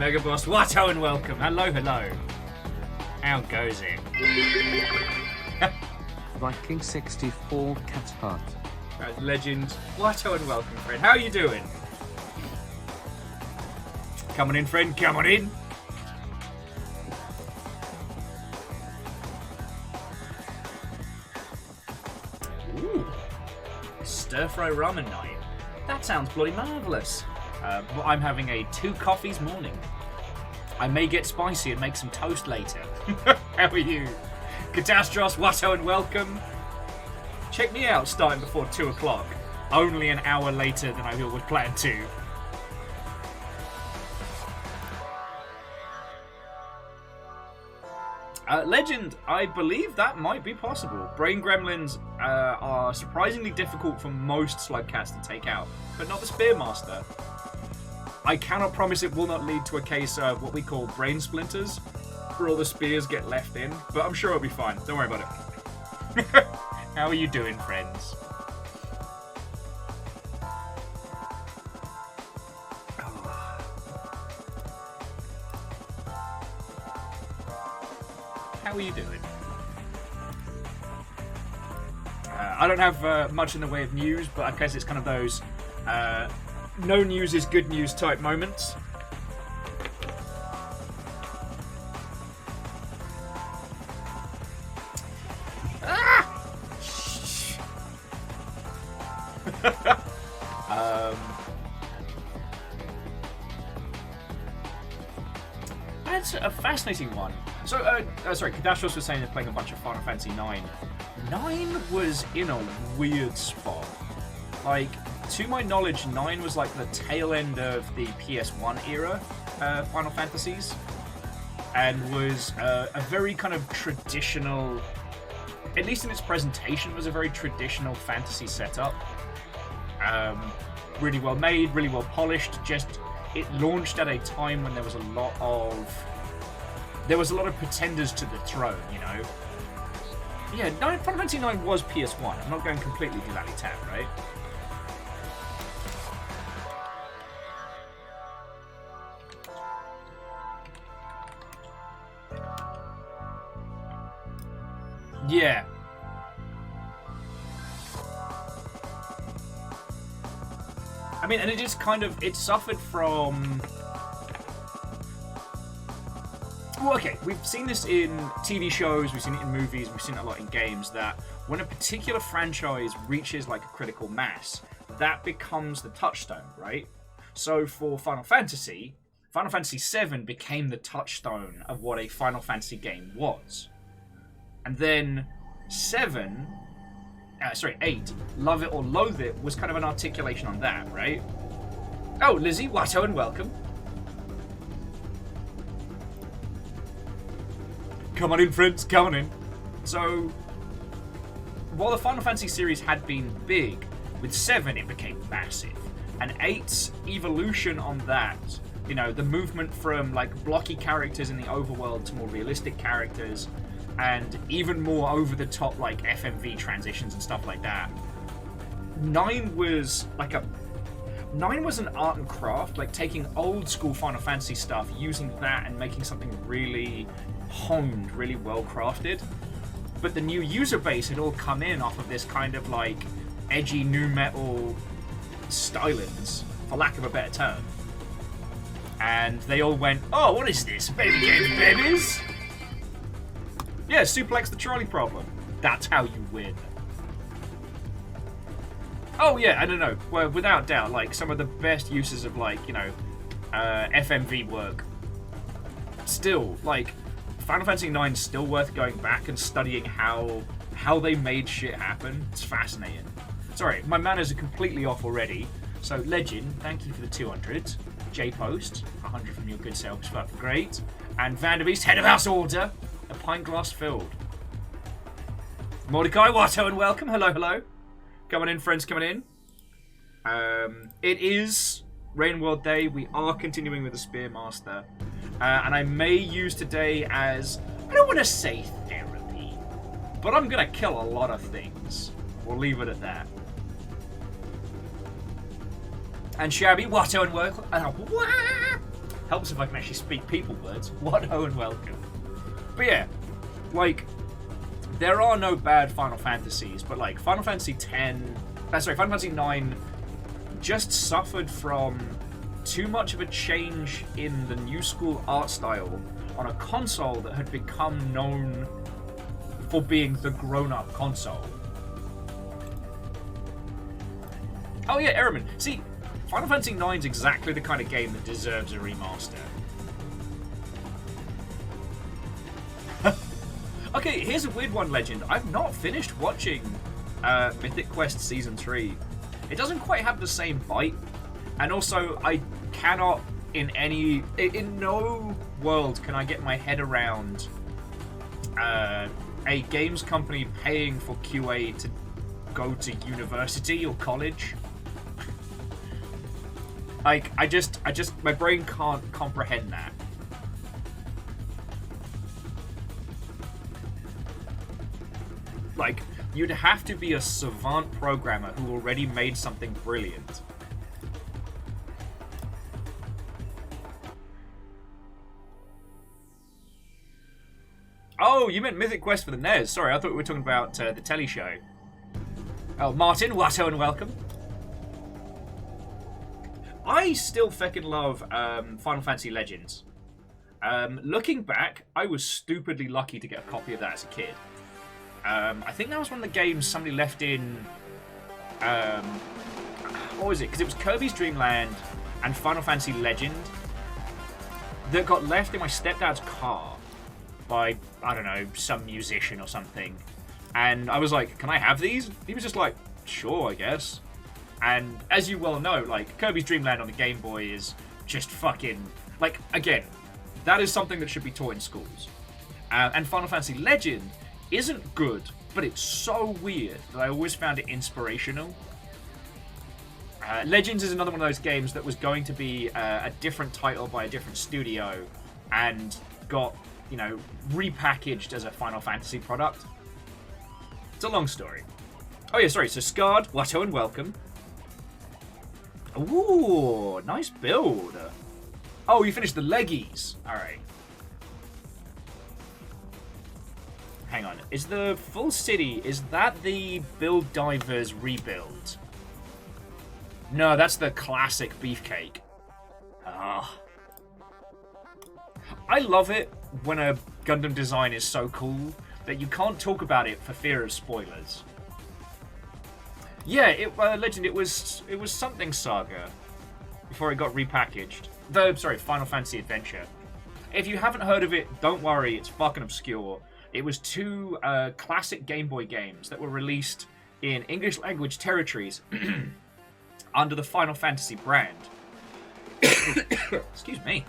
Mega Boss Watto and welcome. Hello, hello. How goes it? Viking 64 Cat Hut. Legend Watto and welcome, friend. How are you doing? Come on in, friend. Come on in. Ooh. Stir-fry ramen night. That sounds bloody marvellous. I'm having a 2 coffees morning. I may get spicy and make some toast later. How are you? Catastros, Watto and welcome. Check me out starting before 2 o'clock. Only an hour later than I would plan to. Legend, I believe that might be possible. Brain gremlins are surprisingly difficult for most Slugcats to take out, but not the Spearmaster. I cannot promise it will not lead to a case of what we call brain splinters, where all the spears get left in, but I'm sure it'll be fine. Don't worry about it. How are you doing, friends? How are you doing? I don't have much in the way of news, but I guess it's kind of those no news is good news type moments. Ah! That's a fascinating one. So, sorry, Kadashos was saying they're playing a bunch of Final Fantasy 9. 9 was in a weird spot. Like, to my knowledge, 9 was like the tail end of the PS1 era Final Fantasies, and was a very kind of traditional, at least in its presentation, was a very traditional fantasy setup. Really well made, really well polished. Just, it launched at a time when there was a lot of pretenders to the throne, you know. Yeah, Final Fantasy 9 was PS1. I'm not going completely dilly-tat, right? Yeah. I mean, and it just kind of, it suffered from... Well, okay, we've seen this in TV shows, we've seen it in movies, we've seen it a lot in games, that when a particular franchise reaches like a critical mass, that becomes the touchstone, right? So for Final Fantasy VII became the touchstone of what a Final Fantasy game was. And then 8, Love It or Loathe It, was kind of an articulation on that, right? Oh, Lizzie, Watto, and welcome. Come on in, friends, come on in. So, while the Final Fantasy series had been big, with 7 it became massive. And 8's evolution on that, you know, the movement from like blocky characters in the overworld to more realistic characters, and even more over-the-top like FMV transitions and stuff like that. 9 was an art and craft, like taking old school Final Fantasy stuff, using that and making something really honed, really well crafted. But the new user base had all come in off of this kind of like edgy nu metal stylings, for lack of a better term. And they all went, oh, what is this? Baby games, babies? Yeah, suplex the trolley problem. That's how you win. Oh yeah, I don't know. Well, without doubt, like some of the best uses of like, you know, FMV work. Still, like, Final Fantasy IX is still worth going back and studying how they made shit happen. It's fascinating. Sorry, my manners are completely off already. So, Legend, thank you for the 200. J-Post, 100 from your good self, fucking great. And Vanderbeest, head of house order, a pint glass filled. Mordecai, Watto, and welcome. Hello, hello. Coming in, friends, coming in. It is Rain World Day. We are continuing with the Spearmaster. And I may use today as, I don't want to say therapy, but I'm going to kill a lot of things. We'll leave it at that. And Shabby, Watto, and welcome. Helps if I can actually speak people words. What ho and welcome. But yeah, like, there are no bad Final Fantasies, but like Final Fantasy Final Fantasy 9 just suffered from too much of a change in the new school art style on a console that had become known for being the grown-up console. Oh yeah, Ehrman. See, Final Fantasy 9 is exactly the kind of game that deserves a remaster. Okay, here's a weird one, Legend. I've not finished watching Mythic Quest Season 3. It doesn't quite have the same bite, and also I cannot in no world can I get my head around a games company paying for QA to go to university or college. Like, I just, my brain can't comprehend that. Like, you'd have to be a savant programmer who already made something brilliant. Oh, you meant Mythic Quest for the NES. Sorry, I thought we were talking about the telly show. Oh, Martin, Watto and welcome. I still feckin' love Final Fantasy Legends. Looking back, I was stupidly lucky to get a copy of that as a kid. I think that was one of the games somebody left in... what was it? Because it was Kirby's Dream Land and Final Fantasy Legend that got left in my stepdad's car by, I don't know, some musician or something. And I was like, can I have these? He was just like, sure, I guess. And as you well know, like, Kirby's Dream Land on the Game Boy is just fucking... Like, again, that is something that should be taught in schools. And Final Fantasy Legend isn't good, but it's so weird that I always found it inspirational. Legends is another one of those games that was going to be a different title by a different studio and got, you know, repackaged as a Final Fantasy product. It's a long story. Oh yeah, sorry, so Scarred, Watto and welcome. Ooh, nice build. Oh, you finished the leggies. Alright. Hang on. Is the full city, is that the Build Divers rebuild? No, that's the classic beefcake. Ah. I love it when a Gundam design is so cool that you can't talk about it for fear of spoilers. Yeah, Legend, it was something Saga before it got repackaged. Final Fantasy Adventure. If you haven't heard of it, don't worry, it's fucking obscure. It was two classic Game Boy games that were released in English language territories under the Final Fantasy brand. Excuse me.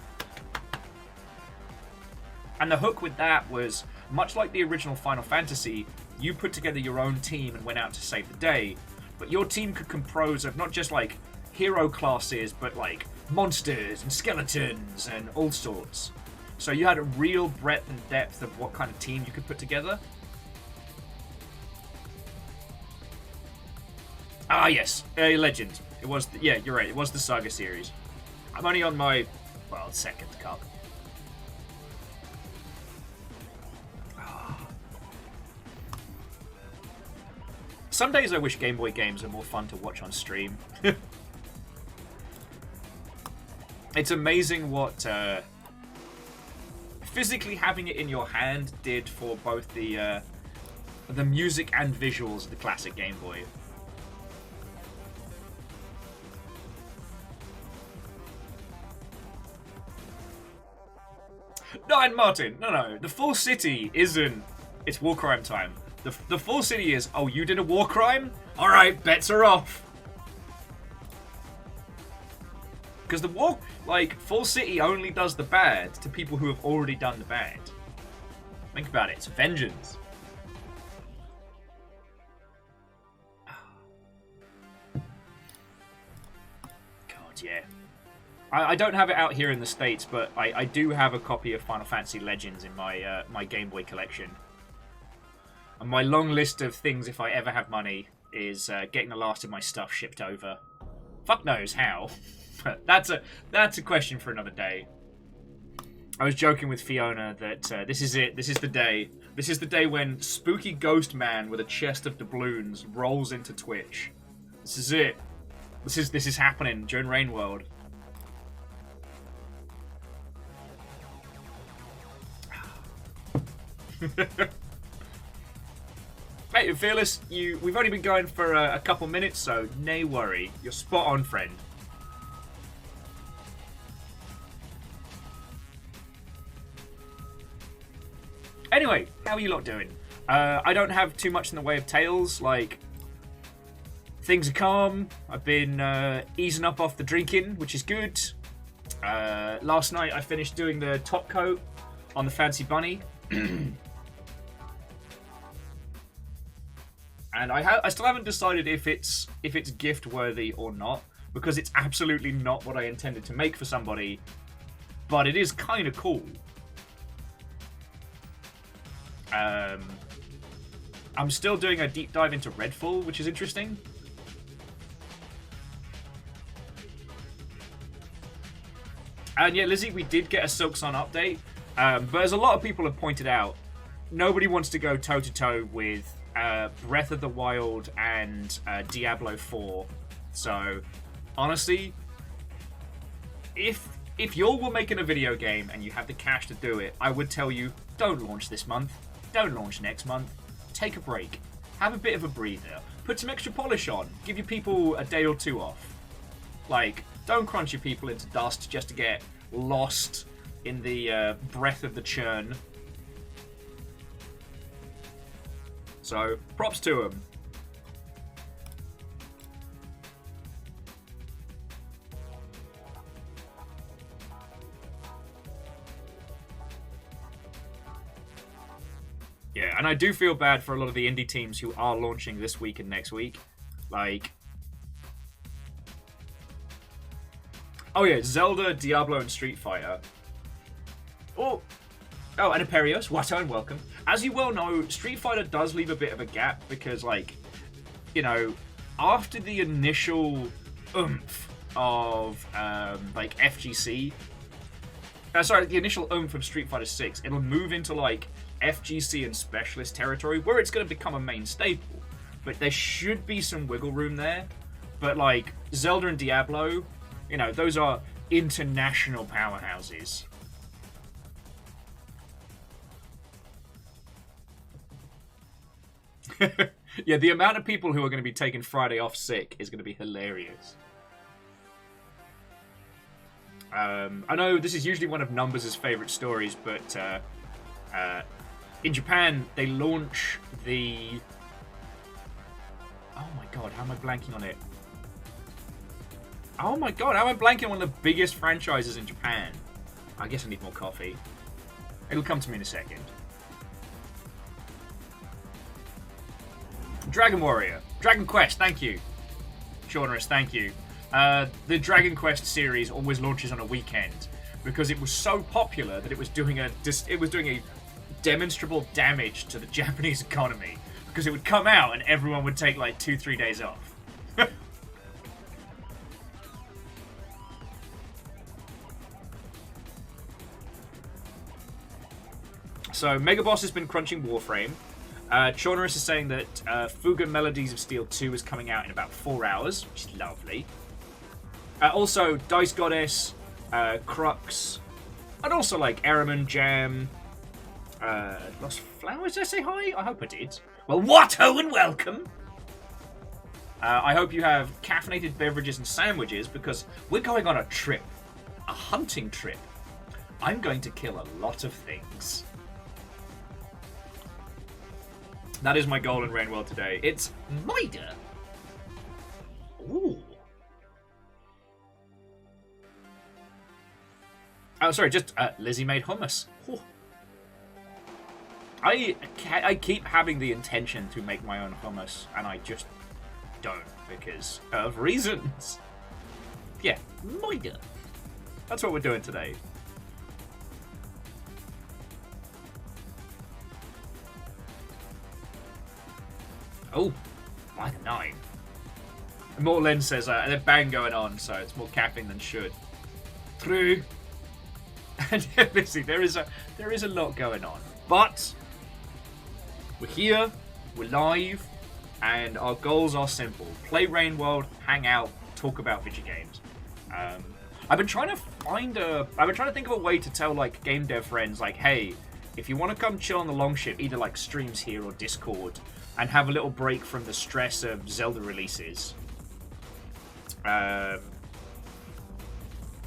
And the hook with that was, much like the original Final Fantasy, you put together your own team and went out to save the day. But your team could compose of not just like hero classes, but like monsters and skeletons and all sorts. So you had a real breadth and depth of what kind of team you could put together. Ah, yes, Legend. It was, yeah, you're right. It was the Saga series. I'm only on my, well, second cup. Some days I wish Game Boy games are more fun to watch on stream. It's amazing what physically having it in your hand did for both the music and visuals of the classic Game Boy. No, and Martin, no. The full city isn't... It's war crime time. The full city is, oh, you did a war crime? Alright, bets are off. Because the war... Like, full city only does the bad to people who have already done the bad. Think about it. It's vengeance. God, yeah. I don't have it out here in the States, but I do have a copy of Final Fantasy Legends in my my Game Boy collection. And my long list of things, if I ever have money, is getting the last of my stuff shipped over. Fuck knows how. But that's a question for another day. I was joking with Fiona that this is it. This is the day. This is the day when spooky ghost man with a chest of doubloons rolls into Twitch. This is it. This is happening during Rain World. Hey, Fearless, we've only been going for a couple minutes, so nay worry. You're spot on, friend. Anyway, how are you lot doing? I don't have too much in the way of tales. Like, things are calm. I've been easing up off the drinking, which is good. Last night I finished doing the top coat on the Fancy Bunny. And I still haven't decided if it's gift worthy or not, because it's absolutely not what I intended to make for somebody, but it is kind of cool. I'm still doing a deep dive into Redfall, which is interesting. And yeah, Lizzie, we did get a Silk Sun update, but as a lot of people have pointed out, nobody wants to go toe-to-toe with Breath of the Wild and Diablo 4. So, honestly, if y'all were making a video game and you have the cash to do it, I would tell you, don't launch this month, don't launch next month, take a break, have a bit of a breather, put some extra polish on, give your people a day or two off. Like, don't crunch your people into dust just to get lost in the breath of the churn. So, props to him. Yeah, and I do feel bad for a lot of the indie teams who are launching this week and next week. Like... Oh yeah, Zelda, Diablo, and Street Fighter. Oh, and Imperios, Watto, and welcome. As you well know, Street Fighter does leave a bit of a gap because, like, you know, after the initial oomph of, like, FGC... sorry, the initial oomph of Street Fighter 6, it'll move into, like, FGC and Specialist territory, where it's going to become a main staple. But there should be some wiggle room there. But, like, Zelda and Diablo, you know, those are international powerhouses. Yeah, the amount of people who are going to be taking Friday off sick is going to be hilarious. I know this is usually one of Numbers' favourite stories, but in Japan, they launch the... Oh my god, how am I blanking on it? Oh my god, how am I blanking on one of the biggest franchises in Japan? I guess I need more coffee. It'll come to me in a second. Dragon Warrior. Dragon Quest, thank you. Shaunerus, thank you. The Dragon Quest series always launches on a weekend because it was so popular that it was doing a demonstrable damage to the Japanese economy, because it would come out and everyone would take like 2-3 days off. So Megaboss has been crunching Warframe. Chaunerus is saying that Fuga Melodies of Steel 2 is coming out in about 4 hours, which is lovely. Also, Dice Goddess, Crux, and also like Eraman, Jam, Lost Flowers, did I say hi? I hope I did. Well, what-ho and welcome! I hope you have caffeinated beverages and sandwiches, because we're going on a trip. A hunting trip. I'm going to kill a lot of things. That is my goal in Rain World today. It's Mida. Ooh. Oh, sorry, just Lizzie made hummus. Ooh. I keep having the intention to make my own hummus, and I just don't because of reasons. Yeah, Mida. That's what we're doing today. Oh, like a 9. Immortal Lens says, there's bang going on, so it's more capping than should. True. Lizzie, there is a lot going on, but we're here, we're live, and our goals are simple: play Rain World, hang out, talk about video games. I've been trying to think of a way to tell like game dev friends, like, hey, if you want to come chill on the Longship, either like streams here or Discord, and have a little break from the stress of Zelda releases. I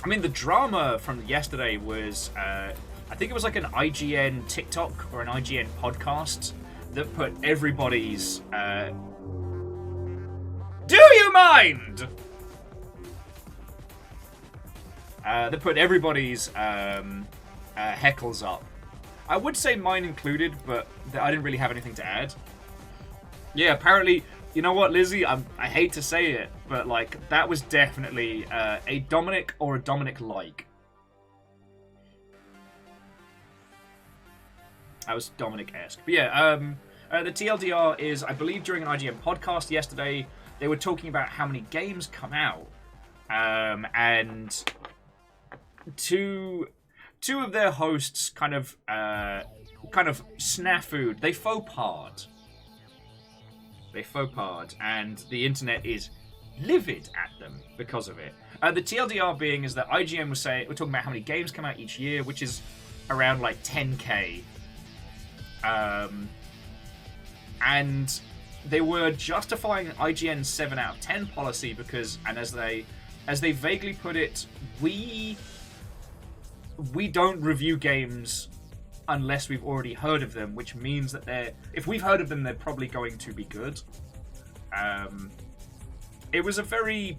mean, the drama from yesterday was, I think it was like an IGN TikTok or an IGN podcast that put everybody's, do you mind? That put everybody's heckles up. I would say mine included, but I didn't really have anything to add. Yeah, apparently, you know what, Lizzie? I hate to say it, but like that was definitely a Dominic or a Dominic-like. That was Dominic-esque. But yeah, the TLDR is, I believe, during an IGN podcast yesterday, they were talking about how many games come out, and two of their hosts kind of snafu'd. They faux par'd. And the internet is livid at them because of it. The TLDR being is that IGN was saying, we're talking about how many games come out each year, which is around like 10k. And they were justifying IGN's 7 out of 10 policy because, and as they vaguely put it, we don't review games unless we've already heard of them, which means that if we've heard of them, they're probably going to be good. It was a very...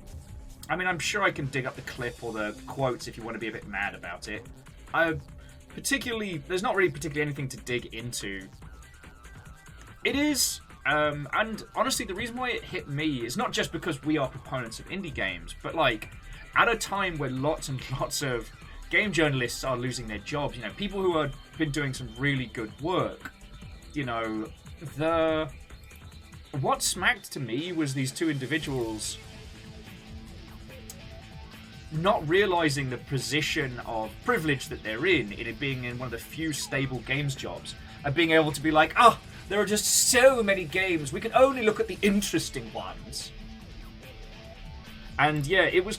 I mean, I'm sure I can dig up the clip or the quotes if you want to be a bit mad about it. There's not really particularly anything to dig into. It is... and honestly, the reason why it hit me is not just because we are proponents of indie games, but like, at a time where lots and lots of game journalists are losing their jobs, you know, people who have been doing some really good work, you know, what smacked to me was these two individuals not realizing the position of privilege that they're in it being in one of the few stable games jobs, and being able to be like, oh, there are just so many games, we can only look at the interesting ones. And yeah, it was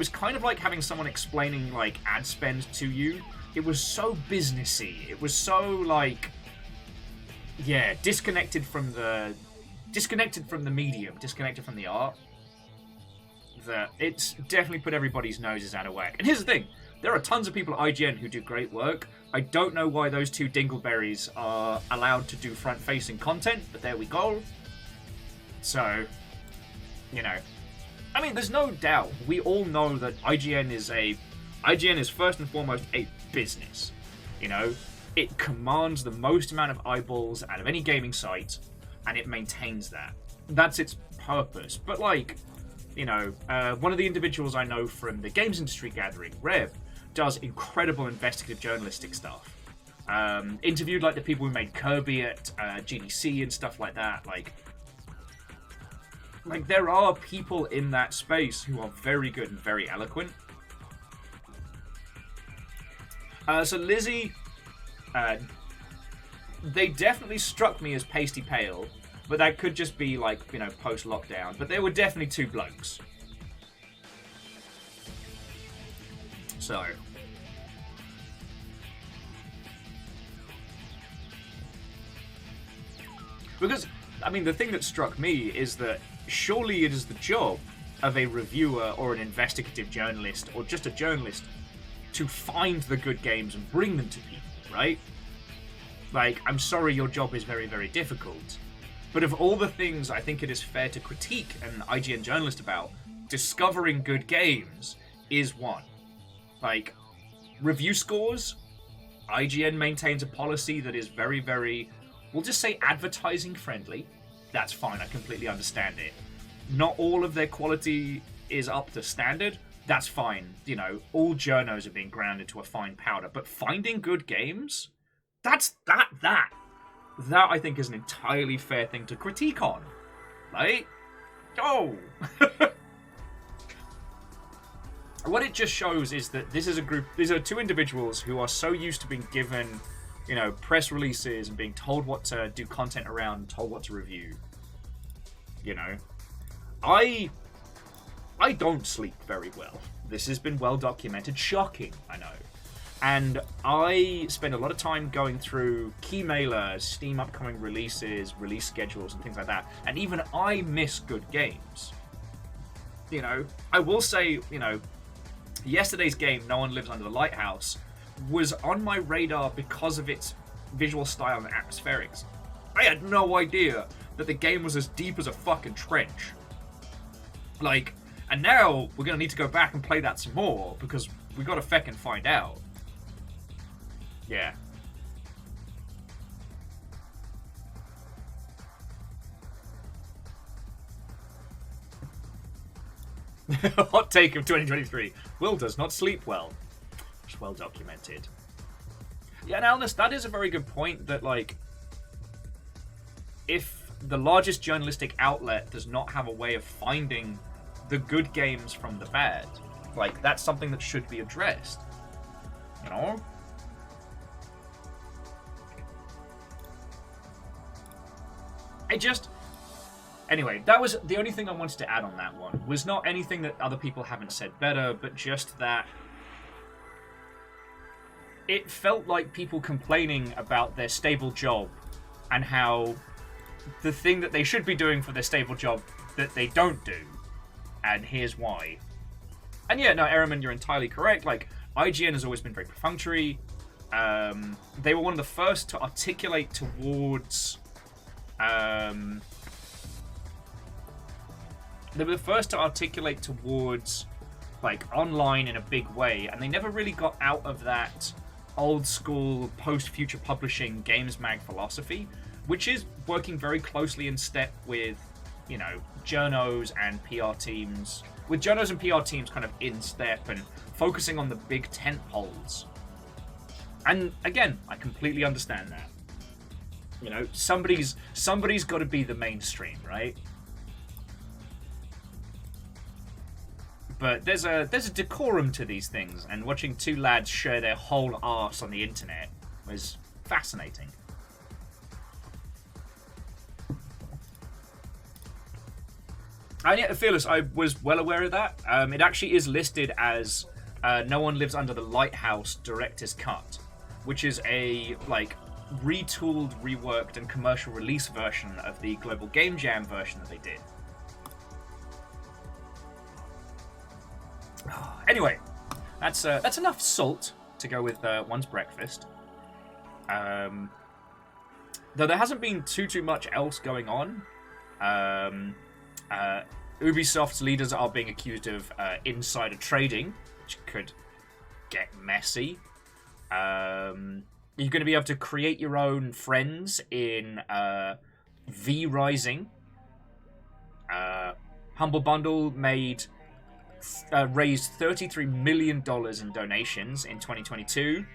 kind of like having someone explaining like ad spend to you. It was so businessy. It was so like, yeah, disconnected from the medium, disconnected from the art. That it's definitely put everybody's noses out of whack. And here's the thing: there are tons of people at IGN who do great work. I don't know why those two dingleberries are allowed to do front-facing content, but there we go. So, you know. I mean, there's no doubt. We all know that IGN is first and foremost a business. You know, it commands the most amount of eyeballs out of any gaming site, and it maintains that. That's its purpose. But like, you know, one of the individuals I know from the games industry gathering, Rev, does incredible investigative journalistic stuff. Interviewed like the people who made Kirby at GDC and stuff like that. Like, there are people in that space who are very good and very eloquent. So Lizzie, they definitely struck me as pasty pale, but that could just be like, you know, post-lockdown. But they were definitely two blokes. So... because, I mean, the thing that struck me is that surely it is the job of a reviewer or an investigative journalist or just a journalist to find the good games and bring them to people, right? Like, I'm sorry your job is very, very difficult. But of all the things I think it is fair to critique an IGN journalist about, discovering good games is one. Like, review scores, IGN maintains a policy that is very, very... we'll just say advertising friendly. That's fine, I completely understand it. Not all of their quality is up to standard. That's fine. You know, all journos are being ground into a fine powder. But finding good games? That I think is an entirely fair thing to critique on. Right? Oh! what it just shows is that this is a group, these are two individuals who are so used to being given, you know, press releases and being told what to do content around, told what to review. You know, I don't sleep very well. This has been well documented. Shocking, I know. And I spend a lot of time going through Keymailer, Steam upcoming releases, release schedules, and things like that. And even I miss good games. You know, I will say, you know, yesterday's game, No One Lives Under the Lighthouse, was on my radar because of its visual style and atmospherics. I had no idea that the game was as deep as a fucking trench. Like, and now we're gonna need to go back and play that some more because we gotta feckin' find out. Yeah. Hot take of 2023. Will does not sleep well. It's well documented. Yeah, now that is a very good point that, like, if the largest journalistic outlet does not have a way of finding the good games from the bad, like, that's something that should be addressed. You know? Anyway, that was the only thing I wanted to add on that one. Was not anything that other people haven't said better, but just that it felt like people complaining about their stable job and how the thing that they should be doing for their stable job that they don't do. And here's why. And yeah, no, Ehrman, you're entirely correct. Like, IGN has always been very perfunctory. They were one of the first to articulate towards... they were the first to articulate towards, like, online in a big way, and they never really got out of that old school post-future publishing games mag philosophy, which is working very closely in step with, you know, journos and PR teams, with journos and PR teams kind of in step and focusing on the big tent poles. And again, I completely understand that. You know, somebody's got to be the mainstream, right? But there's a decorum to these things, and watching two lads share their whole arse on the internet was fascinating. And yeah, Fearless, I was well aware of that. It actually is listed as No One Lives Under the Lighthouse Director's Cut, which is a, like, retooled, reworked, and commercial release version of the Global Game Jam version that they did. Anyway, that's enough salt to go with one's breakfast. Though there hasn't been too much else going on. Ubisoft's leaders are being accused of insider trading, which could get messy. You're going to be able to create your own friends in V Rising. Humble Bundle raised $33 million in donations in 2022.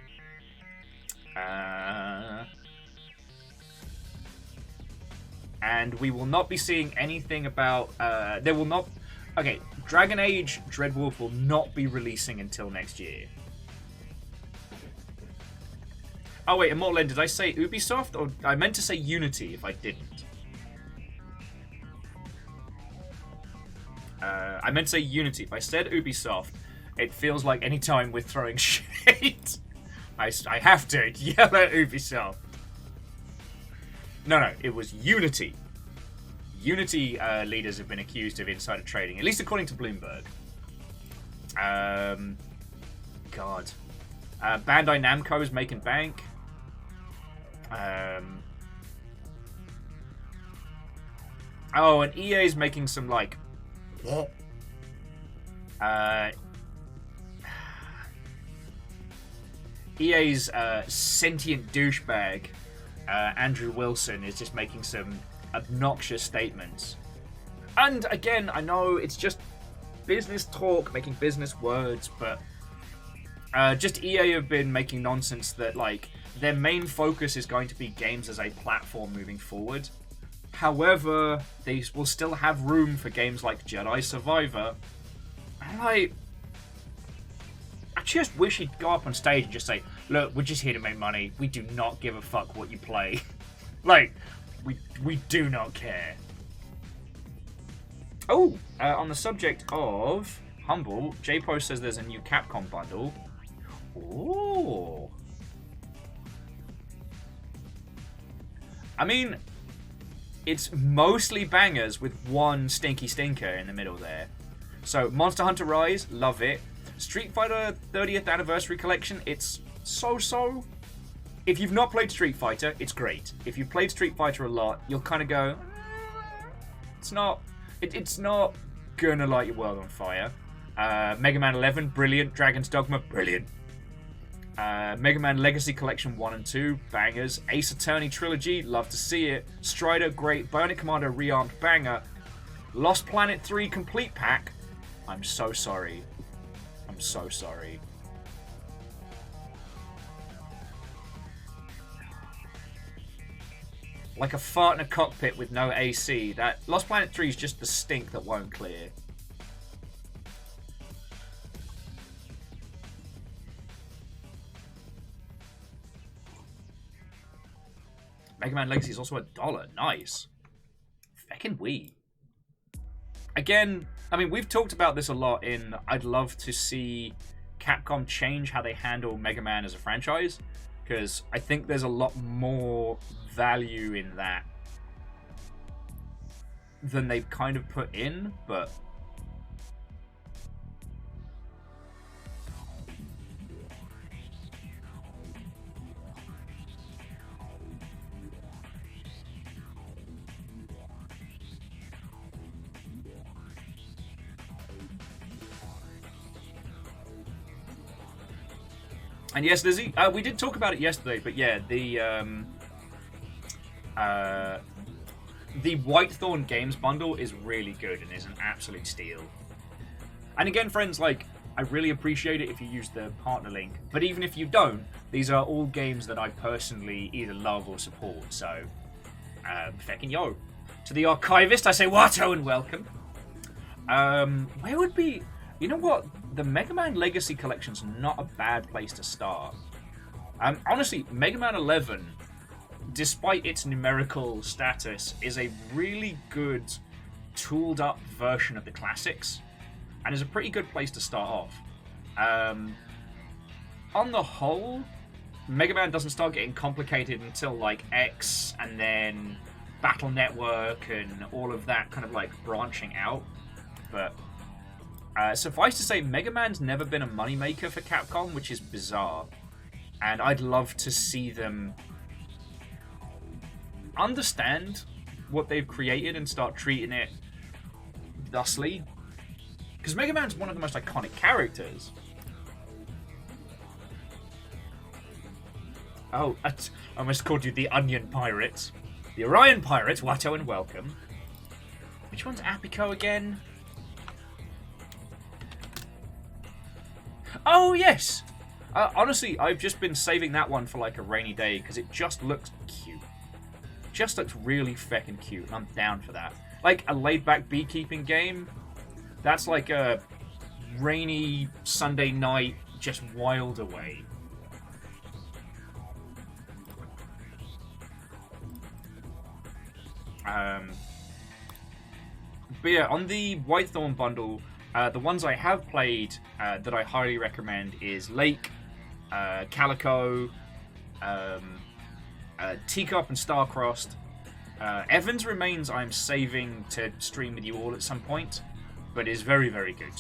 And we will not be seeing anything about... Dragon Age Dreadwolf will not be releasing until next year. Oh wait, Immortal End, did I say Ubisoft? Or I meant to say Unity if I didn't. I meant to say Unity. If I said Ubisoft, it feels like any time we're throwing shade, I have to yell at Ubisoft. No, it was Unity. Unity leaders have been accused of insider trading, at least according to Bloomberg. God. Bandai Namco is making bank. Oh, and EA is making some, like... EA's sentient douchebag, Andrew Wilson, is just making some obnoxious statements. And again, I know it's just business talk, making business words, but just EA have been making nonsense that, like, their main focus is going to be games as a platform moving forward. However, they will still have room for games like Jedi Survivor. And, like, just wish he'd go up on stage and just say, look, we're just here to make money. We do not give a fuck what you play. Like, we do not care. Oh, on the subject of Humble, JPO says there's a new Capcom bundle. Ooh. I mean, it's mostly bangers with one stinky stinker in the middle there. So, Monster Hunter Rise, love it. Street Fighter 30th Anniversary Collection, it's so-so. If you've not played Street Fighter, it's great. If you've played Street Fighter a lot, you'll kind of go, it's not gonna light your world on fire. Mega Man 11, brilliant. Dragon's Dogma, brilliant. Mega Man Legacy Collection 1 and 2, bangers. Ace Attorney Trilogy, love to see it. Strider, great. Bionic Commando Rearmed, banger. Lost Planet 3 Complete Pack, I'm so sorry. I'm so sorry. Like a fart in a cockpit with no AC. That Lost Planet 3 is just the stink that won't clear. Mega Man Legacy is also $1. Nice. Feckin' Wii. Again, I mean, we've talked about this a lot in I'd love to see Capcom change how they handle Mega Man as a franchise. Because I think there's a lot more value in that than they've kind of put in, but and yes, Lizzie, we did talk about it yesterday, but yeah, the Whitethorn Games bundle is really good and is an absolute steal. And again, friends, like, I really appreciate it if you use the partner link, but even if you don't, these are all games that I personally either love or support, so feckin' yo. To the archivist, I say Watto and welcome. Where would be... You know what? The Mega Man Legacy Collection's not a bad place to start. Honestly, Mega Man 11, despite its numerical status, is a really good tooled up version of the classics, and is a pretty good place to start off. On the whole, Mega Man doesn't start getting complicated until like X, and then Battle Network, and all of that kind of like branching out. But suffice to say, Mega Man's never been a moneymaker for Capcom, which is bizarre. And I'd love to see them understand what they've created and start treating it thusly. Because Mega Man's one of the most iconic characters. Oh, I almost called you the Onion Pirates. The Orion Pirates, Watto and welcome. Which one's Apico again? Oh, yes! Honestly, I've just been saving that one for like a rainy day because it just looks cute. Just looks really feckin' cute, and I'm down for that. Like a laid-back beekeeping game, that's like a rainy Sunday night, just wild away. But yeah, on the Whitethorn bundle, the ones I have played that I highly recommend is Lake, Calico, Teacup and Starcrossed. Evans Remains I'm saving to stream with you all at some point, but is very, very good.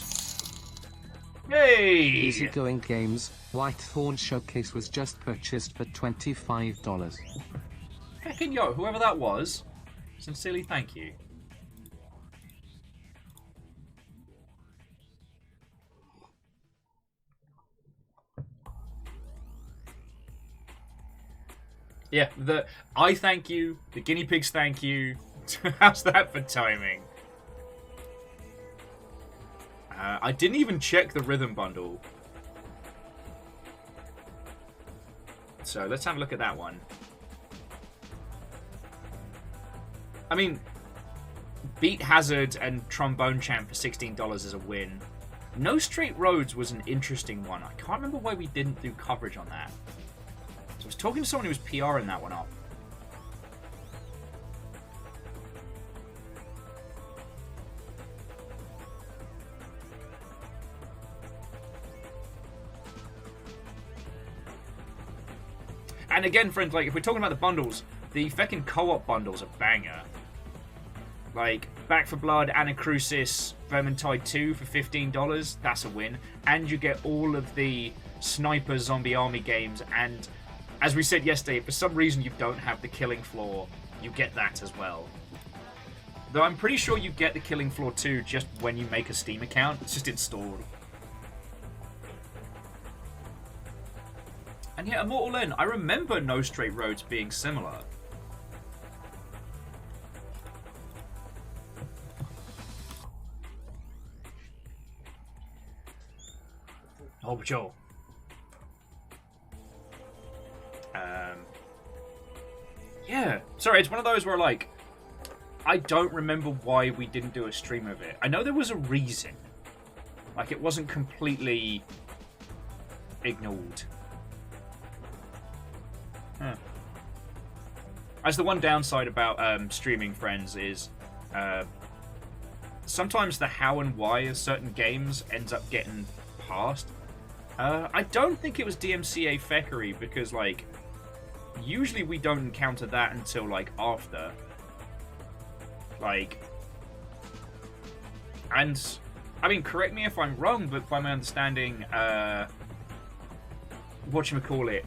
Yay! Easygoing Games, Whitethorn Showcase was just purchased for $25. Heckin' yo, whoever that was, sincerely thank you. Yeah, I thank you, the guinea pigs thank you. How's that for timing? I didn't even check the rhythm bundle. So let's have a look at that one. I mean, Beat Hazard and Trombone Champ for $16 is a win. No Straight Roads was an interesting one. I can't remember why we didn't do coverage on that. So I was talking to someone who was PRing that one up. And again, friends, like, if we're talking about the bundles, the feckin' co-op bundles are banger. Like, Back for Blood, Anacrusis, Vermintide 2 for $15, that's a win. And you get all of the Sniper Zombie Army games, and as we said yesterday, if for some reason you don't have the Killing Floor, you get that as well. Though I'm pretty sure you get the Killing Floor 2 just when you make a Steam account, it's just installed. And yeah, Immortal N, I remember No Straight Roads being similar. Oh, Joel. Yeah, sorry, it's one of those where, like, I don't remember why we didn't do a stream of it. I know there was a reason. Like, it wasn't completely ignored. Huh. As the one downside about streaming, friends, is sometimes the how and why of certain games ends up getting passed. I don't think it was DMCA Feckery, because, like, usually we don't encounter that until, like, after. Like, and, I mean, correct me if I'm wrong, but by my understanding, whatchamacallit,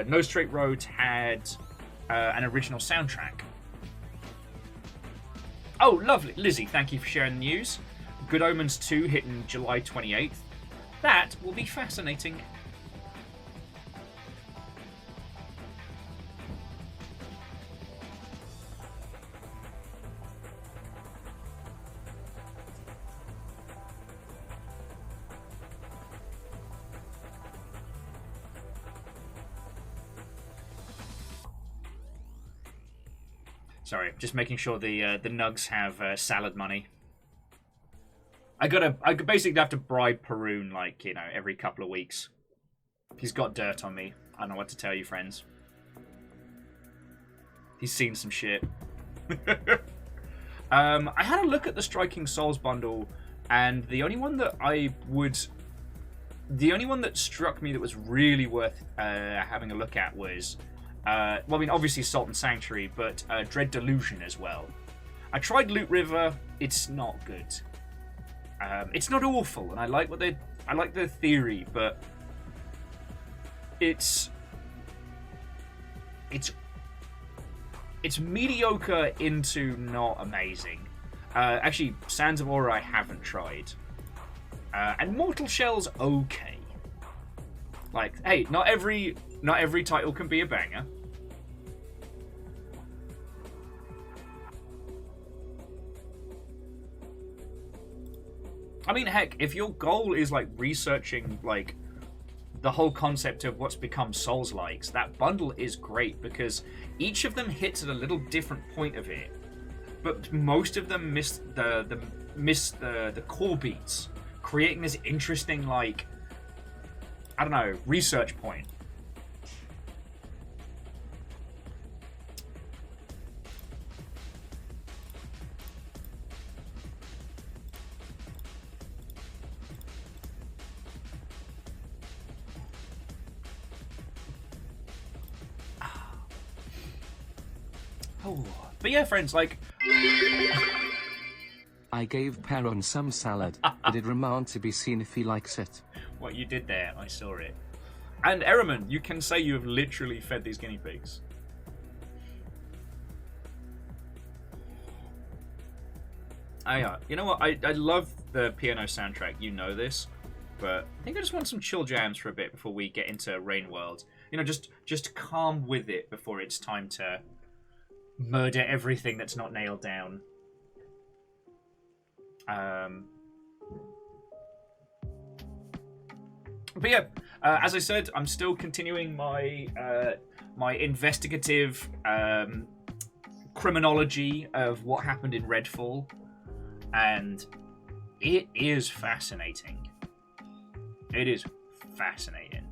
No Straight Roads had an original soundtrack. Oh, lovely. Lizzie, thank you for sharing the news. Good Omens 2 hitting July 28th. That will be fascinating. Sorry, just making sure the nugs have salad money. I basically have to bribe Perun, like, you know, every couple of weeks. He's got dirt on me. I don't know what to tell you, friends. He's seen some shit. I had a look at the Striking Souls bundle, and the only one that struck me that was really worth having a look at was, well, I mean, obviously Salt and Sanctuary, but Dread Delusion as well. I tried Loot River. It's not good. It's not awful, and I like the theory, but it's mediocre into not amazing. Actually, Sands of Aura I haven't tried, and Mortal Shell's okay. Like, hey, not every title can be a banger. I mean, heck, if your goal is, like, researching, like, the whole concept of what's become Souls-likes, that bundle is great, because each of them hits at a little different point of it, but most of them miss the core beats, creating this interesting, like, I don't know, research point. Oh, but yeah, friends, like, I gave Perun some salad, but it remains to be seen if he likes it. What you did there, I saw it. And Ehrman, you can say you have literally fed these guinea pigs. You know what? I love the piano soundtrack. You know this, but I think I just want some chill jams for a bit before we get into Rain World. You know, just calm with it before it's time to murder everything that's not nailed down. But yeah, as I said, I'm still continuing my my investigative criminology of what happened in Redfall, and it is fascinating. It is fascinating.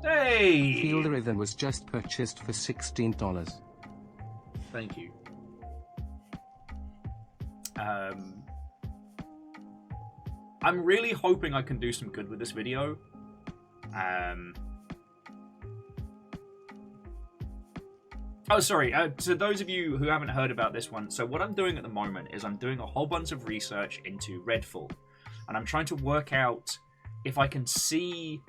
Hey! Feel the Rhythm was just purchased for $16. Thank you. I'm really hoping I can do some good with this video. Oh, sorry. To those of you who haven't heard about this one, so what I'm doing at the moment is I'm doing a whole bunch of research into Redfall. And I'm trying to work out if I can see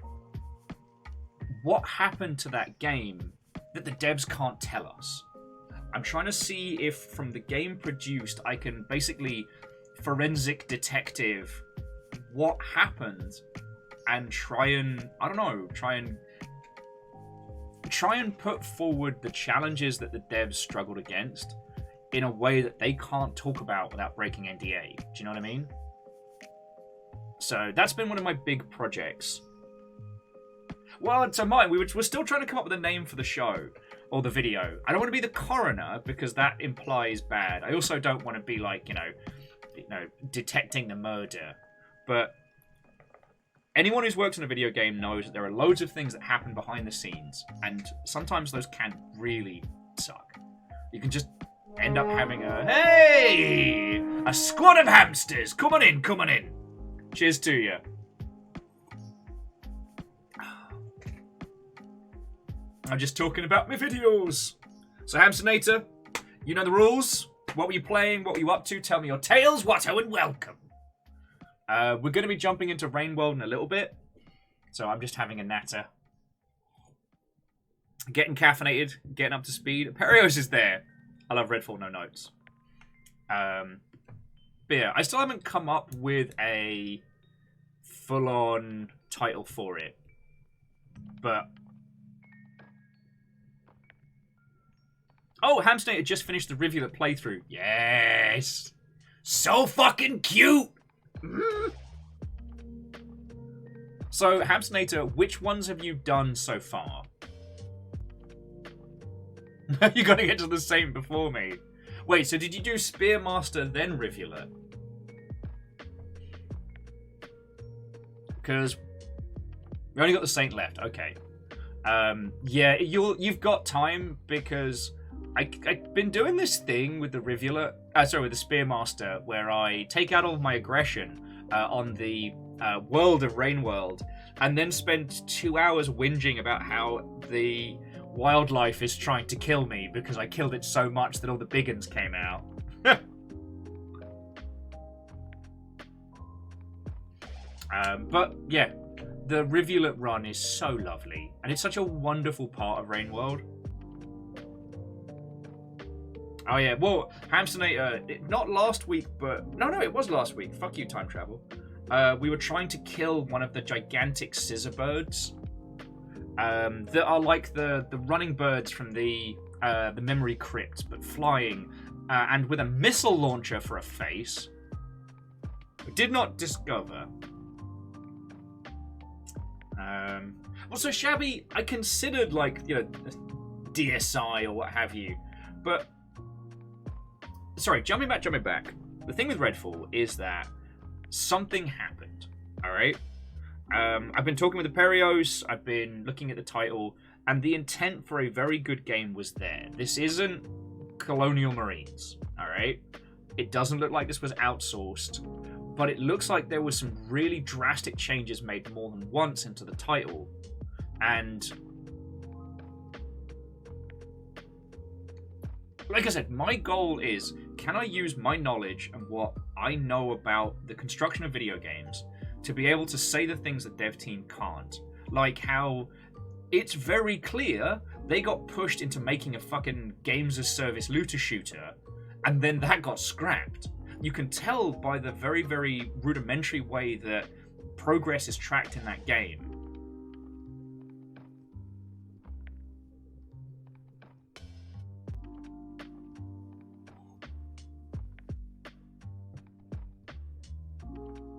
what happened to that game that the devs can't tell us. I'm trying to see if from the game produced I can basically forensic detective what happened and try and, I don't know, try and put forward the challenges that the devs struggled against in a way that they can't talk about without breaking NDA. Do you know what I mean? So that's been one of my big projects. Well, to mine, we're still trying to come up with a name for the show or the video. I don't want to be the coroner because that implies bad. I also don't want to be like, you know, detecting the murder. But anyone who's worked on a video game knows that there are loads of things that happen behind the scenes, and sometimes those can really suck. You can just end up having a squad of hamsters. Come on in, come on in. Cheers to you. I'm just talking about my videos. So, Hamsternator, you know the rules. What were you playing? What were you up to? Tell me your tales. Watto and welcome. We're going to be jumping into Rain World in a little bit. So I'm just having a natter. Getting caffeinated. Getting up to speed. Perios is there. I love Redfall, no notes. But yeah, I still haven't come up with a full-on title for it. But... oh, Hamsternator just finished the Rivulet playthrough. Yes! So fucking cute! So, Hamsternator, which ones have you done so far? You gotta get to the same before me. Wait, so did you do Spearmaster then Rivulet? Because we only got the Saint left. Okay. Yeah, you've got time because I've been doing this thing with the Rivulet, with the Spearmaster, where I take out all of my aggression on the world of Rain World, and then spend 2 hours whinging about how the wildlife is trying to kill me because I killed it so much that all the big uns came out. But yeah, the Rivulet run is so lovely, and it's such a wonderful part of Rain World. Oh yeah, well, Hamsternator, not last week, but... No, it was last week. Fuck you, time travel. We were trying to kill one of the gigantic scissor birds. That are like the running birds from the memory crypt, but flying, and with a missile launcher for a face. We did not discover. Also, Shabby, I considered, like, you know, DSI or what have you, but... Sorry, jumping back. The thing with Redfall is that something happened, alright? I've been talking with the Perios, I've been looking at the title, and the intent for a very good game was there. This isn't Colonial Marines, alright? It doesn't look like this was outsourced, but it looks like there were some really drastic changes made more than once into the title, and... like I said, my goal is, can I use my knowledge and what I know about the construction of video games to be able to say the things that dev team can't? Like how it's very clear they got pushed into making a fucking games as service looter shooter, and then that got scrapped. You can tell by the very, very rudimentary way that progress is tracked in that game.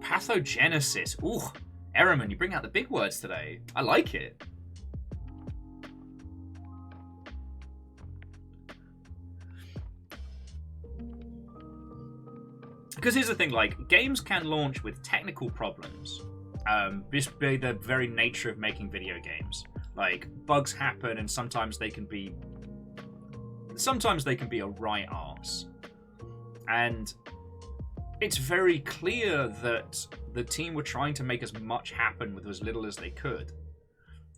Pathogenesis. Ooh, Ehrman, you bring out the big words today. I like it. Because here's the thing, like, games can launch with technical problems. Just by the very nature of making video games. Like, bugs happen, and sometimes they can be a right arse. And it's very clear that the team were trying to make as much happen with as little as they could.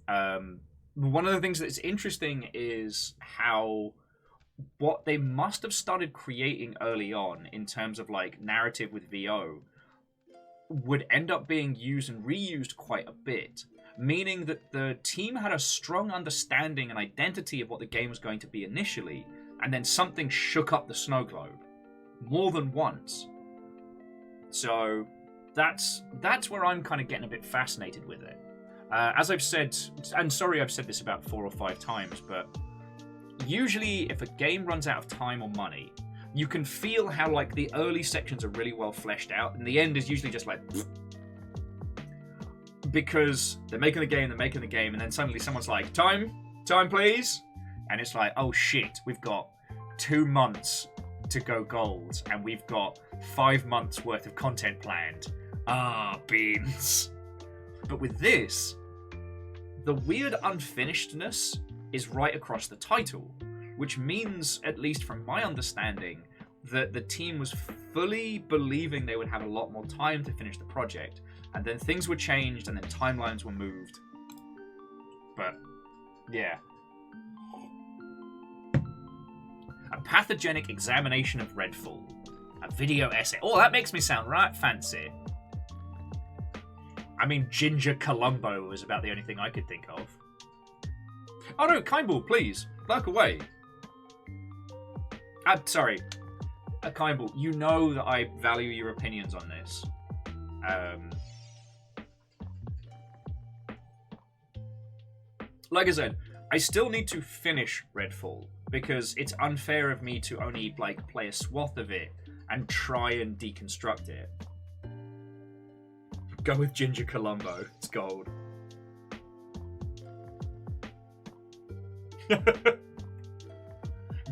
One of the things that's interesting is how what they must have started creating early on in terms of like narrative with VO would end up being used and reused quite a bit, meaning that the team had a strong understanding and identity of what the game was going to be initially, and then something shook up the snow globe more than once. So that's where I'm kind of getting a bit fascinated with it. As I've said, and sorry I've said this about 4 or 5 times, but usually if a game runs out of time or money, you can feel how like the early sections are really well fleshed out, and the end is usually just like because they're making the game, and then suddenly someone's like, time please, and it's like, oh shit, we've got 2 months to go gold, and we've got 5 months worth of content planned. Beans. But with this, the weird unfinishedness is right across the title, which means, at least from my understanding, that the team was fully believing they would have a lot more time to finish the project, and then things were changed, and then timelines were moved. But, yeah. A pathogenic examination of Redfall. A video essay. Oh, that makes me sound right fancy. I mean, Ginger Columbo was about the only thing I could think of. Oh no, Kindball, please, lurk away. Sorry. Kindball, you know that I value your opinions on this. Like I said, I still need to finish Redfall, because it's unfair of me to only like play a swath of it and try and deconstruct it. Go with Ginger Columbo. It's gold.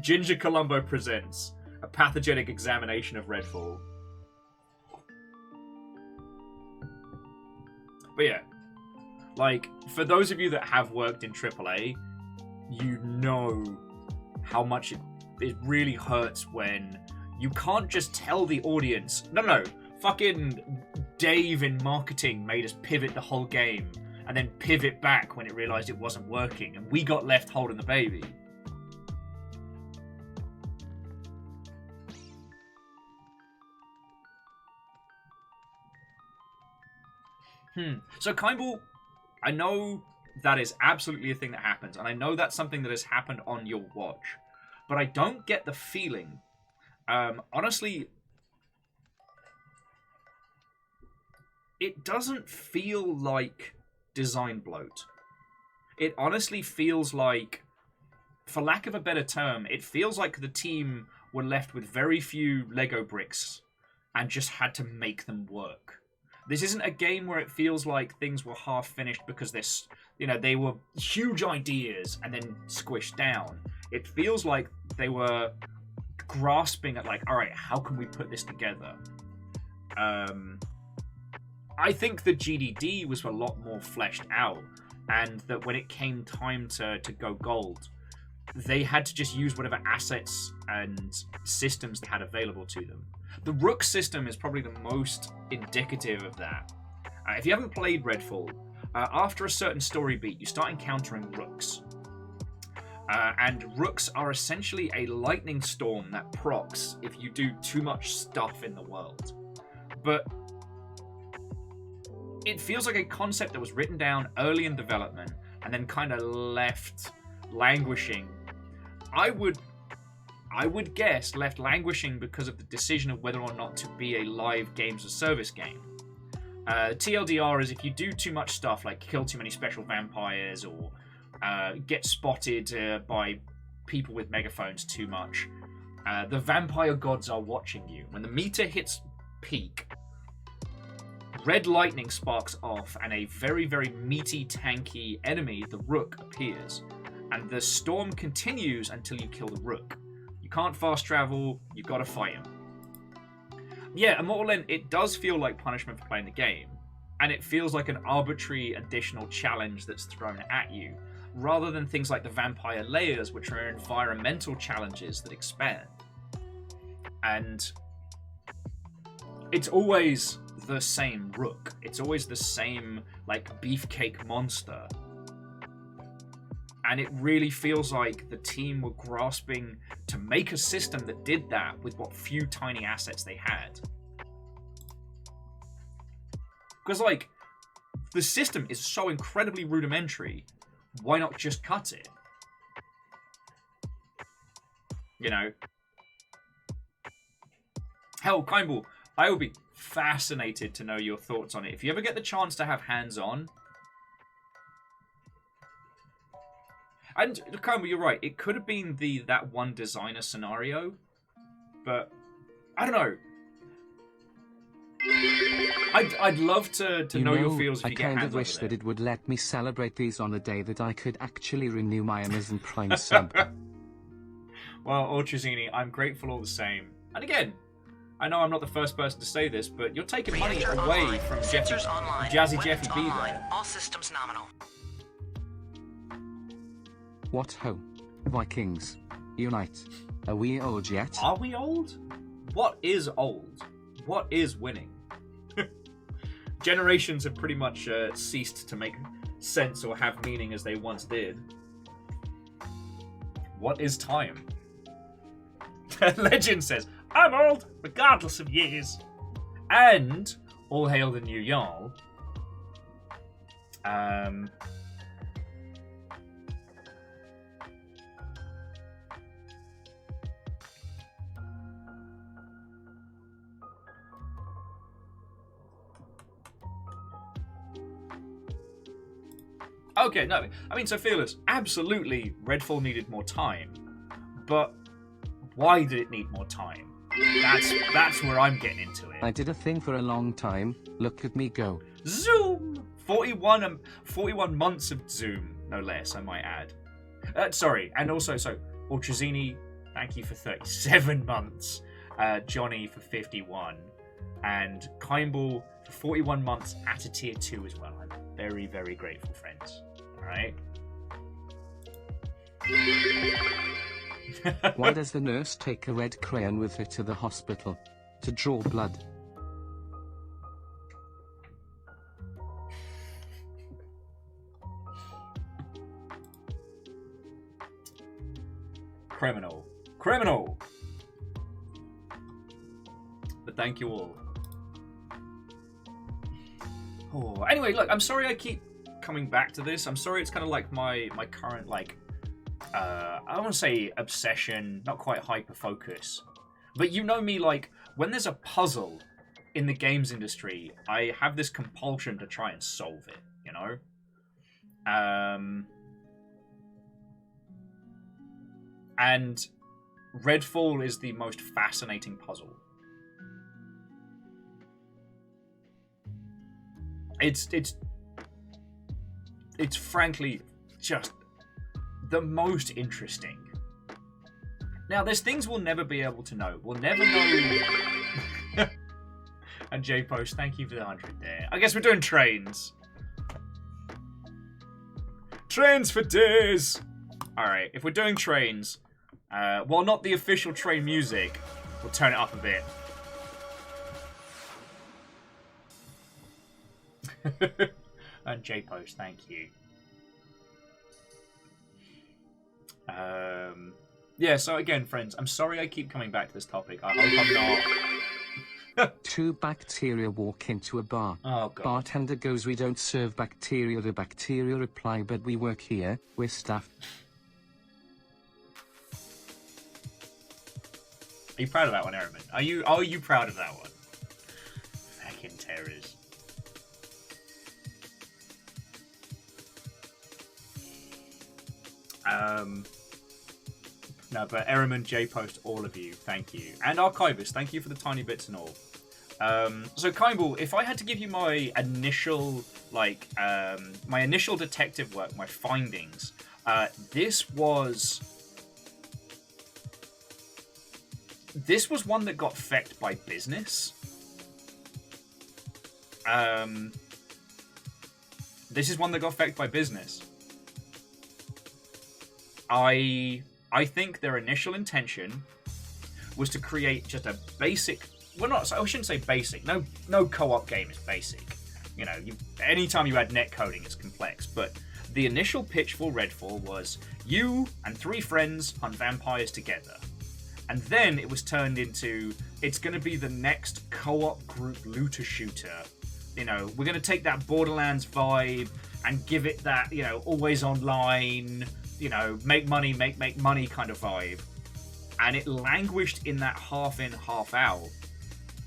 Ginger Columbo presents a pathogenic examination of Redfall. But yeah, like, for those of you that have worked in AAA, you know how much it really hurts when you can't just tell the audience, no, fucking Dave in marketing made us pivot the whole game and then pivot back when it realized it wasn't working, and we got left holding the baby. So, Kindball, I know that is absolutely a thing that happens, and I know that's something that has happened on your watch, but I don't get the feeling. Honestly, it doesn't feel like design bloat. It honestly feels like, for lack of a better term, it feels like the team were left with very few Lego bricks and just had to make them work. This isn't a game where it feels like things were half finished because they were huge ideas and then squished down. It feels like they were grasping at like, all right, how can we put this together? I think the GDD was a lot more fleshed out, and that when it came time to go gold, they had to just use whatever assets and systems they had available to them. The Rook system is probably the most indicative of that. If you haven't played Redfall, after a certain story beat, you start encountering Rooks. And Rooks are essentially a lightning storm that procs if you do too much stuff in the world. But it feels like a concept that was written down early in development and then kind of left languishing. I would guess left languishing because of the decision of whether or not to be a live games of service game. TLDR is if you do too much stuff, like kill too many special vampires or get spotted by people with megaphones too much, the vampire gods are watching you. When the meter hits peak, red lightning sparks off and a very, very meaty, tanky enemy, the Rook, appears. And the storm continues until you kill the Rook. You can't fast travel, you've got to fight him. Yeah, Immortal End, it does feel like punishment for playing the game. And it feels like an arbitrary additional challenge that's thrown at you, rather than things like the Vampire Layers, which are environmental challenges that expand. And it's always the same rook. It's always the same, like, beefcake monster. And it really feels like the team were grasping to make a system that did that with what few tiny assets they had. Because, like, the system is so incredibly rudimentary, why not just cut it? You know? Hell, Kindball, I would be fascinated to know your thoughts on it. If you ever get the chance to have hands-on... And, Kindball, you're right, it could have been that one designer scenario, but, I don't know. I'd love to know your feels if you get hands on it. I kind of wish that it would let me celebrate these on a day that I could actually renew my Amazon Prime sub. Well, Ultrazini, I'm grateful all the same. And again, I know I'm not the first person to say this, but you're taking money away from Jazzy Jeffy B there. All systems nominal. What ho? Vikings. Unite. Are we old yet? Are we old? What is old? What is winning? Generations have pretty much ceased to make sense or have meaning as they once did. What is time? Legend says, I'm old, regardless of years. And, all hail the new Jarl. Okay, no, I mean, so Fearless, absolutely Redfall needed more time, but why did it need more time? That's where I'm getting into it. I did a thing for a long time, look at me go. Zoom! 41 months of Zoom, no less, I might add. Sorry, and also, so, Ultrazini, thank you for 37 months, Johnny for 51, and Kindball for 41 months at a tier 2 as well. I'm very, very grateful, friends. Alright? Why does the nurse take a red crayon with her to the hospital? To draw blood. Criminal. Criminal! But thank you all. Oh, anyway, look, I'm sorry I keep coming back to this. I'm sorry it's kind of like my current, like, I don't want to say obsession, not quite hyper-focus. But you know me, like, when there's a puzzle in the games industry, I have this compulsion to try and solve it, you know? And Redfall is the most fascinating puzzle. It's frankly just the most interesting. Now, there's things we'll never be able to know. We'll never know. And J-Post, thank you for the 100 there. I guess we're doing trains. Trains for days! Alright, if we're doing trains, while not the official train music, we'll turn it up a bit. And J-Post, thank you. Yeah, so again, friends, I'm sorry I keep coming back to this topic. I hope I'm not... 2 bacteria walk into a bar. Oh, God. Bartender goes, we don't serve bacteria. The bacteria reply, but we work here. We're staff. Are you proud of that one, Ehrman? Are you proud of that one? Fucking terrors. No, but Ehrman, J-Post, all of you, thank you. And Archivist, thank you for the tiny bits and all. So, Kindball, if I had to give you my initial, like, my initial detective work, my findings, this was one that got fecked by business. This is one that got affected by business. I think their initial intention was to create just a basic. Well, not. I shouldn't say basic. No co-op game is basic. You know, anytime you add net coding, it's complex. But the initial pitch for Redfall was you and 3 friends hunt vampires together. And then it was turned into, it's going to be the next co-op group looter shooter. You know, we're going to take that Borderlands vibe and give it that, you know, always online, you know, make money kind of vibe. And it languished in that half in, half out.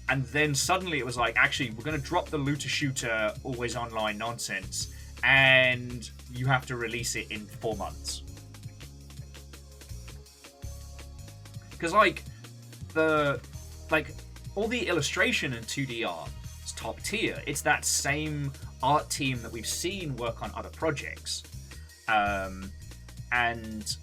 And then suddenly it was like, actually, we're going to drop the looter shooter always online nonsense, and you have to release it in 4 months. Because all the illustration in 2D art is top tier. It's that same art team that we've seen work on other projects, and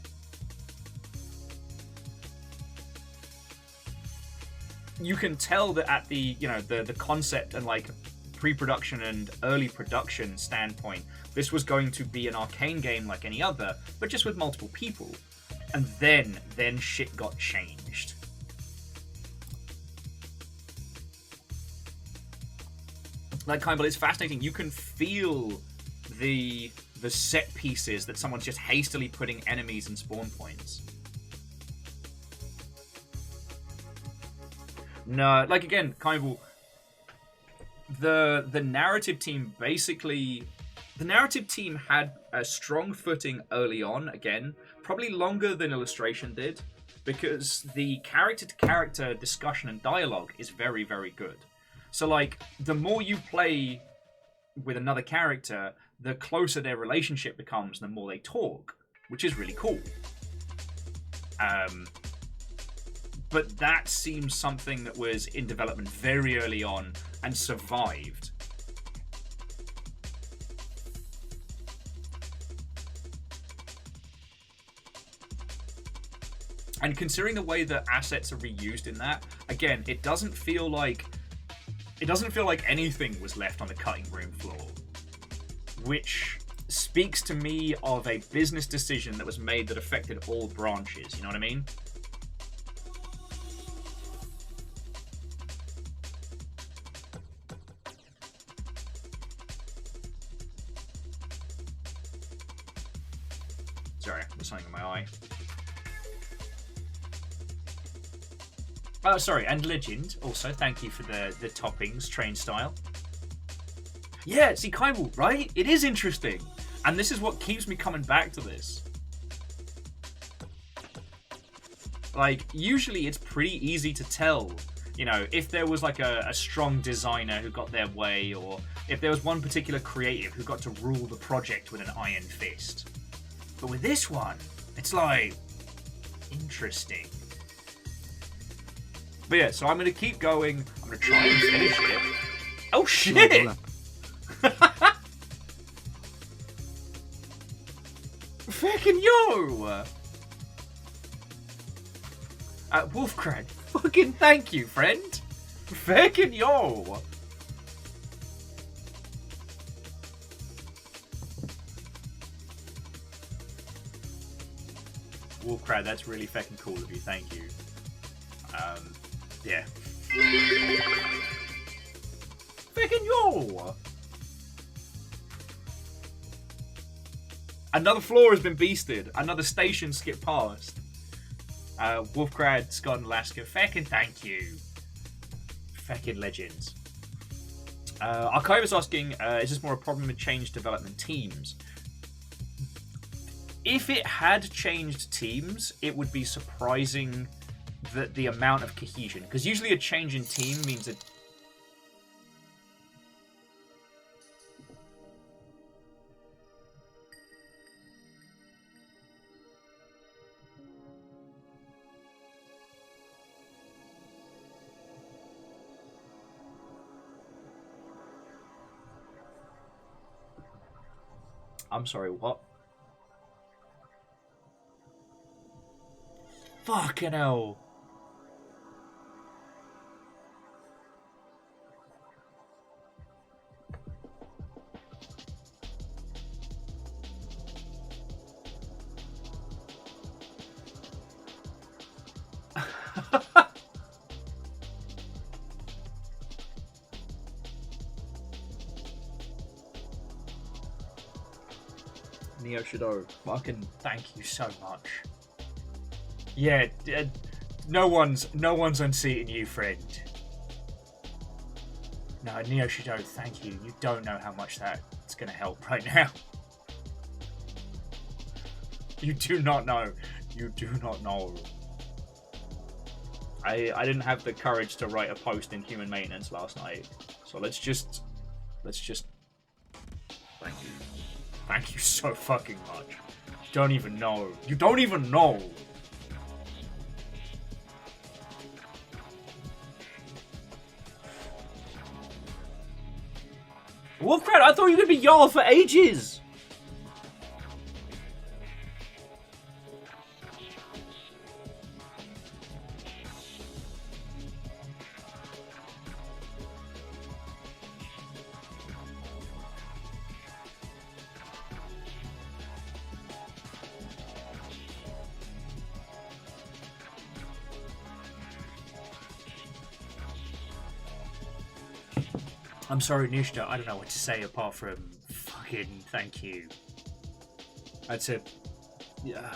you can tell that at the, you know, the concept and like pre-production and early production standpoint, this was going to be an arcane game like any other, but just with multiple people. And then shit got changed. Like, kind of, it's fascinating. You can feel the set pieces that someone's just hastily putting enemies and spawn points. No, like, again, kind of the narrative team basically. The narrative team had a strong footing early on, again, probably longer than illustration did, because the character-to-character discussion and dialogue is very, very good. So, like, the more you play with another character, the closer their relationship becomes, the more they talk, which is really cool. But that seems something that was in development very early on and survived. And considering the way that assets are reused in that, again, it doesn't feel like anything was left on the cutting room floor, which speaks to me of a business decision that was made that affected all branches. You know what I mean? Sorry, there's something in my eye. Oh, sorry, and Legend, also, thank you for the toppings, train style. Yeah, see, Kaibu, right? It is interesting. And this is what keeps me coming back to this. Like, usually it's pretty easy to tell, you know, if there was like a strong designer who got their way, or if there was one particular creative who got to rule the project with an iron fist. But with this one, it's like, interesting. But yeah, so I'm going to keep going. I'm going to try and finish it. Oh, shit! Fucking yo! Wolfcrag, fucking thank you, friend! Fucking yo! Wolfcrag, that's really fucking cool of you, thank you. Yeah. Fucking yo! Another floor has been beasted. Another station skipped past. Wolfgrad, Scott, and Alaska. Fucking thank you. Fucking legends. Archive's asking, is this more a problem with changed development teams? If it had changed teams, it would be surprising that the amount of cohesion, because usually a change in team means that I'm sorry, what? Fucking hell. Neo Shadow, fucking thank you so much. Yeah, no one's unseating you, friend. No, Neo Shadow, thank you. You don't know how much that's gonna help right now. You do not know. You do not know. I didn't have the courage to write a post in Human Maintenance last night, so let's just thank you. Thank you so fucking much. You don't even know. You don't even know. Wolfcrat, I thought you were gonna be y'all for ages. I'm sorry, Nishta, I don't know what to say apart from fucking thank you. That's it. Yeah.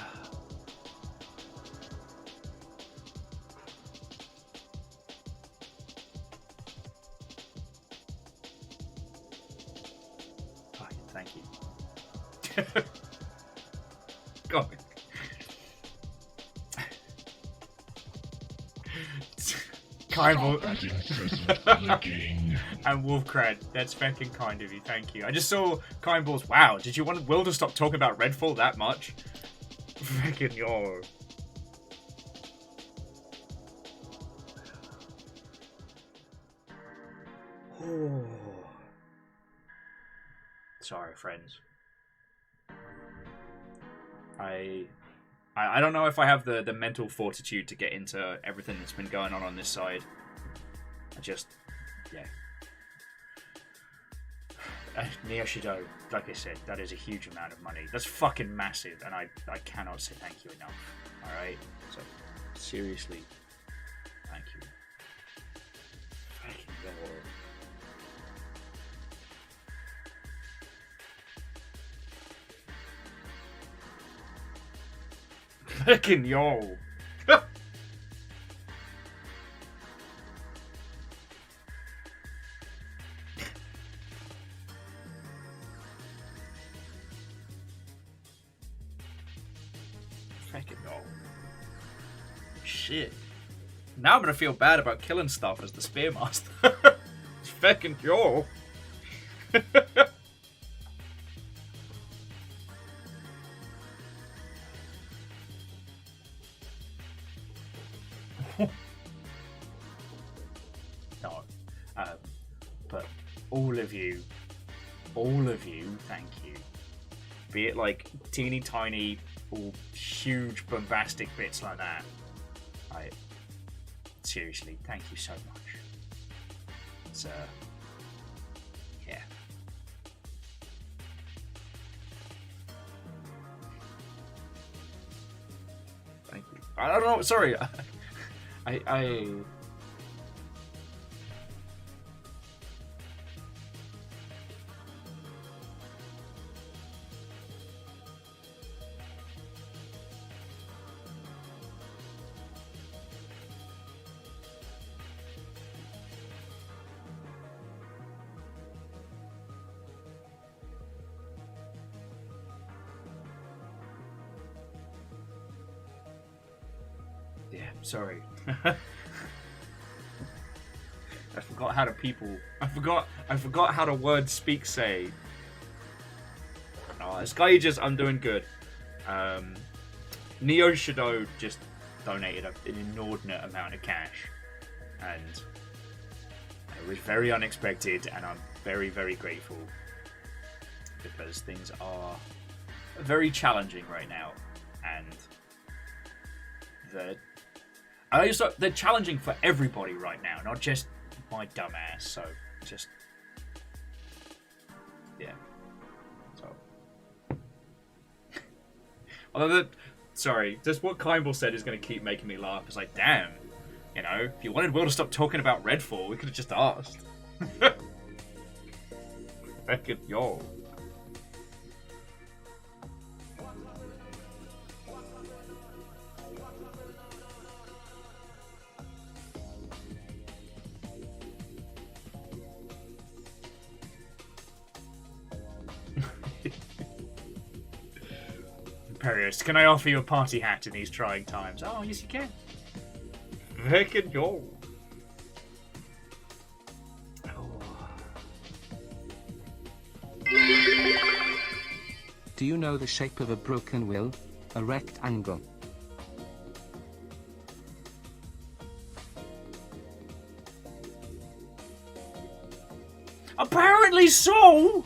Fucking thank you. God. And Wolfcrad, that's fucking kind of you, thank you. I just saw Kindballs. Wow, did you want Will to stop talking about Redfall that much? Freaking yo. Oh. Sorry, friends. I don't know if I have the mental fortitude to get into everything that's been going on this side. Yeah. Neo Shadow, like I said, that is a huge amount of money. That's fucking massive, and I cannot say thank you enough. Alright? So, seriously, thank you. Fucking God. Fucking yo. Fucking yo. Shit. Now I'm gonna feel bad about killing stuff as the Spearmaster. Fucking yo. No, but all of you, thank you. Be it like teeny tiny or huge bombastic bits like that. Seriously, thank you so much. It's yeah. Thank you. I don't know. Sorry. I sorry. I forgot how to I forgot how to word speak say. Oh, Skyagers, I'm doing good. Neo Shadow just donated an inordinate amount of cash, and it was very unexpected, and I'm very, very grateful because things are very challenging right now, and they're challenging for everybody right now, not just my dumb ass. So just yeah. So although sorry, just what Kindball said is going to keep making me laugh. It's like, damn, you know, if you wanted Will to stop talking about Redfall, we could have just asked. Fucking yo. Perius, can I offer you a party hat in these trying times? Oh, yes, you can. Heck and yo. Do you know the shape of a broken wheel? A rectangle. Apparently so!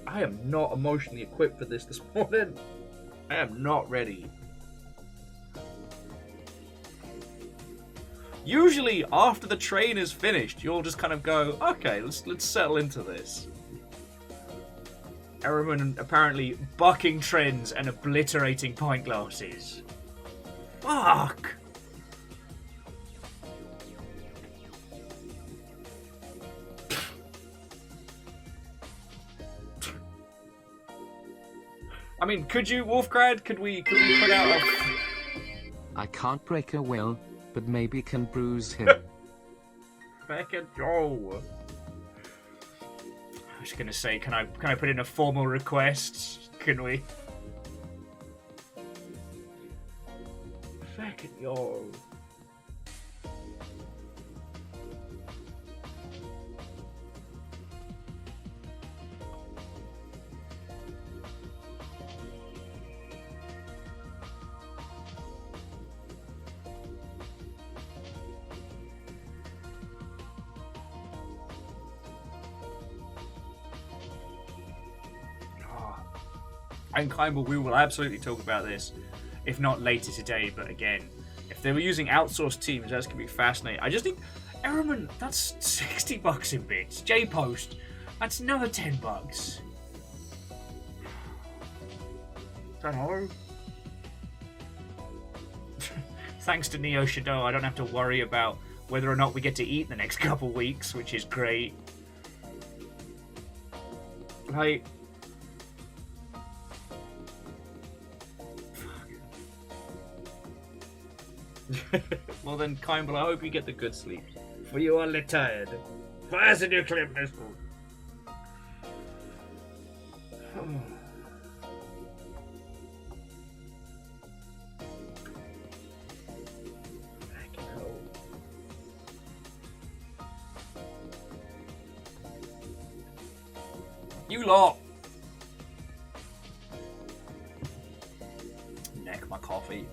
I am not emotionally equipped for this morning. I am not ready. Usually, after the train is finished, you'll just kind of go, okay, let's settle into this. Ehrman apparently bucking trends and obliterating pint glasses. Fuck! I mean, could you, Wolfgrad, could we put out a... I can't break a will, but maybe can bruise him. Back at Joe. I was gonna say, can I put in a formal request? Can we? Back at yo. And Kymble, we will absolutely talk about this, if not later today, but again, if they were using outsourced teams, that's going to be fascinating. I just think, Ehrman, that's $60 in bits. J-Post, that's another $10. Don't know. Thanks to Neo Shadow, I don't have to worry about whether or not we get to eat the next couple weeks, which is great. Like... Well then, Kymble, I hope you get the good sleep. For you are tired. Fires a nuclear missile. You lot! Neck my coffee.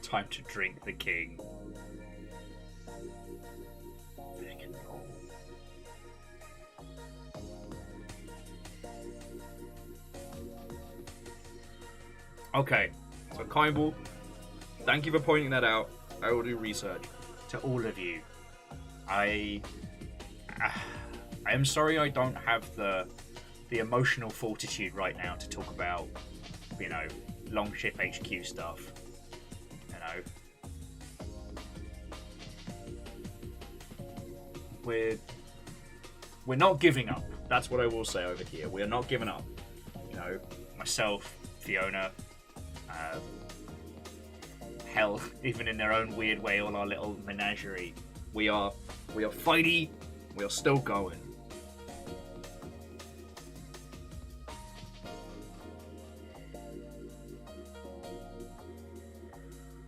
Time to drink the king. Okay, so Kymble, thank you for pointing that out. I will do research. To all of you, I am sorry I don't have the emotional fortitude right now to talk about, you know, Longship HQ stuff. We're not giving up. That's what I will say over here. We are not giving up. You know, myself, Fiona, hell, even in their own weird way, all our little menagerie. We are fighty. We are still going.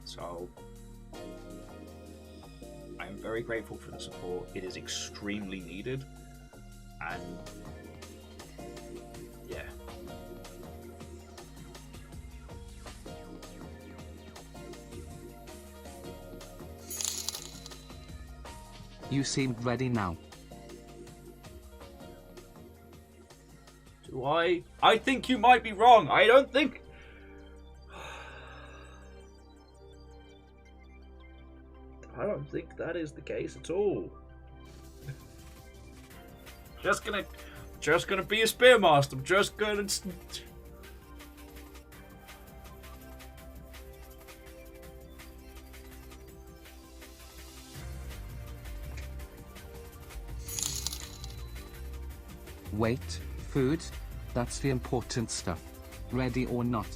So, I am very grateful for the support. It is extremely needed, and yeah. You seemed ready now. Do I? I think you might be wrong. I don't think... I don't think that is the case at all. Just gonna be a Spearmaster. I'm just gonna... Wait, food? That's the important stuff. Ready or not.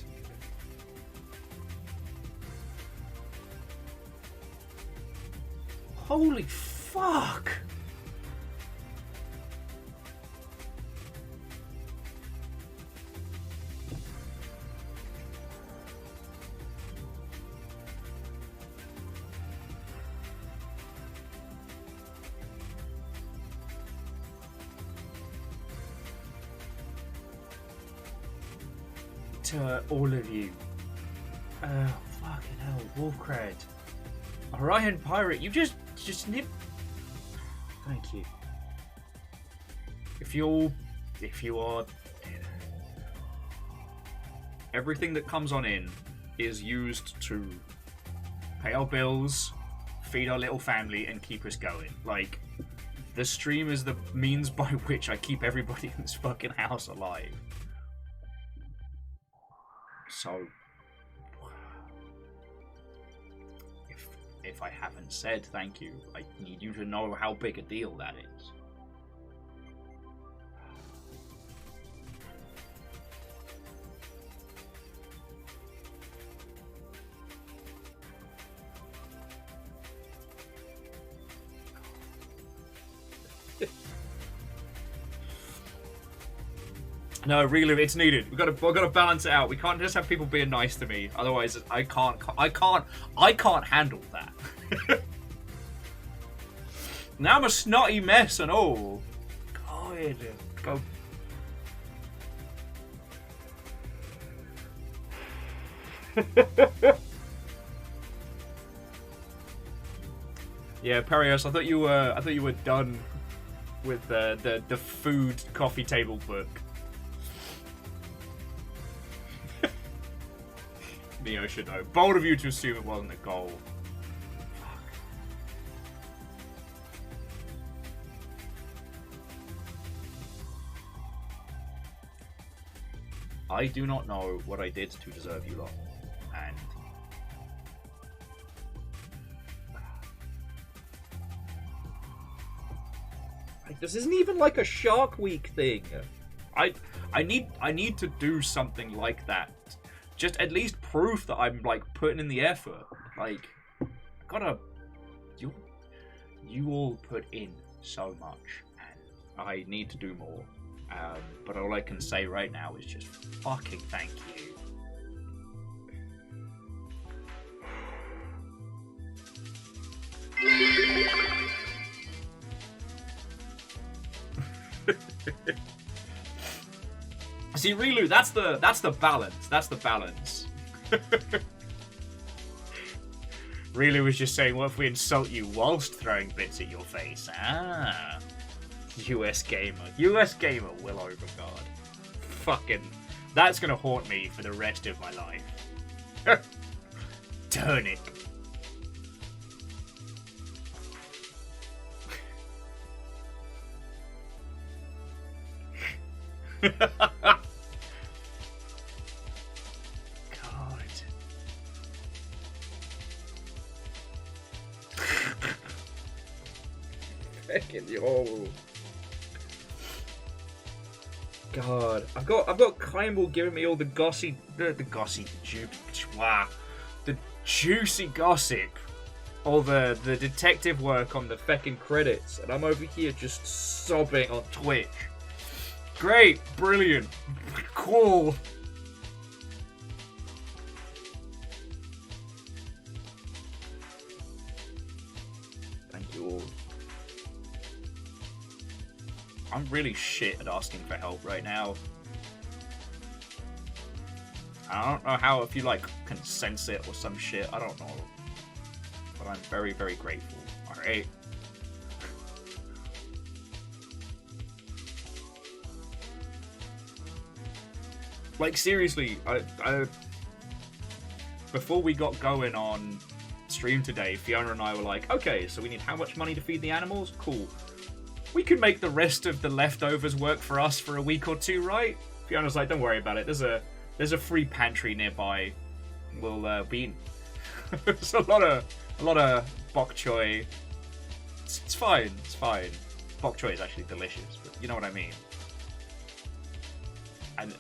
Holy fuck! To all of you. Oh, fucking hell, Wolfcred. Orion Pirate, you just nip. Thank you. If you are, everything that comes on in is used to pay our bills, feed our little family, and keep us going. Like, the stream is the means by which I keep everybody in this fucking house alive. So, if I haven't said thank you, I need you to know how big a deal that is. No, really, it's needed. We've got to balance it out. We can't just have people being nice to me. Otherwise, I can't handle that. Now I'm a snotty mess and all. God, go. Yeah, Perios, I thought you were done with the food coffee table book. Neo should know. Bold of you to assume it wasn't a goal. Fuck. I do not know what I did to deserve you lot. And like, this isn't even like a Shark Week thing. I need to do something like that. Just at least proof that I'm like putting in the effort. Like, you all put in so much, and I need to do more. But all I can say right now is just fucking thank you. See, Rilu, that's the balance. That's the balance. Rilu was just saying, what if we insult you whilst throwing bits at your face? Ah. US gamer. US gamer, Will Overguard. Fucking... That's gonna haunt me for the rest of my life. Turnip. God. Fucking yo. God, I've got Kymble giving me all the gossy, the juicy gossip, all the detective work on the feckin' credits, and I'm over here just sobbing on Twitch. Great, brilliant, cool. Thank you all. I'm really shit at asking for help right now. I don't know how, if you like can sense it or some shit, I don't know. But I'm very, very grateful. Alright. Like, seriously, I before we got going on stream today, Fiona and I were like, okay, so we need how much money to feed the animals? Cool. We can make the rest of the leftovers work for us for a week or two, right? Fiona's like, don't worry about it. There's a free pantry nearby. We'll be. There's a lot of bok choy. It's fine. It's fine. Bok choy is actually delicious, but you know what I mean. And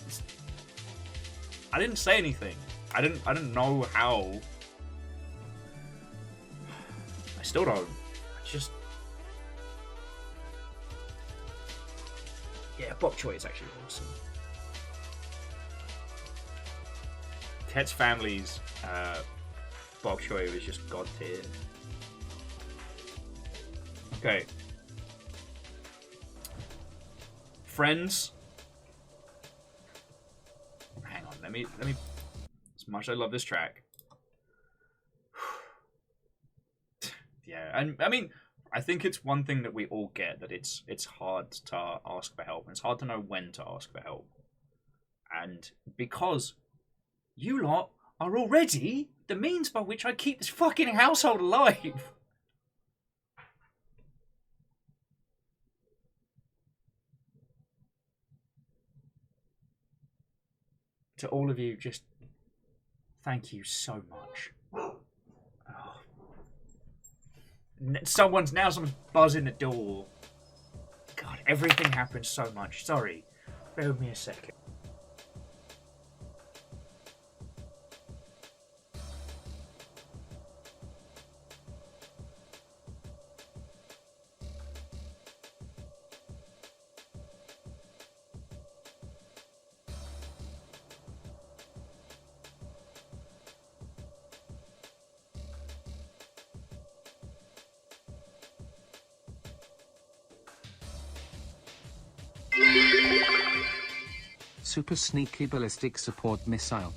I didn't say anything. I didn't know how. I still don't. I just. Yeah, bok choy is actually awesome. Tet's family's bok choy was just god tier. Okay. Friends. Hang on, let me. As much as I love this track. Yeah, and I mean, I think it's one thing that we all get, that it's hard to ask for help, and it's hard to know when to ask for help. And because you lot are already the means by which I keep this fucking household alive. To all of you, just thank you so much. Oh. Someone's buzzing the door. God, everything happens so much. Sorry. Bear with me a second. Super sneaky ballistic support missile.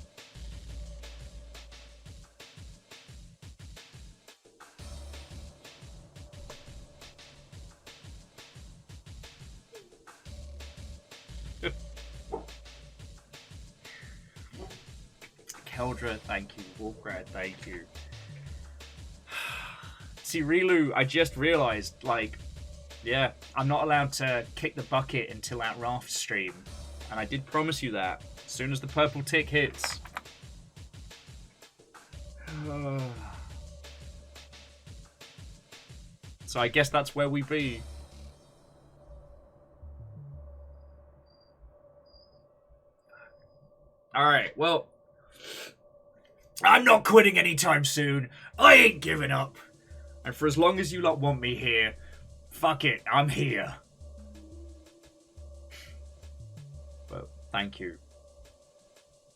Keldra, thank you. Wolfgrad, thank you. See, Rilu, I just realised, like, yeah, I'm not allowed to kick the bucket until that raft stream. And I did promise you that. As soon as the purple tick hits. So I guess that's where we be. Alright, well. I'm not quitting anytime soon. I ain't giving up. And for as long as you lot want me here, fuck it, I'm here. But thank you.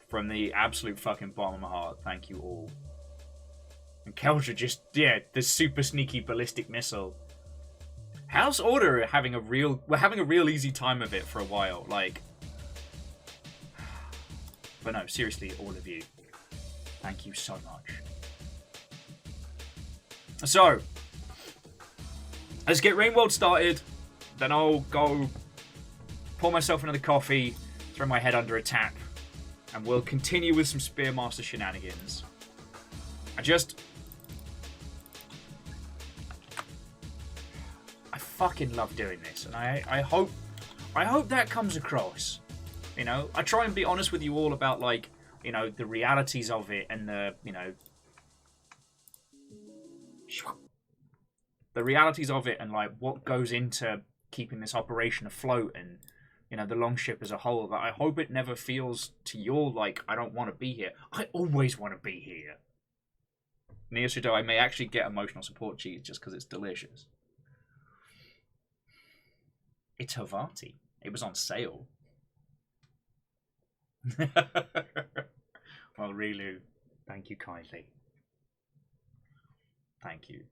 From the absolute fucking bottom of my heart, thank you all. And Keldra just, yeah, the super sneaky ballistic missile. House Order are having a real easy time of it for a while, like. But no, seriously, all of you. Thank you so much. So, let's get Rainworld started. Then I'll go pour myself another coffee, throw my head under a tap, and we'll continue with some Spearmaster shenanigans. I fucking love doing this, and I hope that comes across. You know, I try and be honest with you all about, like, you know, the realities of it and the, you know, the realities of it and, like, what goes into keeping this operation afloat and, you know, the Longship as a whole. That I hope it never feels to your, like, I don't want to be here. I always want to be here. Neoshido, I may actually get emotional support cheese just because it's delicious. It's Havati. It was on sale. Well, Rilu, thank you kindly. Thank you.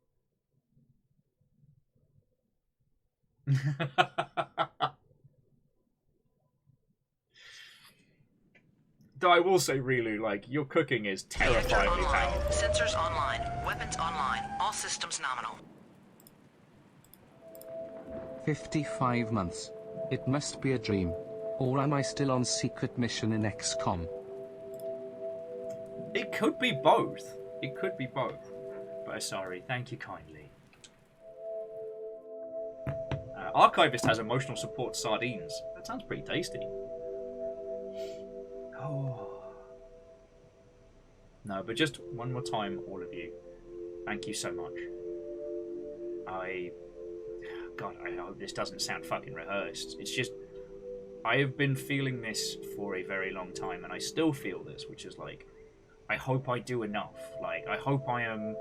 Though I will say, Rilu, like, your cooking is terrifyingly powerful. Sensors online. Weapons online. All systems nominal. 55 months. It must be a dream. Or am I still on secret mission in XCOM? It could be both. It could be both. But sorry, thank you kindly. Archivist has emotional support sardines. That sounds pretty tasty. Oh. No, but just one more time, all of you. Thank you so much. God, I hope this doesn't sound fucking rehearsed. It's just, I have been feeling this for a very long time, and I still feel this, which is like, I hope I do enough. Like, I hope I am,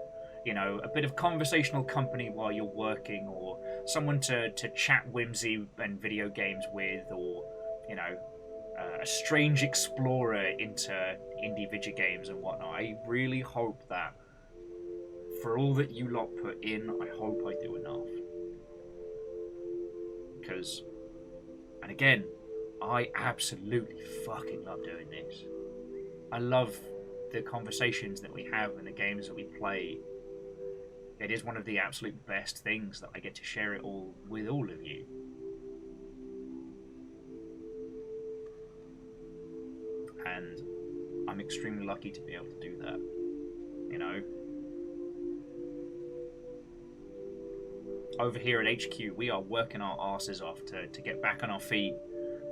you know, a bit of conversational company while you're working, or someone to chat whimsy and video games with, or, you know, a strange explorer into indie video games and whatnot. I really hope that for all that you lot put in, I hope I do enough. Because, and again, I absolutely fucking love doing this. I love the conversations that we have and the games that we play. It is one of the absolute best things that I get to share it all with all of you. And I'm extremely lucky to be able to do that. You know? Over here at HQ, we are working our asses off to get back on our feet,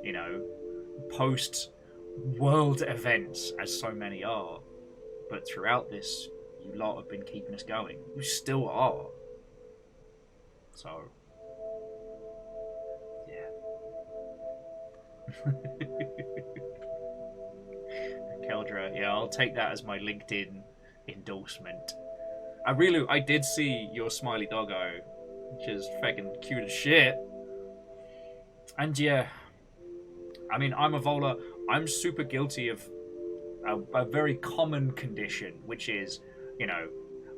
you know, post world events, as so many are. But throughout this, you lot have been keeping us going. You still are. So, yeah. Keldra, yeah, I'll take that as my LinkedIn endorsement. I did see your smiley doggo, which is fucking cute as shit. And yeah, I mean, I'm a Vola. I'm super guilty of a very common condition, which is, you know,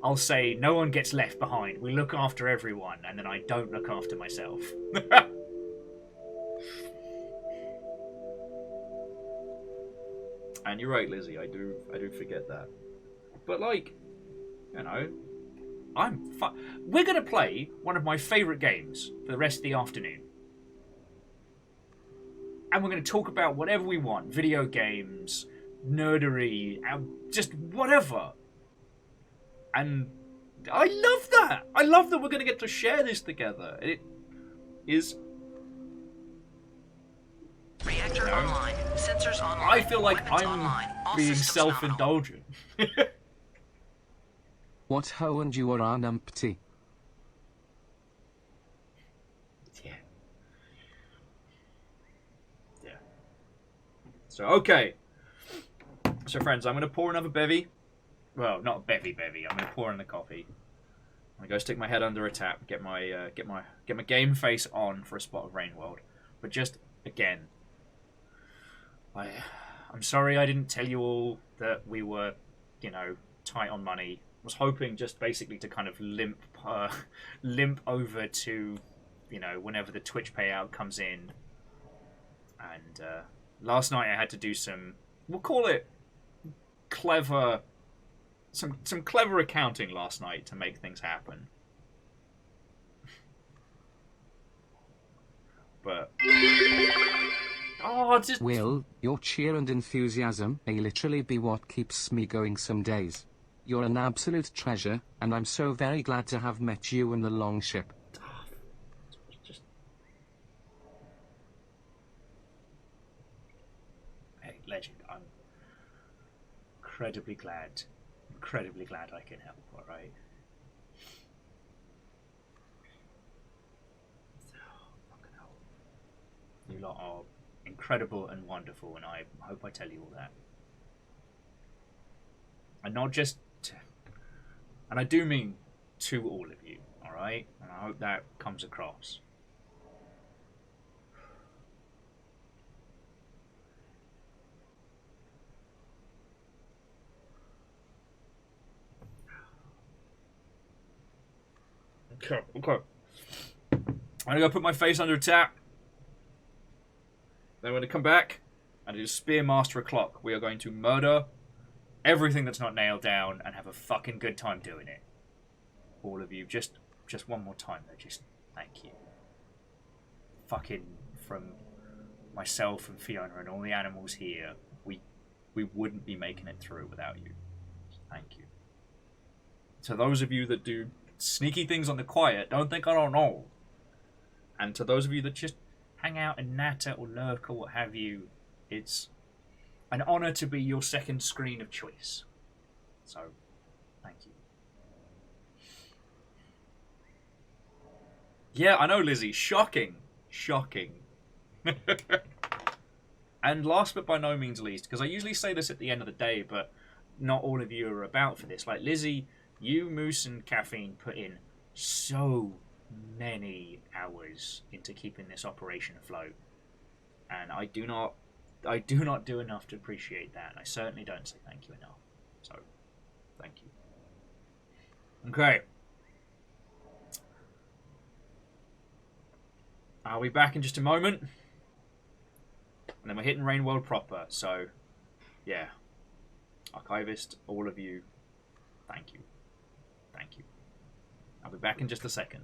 I'll say no one gets left behind. We look after everyone, and then I don't look after myself. And you're right, Lizzie. I do forget that. But like, you know, we're gonna play one of my favourite games for the rest of the afternoon. And we're going to talk about whatever we want. Video games, nerdery, just whatever. And I love that. I love that we're going to get to share this together. It is... Reactor online. Sensors online. I feel like Weapons I'm online. All being systems self-indulgent. What ho and you are an umpty. So, okay. So, friends, I'm going to pour another bevy. Well, not a bevy. I'm going to pour in the coffee. I'm going to go stick my head under a tap, get my game face on for a spot of Rain World. But just, again, I'm sorry I didn't tell you all that we were, you know, tight on money. I was hoping just basically to kind of limp over to, you know, whenever the Twitch payout comes in. And, last night I had to do some, we'll call it clever, some clever accounting last night to make things happen. But, oh, just... Will, your cheer and enthusiasm may literally be what keeps me going some days. You're an absolute treasure, and I'm so very glad to have met you in the Longship. Legend. I'm incredibly glad I can help, alright? Fucking hell. You lot are incredible and wonderful, and I hope I tell you all that. And not just and I do mean to all of you, alright? And I hope that comes across. Okay. I'm gonna go put my face under a tap. Then we're gonna come back and do Spearmaster Clock. We are going to murder everything that's not nailed down and have a fucking good time doing it. All of you, just one more time though, just thank you. Fucking from myself and Fiona and all the animals here, we wouldn't be making it through without you. So thank you. To those of you that do sneaky things on the quiet, don't think I don't know. And to those of you that just hang out and natter or lurk or what have you, it's an honour to be your second screen of choice. So, thank you. Yeah, I know, Lizzie. Shocking. And last but by no means least, because I usually say this at the end of the day, but not all of you are about for this. Like Lizzie, you, Moose, and Caffeine put in so many hours into keeping this operation afloat, and I do not do enough to appreciate that. And I certainly don't say thank you enough. So, thank you. Okay. I'll be back in just a moment. And then we're hitting Rain World proper. So, yeah. Archivist, all of you, thank you. Thank you. I'll be back in just a second.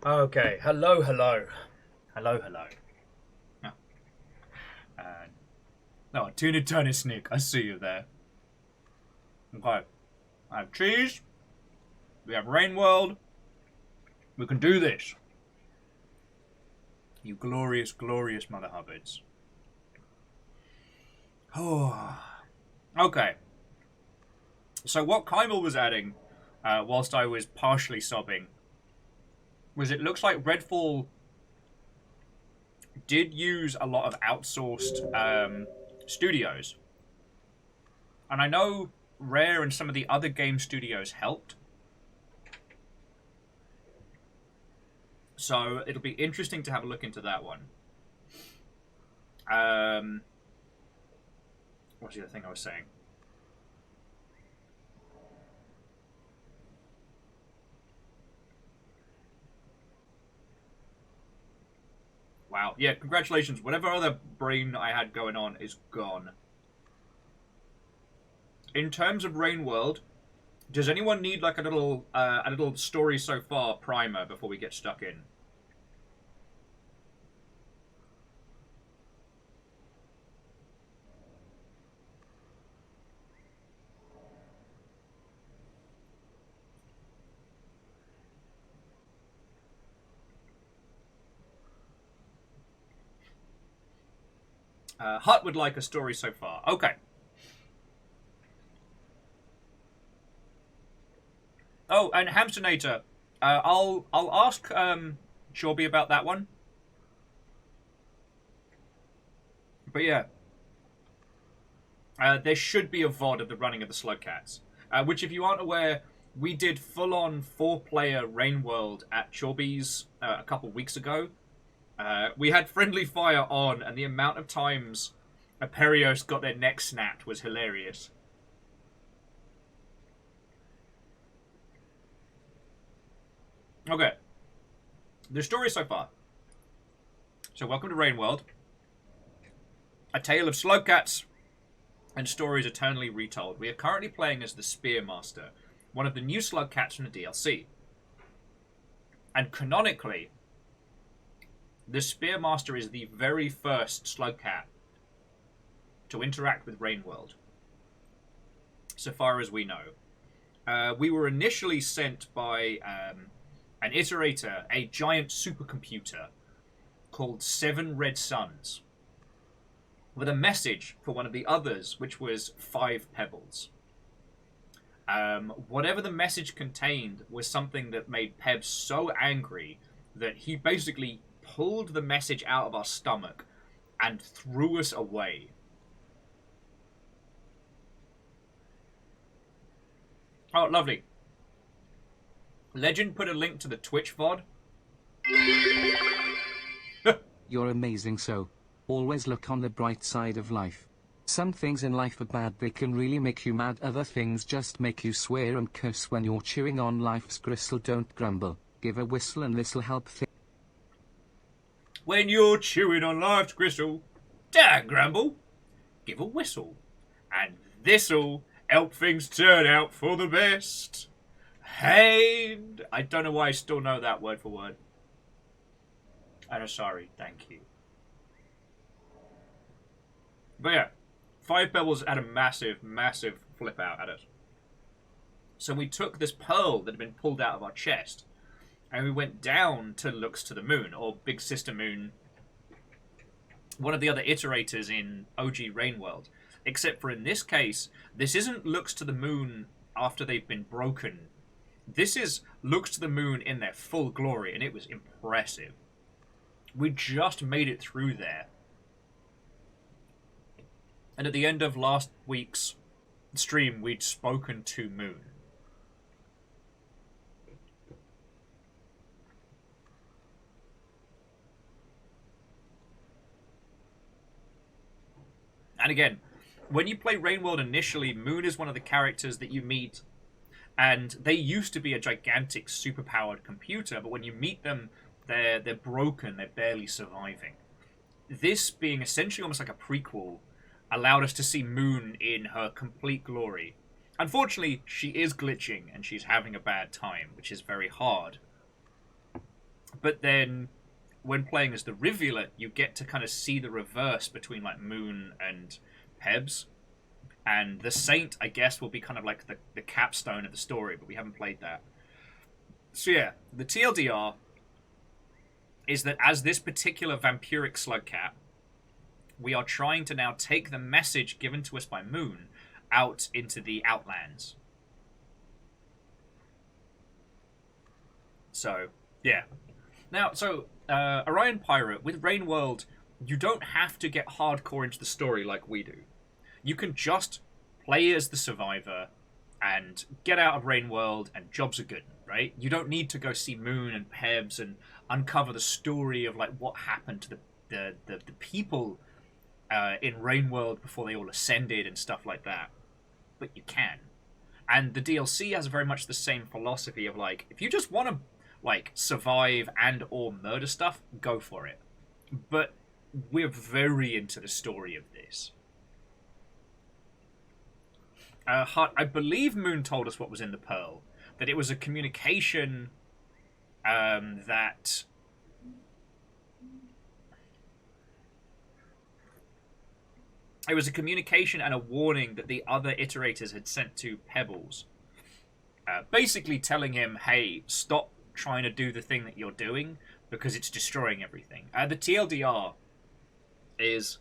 Okay, hello. Oh. No, Tuna Turner Snick, I see you there. Okay. I have cheese, We have Rain World. We can do this. You glorious, glorious Mother Hubbards. Oh. Okay. So what Kymel was adding, whilst I was partially sobbing, was it looks like Redfall did use a lot of outsourced studios. And I know Rare and some of the other game studios helped. So it'll be interesting to have a look into that one. What's the other thing I was saying? Wow. Yeah, congratulations. Whatever other brain I had going on is gone. In terms of Rain World, does anyone need like a little story so far primer before we get stuck in? Hut would like a story so far. Okay. Oh, and Hamsternator, I'll ask Shorby about that one. But yeah, there should be a VOD of the running of the Slugcats, which, if you aren't aware, we did full-on 4-player Rain World at Chorby's a couple weeks ago. We had friendly fire on, and the amount of times Aperios got their neck snapped was hilarious. Okay. The story so far. So welcome to Rain World. A tale of Slugcats and stories eternally retold. We are currently playing as the Spearmaster, one of the new Slugcats from the DLC. And canonically, the Spearmaster is the very first Slugcat to interact with Rain World, so far as we know. We were initially sent by an iterator, a giant supercomputer called 7 Red Suns, with a message for one of the others, which was 5 Pebbles. Whatever the message contained was something that made Peb so angry that he basically pulled the message out of our stomach and threw us away. Oh, lovely. Legend put a link to the Twitch VOD. You're amazing, so always look on the bright side of life. Some things in life are bad, they can really make you mad. Other things just make you swear and curse. When you're chewing on life's gristle, don't grumble. Give a whistle and this'll help When you're chewing on life's gristle, don't grumble. Give a whistle. And this'll help things turn out for the best. Hey, I don't know why I still know that word for word. I'm sorry, thank you. But yeah, 5 Pebbles had a massive, massive flip out at us. So we took this pearl that had been pulled out of our chest, and we went down to Lux to the Moon, or Big Sister Moon, one of the other iterators in OG Rain World. Except for in this case, this isn't Lux to the Moon after they've been broken. This is Lux to the Moon in their full glory, and it was impressive. We just made it through there. And at the end of last week's stream, we'd spoken to Moon. And again, when you play Rain World initially, Moon is one of the characters that you meet, and they used to be a gigantic, superpowered computer, but when you meet them, they're broken, they're barely surviving. This, being essentially almost like a prequel, allowed us to see Moon in her complete glory. Unfortunately, she is glitching, and she's having a bad time, which is very hard. But then, when playing as the Rivulet, you get to kind of see the reverse between like Moon and Pebs. And the Saint, I guess, will be kind of like the capstone of the story, but we haven't played that. So yeah, the TLDR is that as this particular vampiric Slugcat, we are trying to now take the message given to us by Moon out into the Outlands. So, yeah. Now, Orion Pirate, with Rainworld, you don't have to get hardcore into the story like we do. You can just play as the survivor and get out of Rainworld and jobs are good, right? You don't need to go see Moon and Pebs and uncover the story of like what happened to the people in Rainworld before they all ascended and stuff like that. But you can. And the DLC has very much the same philosophy of like, if you just want to like survive and or murder stuff, go for it. But we're very into the story of this. I believe Moon told us what was in the Pearl. That it was a communication that... It was a communication and a warning that the other iterators had sent to Pebbles. Basically telling him, hey, stop trying to do the thing that you're doing because it's destroying everything. The TLDR is...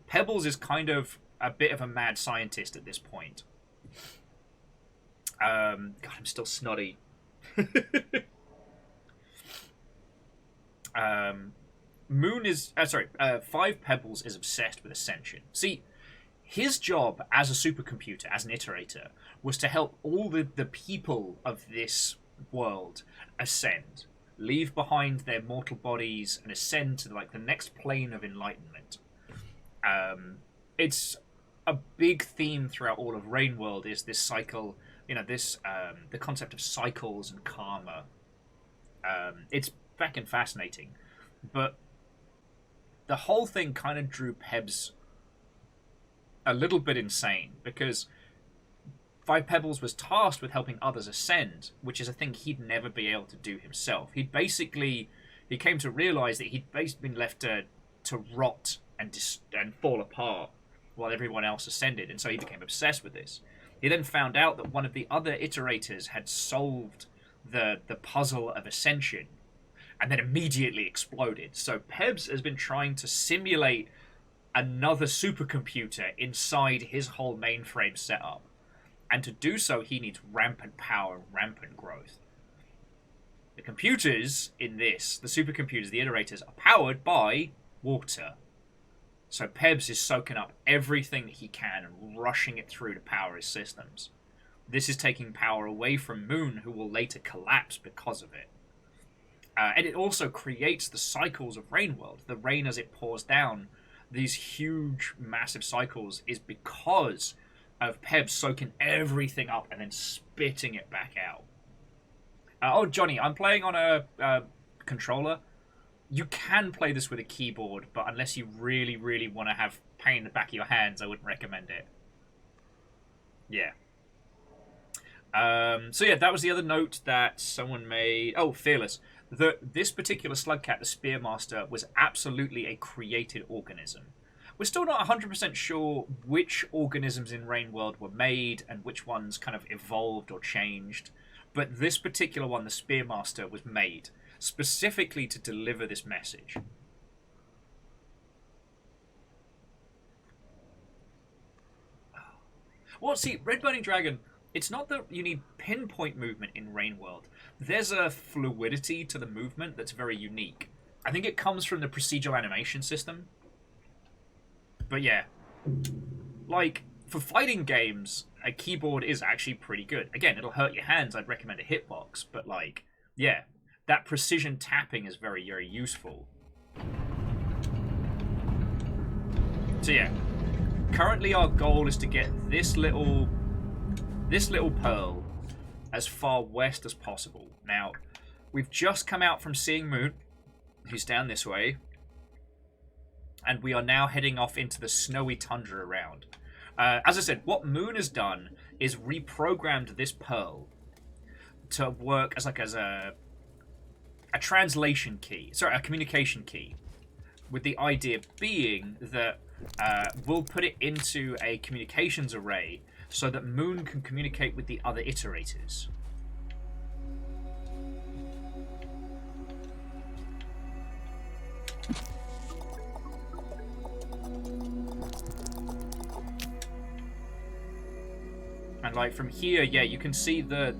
Pebbles is kind of a bit of a mad scientist at this point. God, I'm still snotty. Moon is... Five Pebbles is obsessed with Ascension. See, his job as a supercomputer, as an iterator, was to help all the people of this world ascend. Leave behind their mortal bodies and ascend to like the next plane of enlightenment. It's a big theme throughout all of Rainworld is this cycle... the concept of cycles and karma. It's fucking fascinating. But the whole thing kind of drew Pebs a little bit insane, because Five Pebbles was tasked with helping others ascend, which is a thing he'd never be able to do himself. He came to realize that he'd basically been left to rot and fall apart while everyone else ascended, and so he became obsessed with this. He then found out that one of the other iterators had solved the puzzle of ascension, and then immediately exploded. So Pebs has been trying to simulate another supercomputer inside his whole mainframe setup. And to do so, he needs rampant power, rampant growth. The computers in this, the supercomputers, the iterators, are powered by water. So Pebs is soaking up everything that he can and rushing it through to power his systems. This is taking power away from Moon, who will later collapse because of it. And it also creates the cycles of Rainworld. The rain as it pours down, these huge, massive cycles, is because of Pebs soaking everything up and then spitting it back out. Oh, Johnny, I'm playing on a controller. You can play this with a keyboard, but unless you really, really want to have pain in the back of your hands, I wouldn't recommend it. Yeah. So yeah, that was the other note that someone made. Oh, Fearless. This particular Slugcat, the Spearmaster, was absolutely a created organism. We're still not 100% sure which organisms in Rainworld were made and which ones kind of evolved or changed, but this particular one, the Spearmaster, was made specifically to deliver this message. Well, see, Red Burning Dragon, it's not that you need pinpoint movement in Rainworld. There's a fluidity to the movement that's very unique. I think it comes from the procedural animation system. But yeah, like, for fighting games, a keyboard is actually pretty good. Again, it'll hurt your hands, I'd recommend a hitbox, but like, yeah, that precision tapping is very, very useful. So yeah, currently our goal is to get this little pearl as far west as possible. Now, we've just come out from seeing Moon, who's down this way, and we are now heading off into the snowy tundra around. As I said, what Moon has done is reprogrammed this pearl to work as a translation key, sorry, a communication key, with the idea being that we'll put it into a communications array so that Moon can communicate with the other iterators. And like from here, yeah, you can see the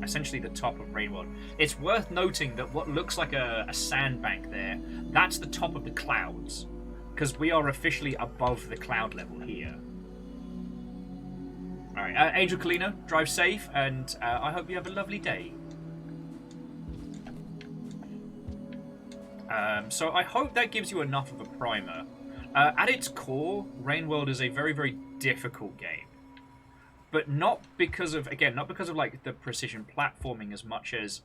essentially the top of Rainworld. It's worth noting that what looks like a sandbank there, that's the top of the clouds, because we are officially above the cloud level here. All right, Angel Kalina, drive safe, and I hope you have a lovely day. So I hope that gives you enough of a primer. At its core, Rainworld is a very, very difficult game. But not because of, again, not because of like the precision platforming as much as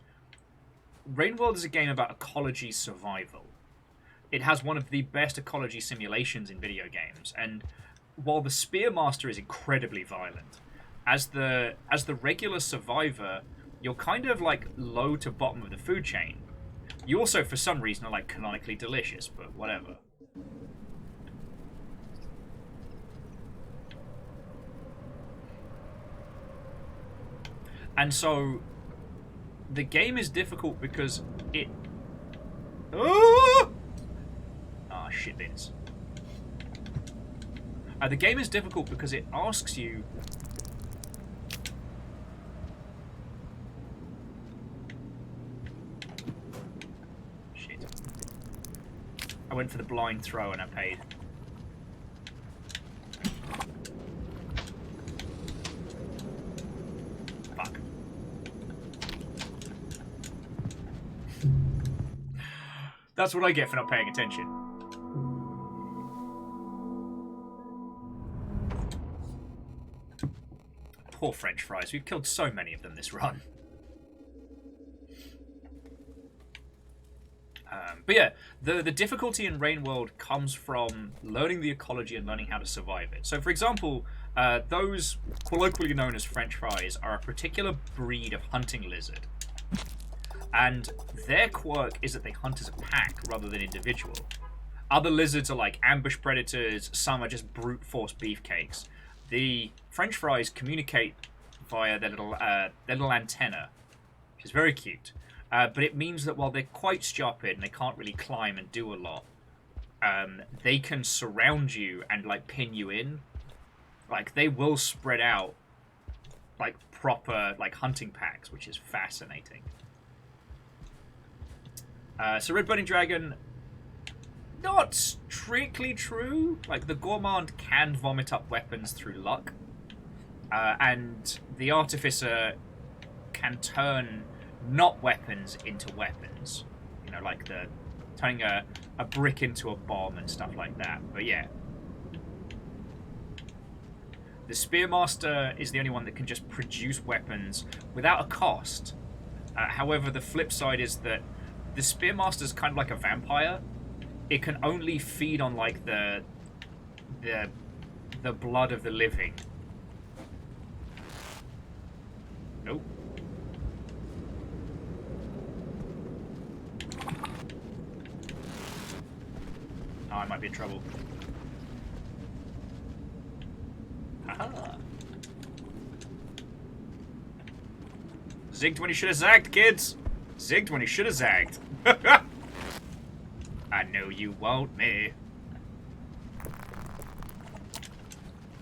Rainworld is a game about ecology survival. It has one of the best ecology simulations in video games, and while the Spearmaster is incredibly violent, as the regular survivor, you're kind of like low to bottom of the food chain. You also, for some reason, are like canonically delicious, but whatever. And so, the game is difficult because it... Oh! Ah, shit bins. The game is difficult because it asks you... Shit. I went for the blind throw and I paid. Fuck. That's what I get for not paying attention. Poor French fries. We've killed so many of them this run. But yeah, the difficulty in Rainworld comes from learning the ecology and learning how to survive it. So, for example, those colloquially known as French fries are a particular breed of hunting lizard. And their quirk is that they hunt as a pack rather than individual. Other lizards are like ambush predators, some are just brute force beefcakes. The French fries communicate via their little antenna, which is very cute. But it means that while they're quite stupid and they can't really climb and do a lot, they can surround you and like pin you in. Like they will spread out like proper like hunting packs, which is fascinating. So Red Burning Dragon, not strictly true. Like the Gourmand can vomit up weapons through luck, and the Artificer can turn not weapons into weapons. You know, like the turning a brick into a bomb and stuff like that. But yeah, the Spearmaster is the only one that can just produce weapons without a cost. However, the flip side is that the Spearmaster is kind of like a vampire. It can only feed on like the blood of the living. Nope. Oh, I might be in trouble. Haha. Zigged when he should have zagged, kids. Zigged when he should have zagged. I know you want me.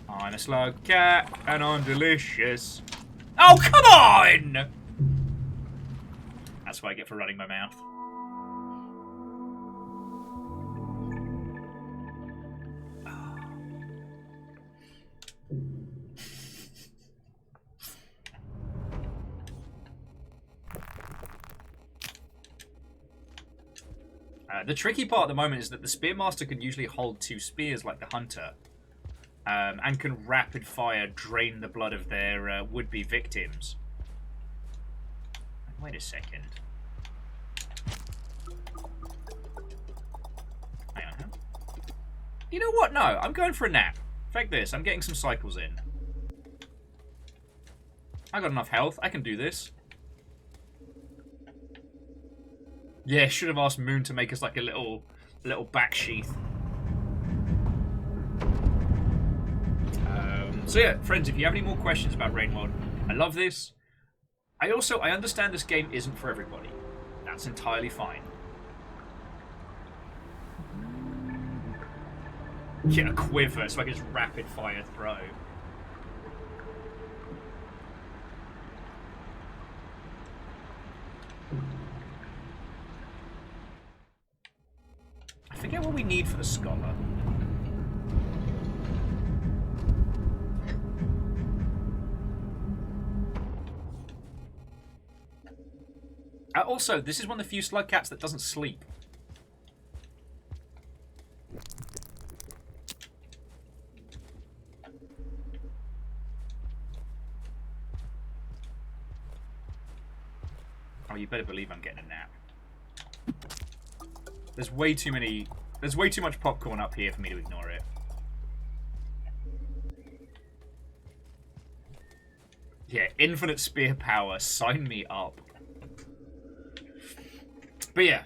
I'm a Slugcat and I'm delicious. Oh, come on! That's what I get for running my mouth. The tricky part at the moment is that the Spearmaster can usually hold two spears like the Hunter, and can rapid fire drain the blood of their would-be victims. Wait a second. Hang on. Huh? You know what? No, I'm going for a nap. Fuck this. I'm getting some cycles in. I got enough health. I can do this. Yeah, should have asked Moon to make us like a little back sheath. So yeah, friends, if you have any more questions about Rainworld, I love this. I understand this game isn't for everybody. That's entirely fine. Get a quiver so I can just rapid fire throw. what we need for the scholar. Also, this is one of the few Slugcats that doesn't sleep. Oh, you better believe I'm getting a nap. There's way too much popcorn up here for me to ignore it. Yeah, infinite spear power, sign me up. But yeah.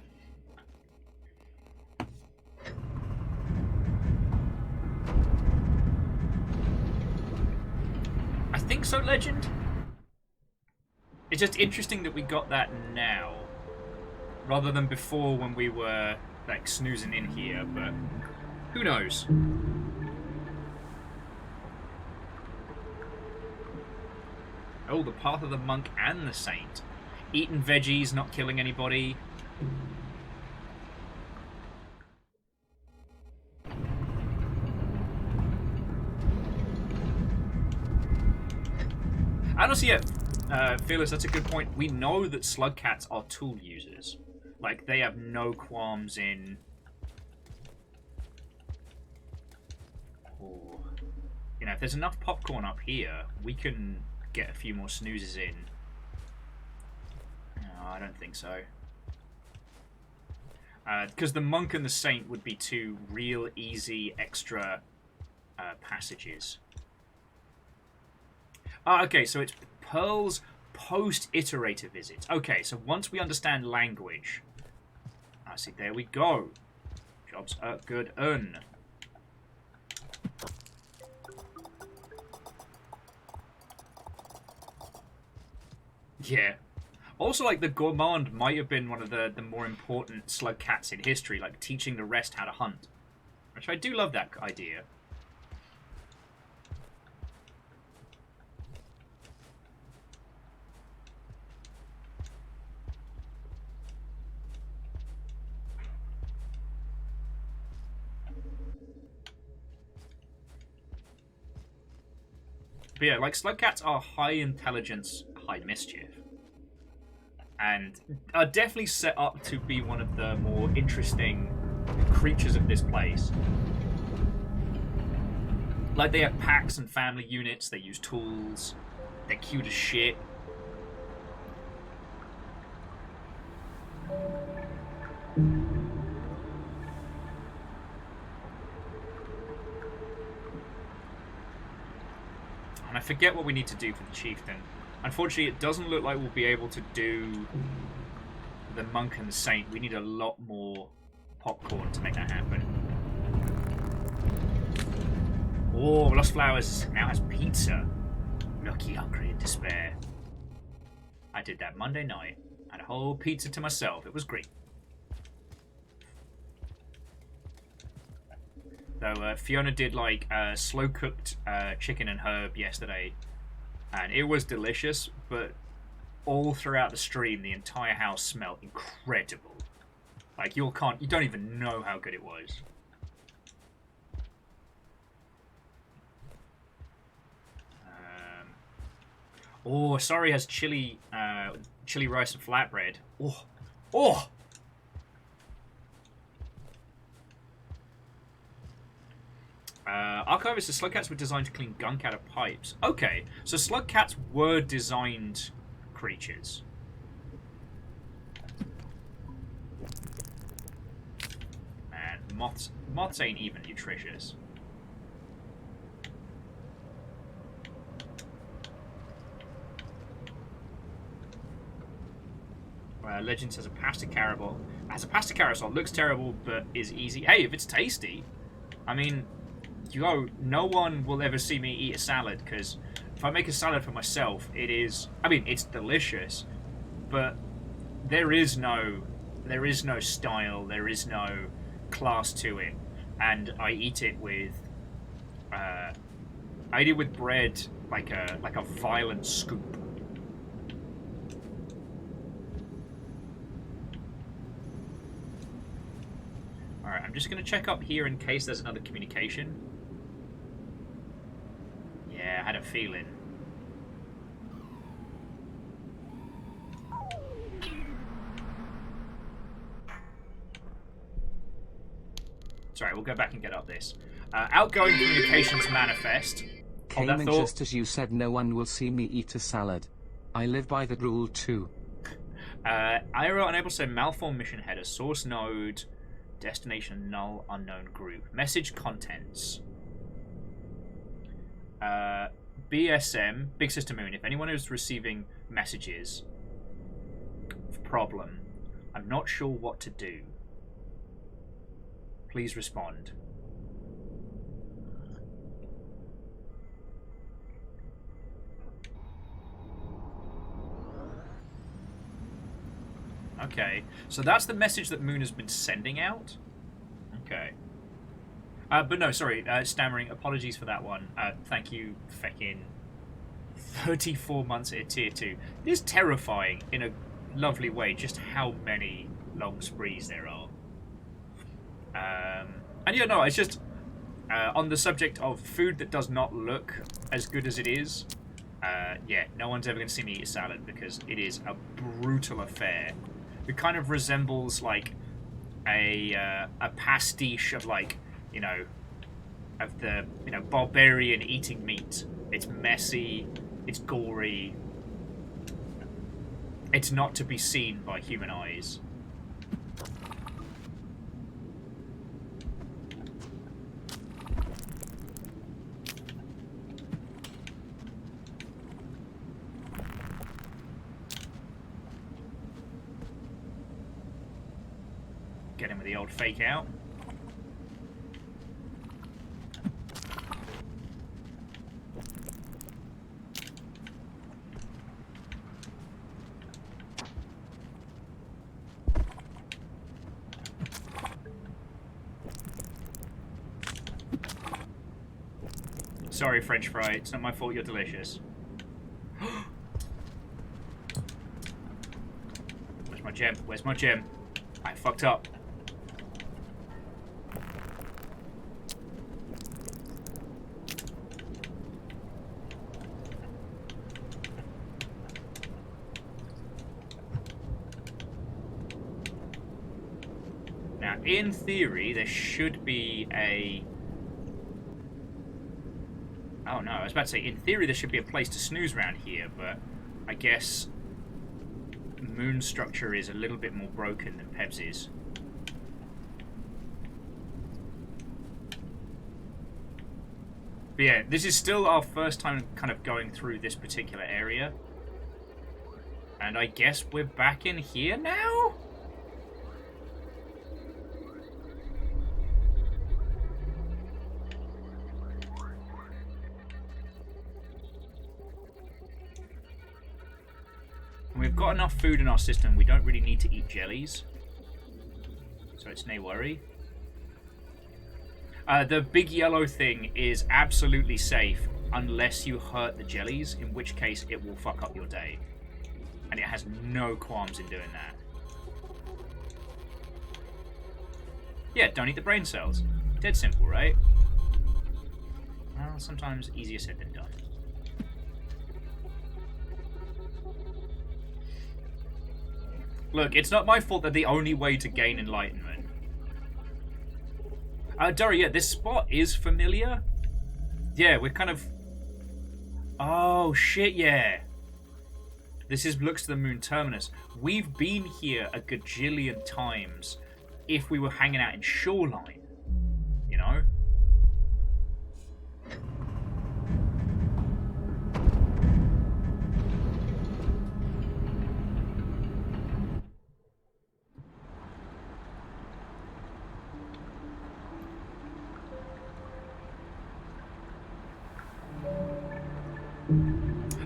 I think so, Legend. It's just interesting that we got that now, rather than before when we were, like, snoozing in here, but who knows? Oh, the path of the monk and the saint. Eating veggies, not killing anybody. And also, yeah, Fearless, that's a good point. We know that Slugcats are tool users. Like, they have no qualms in... Oh. You know, if there's enough popcorn up here, we can get a few more snoozes in. No, I don't think so. Because the monk and the saint would be two real easy extra passages. Okay, so it's Pearl's post-iterator visit. Okay, so once we understand language... I see, there we go. Jobs are good. Yeah. Also, like, the Gourmand might have been one of the more important Slugcats in history, like, teaching the rest how to hunt. Which I do love that idea. But yeah, like, Slugcats are high intelligence, high mischief. And are definitely set up to be one of the more interesting creatures of this place. Like, they have packs and family units, they use tools, they're cute as shit. And I forget what we need to do for the chieftain. Unfortunately, it doesn't look like we'll be able to do the monk and the saint. We need a lot more popcorn to make that happen. Oh, Lost Flowers now has pizza. Lucky, hungry, and despair. I did that Monday night. I had a whole pizza to myself. It was great. Though Fiona did like slow-cooked chicken and herb yesterday. And it was delicious, but all throughout the stream, the entire house smelled incredible. Like, you don't even know how good it was. Oh, sorry, has chili rice and flatbread. Oh, oh. Archivist says Slugcats were designed to clean gunk out of pipes. Okay, so Slugcats were designed creatures. Man, moths ain't even nutritious. Legend says a pasta carousel. As a pasta carousel, looks terrible but is easy. Hey, if it's tasty, I mean, no one will ever see me eat a salad, because if I make a salad for myself, it's delicious, but there is no style, there is no class to it, and I eat it with bread like a violent scoop. Alright, I'm just going to check up here in case there's another communication. Yeah, I had a feeling. Sorry, we'll go back and get up this. Outgoing communications manifest. Cayman, just as you said, no one will see me eat a salad. I live by that rule too. IRO unable to send malformed mission header. Source node. Destination null unknown group. Message contents. BSM, Big Sister Moon. If anyone is receiving messages, problem. I'm not sure what to do. Please respond. Okay, so that's the message that Moon has been sending out. Okay. But no, sorry, stammering. Apologies for that one. Thank you, feckin' 34 months at Tier 2. It is terrifying in a lovely way just how many long sprees there are. And yeah, no, it's just on the subject of food that does not look as good as it is. Yeah, no one's ever going to see me eat a salad because it is a brutal affair. It kind of resembles like a pastiche of like, you know, of the, you know, barbarian eating meat. It's messy, it's gory. It's not to be seen by human eyes. Get him with the old fake out. Sorry, French fry. It's not my fault you're delicious. Where's my gem? Where's my gem? I fucked up. Now, in theory, there should be a... Oh no, I was about to say, in theory there should be a place to snooze around here, but I guess Moon's structure is a little bit more broken than Pebs's. But yeah, this is still our first time kind of going through this particular area. And I guess we're back in here now? We've got enough food in our system, we don't really need to eat jellies. So it's no worry. The big yellow thing is absolutely safe unless you hurt the jellies, in which case it will fuck up your day. And it has no qualms in doing that. Yeah, don't eat the brain cells. Dead simple, right? Well, sometimes easier said than done. Look, it's not my fault that the only way to gain enlightenment. Dory, yeah, this spot is familiar. Yeah, we're kind of... Oh, shit, yeah. This looks to the Moon Terminus. We've been here a gajillion times if we were hanging out in Shoreline. You know?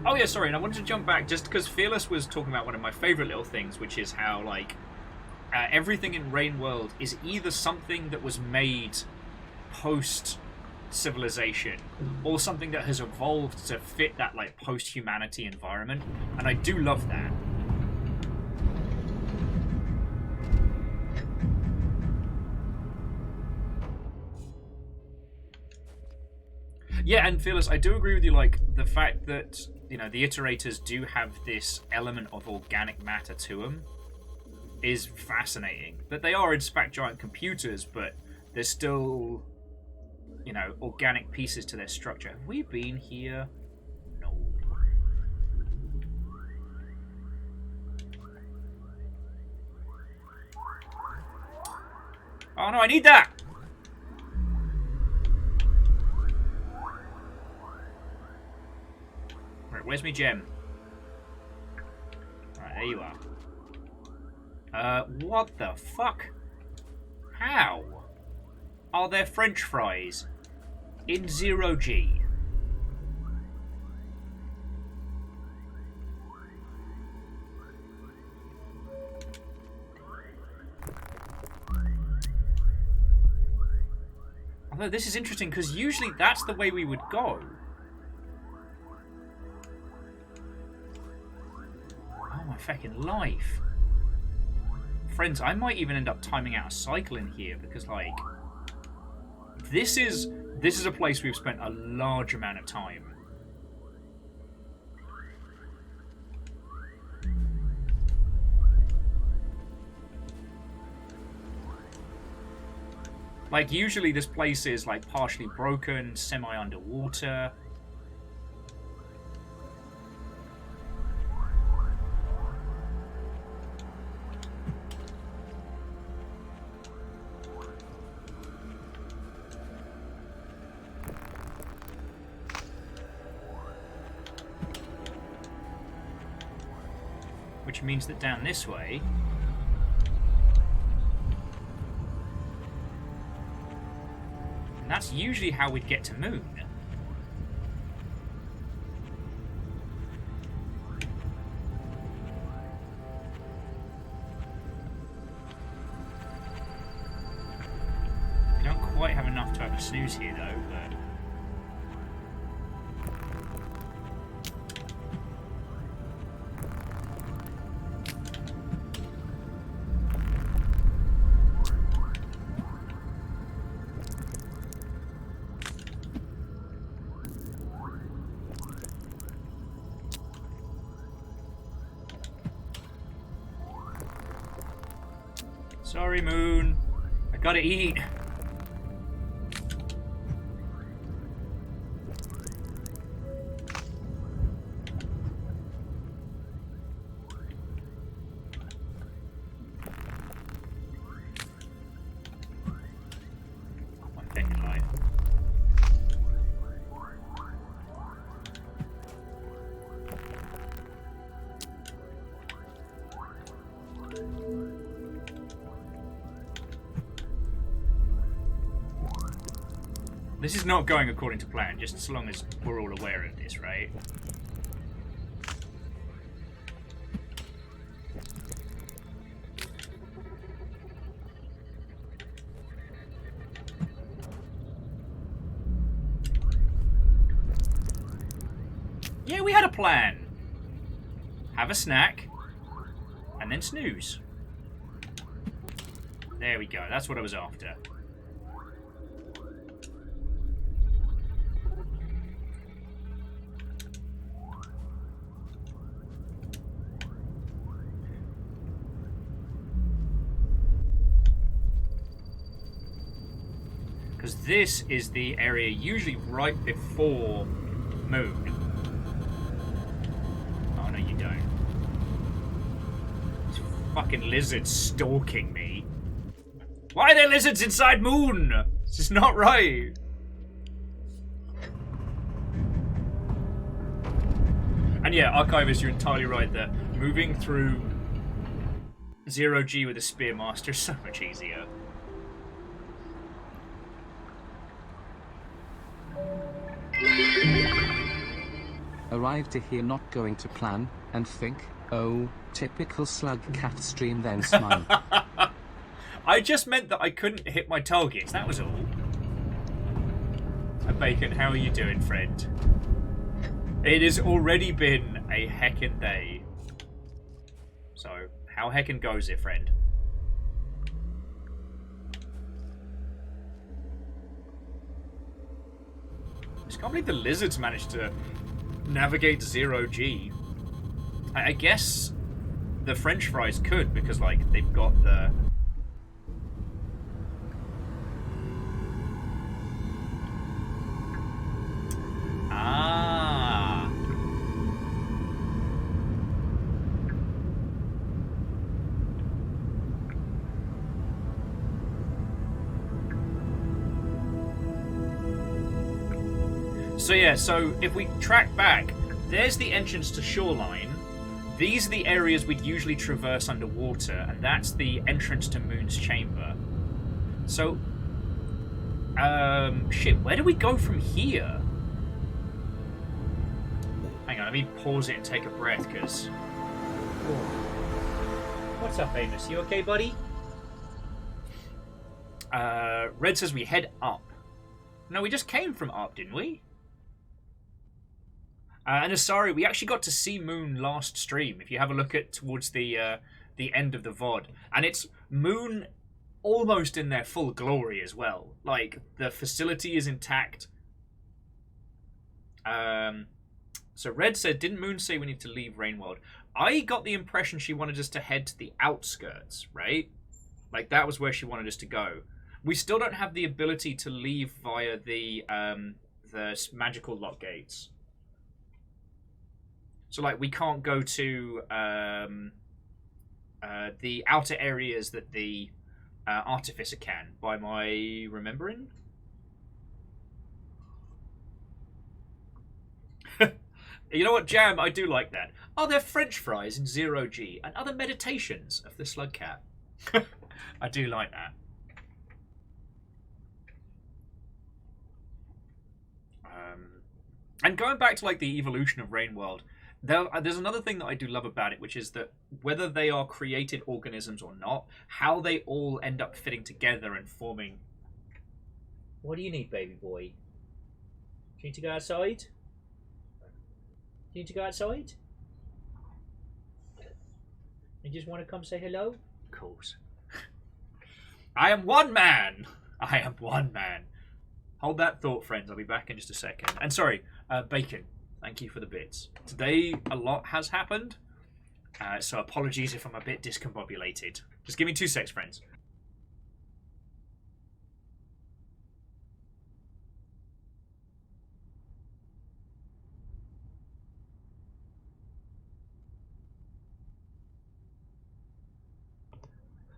Oh yeah, sorry, and I wanted to jump back just because Fearless was talking about one of my favourite little things, which is how, like, everything in Rain World is either something that was made post-civilization or something that has evolved to fit that, like, post-humanity environment, and I do love that. Yeah, and Phyllis, I do agree with you. Like the fact that the iterators do have this element of organic matter to them is fascinating. That they are in fact giant computers, but there's still organic pieces to their structure. Have we been here? No. Oh no, I need that! Right, where's my gem? Right, there you are. What the fuck? How? Are there French fries in 0G? Although this is interesting because usually that's the way we would go. Oh my fucking life. Friends, I might even end up timing out a cycle in here because like this is a place we've spent a large amount of time. Like, usually this place is, like, partially broken, semi-underwater. Which means that down this way... And that's usually how we'd get to Moon. We don't quite have enough to have a snooze here, though, but... Sorry, Moon. I gotta eat. One second, life. This is not going according to plan, just as long as we're all aware of this, right? Yeah, we had a plan. Have a snack, and then snooze. There we go, that's what I was after. Because this is the area usually right before Moon. Oh, no, you don't. This fucking lizard's stalking me. Why are there lizards inside Moon? This is not right. And yeah, Archivist, you're entirely right that moving through 0G with a Spearmaster is so much easier. Arrived to here not going to plan, and think, oh, typical Slugcat stream, then smile. I just meant that I couldn't hit my targets, that was all. Bacon, how are you doing, friend? It has already been a heckin' day. So, how heckin' goes it, friend? just can't believe the lizards managed to navigate 0G. I guess the French fries could, because, like, they've got the... Ah. So yeah, so if we track back, there's the entrance to Shoreline. These are the areas we'd usually traverse underwater, and that's the entrance to Moon's Chamber. So, shit, where do we go from here? Hang on, let me pause it and take a breath, because... What's up, Amos? You okay, buddy? Red says we head up. No, we just came from up, didn't we? And Asari, we actually got to see Moon last stream. If you have a look at towards the end of the VOD, and it's Moon almost in their full glory as well. Like, the facility is intact. So Red said, didn't Moon say we need to leave Rainworld? I got the impression she wanted us to head to the outskirts, right? Like, that was where she wanted us to go. We still don't have the ability to leave via the magical lock gates. So, like, we can't go to the outer areas that the Artificer can, by my remembering. You know what, Jam? I do like that. Are there French fries in 0G and other meditations of the Slugcat? I do like that. And going back to, like, the evolution of Rainworld, there's another thing that I do love about it, which is that whether they are created organisms or not, how they all end up fitting together and forming... What do you need, baby boy? Do you need to go outside? Do you need to go outside? You just want to come say hello? Of course. I am one man! I am one man. Hold that thought, friends. I'll be back in just a second. And sorry, Bacon, thank you for the bits. Today, a lot has happened, so apologies if I'm a bit discombobulated. Just give me 2 secs, friends.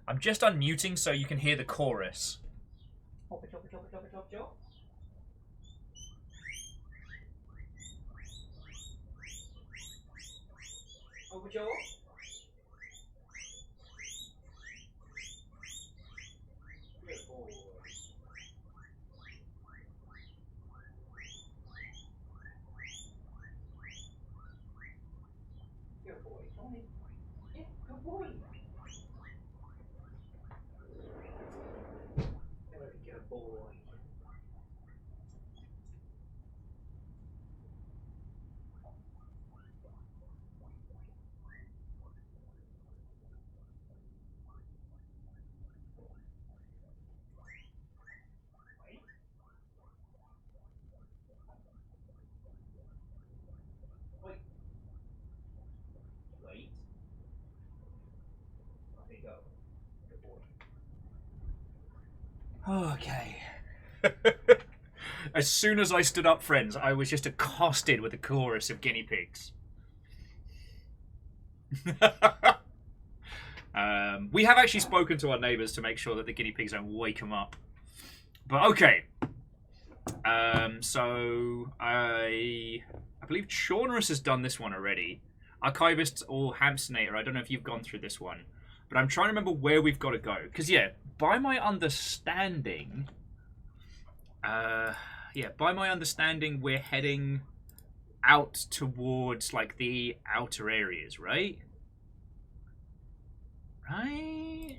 I'm just unmuting so you can hear the chorus. Hop it, hop it, hop it, hop it, hop it, hop. Over jaw. Good boy. Good boy, Tony. Yeah, good boy. Good boy. Wait. Let me go. Good boy. Okay. As soon as I stood up, friends, I was just accosted with a chorus of guinea pigs. We have actually spoken to our neighbours to make sure that the guinea pigs don't wake them up. But okay. So I believe Chaunerus has done this one already. Archivist or Hamsonator, I don't know if you've gone through this one. But I'm trying to remember where we've got to go. Because, yeah, by my understanding... we're heading out towards, like, the outer areas, right? Right?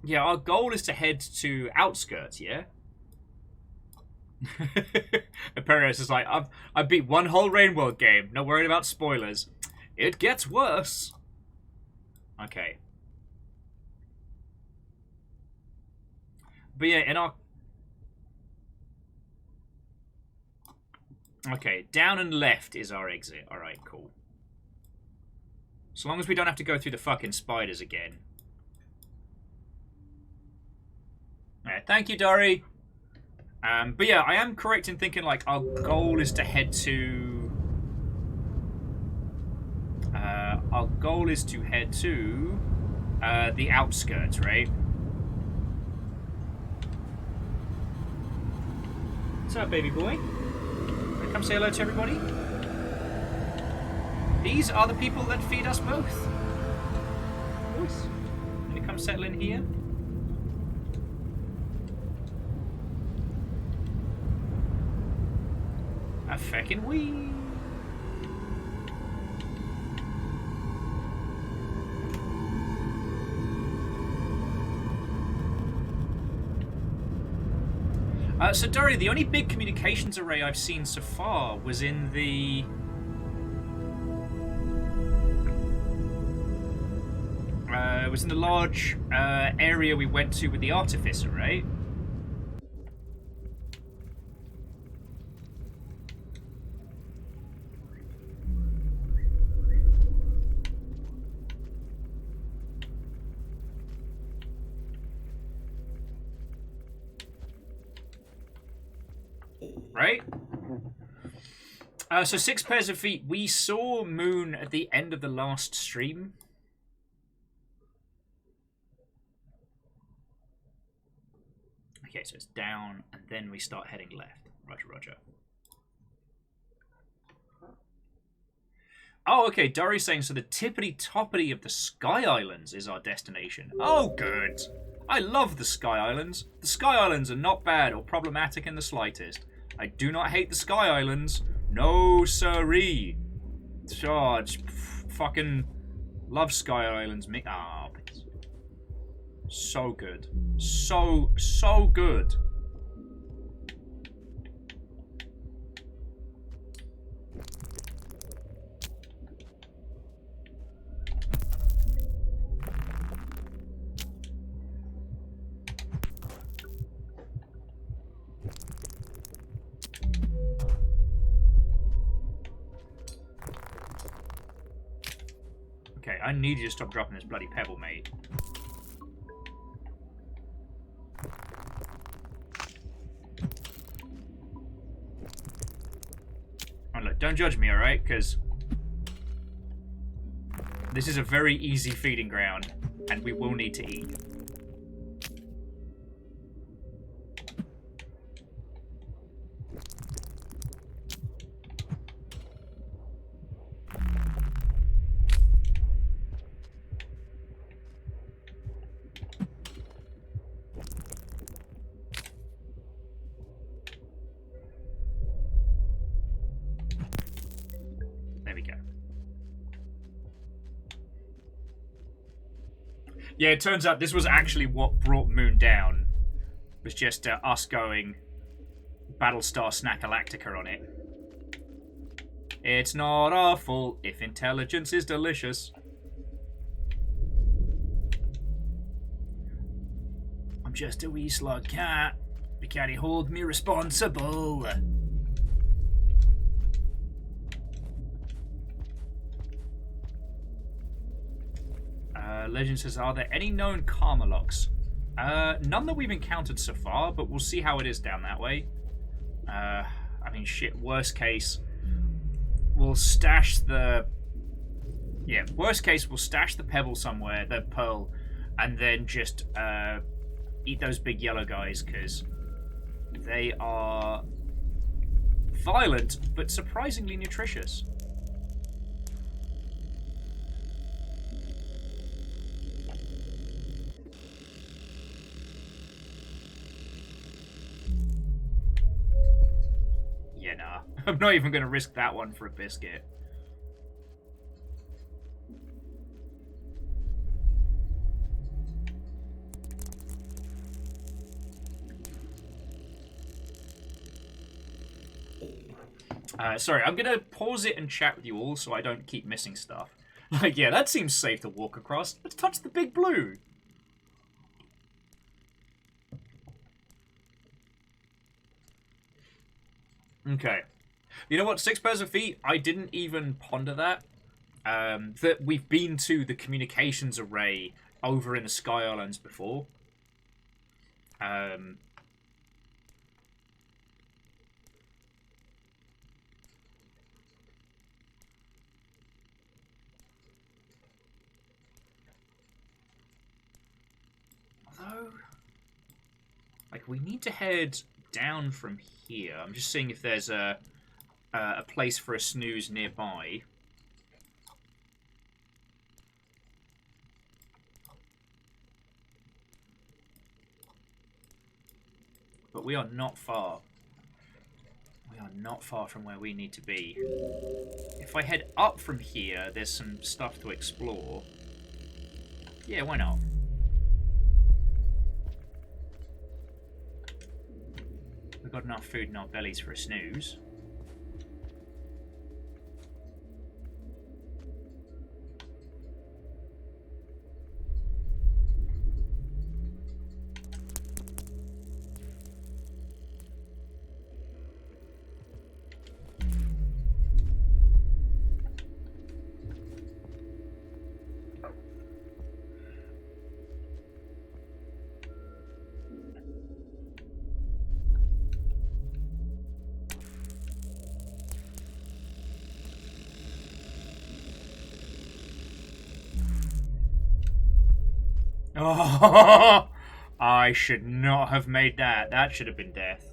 Yeah, our goal is to head to outskirts, yeah? Imperius is like, I beat one whole Rain World game. Not worried about spoilers. It gets worse. Okay. But yeah, in our... Okay, down and left is our exit. Alright, cool. So long as we don't have to go through the fucking spiders again. Thank you, Dory. But yeah, I am correct in thinking, like, our goal is to head to... our goal is to head to the outskirts, right? What's up, baby boy? Come say hello to everybody. These are the people that feed us both. Nice. Can you come settle in here? A feckin' wee. So Dory, the only big communications array I've seen so far was in the... it was in the large area we went to with the Artificer, right? Right? So 6 pairs of feet. We saw Moon at the end of the last stream. Okay, so it's down, and then we start heading left. Roger, roger. Oh, okay, Dory's saying, so the tippity-toppity of the Sky Islands is our destination. Oh, good. I love the Sky Islands. The Sky Islands are not bad or problematic in the slightest. I do not hate the Sky Islands. No, siree. Charge. Fucking love Sky Islands. Ah, so good. So good. Okay, I need you to stop dropping this bloody pebble, mate. And look, don't judge me, alright? Because this is a very easy feeding ground, and we will need to eat. Yeah, it turns out this was actually what brought Moon down. It was just us going Battlestar Snackalactica on it. It's not our fault if intelligence is delicious. I'm just a wee slug cat. But can he hold me responsible? Legend says, are there any known karma locks? None that we've encountered so far, but we'll see how it is down that way. I mean, shit, worst case, we'll stash the... Yeah, worst case, we'll stash the pebble somewhere, the pearl, and then just eat those big yellow guys, because they are violent, but surprisingly nutritious. I'm not even going to risk that one for a biscuit. Sorry, I'm going to pause it and chat with you all so I don't keep missing stuff. Like, yeah, that seems safe to walk across. Let's touch the big blue. Okay. You know what? 6 pairs of feet, I didn't even ponder that. That we've been to the communications array over in the Sky Islands before. Although, like, we need to head down from here. I'm just seeing if there's a place for a snooze nearby. But we are not far. We are not far from where we need to be. If I head up from here, there's some stuff to explore. Yeah, why not? We've got enough food in our bellies for a snooze. Oh, I should not have made that. That should have been death.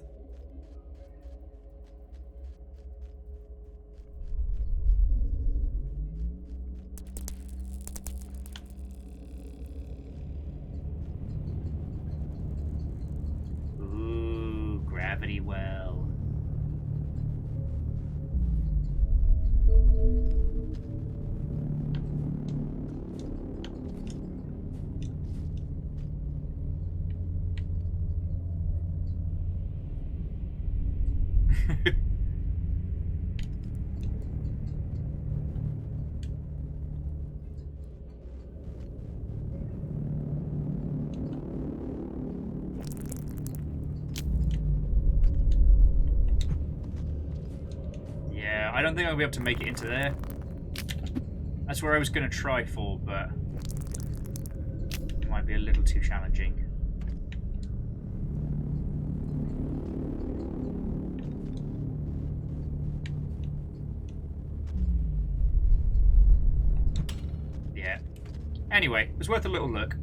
Ooh, gravity well. Yeah, I don't think I'll be able to make it into there. That's where I was going to try for, but it might be a little too challenging. Yeah. Anyway, it was worth a little look.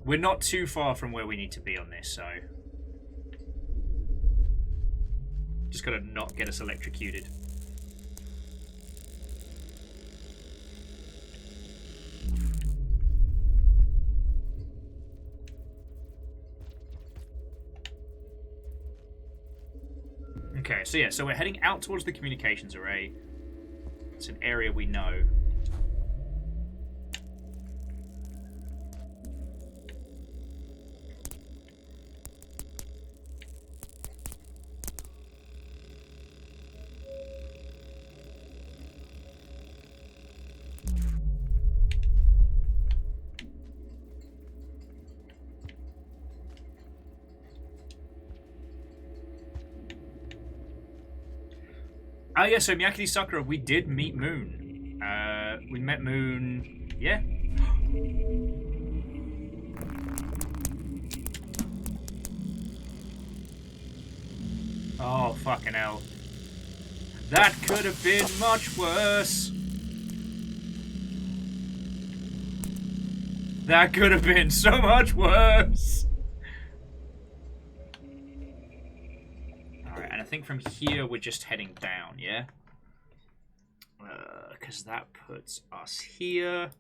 We're not too far from where we need to be on this, so... Just gotta not get us electrocuted. Okay, so yeah, so we're heading out towards the communications array. It's an area we know. Oh yeah, so Miyakiti Sakura, we did meet Moon. We met Moon, yeah. Oh, fucking hell. That could have been much worse. That could have been so much worse. I think from here we're just heading down, yeah? Because that puts us here.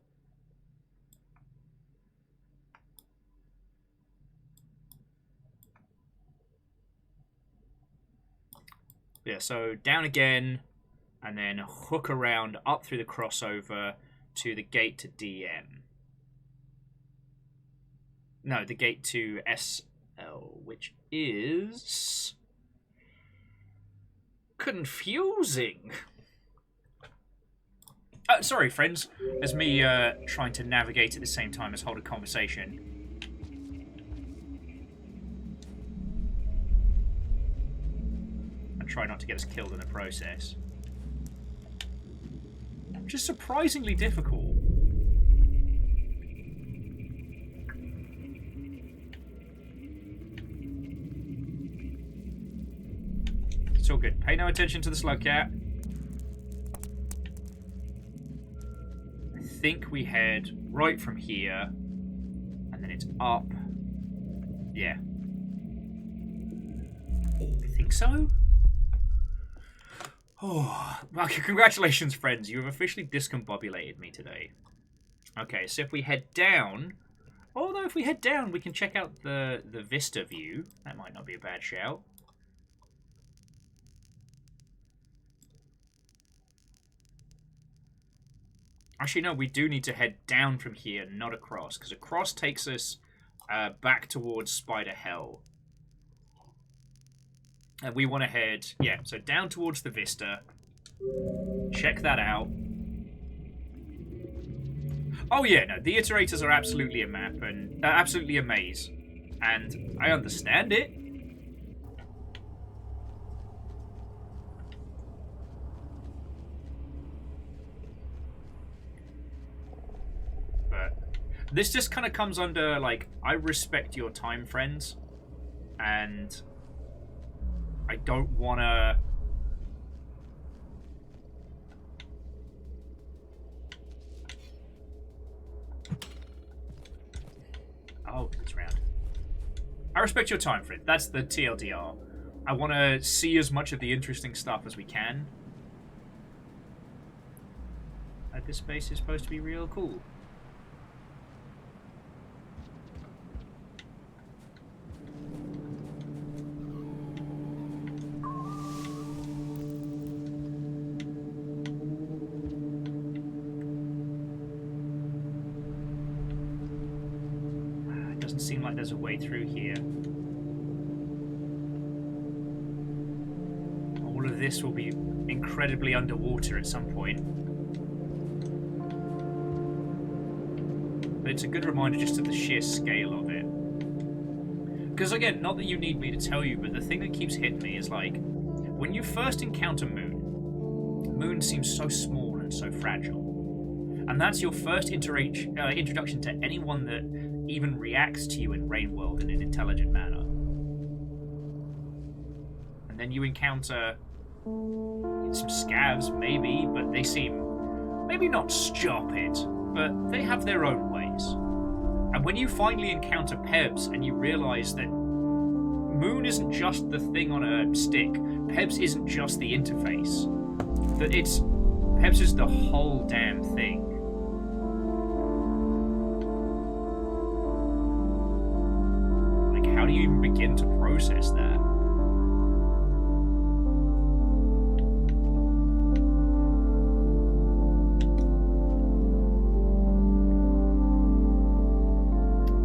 Yeah, so down again, and then hook around up through the crossover to the gate to DM. No, the gate to SL. hell, which is confusing. Sorry, friends. There's me trying to navigate at the same time as hold a conversation. And try not to get us killed in the process. Which is surprisingly difficult. It's all good. Pay no attention to the Slugcat. I think we head right from here, and then it's up. Yeah. I think so? Oh, well, congratulations, friends. You have officially discombobulated me today. Okay, so if we head down... Although if we head down, we can check out the vista view. That might not be a bad shout. Actually, no, we do need to head down from here, not across. Because across takes us back towards Spider Hell. And we want to head, yeah, so down towards the vista. Check that out. Oh yeah, no, the iterators are absolutely a map and absolutely a maze. And I understand it. But this just kind of comes under, like, I respect your time, friends. And I don't want to... Oh, it's round. I respect your time, friend. That's the TLDR. I want to see as much of the interesting stuff as we can. This space is supposed to be real cool. Seem like there's a way through here. All of this will be incredibly underwater at some point. But it's a good reminder just of the sheer scale of it. Because again, not that you need me to tell you, but the thing that keeps hitting me is like, when you first encounter Moon seems so small and so fragile. And that's your first introduction to anyone that even reacts to you in Rainworld in an intelligent manner. And then you encounter some scavs, maybe, but they seem maybe not stupid, but they have their own ways. And when you finally encounter Pebs and you realize that Moon isn't just the thing on a stick, Pebs isn't just the interface, that Pebs is the whole damn thing. How do you even begin to process that?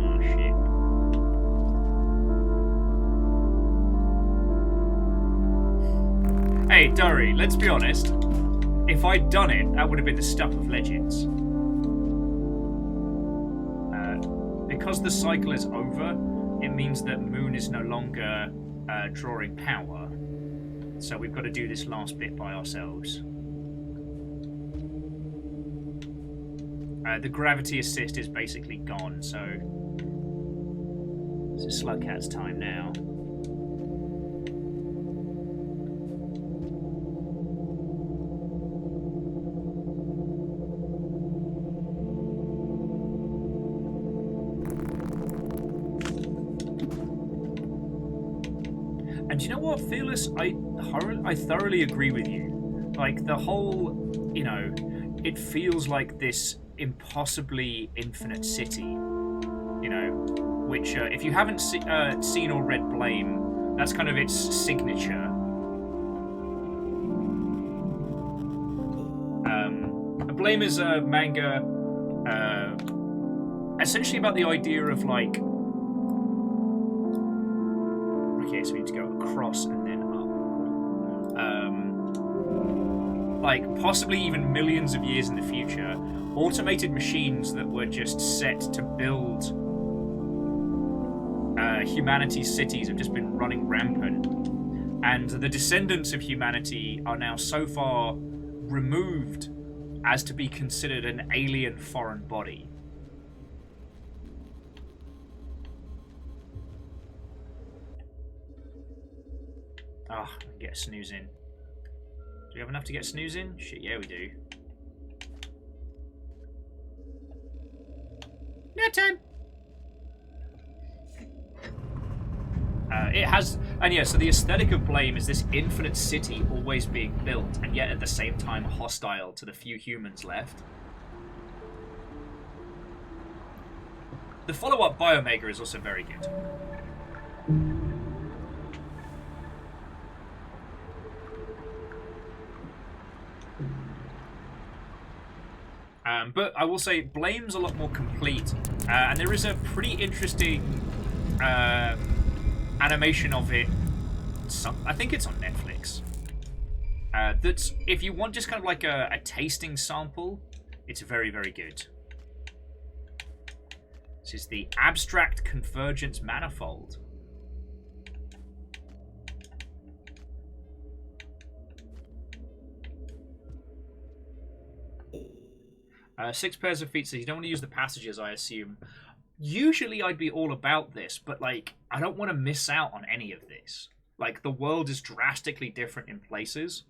Oh, shit. Hey, Durry, let's be honest. If I'd done it, that would have been the stuff of legends. Because the cycle is over, it means that Moon is no longer drawing power. So we've got to do this last bit by ourselves. The gravity assist is basically gone, so it's Slugcat's time now. And you know what, Fearless? I thoroughly agree with you. Like, the whole, you know, it feels like this impossibly infinite city, you know, which, if you haven't seen or read Blame, that's kind of its signature. Blame is a manga, essentially about the idea of, like, Okay, so we need to go across and then up. Like, possibly even millions of years in the future, automated machines that were just set to build humanity's cities have just been running rampant. And the descendants of humanity are now so far removed as to be considered an alien foreign body. Ah, oh, get a snooze in. Do we have enough to get a snooze in? Shit, yeah we do. Nap time! It has, and yeah, so the aesthetic of Blame is this infinite city always being built, and yet at the same time hostile to the few humans left. The follow-up Biomega is also very good. But I will say Blame's a lot more complete, and there is a pretty interesting animation of it. I think it's on Netflix. That's, if you want just kind of like a tasting sample, it's very, very good. This is the Abstract Convergence Manifold. 6 pairs of feet, so you don't want to use the passages, I assume. Usually I'd be all about this, but, like, I don't want to miss out on any of this. Like, the world is drastically different in places.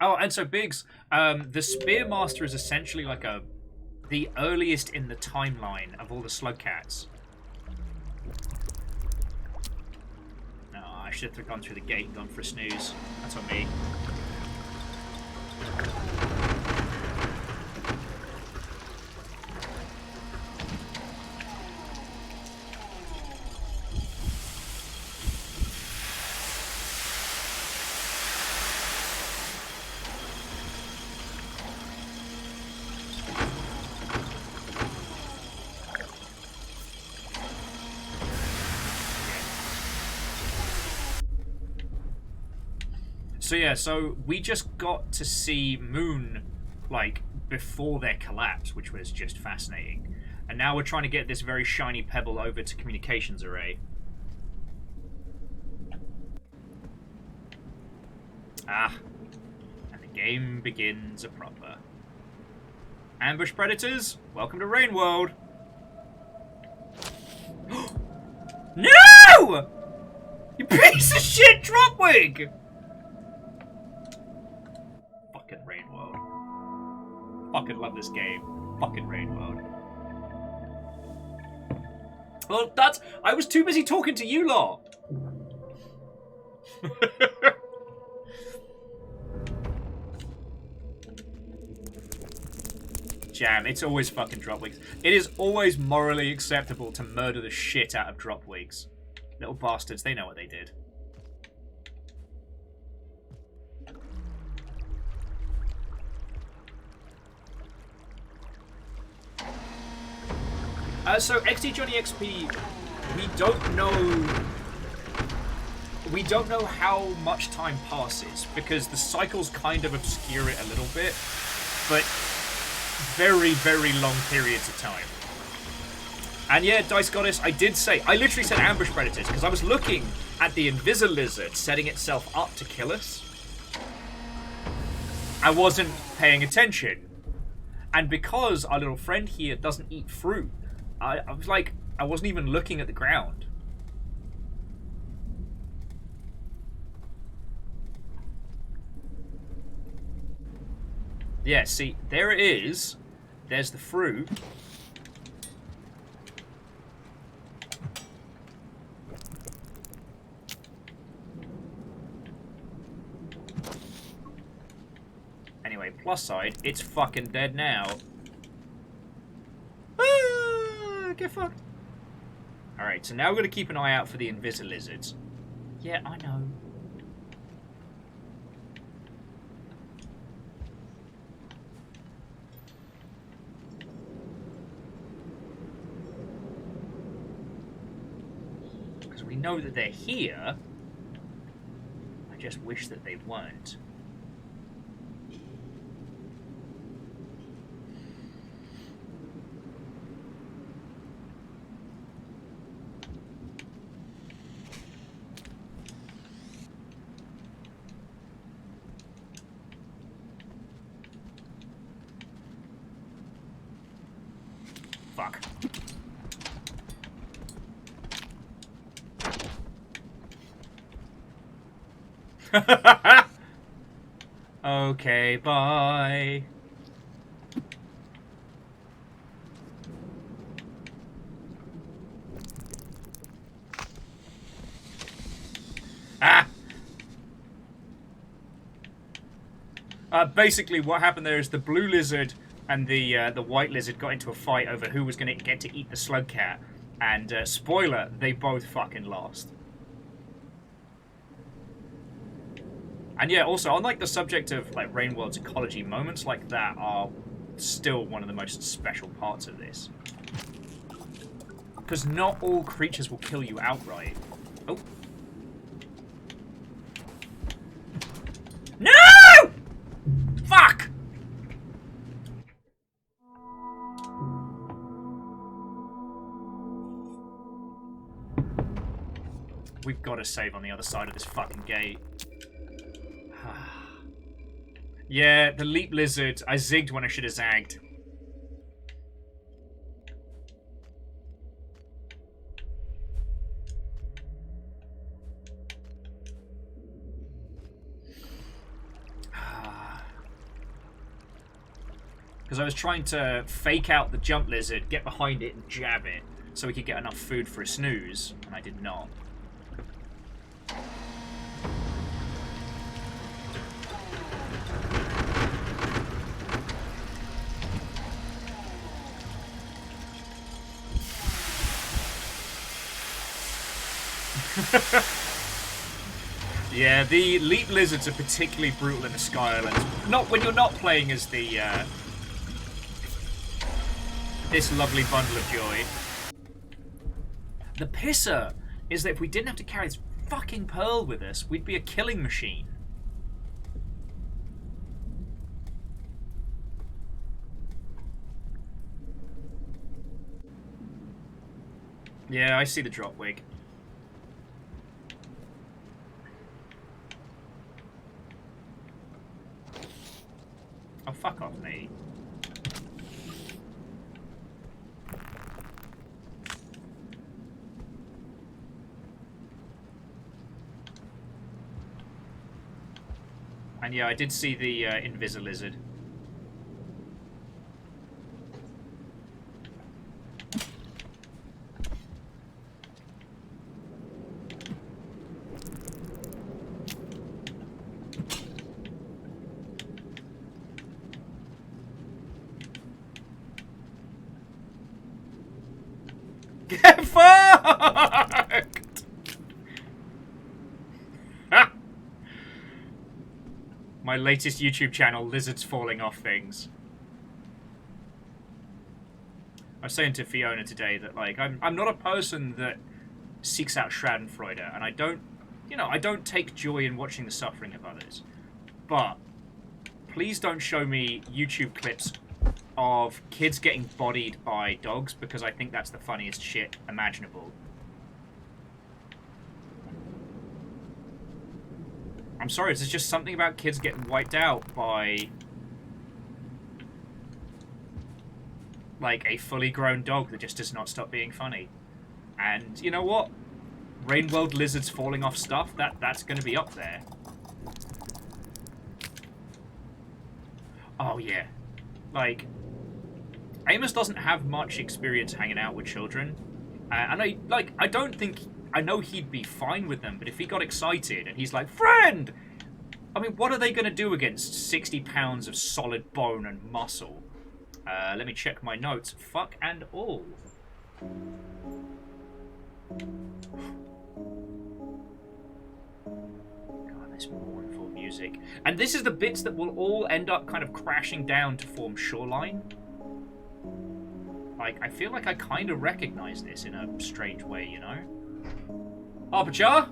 Oh, and so Biggs, the Spearmaster is essentially like the earliest in the timeline of all the Slugcats. No, I should have gone through the gate and gone for a snooze. That's on me. So yeah, so we just got to see Moon, like, before their collapse, which was just fascinating. And now we're trying to get this very shiny pebble over to communications array. Ah, and the game begins a proper. Ambush predators, welcome to Rain World. No! You piece of shit, Dropwig! Fucking Rain World. Fucking love this game. Fucking Rain World. Well, that's... I was too busy talking to you lot. Jam, it's always fucking Dropwigs. It is always morally acceptable to murder the shit out of Dropwigs. Little bastards, they know what they did. So XD Johnny XP, we don't know how much time passes because the cycles kind of obscure it a little bit, but very, very long periods of time. And yeah, Dice Goddess, I literally said ambush predators because I was looking at the Invisilizard setting itself up to kill us. I wasn't paying attention. And because our little friend here doesn't eat fruit, I was like, I wasn't even looking at the ground. Yeah, see, there it is. There's the fruit. Anyway, plus side, it's fucking dead now. Get fucked. Alright, so now we're going to keep an eye out for the Invisilizards. Yeah, I know. We know that they're here. I just wish that they weren't. Fuck. Okay, bye. Ah! Basically, what happened there is the blue lizard and the white lizard got into a fight over who was going to get to eat the Slugcat. And, spoiler, they both fucking lost. And yeah, also, on like the subject of like Rainworld's ecology, moments like that are still one of the most special parts of this. Because not all creatures will kill you outright. Oh. No! Fuck! We've got to save on the other side of this fucking gate. Yeah, the leap lizard. I zigged when I should have zagged. Because I was trying to fake out the jump lizard, get behind it and jab it, so we could get enough food for a snooze, and I did not. Yeah, the leap lizards are particularly brutal in the Sky Islands. Not when you're not playing as the this lovely bundle of joy. The pisser is that if we didn't have to carry this fucking pearl with us, we'd be a killing machine. Yeah, I see the drop wig. Oh, fuck off, mate. And yeah, I did see the Invisilizard. Get fucked! My latest YouTube channel, Lizards Falling Off Things. I was saying to Fiona today that, like, I'm not a person that seeks out Schadenfreude, and I don't, you know, I don't take joy in watching the suffering of others. But please don't show me YouTube clips of kids getting bodied by dogs, because I think that's the funniest shit imaginable. I'm sorry, there's just something about kids getting wiped out by, like, a fully grown dog that just does not stop being funny. And you know what? Rainworld lizards falling off stuff, that's going to be up there. Oh yeah. Like, Amos doesn't have much experience hanging out with children. And I know he'd be fine with them, but if he got excited and he's like, friend! I mean, what are they going to do against 60 pounds of solid bone and muscle? Let me check my notes. Fuck and all. God, this mournful music. And this is the bits that will all end up kind of crashing down to form Shoreline. Like, I feel like I kind of recognize this in a strange way, you know? Aperture?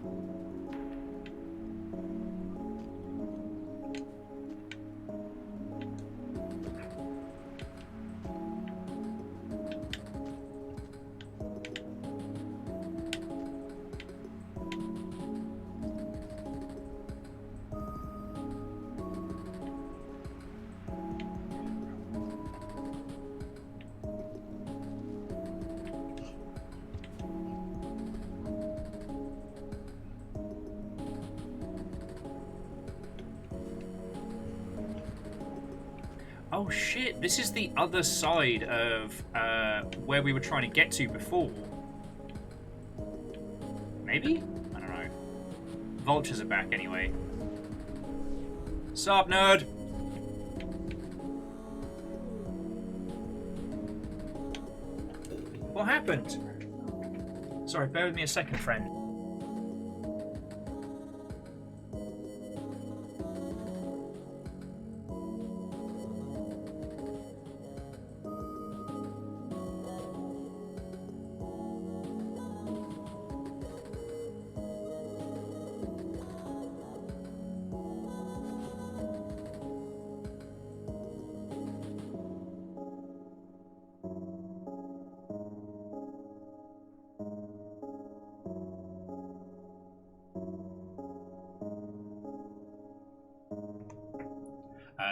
Oh shit, this is the other side of where we were trying to get to before. Maybe? I don't know. Vultures are back anyway. Sup, nerd? What happened? Sorry, bear with me a second, friend.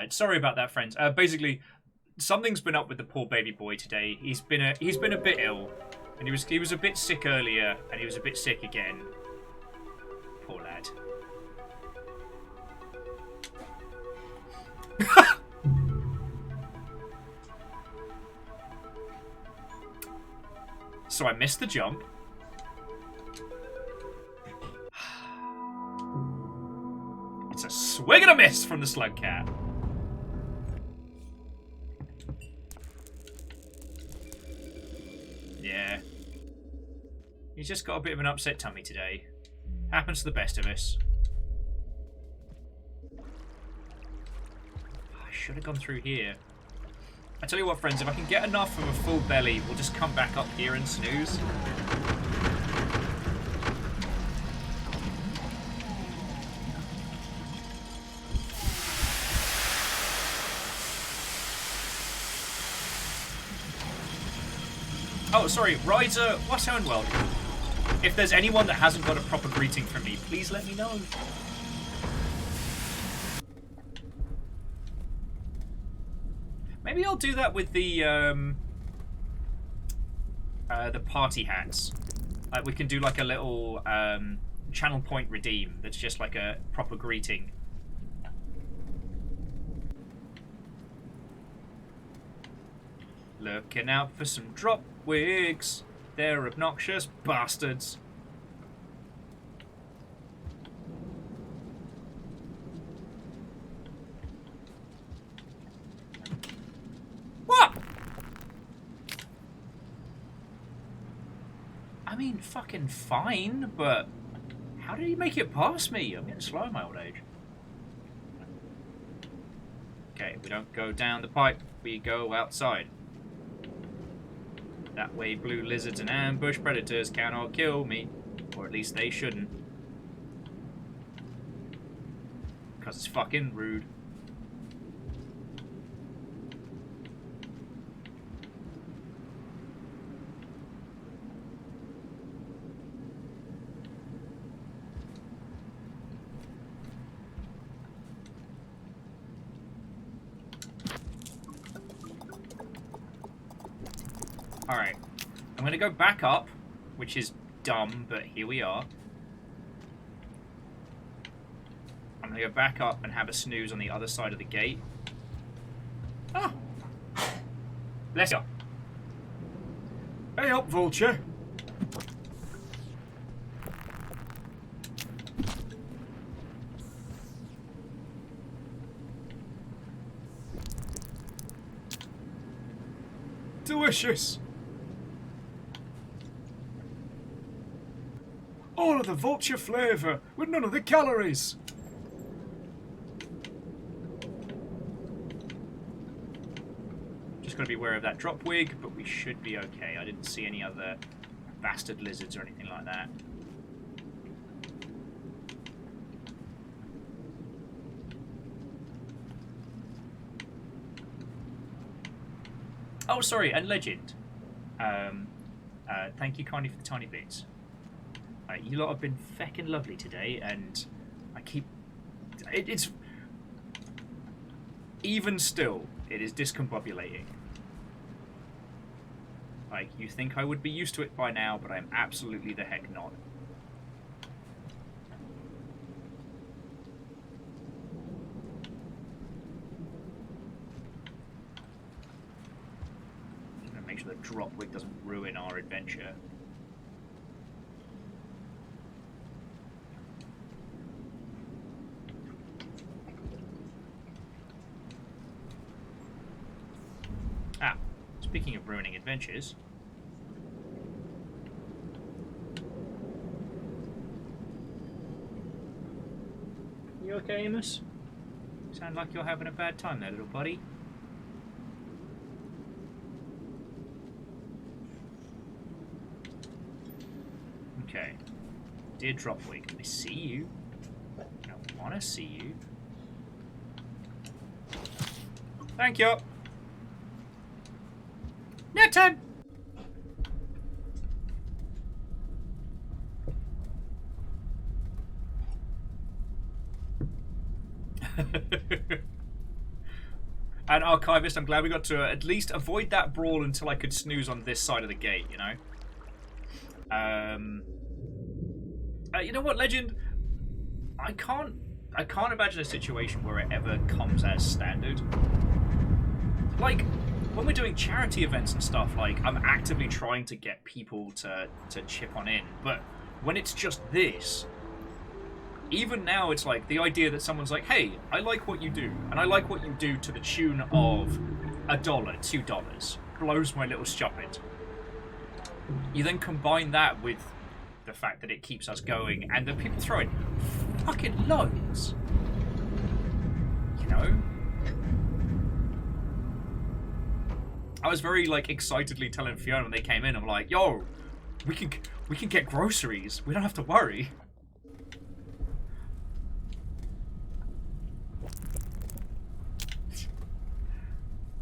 Sorry about that, friends. Basically, something's been up with the poor baby boy today. He's been a bit ill, and he was a bit sick earlier, and he was a bit sick again. Poor lad. So I missed the jump. It's a swing and a miss from the Slugcat. Yeah. He's just got a bit of an upset tummy today. Happens to the best of us. I should have gone through here. I tell you what, friends, if I can get enough of a full belly, we'll just come back up here and snooze. Oh, sorry, Ryder, what and welcome. If there's anyone that hasn't got a proper greeting from me, please let me know. Maybe I'll do that with the party hats. We can do like a little channel point redeem that's just like a proper greeting. Looking out for some drop wigs. They're obnoxious bastards. What? I mean, fucking fine, but how did he make it past me? I'm getting slow in my old age. Okay, we don't go down the pipe, we go outside. That way blue lizards and ambush predators cannot kill me. Or at least they shouldn't. Because it's fucking rude. Alright, I'm going to go back up, which is dumb, but here we are. I'm going to go back up and have a snooze on the other side of the gate. Ah! Let's go. Hey up, vulture. Delicious. All of the vulture flavour, with none of the calories. Just got to be aware of that drop wig, but we should be okay. I didn't see any other bastard lizards or anything like that. Oh, sorry, and Legend. Thank you kindly for the tiny bits. You lot have been feckin' lovely today, and I keep... It's... Even still, it is discombobulating. Like, you think I would be used to it by now, but I'm absolutely the heck not. I'm gonna make sure the drop wig doesn't ruin our adventure. Ah, speaking of ruining adventures. You okay, Amos? Sound like you're having a bad time there, little buddy. Okay. Dear Dropwig, I see you. I want to see you. Thank you. Nap time! And Archivist, I'm glad we got to at least avoid that brawl until I could snooze on this side of the gate, you know? You know what, Legend? I can't imagine a situation where it ever comes as standard. Like, when we're doing charity events and stuff, like, I'm actively trying to get people to chip on in, but when it's just this, even now it's like the idea that someone's like, hey, I like what you do, and I like what you do to the tune of $1, $2, blows my little stupid. You then combine that with the fact that it keeps us going, and that people throw in fucking loads. You know? I was very, like, excitedly telling Fiona when they came in, I'm like, yo, we can get groceries. We don't have to worry.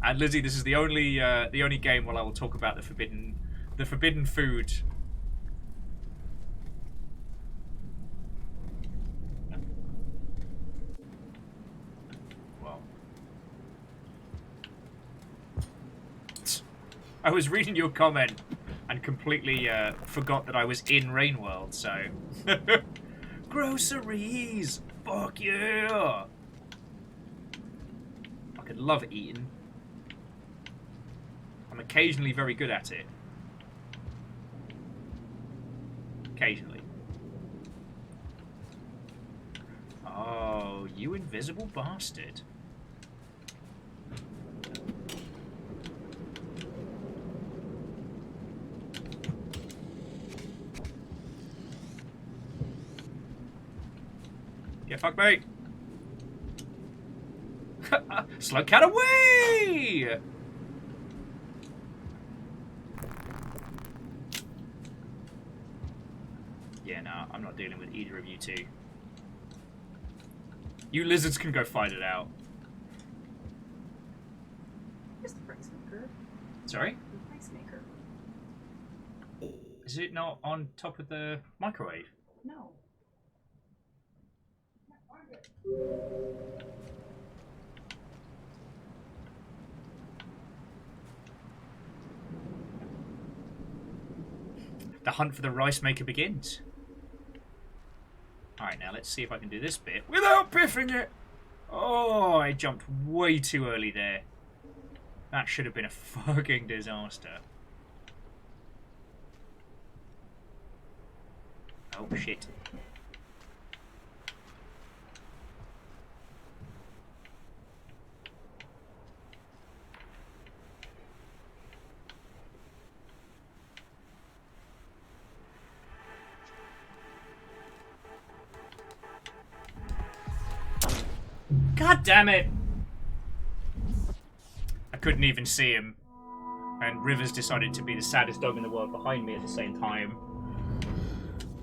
And Lizzie, this is the only game where I will talk about the forbidden food. Well, I was reading your comment and completely forgot that I was in Rain World. So, groceries, fuck yeah! I could love eating. I'm occasionally very good at it. Occasionally. Oh, you invisible bastard. Get fucked, mate. Slugcat away! Yeah, no, I'm not dealing with either of you two. You lizards can go fight it out. Here's the rice maker. Sorry? The rice maker. Is it not on top of the microwave? No. The hunt for the rice maker begins. Alright, now let's see if I can do this bit without biffing it. Oh, I jumped way too early there. That should have been a fucking disaster. Oh, shit. God damn it! I couldn't even see him. And Rivers decided to be the saddest dog in the world behind me at the same time.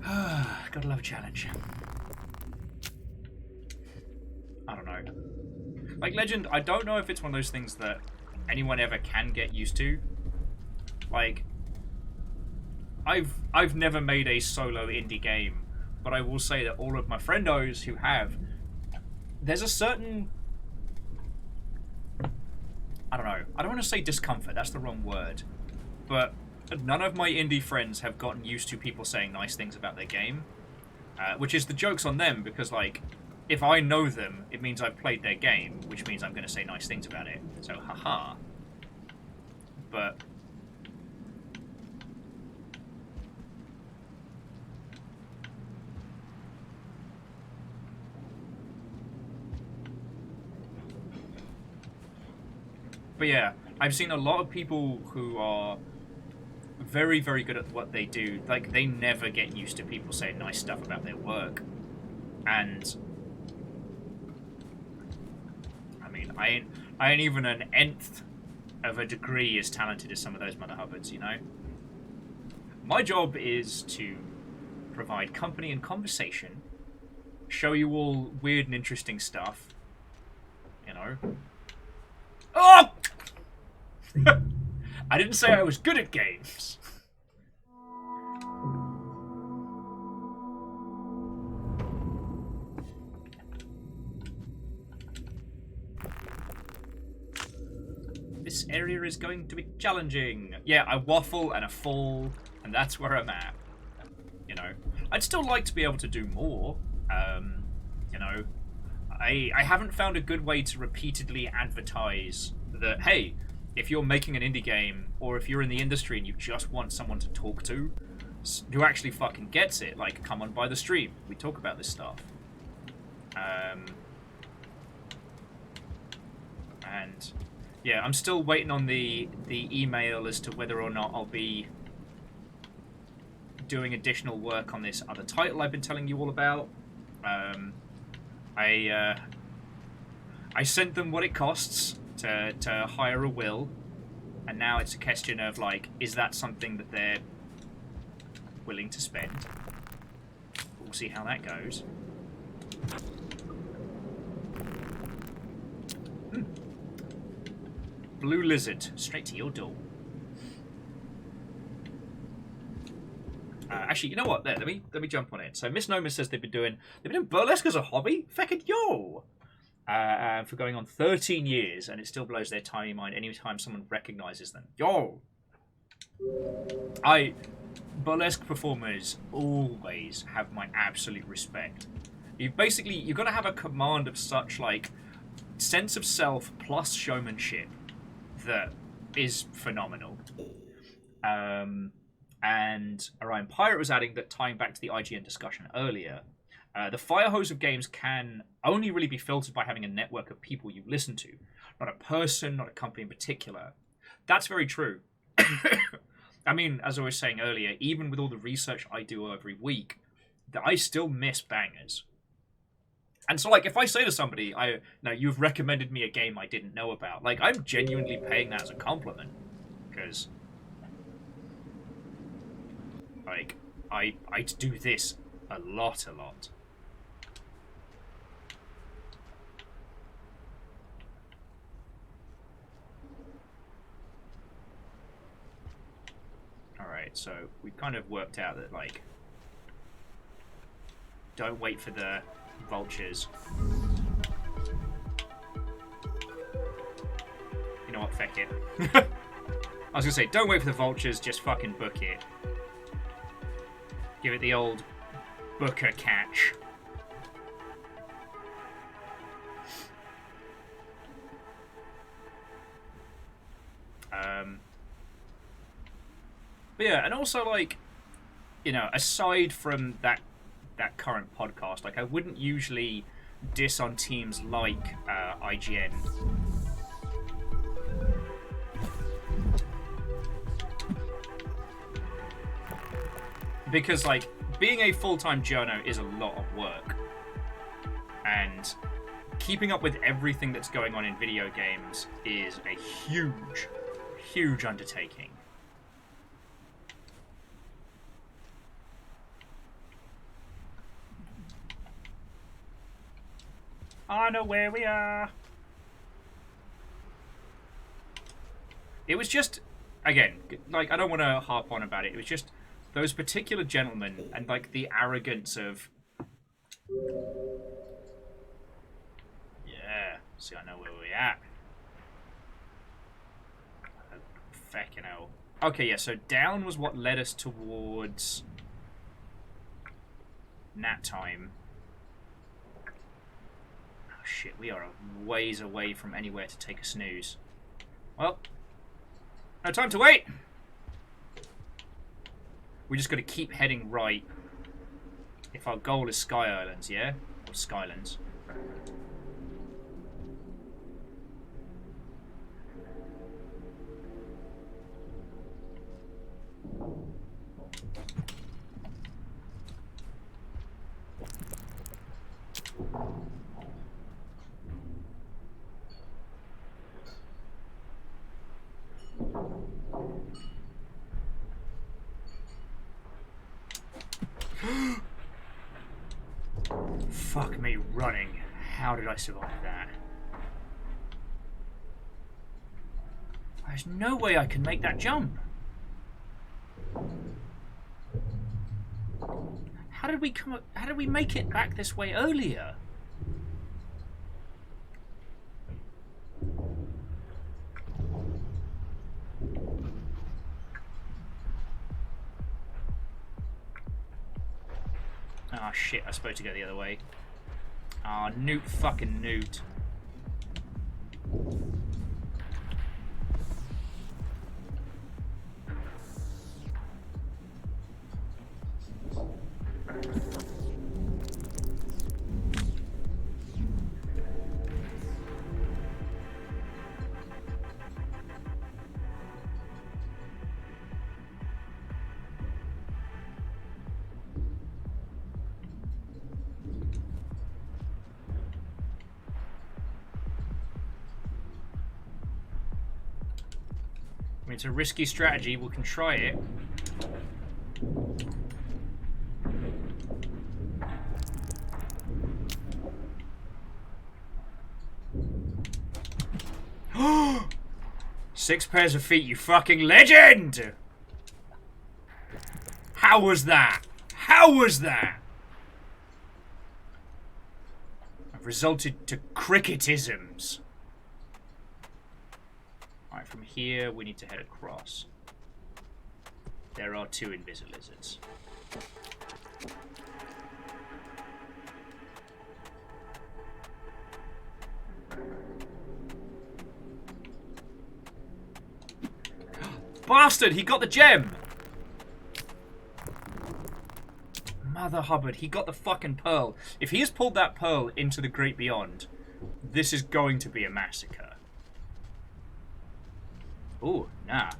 Gotta love a challenge. I don't know. Like, Legend, I don't know if it's one of those things that anyone ever can get used to. Like, I've never made a solo indie game, but I will say that all of my friendos who have, there's a certain, I don't know, I don't want to say discomfort, that's the wrong word, but none of my indie friends have gotten used to people saying nice things about their game, which is the joke's on them, because, like, if I know them, it means I've played their game, which means I'm going to say nice things about it, so haha. But yeah, I've seen a lot of people who are very, very good at what they do. Like, they never get used to people saying nice stuff about their work. And I mean, I ain't even an nth of a degree as talented as some of those mother hubbards, you know? My job is to provide company and conversation, show you all weird and interesting stuff, you know? Oh! I didn't say I was good at games. This area is going to be challenging. Yeah, I waffle and I fall, and that's where I'm at. You know, I'd still like to be able to do more. You know, I haven't found a good way to repeatedly advertise that, hey, if you're making an indie game, or if you're in the industry and you just want someone to talk to, who actually fucking gets it, like, come on by the stream, we talk about this stuff. And yeah, I'm still waiting on the email as to whether or not I'll be doing additional work on this other title I've been telling you all about. I sent them what it costs to hire a will, and now it's a question of, like, is that something that they're willing to spend? We'll see how that goes. Blue lizard, straight to your door. Actually, you know what? There, let me jump on it. So Miss Noma says they've been doing burlesque as a hobby. Feckin' yo! For going on 13 years, and it still blows their tiny mind anytime someone recognises them. Yo! Burlesque performers always have my absolute respect. You've got to have a command of such, like, sense of self plus showmanship that is phenomenal. And Orion Pirate was adding that, tying back to the IGN discussion earlier, the fire hose of games can only really be filtered by having a network of people you listen to, not a person, not a company in particular. That's very true. I mean, as I was saying earlier, even with all the research I do every week, that I still miss bangers. And so, like, if I say to somebody, you've recommended me a game I didn't know about, like, I'm genuinely paying that as a compliment. Because, like, I do this a lot. Alright, so we've kind of worked out that, like, don't wait for the vultures. You know what, feck it. I was gonna say, don't wait for the vultures, just fucking book it. Give it the old booker catch. But yeah, and also, like, you know, aside from that current podcast, like, I wouldn't usually diss on teams like IGN. Because, like, being a full-time journo is a lot of work. And keeping up with everything that's going on in video games is a huge, huge undertaking. I know where we are. It was just, again, like, I don't want to harp on about it. It was just those particular gentlemen and, like, the arrogance of... Yeah, see, I know where we're at. Fucking hell. Okay, yeah, so down was what led us towards nap time. Oh, shit, we are a ways away from anywhere to take a snooze. Well, no time to wait! We just got to keep heading right. If our goal is Sky Islands, yeah? Or Skylands. Fuck me running. How did I survive that? There's no way I can make that jump. How did we make it back this way earlier? Ah, shit, I was supposed to go the other way. Ah, newt fucking newt. I mean, it's a risky strategy, we can try it. Six pairs of feet, you fucking legend! How was that? How was that? I've resulted to cricketisms. Alright, from here we need to head across. There are two Invisilizards. Bastard! He got the gem! Mother Hubbard, he got the fucking pearl. If he has pulled that pearl into the great beyond, this is going to be a massacre. Ooh, nah.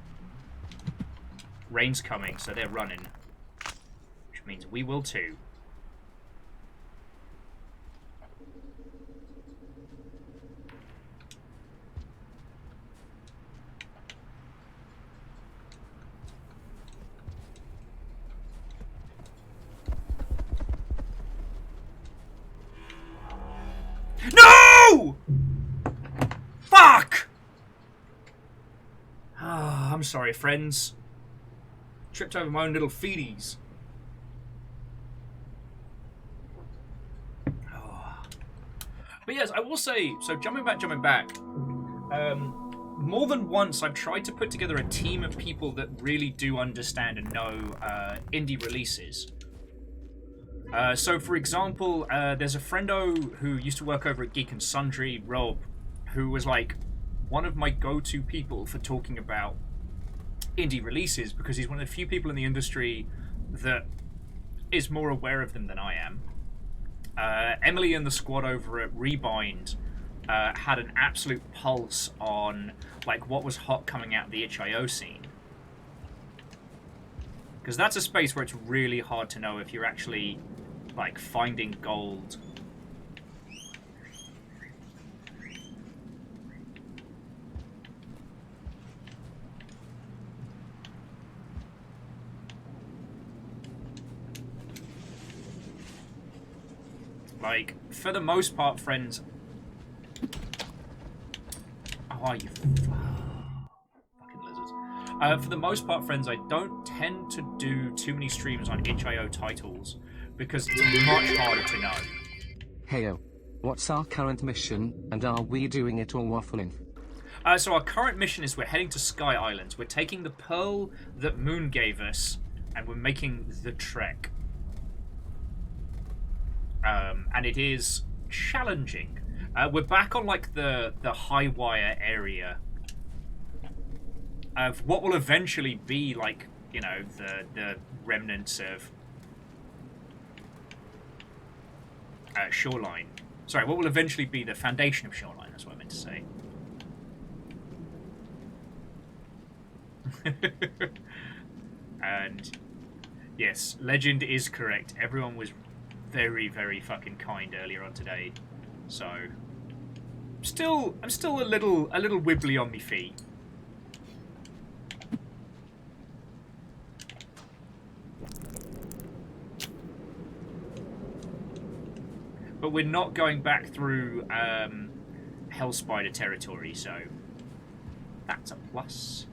Rain's coming, so they're running. Which means we will too. No! Fuck! Ah, I'm sorry, friends. Tripped over my own little feeties. Oh. But yes, I will say, so jumping back, more than once I've tried to put together a team of people that really do understand and know indie releases. So, for example, there's a friendo who used to work over at Geek and Sundry, Rob, who was like one of my go-to people for talking about indie releases because he's one of the few people in the industry that is more aware of them than I am. Emily and the squad over at Rebind had an absolute pulse on like what was hot coming out of the itch.io scene. Because that's a space where it's really hard to know if you're actually like finding gold. Like, for the most part, friends... Oh, you... Fucking For the most part, friends, I don't tend to do too many streams on itch.io titles because it's much harder to know. Heyo. What's our current mission, and are we doing it or waffling? So our current mission is we're heading to Sky Islands. We're taking the pearl that Moon gave us, and we're making the trek. And it is challenging. We're back on like the high wire area of what will eventually be like, you know, the remnants of Shoreline. Sorry, what will eventually be the foundation of Shoreline, that's what I meant to say. And yes, Legend is correct. Everyone was very, very fucking kind earlier on today. So I'm still a little wibbly on my feet. But we're not going back through Hell Spider territory, so that's a plus.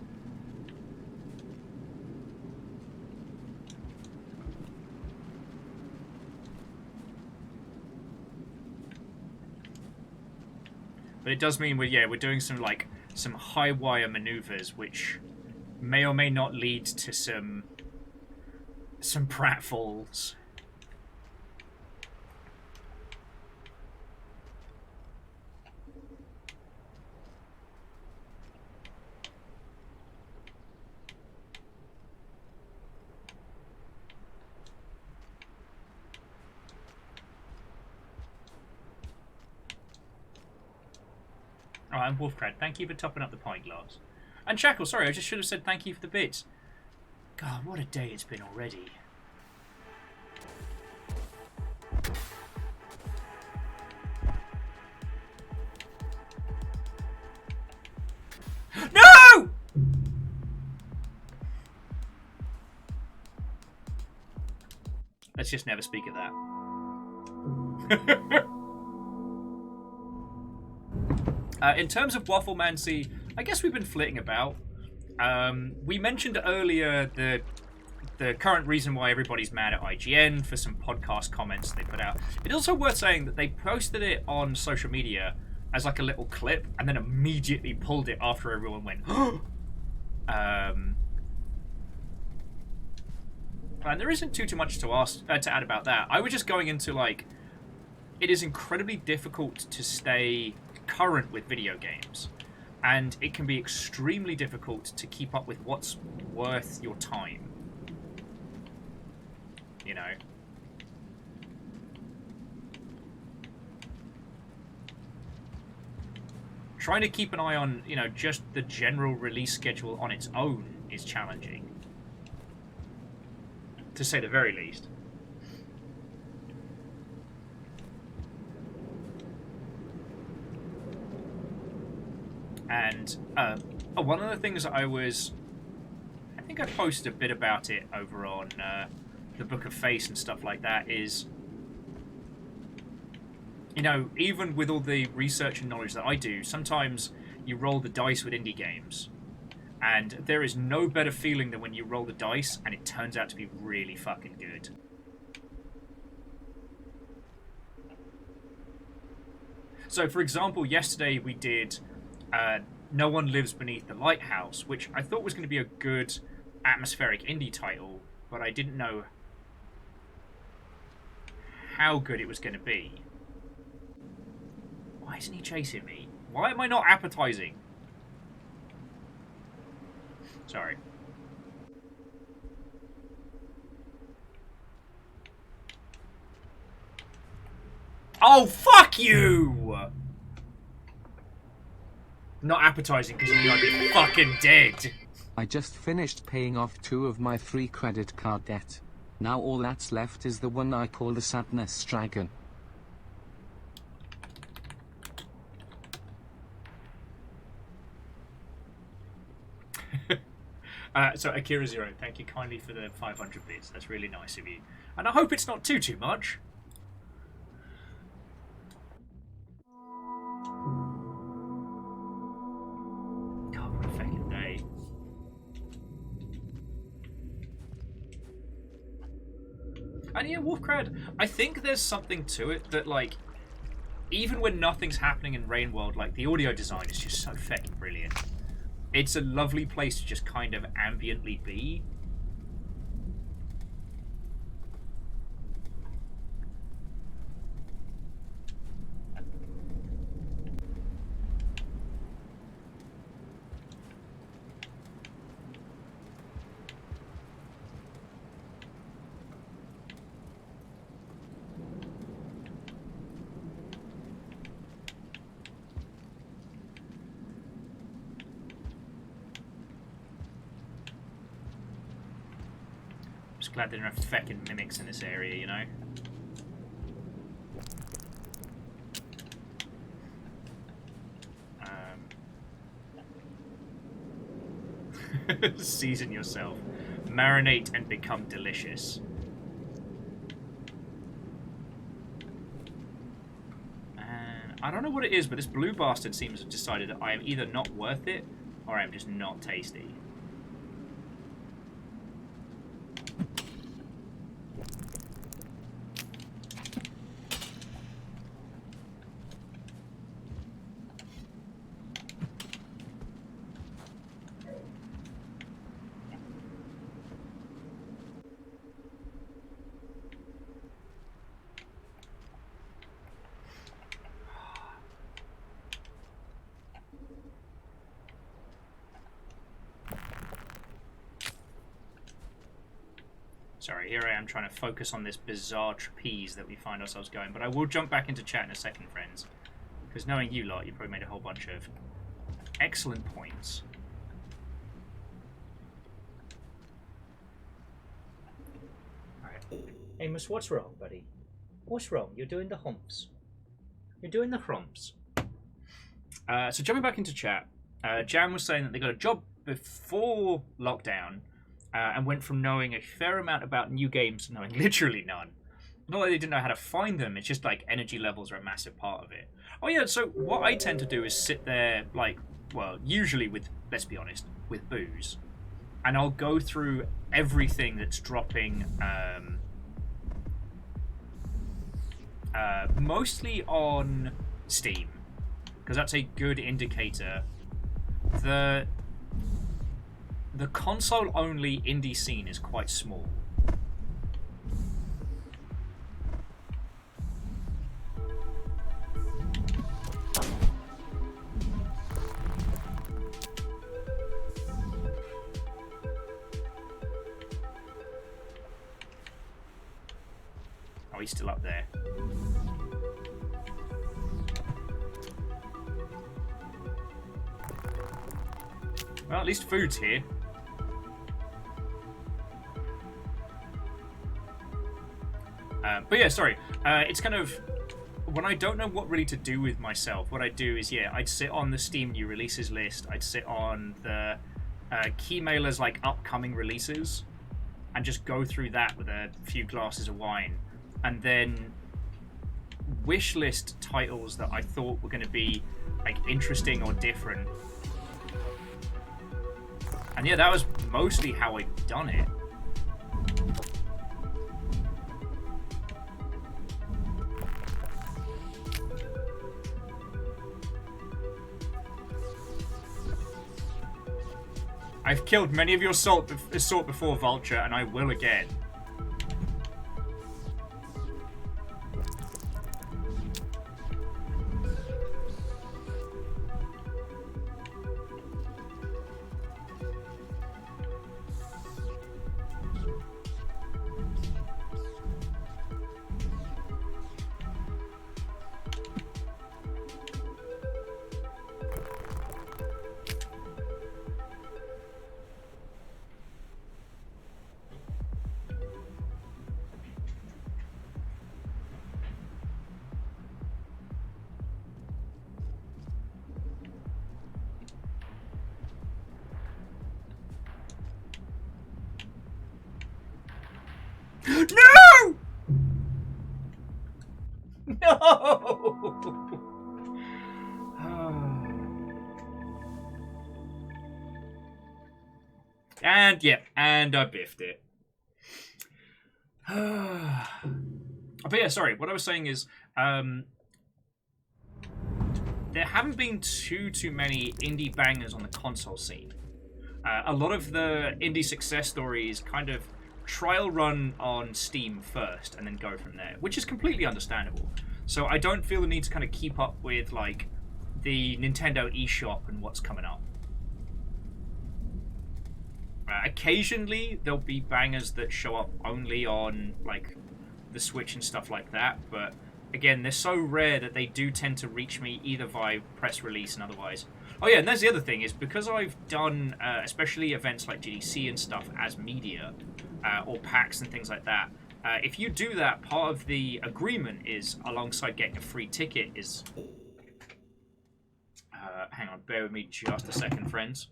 But it does mean we're doing some high wire maneuvers, which may or may not lead to some pratfalls. Oh, and Wolfcrad, thank you for topping up the pint glass. And Shackle, sorry, I just should have said thank you for the bits. God, what a day it's been already. No! Let's just never speak of that. In terms of Wafflemancy, I guess we've been flitting about. We mentioned earlier the current reason why everybody's mad at IGN for some podcast comments they put out. It's also worth saying that they posted it on social media as like a little clip and then immediately pulled it after everyone went, and there isn't too much to add about that. I was just going into like, it is incredibly difficult to stay current with video games, and it can be extremely difficult to keep up with what's worth your time, you know. Trying to keep an eye on, you know, just the general release schedule on its own is challenging, to say the very least. And one of the things I think I posted a bit about it over on the Book of Face and stuff like that, is, you know, even with all the research and knowledge that I do, sometimes you roll the dice with indie games, and there is no better feeling than when you roll the dice and it turns out to be really fucking good. So, for example, yesterday we did No One Lives Beneath the Lighthouse, which I thought was going to be a good atmospheric indie title, but I didn't know how good it was going to be. Why isn't he chasing me? Why am I not appetizing? Sorry. Oh, fuck you! Not appetizing because you might be fucking dead. I just finished paying off 2 of my 3 credit card debt. Now all that's left is the one I call the Sadness Dragon. So Akira Zero, thank you kindly for the 500 bits. That's really nice of you. And I hope it's not too much. God, what a fucking day. And yeah, Wolfcrad, I think there's something to it that, like, even when nothing's happening in Rain World, like, the audio design is just so fucking brilliant. It's a lovely place to just kind of ambiently be. Just glad there are no feckin' mimics in this area, you know? Season yourself. Marinate and become delicious. And I don't know what it is, but this blue bastard seems to have decided that I am either not worth it or I am just not tasty. Sorry, here I am trying to focus on this bizarre trapeze that we find ourselves going, but I will jump back into chat in a second, friends. Because knowing you lot, you probably made a whole bunch of excellent points. Alright. Amos, what's wrong, buddy? What's wrong? You're doing the humps. You're doing the humps. So jumping back into chat, Jan was saying that they got a job before lockdown, and went from knowing a fair amount about new games to knowing literally none. Not that they didn't know how to find them, it's just like energy levels are a massive part of it. Oh yeah, so what I tend to do is sit there, like, well, usually with, let's be honest, with booze. And I'll go through everything that's dropping, mostly on Steam. Because that's a good indicator. The console-only indie scene is quite small. Oh, he's still up there. Well, at least food's here. But yeah, sorry. It's kind of... When I don't know what really to do with myself, what I do is, yeah, I'd sit on the Steam new releases list. I'd sit on the key mailers, like, upcoming releases. And just go through that with a few glasses of wine. And then wishlist titles that I thought were going to be, like, interesting or different. And yeah, that was mostly how I'd done it. I've killed many of your sort before, Vulture, and I will again. No! No! And, yeah, and I biffed it. But yeah, sorry. What I was saying is, there haven't been too many indie bangers on the console scene. A lot of the indie success stories kind of trial run on Steam first and then go from there, which is completely understandable. So I don't feel the need to kind of keep up with like the Nintendo eShop and what's coming up. Occasionally there'll be bangers that show up only on like the Switch and stuff like that, but again, they're so rare that they do tend to reach me either via press release and otherwise. Oh yeah, and there's the other thing, is because I've done especially events like GDC and stuff as media, or packs and things like that, if you do that, part of the agreement is, alongside getting a free ticket, is... hang on, bear with me just a second, friends.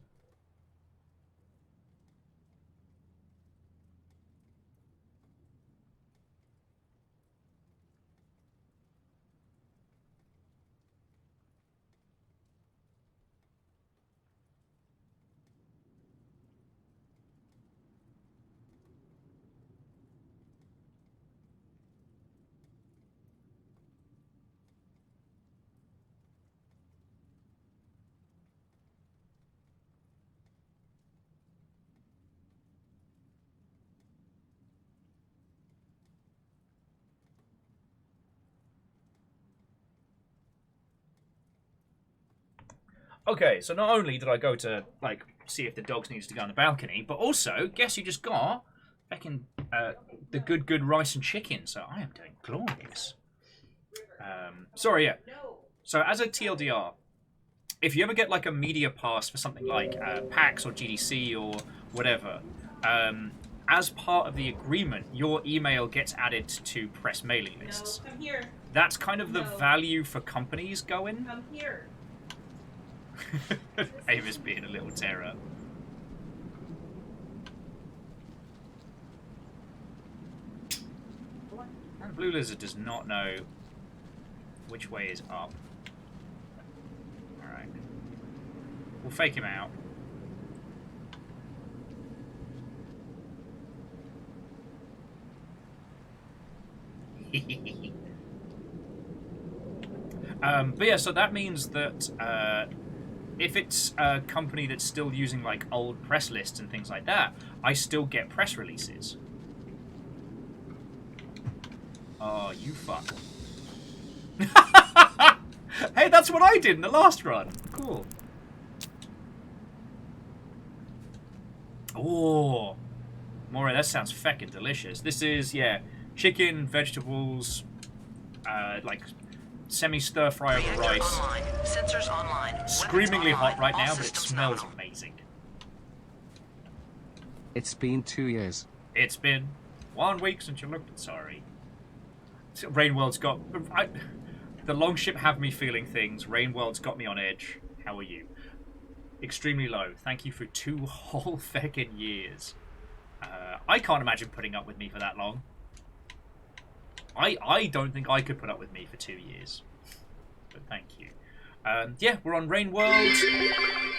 Okay, so not only did I go to, like, see if the dogs needed to go on the balcony, but also, guess who just got fucking the good rice and chicken, so I am doing glorious. Sorry, yeah. So as a TLDR, if you ever get, like, a media pass for something like PAX or GDC or whatever, as part of the agreement, your email gets added to press mailing lists. No, come here. That's kind of the value for companies going. Come here. Amos being a little terror. And Blue Lizard does not know which way is up. Alright. We'll fake him out. But yeah, so that means that if it's a company that's still using like old press lists and things like that, I still get press releases. Oh, you fuck. Hey, that's what I did in the last run. Cool. Oh, More, that sounds feckin' delicious. This is, yeah, chicken, vegetables, like semi-stir fry over rice. Online. Sensors online. Screamingly hot right All now, but it systems smells nominal. amazing. It's been 2 years. It's been 1 week since you looked at... Sorry. Rainworld's got... the Longship have me feeling things. Rainworld's got me on edge. How are you? Extremely low. Thank you for 2 whole feckin' years. I can't imagine putting up with me for that long. I don't think I could put up with me for 2 years. But thank you. Yeah, we're on Rainworld,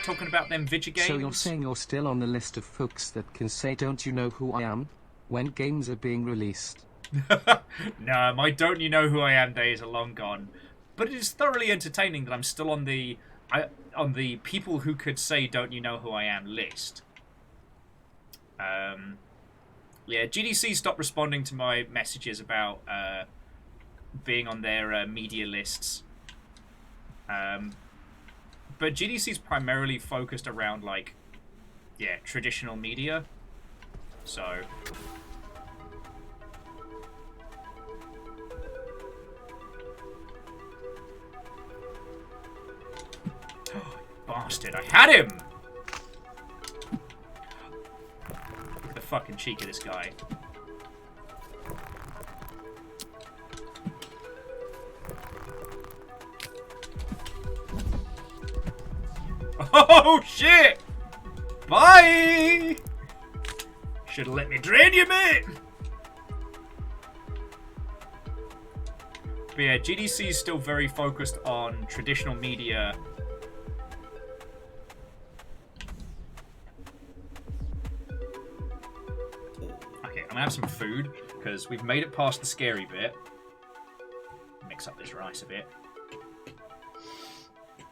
talking about them video games. So you're saying you're still on the list of folks that can say, "Don't you know who I am?" when games are being released? No, my "don't you know who I am" days are long gone. But it is thoroughly entertaining that I'm still on the people who could say "don't you know who I am" list. Yeah, GDC stopped responding to my messages about being on their media lists. But GDC's primarily focused around, like, yeah, traditional media. So... Bastard, I had him! Look at the fucking cheek of this guy. Oh shit! Bye! Should've let me drain you, mate! But yeah, GDC is still very focused on traditional media. Okay, I'm gonna have some food. because we've made it past the scary bit. Mix up this rice a bit.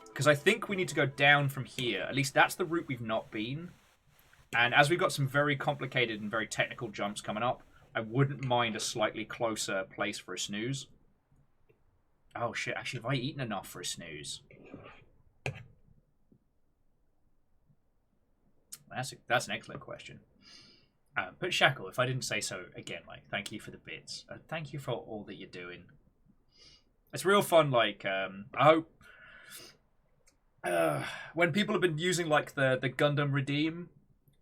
Because I think we need to go down from here. At least that's the route we've not been. And as we've got some very complicated and very technical jumps coming up, I wouldn't mind a slightly closer place for a snooze. Oh shit, actually, have I eaten enough for a snooze? That's an excellent question. But Shackle, if I didn't say so, again, like, thank you for the bits. Thank you for all that you're doing. It's real fun, like, I hope... when people have been using, like, the Gundam Redeem,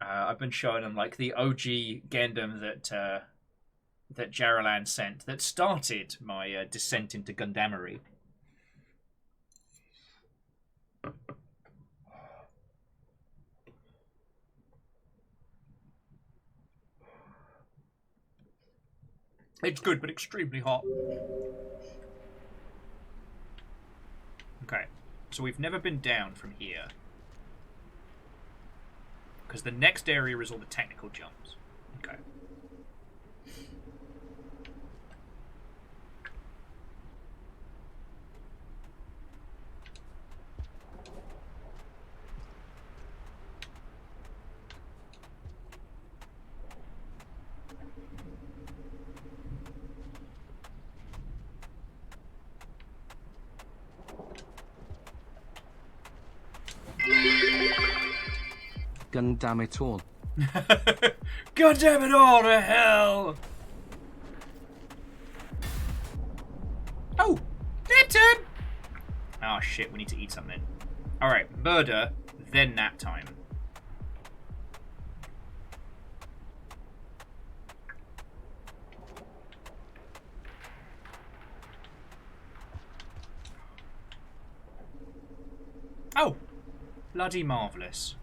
I've been showing them, like, the OG Gundam that Jaralan sent that started my descent into Gundamery. It's good, but extremely hot. Okay, so we've never been down from here. Because the next area is all the technical jumps. Okay. Gun damn it all. God damn it all to hell! Oh! Nap time! Oh shit, we need to eat something. Alright, murder, then nap time. Oh! Bloody marvellous.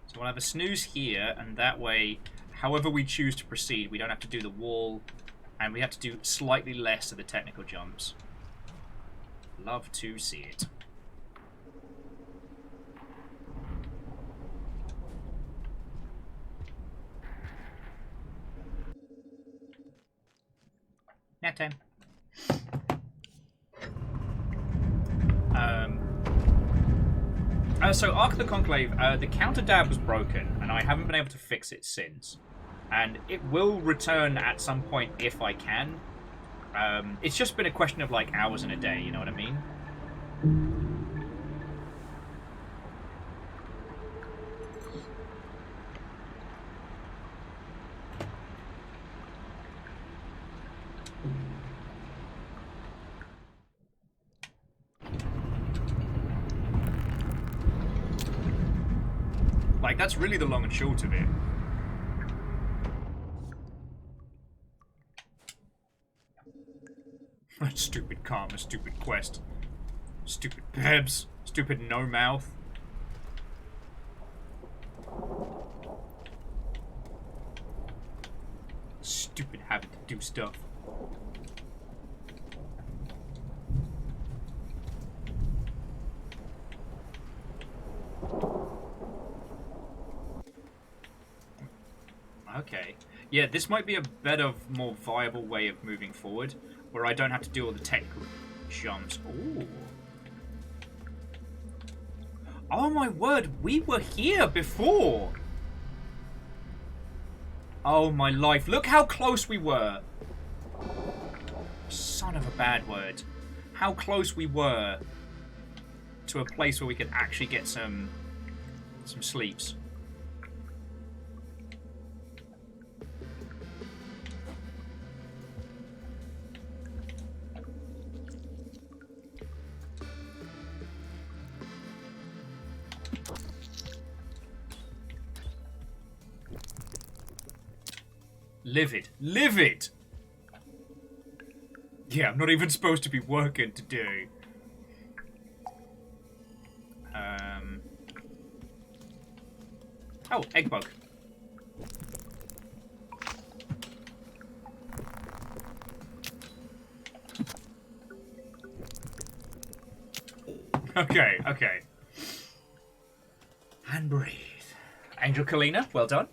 So we'll have a snooze here, and that way, however we choose to proceed, we don't have to do the wall, and we have to do slightly less of the technical jumps. Love to see it. Nap time. So Ark of the Conclave, the counter dab was broken, and I haven't been able to fix it since. And it will return at some point if I can. It's just been a question of like hours in a day, you know what I mean? Like, that's really the long and short of it. Stupid karma, stupid quest. Stupid Pebs. Stupid no mouth. Stupid having to do stuff. Okay. Yeah, this might be a better, more viable way of moving forward, where I don't have to do all the technical jumps. Ooh. Oh my word, we were here before! Oh my life, look how close we were! Son of a bad word. How close we were to a place where we could actually get some sleeps. Livid. Livid! Yeah, I'm not even supposed to be working today. Oh, egg bug. Okay, okay. And breathe. Angel Kalina, well done.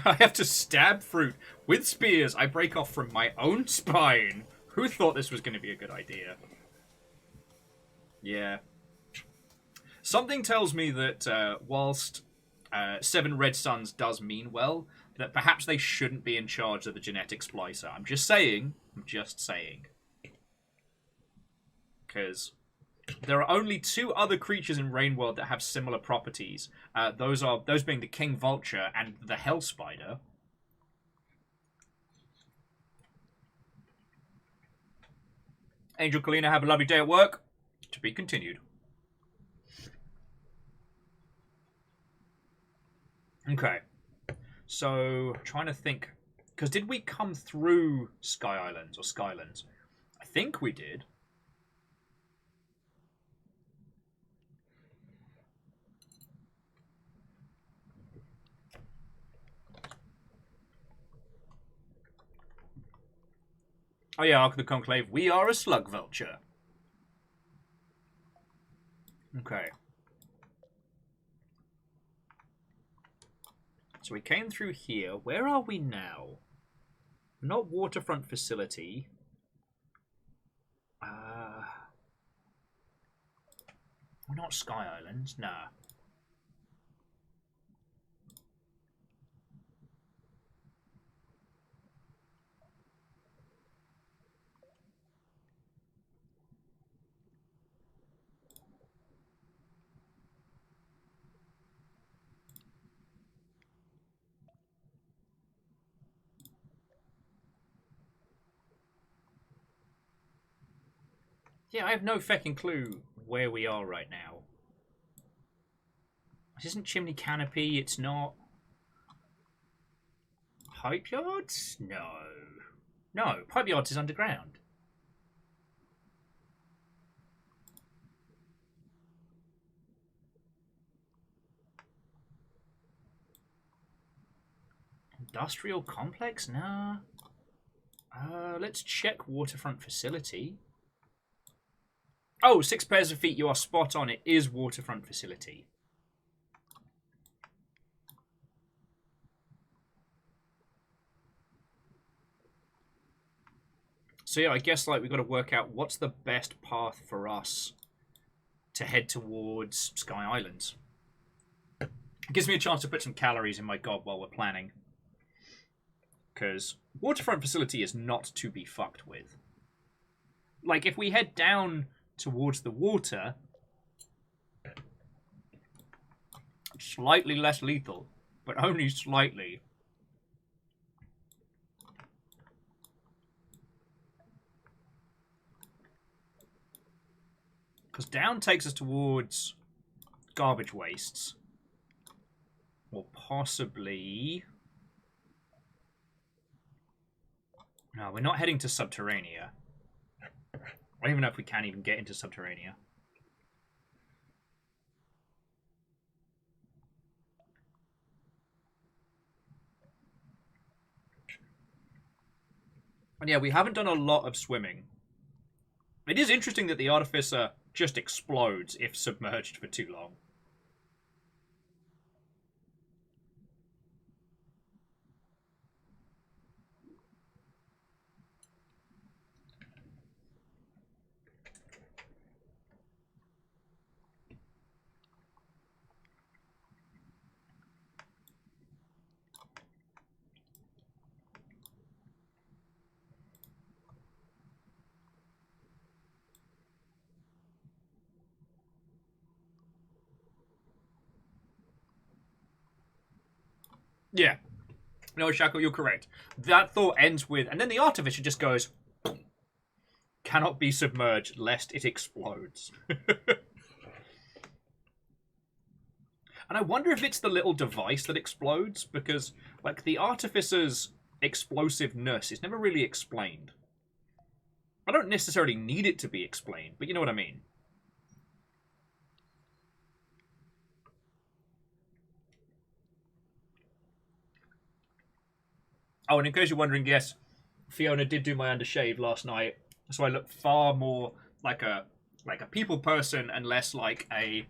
I have to stab fruit with spears I break off from my own spine. Who thought this was going to be a good idea? Yeah. Something tells me that whilst 7 Red Suns does mean well, that perhaps they shouldn't be in charge of the genetic splicer. I'm just saying. Because there are only 2 other creatures in Rainworld that have similar properties. Those being the King Vulture and the Hell Spider. Angel Kalina, have a lovely day at work. To be continued. Okay. So, trying to think. Because did we come through Sky Islands or Skylands? I think we did. Oh yeah, Ark of the Conclave. We are a slug vulture. Okay. So we came through here. Where are we now? Not waterfront facility. We're not Sky Islands. Nah. Yeah, I have no fucking clue where we are right now. This isn't Chimney Canopy, it's not... Pipe Yards? No. No, Pipe Yards is underground. Industrial Complex? Nah. Let's check Waterfront Facility. Oh, 6 pairs of feet, you are spot on. It is Waterfront Facility. So yeah, I guess like we've got to work out what's the best path for us to head towards Sky Islands. It gives me a chance to put some calories in my gob while we're planning. Because Waterfront Facility is not to be fucked with. Like, if we head down towards the water, slightly less lethal, but only slightly. Because down takes us towards garbage wastes. Or possibly... No, we're not heading to Subterranea. I don't even know if we can even get into Subterranea. And yeah, we haven't done a lot of swimming. It is interesting that the Artificer just explodes if submerged for too long. Yeah. No, Shackle, you're correct. That thought ends with... And then the Artificer just goes... Cannot be submerged lest it explodes. And I wonder if it's the little device that explodes, because, like, the Artificer's explosiveness is never really explained. I don't necessarily need it to be explained, but you know what I mean. Oh, and in case you're wondering, yes, Fiona did do my undershave last night, so I look far more like a people person and less like a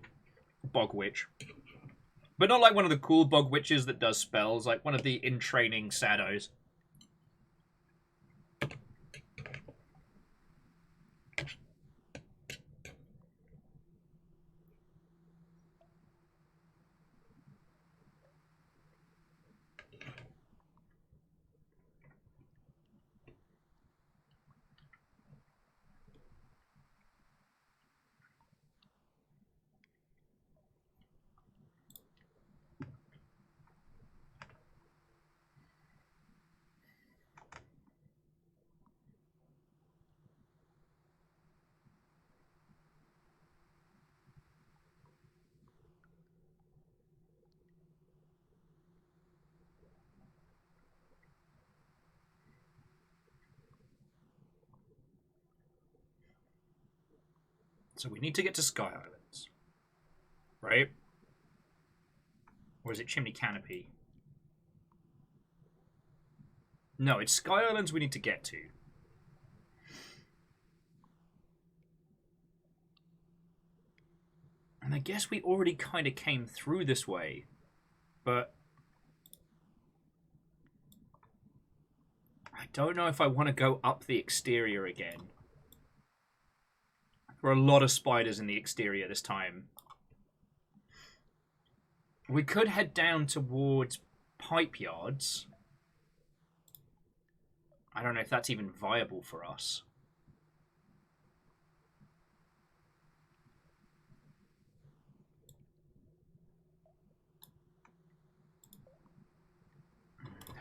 bog witch. But not like one of the cool bog witches that does spells, like one of the in-training saddos. So we need to get to Sky Islands. Right? Or is it Chimney Canopy? No, it's Sky Islands we need to get to. And I guess we already kind of came through this way. But I don't know if I want to go up the exterior again. There are a lot of spiders in the exterior this time. We could head down towards Pipe Yards. I don't know if that's even viable for us.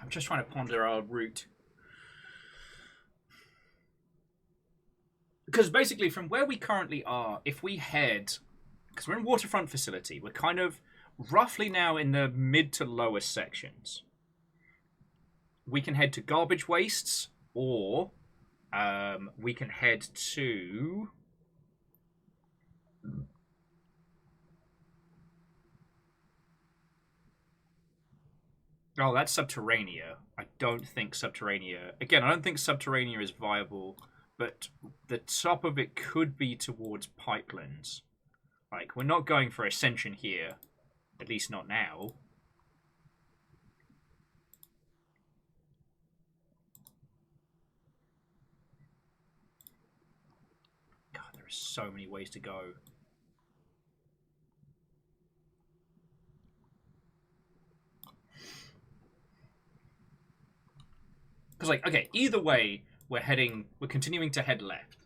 I'm just trying to ponder our route. Because basically, from where we currently are, if we head... Because we're in Waterfront Facility, we're kind of roughly now in the mid to lowest sections. We can head to Garbage Wastes, or we can head to... Oh, that's Subterranea. I don't think Subterranea... Again, I don't think Subterranea is viable, but the top of it could be towards Pipelands. Like, we're not going for Ascension here. At least not now. God, there are so many ways to go. Because, like, okay, either way, we're continuing to head left.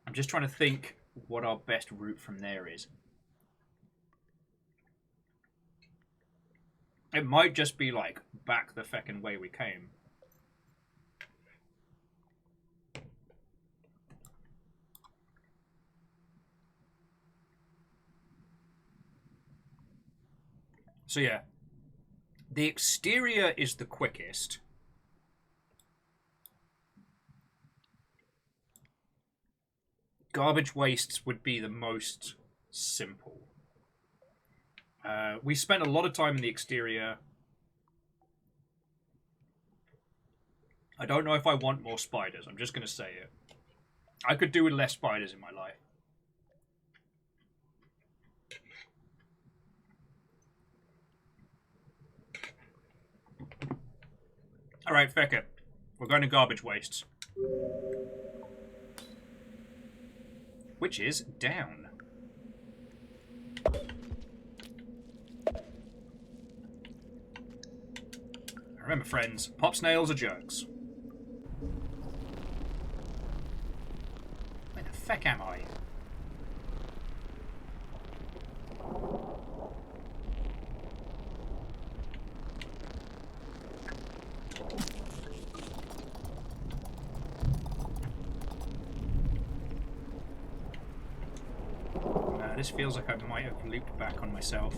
I'm just trying to think what our best route from there is. It might just be, like, back the feckin' way we came. So, yeah. The exterior is the quickest. Garbage Wastes would be the most simple. We spent a lot of time in the exterior. I don't know if I want more spiders. I'm just going to say it. I could do with less spiders in my life. Alright, feck it. We're going to Garbage Wastes. Which is down. Remember, friends, pop snails are jerks. Where the feck am I? This feels like I might have looped back on myself.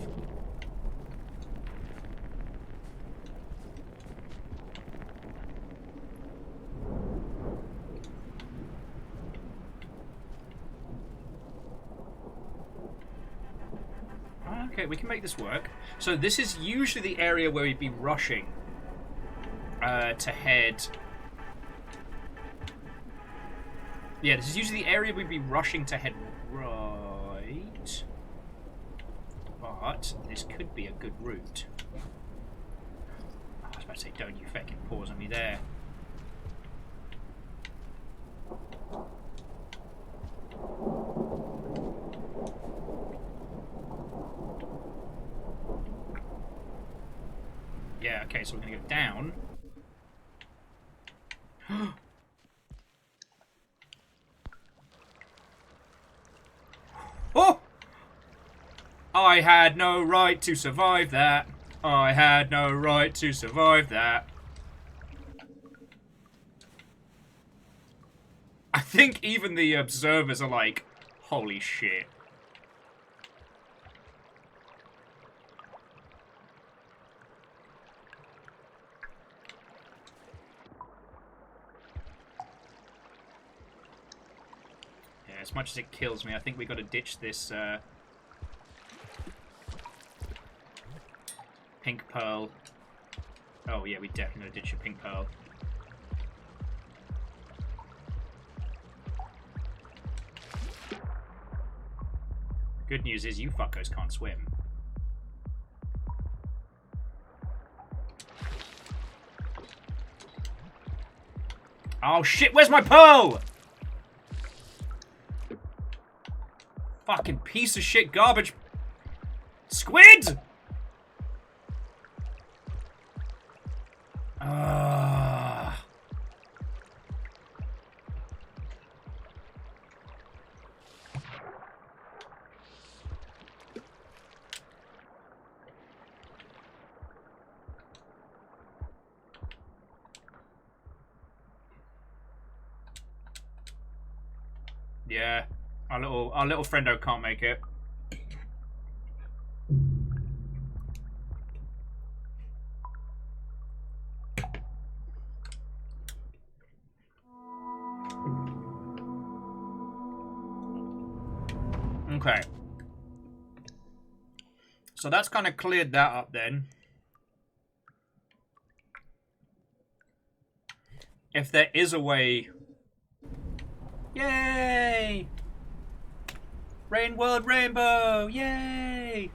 Okay, we can make this work. So this is usually the area where we'd be rushing to head... Yeah, this is usually the area we'd be rushing to head right. But this could be a good route. I was about to say, don't you fucking pause on me there. Yeah, okay, so we're gonna go down. Oh! I had no right to survive that. I had no right to survive that. I think even the observers are like, holy shit. Yeah, as much as it kills me, I think we got to ditch this pink pearl. Oh yeah, we definitely got to ditch a pink pearl. Good news is you fuckers can't swim. Oh shit, where's my pearl? Fucking piece of shit garbage. Squid! Yeah, our little friendo can't make it. Okay. So that's kind of cleared that up then. If there is a way... Yay! Rain World Rainbow! Yay!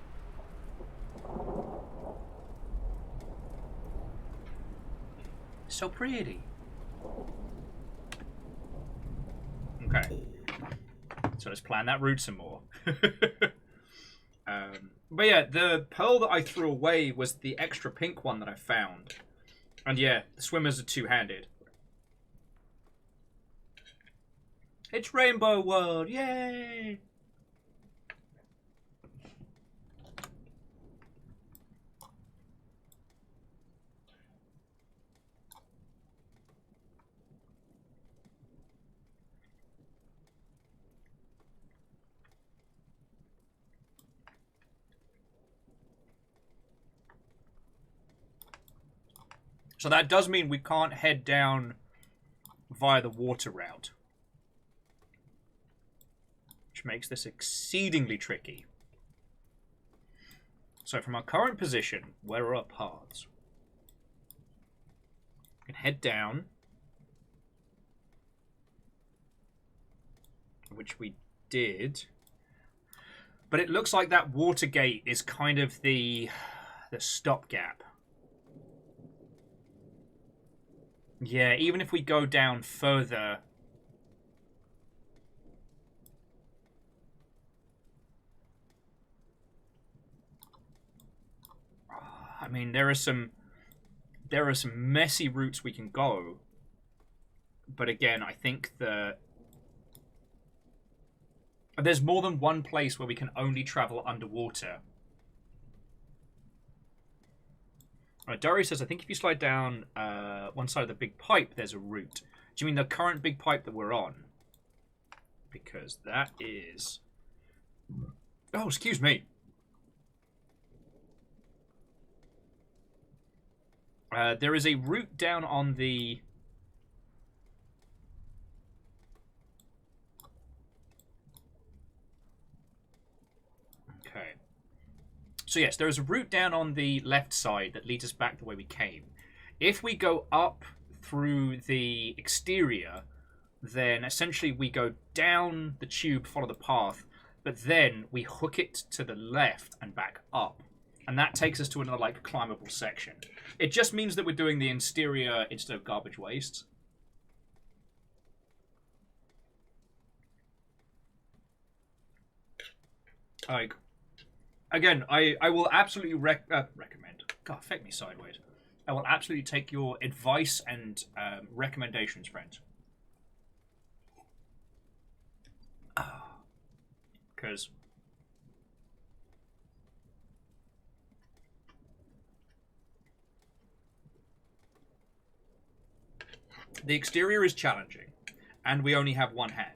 So pretty. Okay. So let's plan that route some more. But yeah, the pearl that I threw away was the extra pink one that I found. And yeah, the swimmers are two-handed. It's Rainbow World! Yay! So that does mean we can't head down via the water route. Which makes this exceedingly tricky. So from our current position, where are our paths? We can head down. Which we did. But it looks like that water gate is kind of the stopgap. Yeah, even if we go down further... I mean, there are some messy routes we can go. But again, I think that there's more than one place where we can only travel underwater. Right, Dory says, I think if you slide down one side of the big pipe, there's a route. Do you mean the current big pipe that we're on? Because that is... Oh, excuse me. There is a route down on the... Okay. So yes, there is a route down on the left side that leads us back the way we came. If we go up through the exterior, then essentially we go down the tube, follow the path, but then we hook it to the left and back up. And that takes us to another, like, climbable section. It just means that we're doing the exterior instead of garbage waste. Like, again, I will absolutely recommend. God, affect me sideways. I will absolutely take your advice and recommendations, friends. Because the exterior is challenging, and we only have one hand.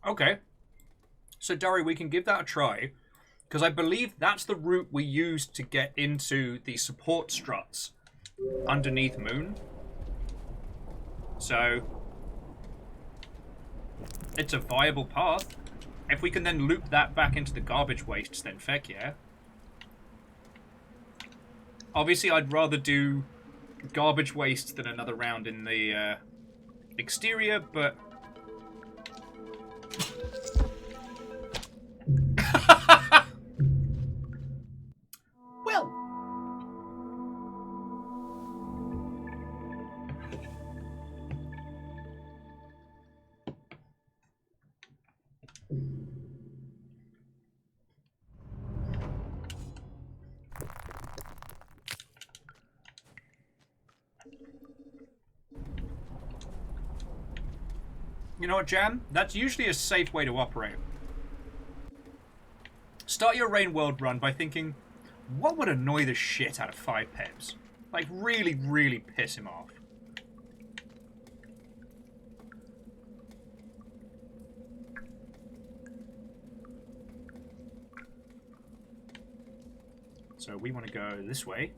Okay. So, Dari, we can give that a try, because I believe that's the route we used to get into the support struts underneath Moon. So, it's a viable path. If we can then loop that back into the garbage wastes, then feck yeah. Obviously, I'd rather do garbage wastes than another round in the exterior, but... Well... You know what, Jam? That's usually a safe way to operate. Start your Rain World run by thinking, what would annoy the shit out of 5 Peps? Like, really, really piss him off. So we want to go this way.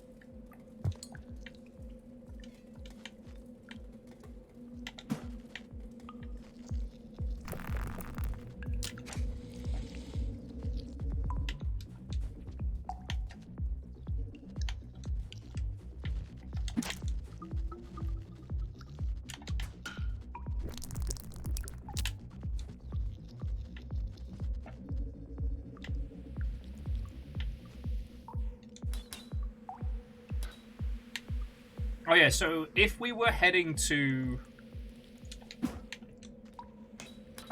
Oh yeah, so if we were heading to...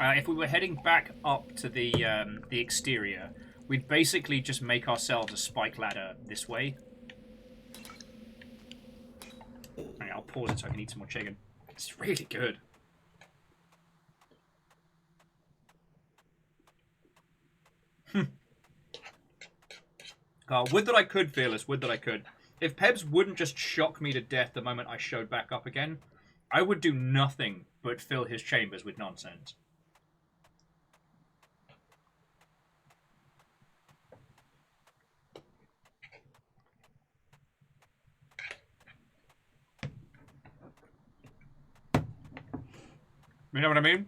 if we were heading back up to the exterior, we'd basically just make ourselves a spike ladder this way. Right, I'll pause it so I can eat some more chicken. It's really good. Oh, would that I could, Fearless, would that I could. If Pebs wouldn't just shock me to death the moment I showed back up again, I would do nothing but fill his chambers with nonsense. You know what I mean?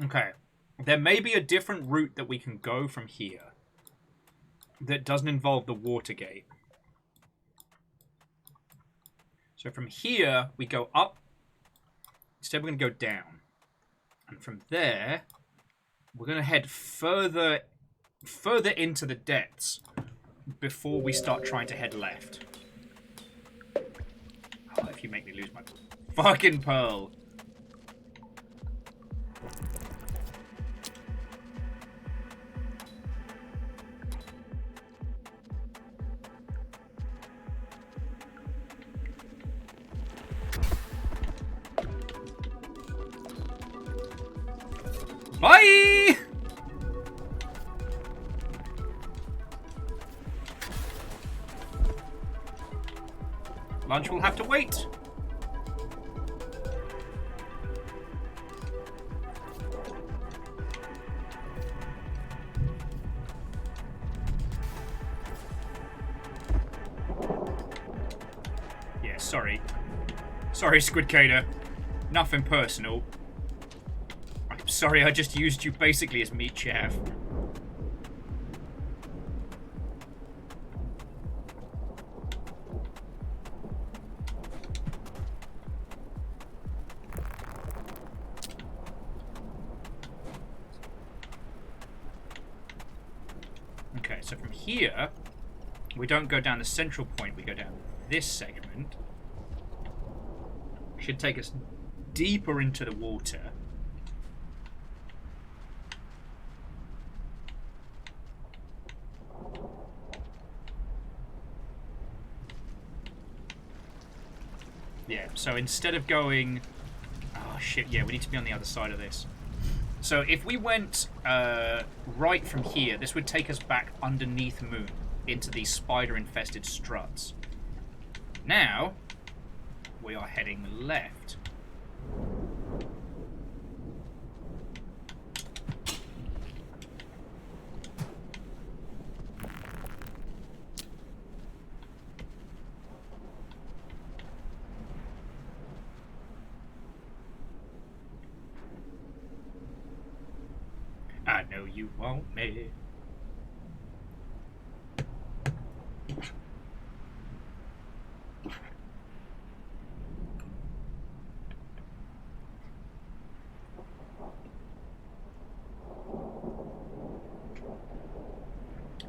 Okay. There may be a different route that we can go from here that doesn't involve the water gate. So from here, we go up. Instead, we're going to go down. And from there, we're going to head further further into the depths before we start trying to head left. Oh, if you make me lose my fucking pearl. Bye! Lunch will have to wait. Yeah, sorry. Sorry, Squidcator. Nothing personal. I'm sorry I just used you basically as meat chaff. Okay, so from here, we don't go down the central point, we go down this segment. Should take us deeper into the water. Yeah, so instead of going... Oh, shit, yeah, we need to be on the other side of this. So if we went right from here, this would take us back underneath Moon into these spider-infested struts. Now, we are heading left. I know you want me.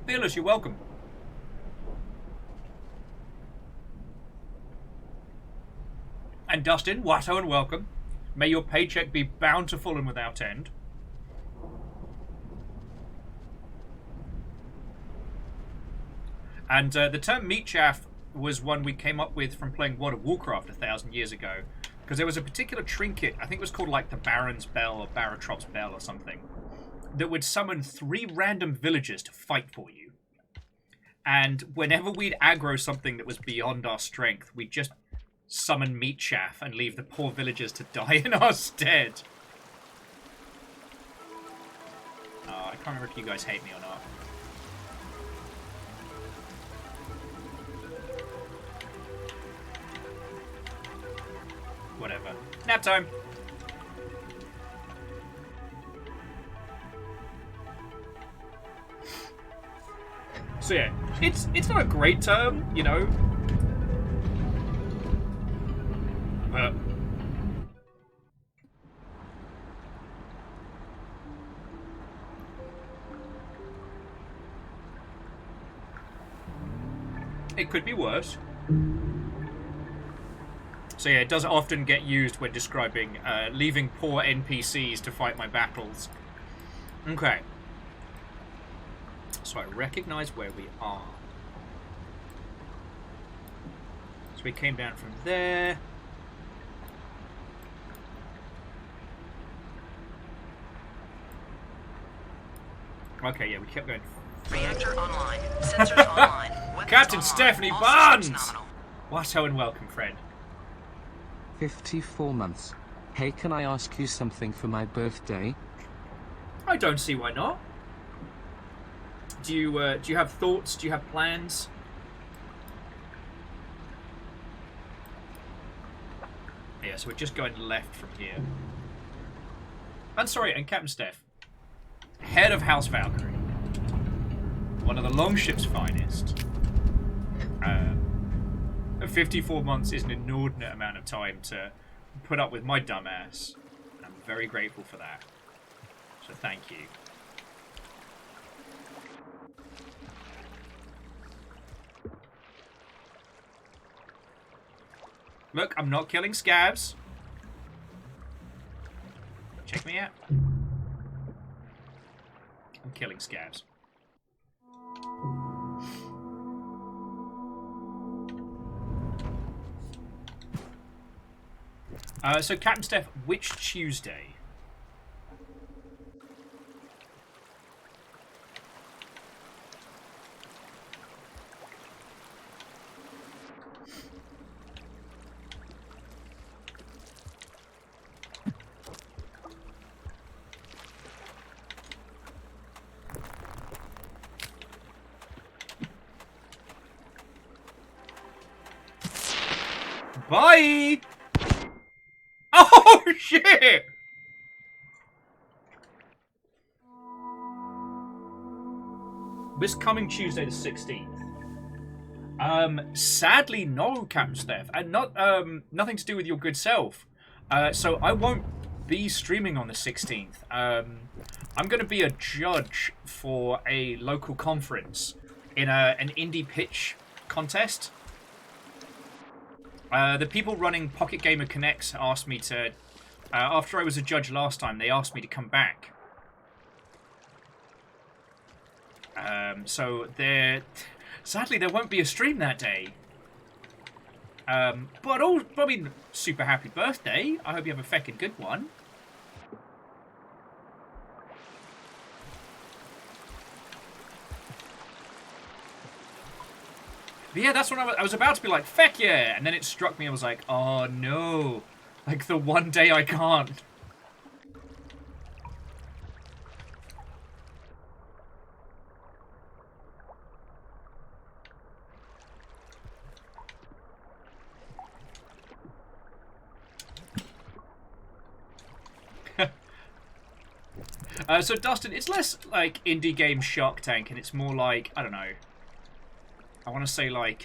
Fearless, you're welcome. And Dustin, Watto and welcome. May your paycheck be bountiful and without end. And the term meat chaff was one we came up with from playing World of Warcraft 1,000 years ago. Because there was a particular trinket, I think it was called like the Baron's Bell or Baratrop's Bell or something, that would summon 3 random villagers to fight for you. And whenever we'd aggro something that was beyond our strength, we'd just summon meat chaff and leave the poor villagers to die in our stead. I can't remember if you guys hate me or not. Whatever. Nap time! So yeah, it's not a great term, you know. But it could be worse. So yeah, it does often get used when describing leaving poor NPCs to fight my battles. Okay. So I recognize where we are. So we came down from there. Okay, yeah, we kept going. Reactor online. Sensors online. Weapons Captain online. Stephanie All Barnes! systems nominal. Watto and welcome, friend. 54 months. Hey, can I ask you something for my birthday? I don't see why not. Do you have thoughts? Do you have plans? Yeah, so we're just going left from here. And sorry, and Captain Steph, head of House Valkyrie, one of the Longship's finest. 54 months is an inordinate amount of time to put up with my dumb ass. I'm very grateful for that. So thank you. Look, I'm not killing scabs. Check me out. I'm killing scabs. So Captain Steph, which Tuesday? Bye! Oh, shit! This coming Tuesday the 16th. Sadly, no, Captain Steph. And nothing to do with your good self. So I won't be streaming on the 16th. I'm going to be a judge for a local conference in an indie pitch contest. The people running Pocket Gamer Connects asked me to, after I was a judge last time, they asked me to come back. So sadly there won't be a stream that day. But I mean, super happy birthday. I hope you have a feckin' good one. But yeah, that's when I was about to be like, feck yeah! And then it struck me, I was like, oh no. Like, the one day I can't. So Dustin, it's less like indie game Shark Tank, and it's more like, I don't know. I want to say like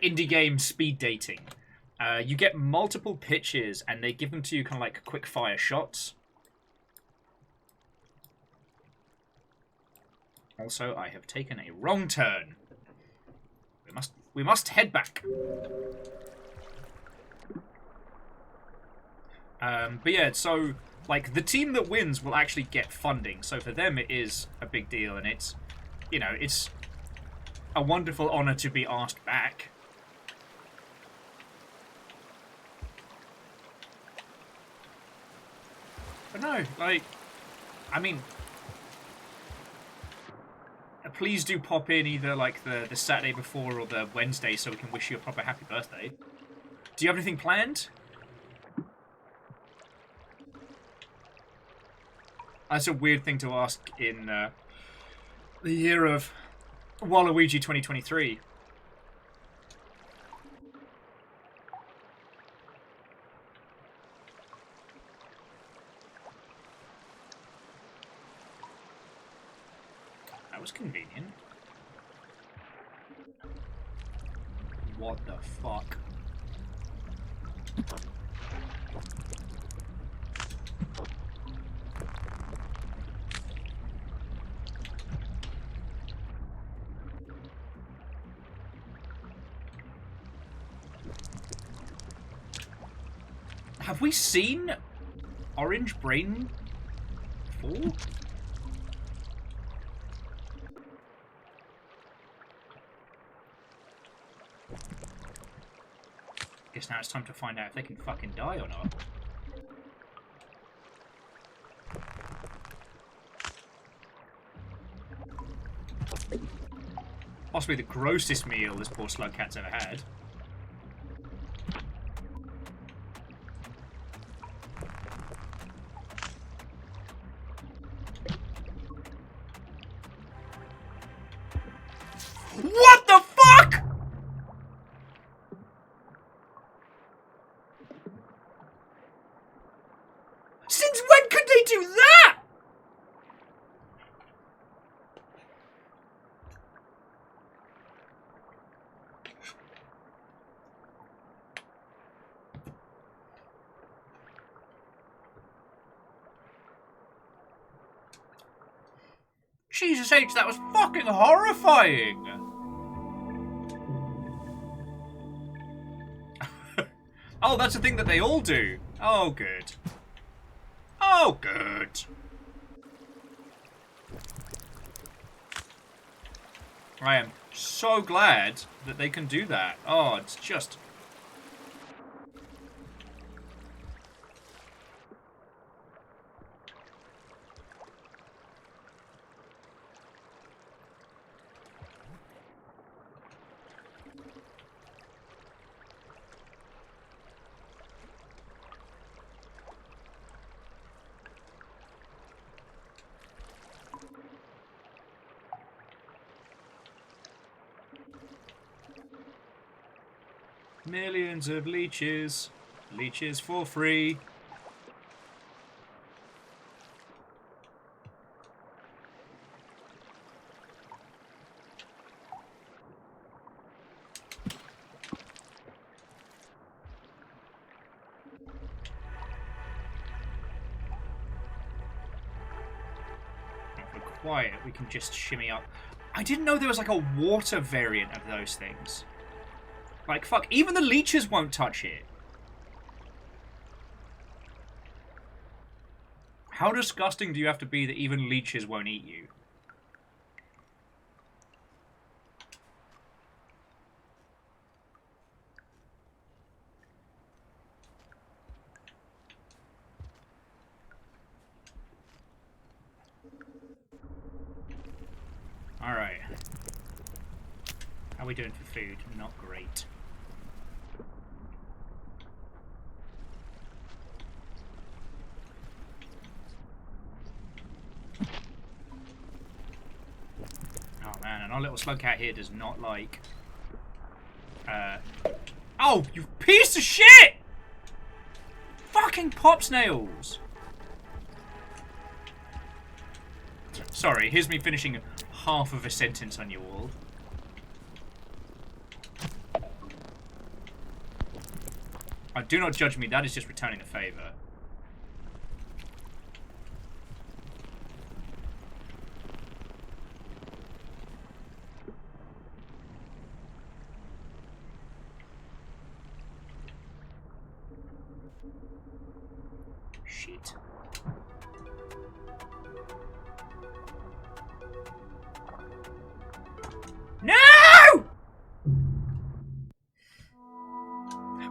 indie game speed dating. You get multiple pitches, and they give them to you kind of like quick fire shots. Also, I have taken a wrong turn. We must head back. But yeah, so like the team that wins will actually get funding. So for them, it is a big deal, and it's, you know, it's a wonderful honor to be asked back. But no, like, I mean, please do pop in either like the Saturday before or the Wednesday so we can wish you a proper happy birthday. Do you have anything planned? That's a weird thing to ask in the year of Waluigi 2023. That was convenient. What the fuck? Have we seen Orange Brain before? Guess now it's time to find out if they can fucking die or not. Possibly the grossest meal this poor Slugcat's ever had. What the fuck?! Since when could they do that?! Jesus H, that was fucking horrifying! Oh, that's a thing that they all do. Oh, good. Oh, good. I am so glad that they can do that. Oh, it's just... Millions of leeches. Leeches for free. If we're quiet, we can just shimmy up. I didn't know there was like a water variant of those things. Like, fuck, even the leeches won't touch it. How disgusting do you have to be that even leeches won't eat you? Alright. How are we doing for food? Not great. Oh man, and our little Slugcat here does not like... Oh, you piece of shit! Fucking pop snails! Sorry, here's me finishing half of a sentence on you all. Do not judge me, that is just returning a favour. Shit. No!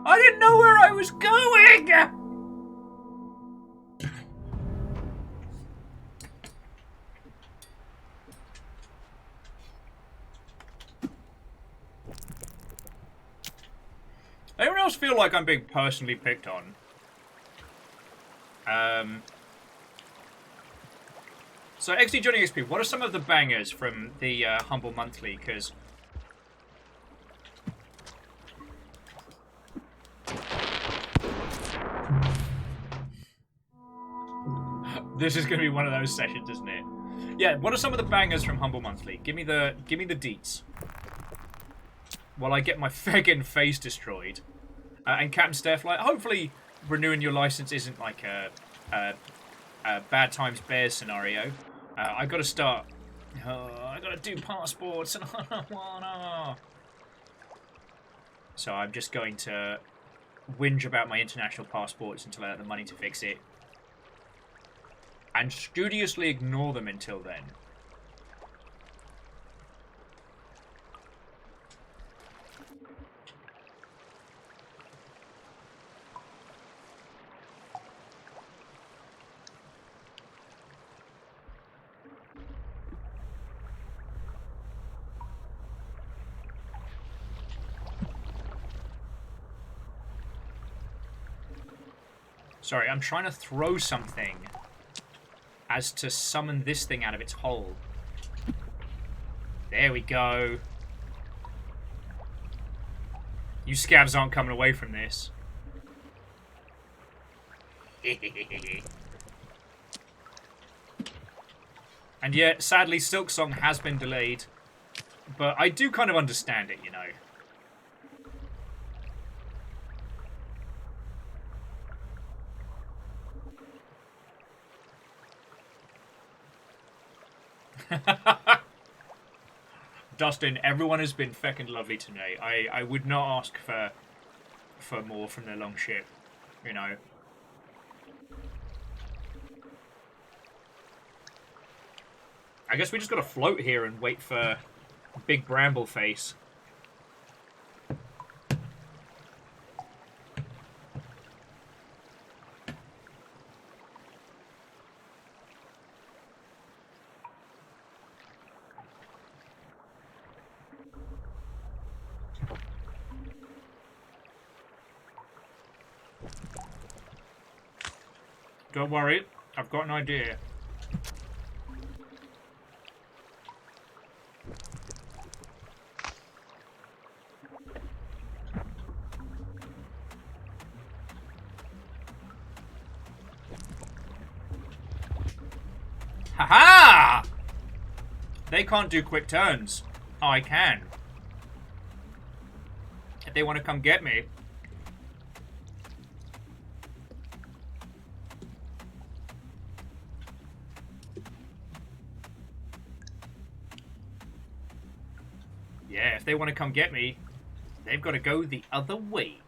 I didn't know where I was going! Anyone else feel like I'm being personally picked on? So, XD Johnny XP, what are some of the bangers from the Humble Monthly? Because... This is going to be one of those sessions, isn't it? Yeah, what are some of the bangers from Humble Monthly? Give me the deets. While I get my friggin' face destroyed. And Captain Steph, like, hopefully renewing your license isn't like a Bad Times Bears scenario. I gotta start. I gotta do passports and I don't wanna. So I'm just going to whinge about my international passports until I have the money to fix it. And studiously ignore them until then. Sorry, I'm trying to throw something as to summon this thing out of its hole. There we go. You scabs aren't coming away from this. And yet, sadly, Silksong has been delayed. But I do kind of understand it, you know. Dustin, everyone has been feckin' lovely today. I would not ask for for more from their longship, you know. I guess we just gotta float here and wait for Big Bramble Face. Don't worry, I've got an idea. Haha! They can't do quick turns. I can. If they want to come get me. Yeah, if they want to come get me, they've got to go the other way.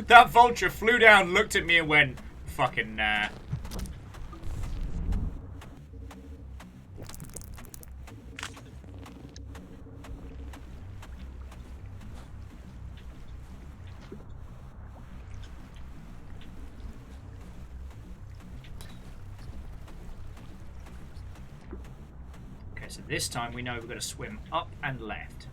That vulture flew down, looked at me and went, fucking nah. Okay, so this time we know we've got to swim up and left.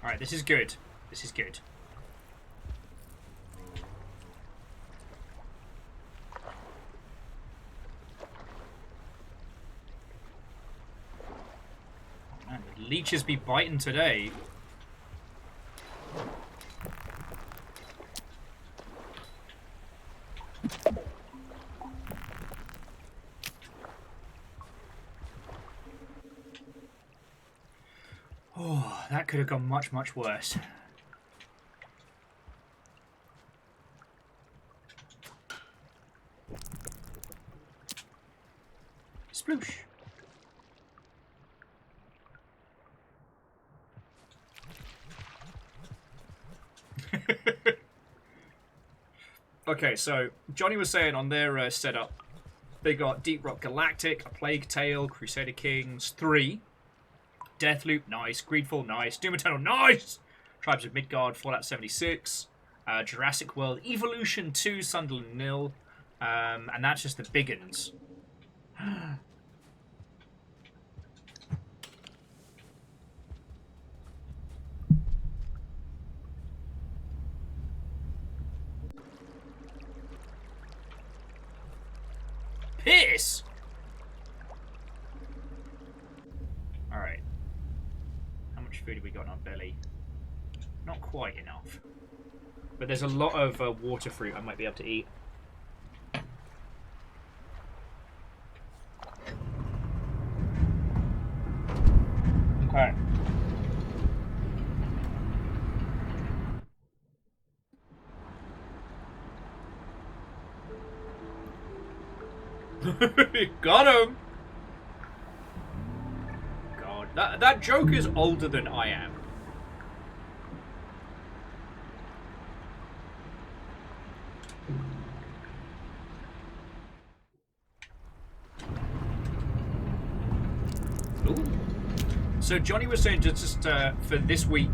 Alright, this is good. This is good. Man, the leeches be biting today. Oh, that could have gone much, much worse. Sploosh. Okay, so Johnny was saying on their setup, they got Deep Rock Galactic, A Plague Tale, Crusader Kings 3, Deathloop, nice, Greedfall, nice, Doom Eternal, nice, Tribes of Midgard, Fallout 76, Jurassic World, Evolution 2, Sunderland Nil, and that's just the big uns. Piss! Alright. How much food have we got in our belly? Not quite enough. But there's a lot of water fruit I might be able to eat. Okay. Got him! God, that joke is older than I am. Ooh. So Johnny was saying just for this week.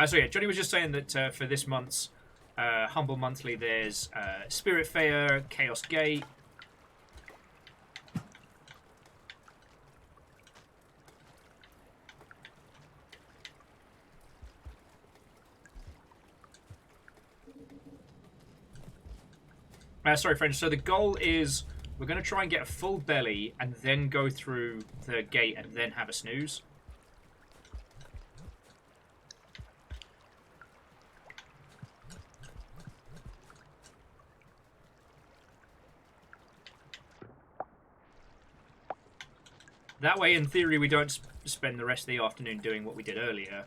So yeah, Johnny was just saying that for this month's Humble Monthly, there's Spirit Fair, Chaos Gate. Sorry, friends. So the goal is we're going to try and get a full belly and then go through the gate and then have a snooze. That way, in theory, we don't spend the rest of the afternoon doing what we did earlier.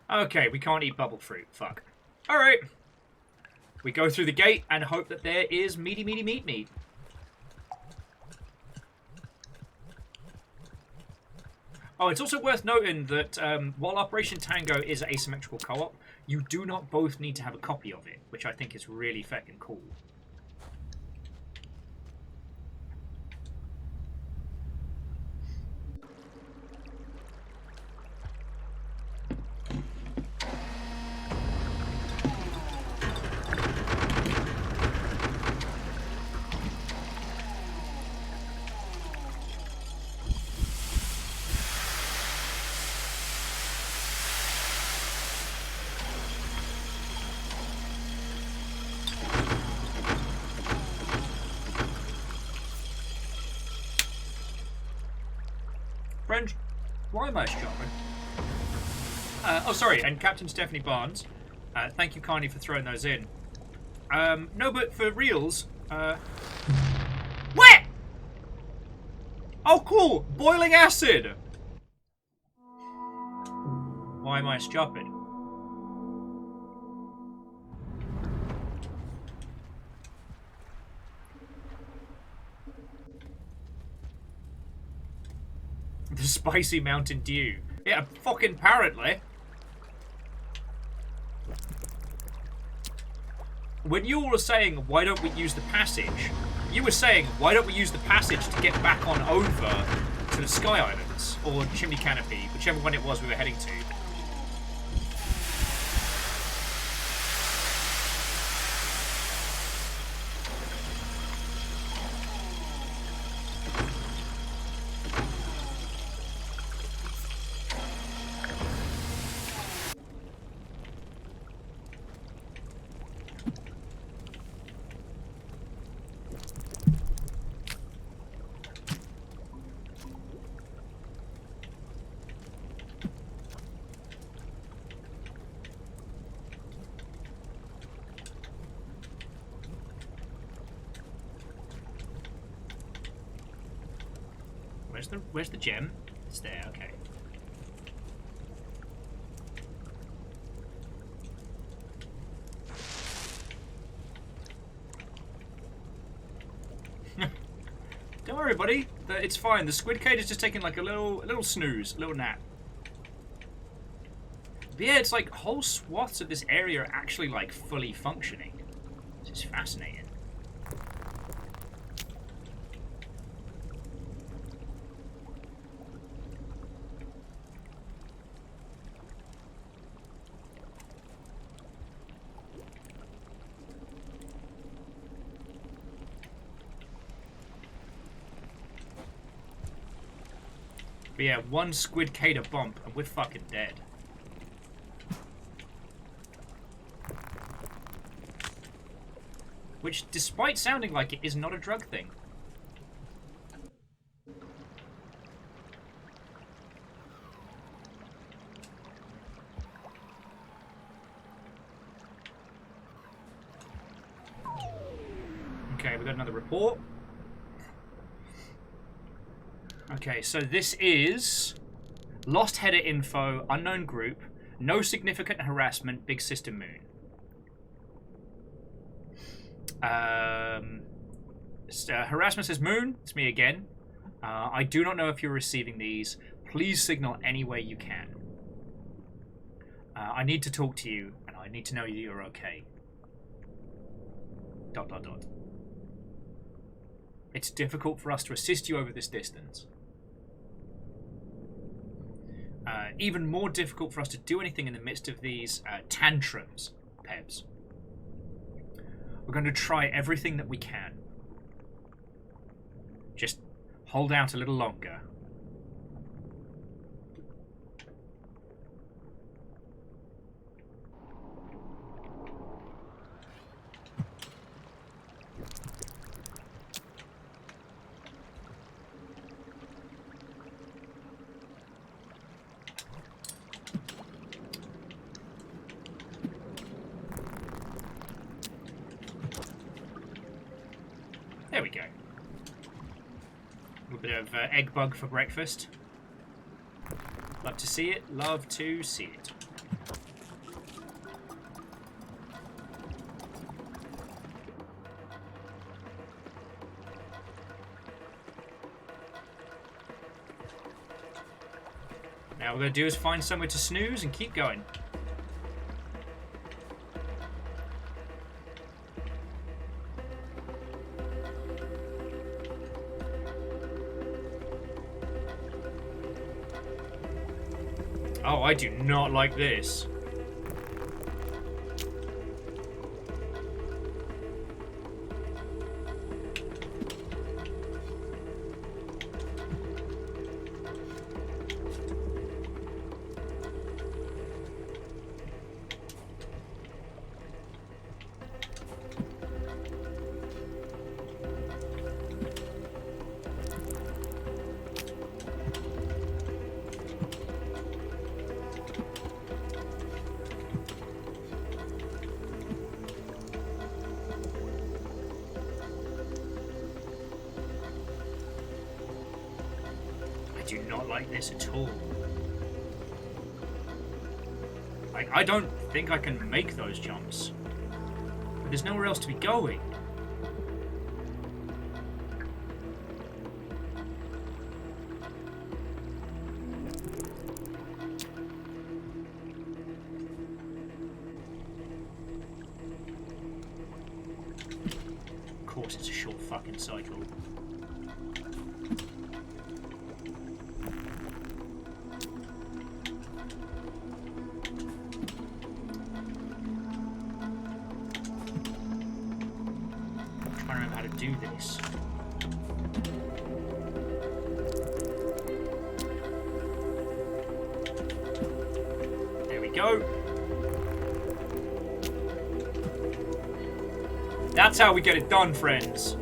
Okay, we can't eat bubble fruit. Fuck. Alright. We go through the gate and hope that there is meaty meat. Oh, it's also worth noting that while Operation Tango is asymmetrical co-op, you do not both need to have a copy of it, which I think is really fucking cool. Friend, why am I shopping? Oh, sorry, and Captain Stephanie Barnes, thank you kindly for throwing those in. No, but for reals, What? Oh, cool! Boiling acid! Why am I stupid? The spicy Mountain Dew. Yeah, fucking apparently. When you were saying, why don't we use the passage, you were saying, why don't we use the passage to get back on over to the Sky Islands, or Chimney Canopy, whichever one it was we were heading to. Where's the gem? It's there, okay. Don't worry, buddy. It's fine. The squid cage is just taking like a little snooze, a little nap. But yeah, it's like whole swaths of this area are actually like fully functioning. This is fascinating. But yeah, one squid cater bump and we're fucking dead. Which, despite sounding like it, is not a drug thing. Okay, we got another report. Okay, so this is lost header info, unknown group, no significant harassment, big system moon. Harassment says moon. It's me again. I do not know if you're receiving these. Please signal any way you can. I need to talk to you, and I need to know you're okay. ... It's difficult for us to assist you over this distance. even more difficult for us to do anything in the midst of these tantrums, Pebs. We're going to try everything that we can. Just hold out a little longer. There we go. A little bit of egg bug for breakfast. Love to see it. Love to see it. Now what we're going to do is find somewhere to snooze and keep going. Oh, I do not like this. I do not like this at all. Like, I don't think I can make those jumps. But there's nowhere else to be going. Of course, it's a short fucking cycle. Do this. There we go. That's how we get it done, friends.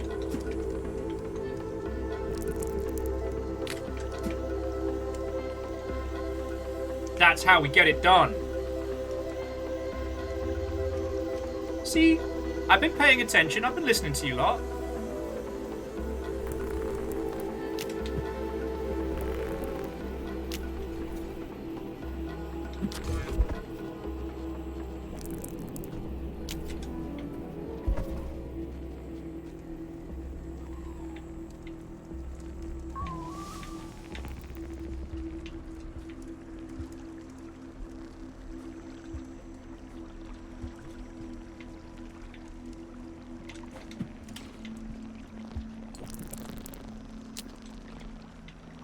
That's how we get it done. See? I've been paying attention. I've been listening to you lot.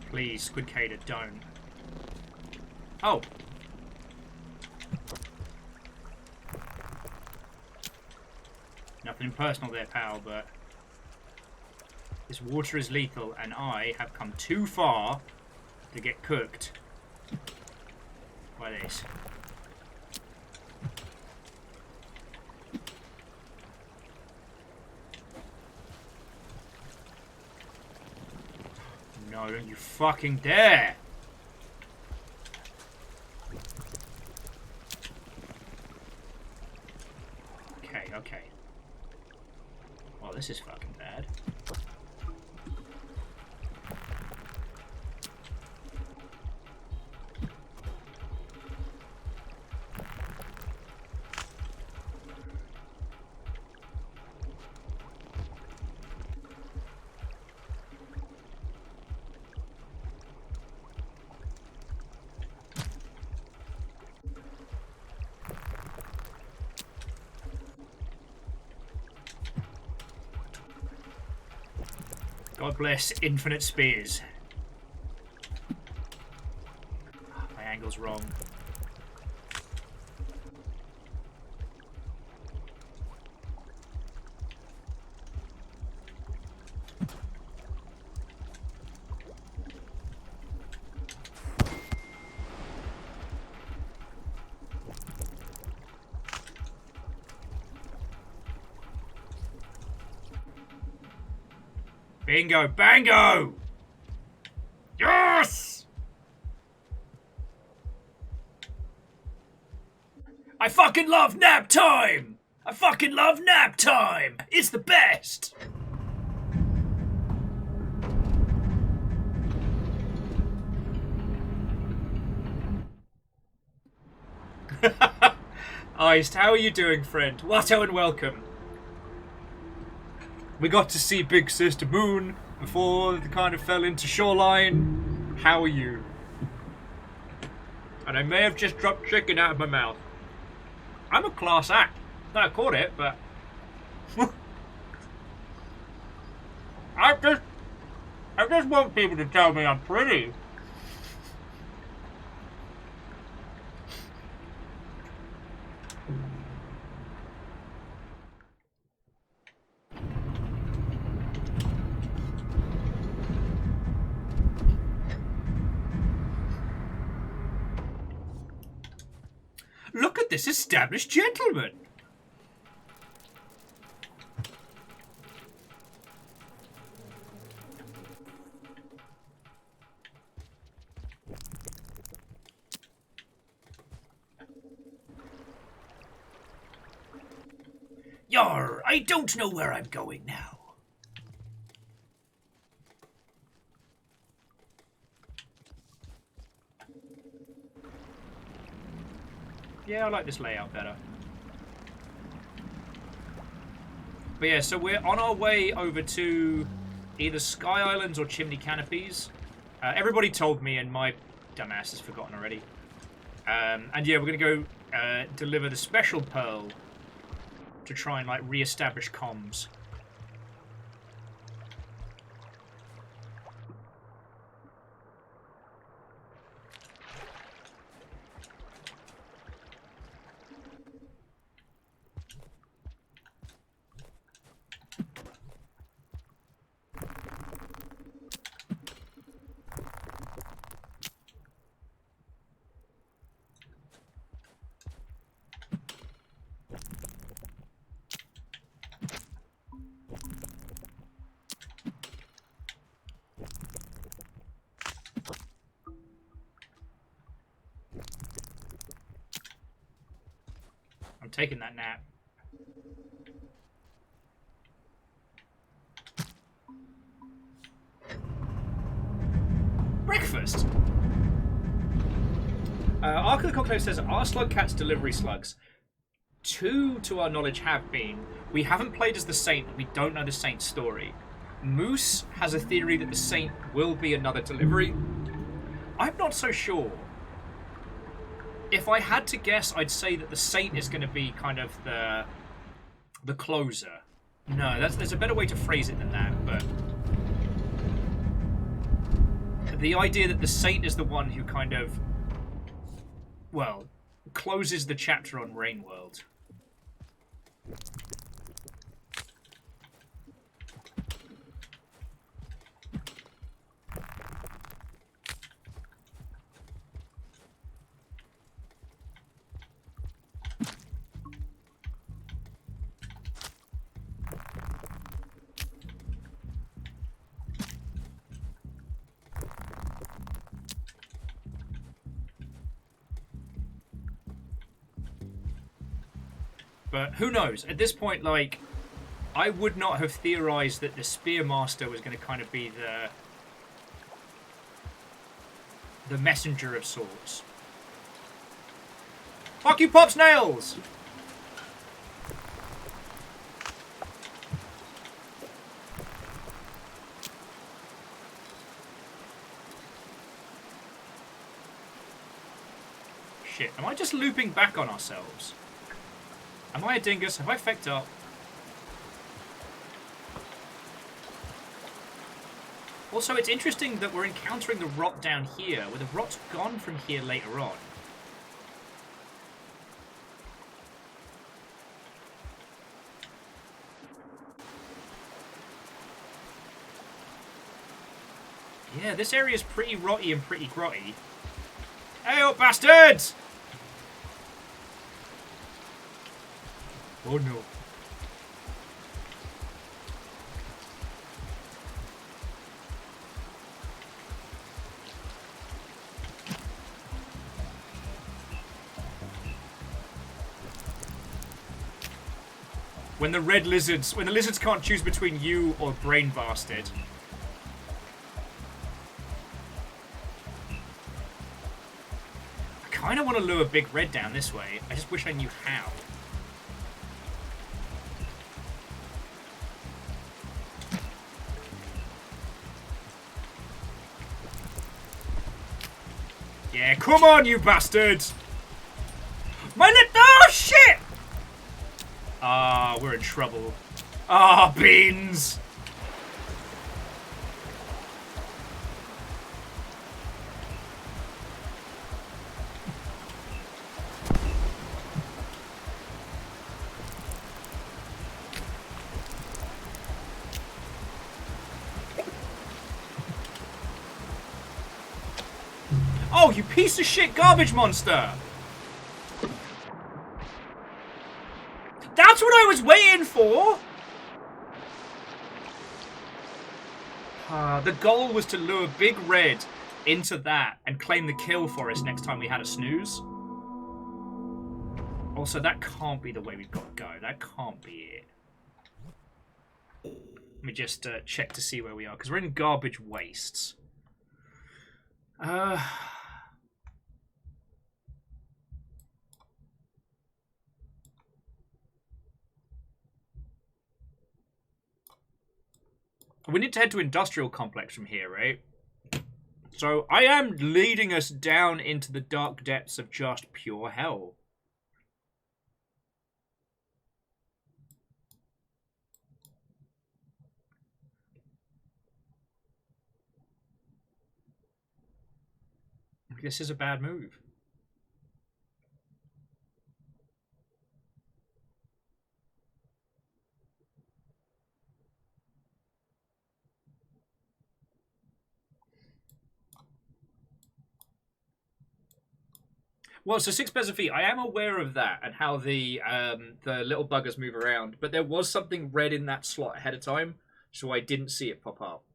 Please, Squidcator, don't. Oh. Nothing personal there, pal, but this water is lethal, and I have come too far to get cooked by this. No, don't you fucking dare! Okay, okay. Well, this is fucking bad. God bless infinite spears. My feels wrong. Bingo, bango! Yes! I fucking love nap time! I fucking love nap time! It's the best! Iced, how are you doing, friend? Watto and welcome. We got to see Big Sister Moon before it kind of fell into Shoreline. How are you? And I may have just dropped chicken out of my mouth. I'm a class act. No, I caught it, but... I just want people to tell me I'm pretty. Look at this established gentleman. Yar, I don't know where I'm going now. Yeah, I like this layout better. But yeah, so we're on our way over to either Sky Islands or Chimney Canopies. Everybody told me, and my dumbass has forgotten already. And yeah, we're going to go deliver the Special Pearl to try and like re-establish comms. I'm taking that nap. Breakfast! Ark of the Conclave says, are Slugcats delivery slugs? 2, to our knowledge, have been. We haven't played as the Saint. We don't know the Saint's story. Moose has a theory that the Saint will be another delivery. I'm not so sure. If I had to guess, I'd say that the Saint is going to be kind of the closer. No, there's a better way to phrase it than that, but... the idea that the Saint is the one who kind of, well, closes the chapter on Rainworld. But who knows? At this point, like, I would not have theorized that the Spearmaster was going to kind of be the messenger of sorts. Fuck you, Pop Snails! Shit, am I just looping back on ourselves? Am I a dingus? Have I fecked up? Also, it's interesting that we're encountering the rot down here, where the rot's gone from here later on. Yeah, this area's pretty rotty and pretty grotty. Hey up, bastards! Oh no. When the lizards can't choose between you or Brain Bastard. I kind of want to lure Big Red down this way. I just wish I knew how. Yeah, come on, you bastards! Oh, shit! Ah, we're in trouble. Ah, beans! Oh, you piece of shit garbage monster! That's what I was waiting for! The goal was to lure Big Red into that and claim the kill for us next time we had a snooze. Also, that can't be the way we've got to go. That can't be it. Let me just check to see where we are, because we're in garbage wastes. We need to head to Industrial Complex from here, right? So I am leading us down into the dark depths of just pure hell. This is a bad move. Well, so 6 pairs of feet. I am aware of that and how the little buggers move around, but there was something red in that slot ahead of time, so I didn't see it pop up.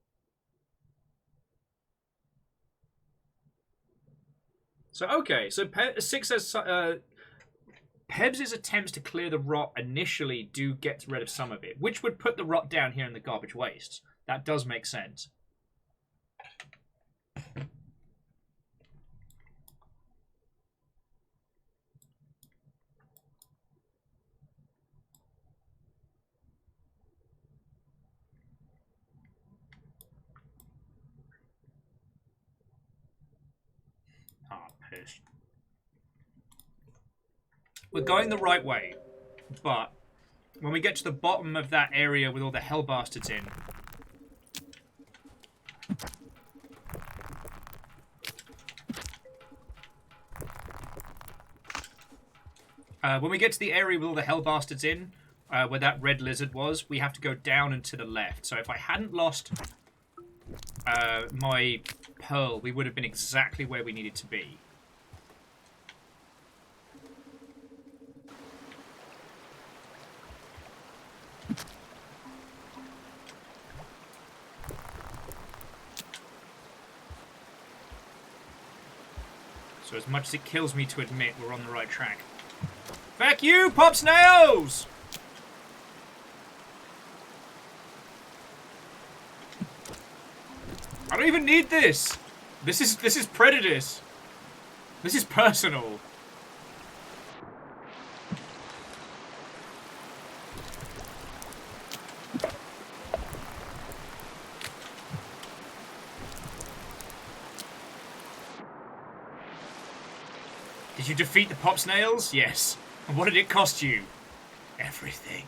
So okay, so 6 says Pebs' attempts to clear the rot initially do get rid of some of it, which would put the rot down here in the garbage wastes. That does make sense. We're going the right way, but when we get to the bottom of that area with all the hell bastards in, when we get to the area with all the hell bastards in, where that red lizard was, we have to go down and to the left. So if I hadn't lost my pearl, we would have been exactly where we needed to be. So as much as it kills me to admit, we're on the right track. Back you, Pop Snails! I don't even need this. This is Predators. This is personal. Did you defeat the Pop Snails? Yes. And what did it cost you? Everything.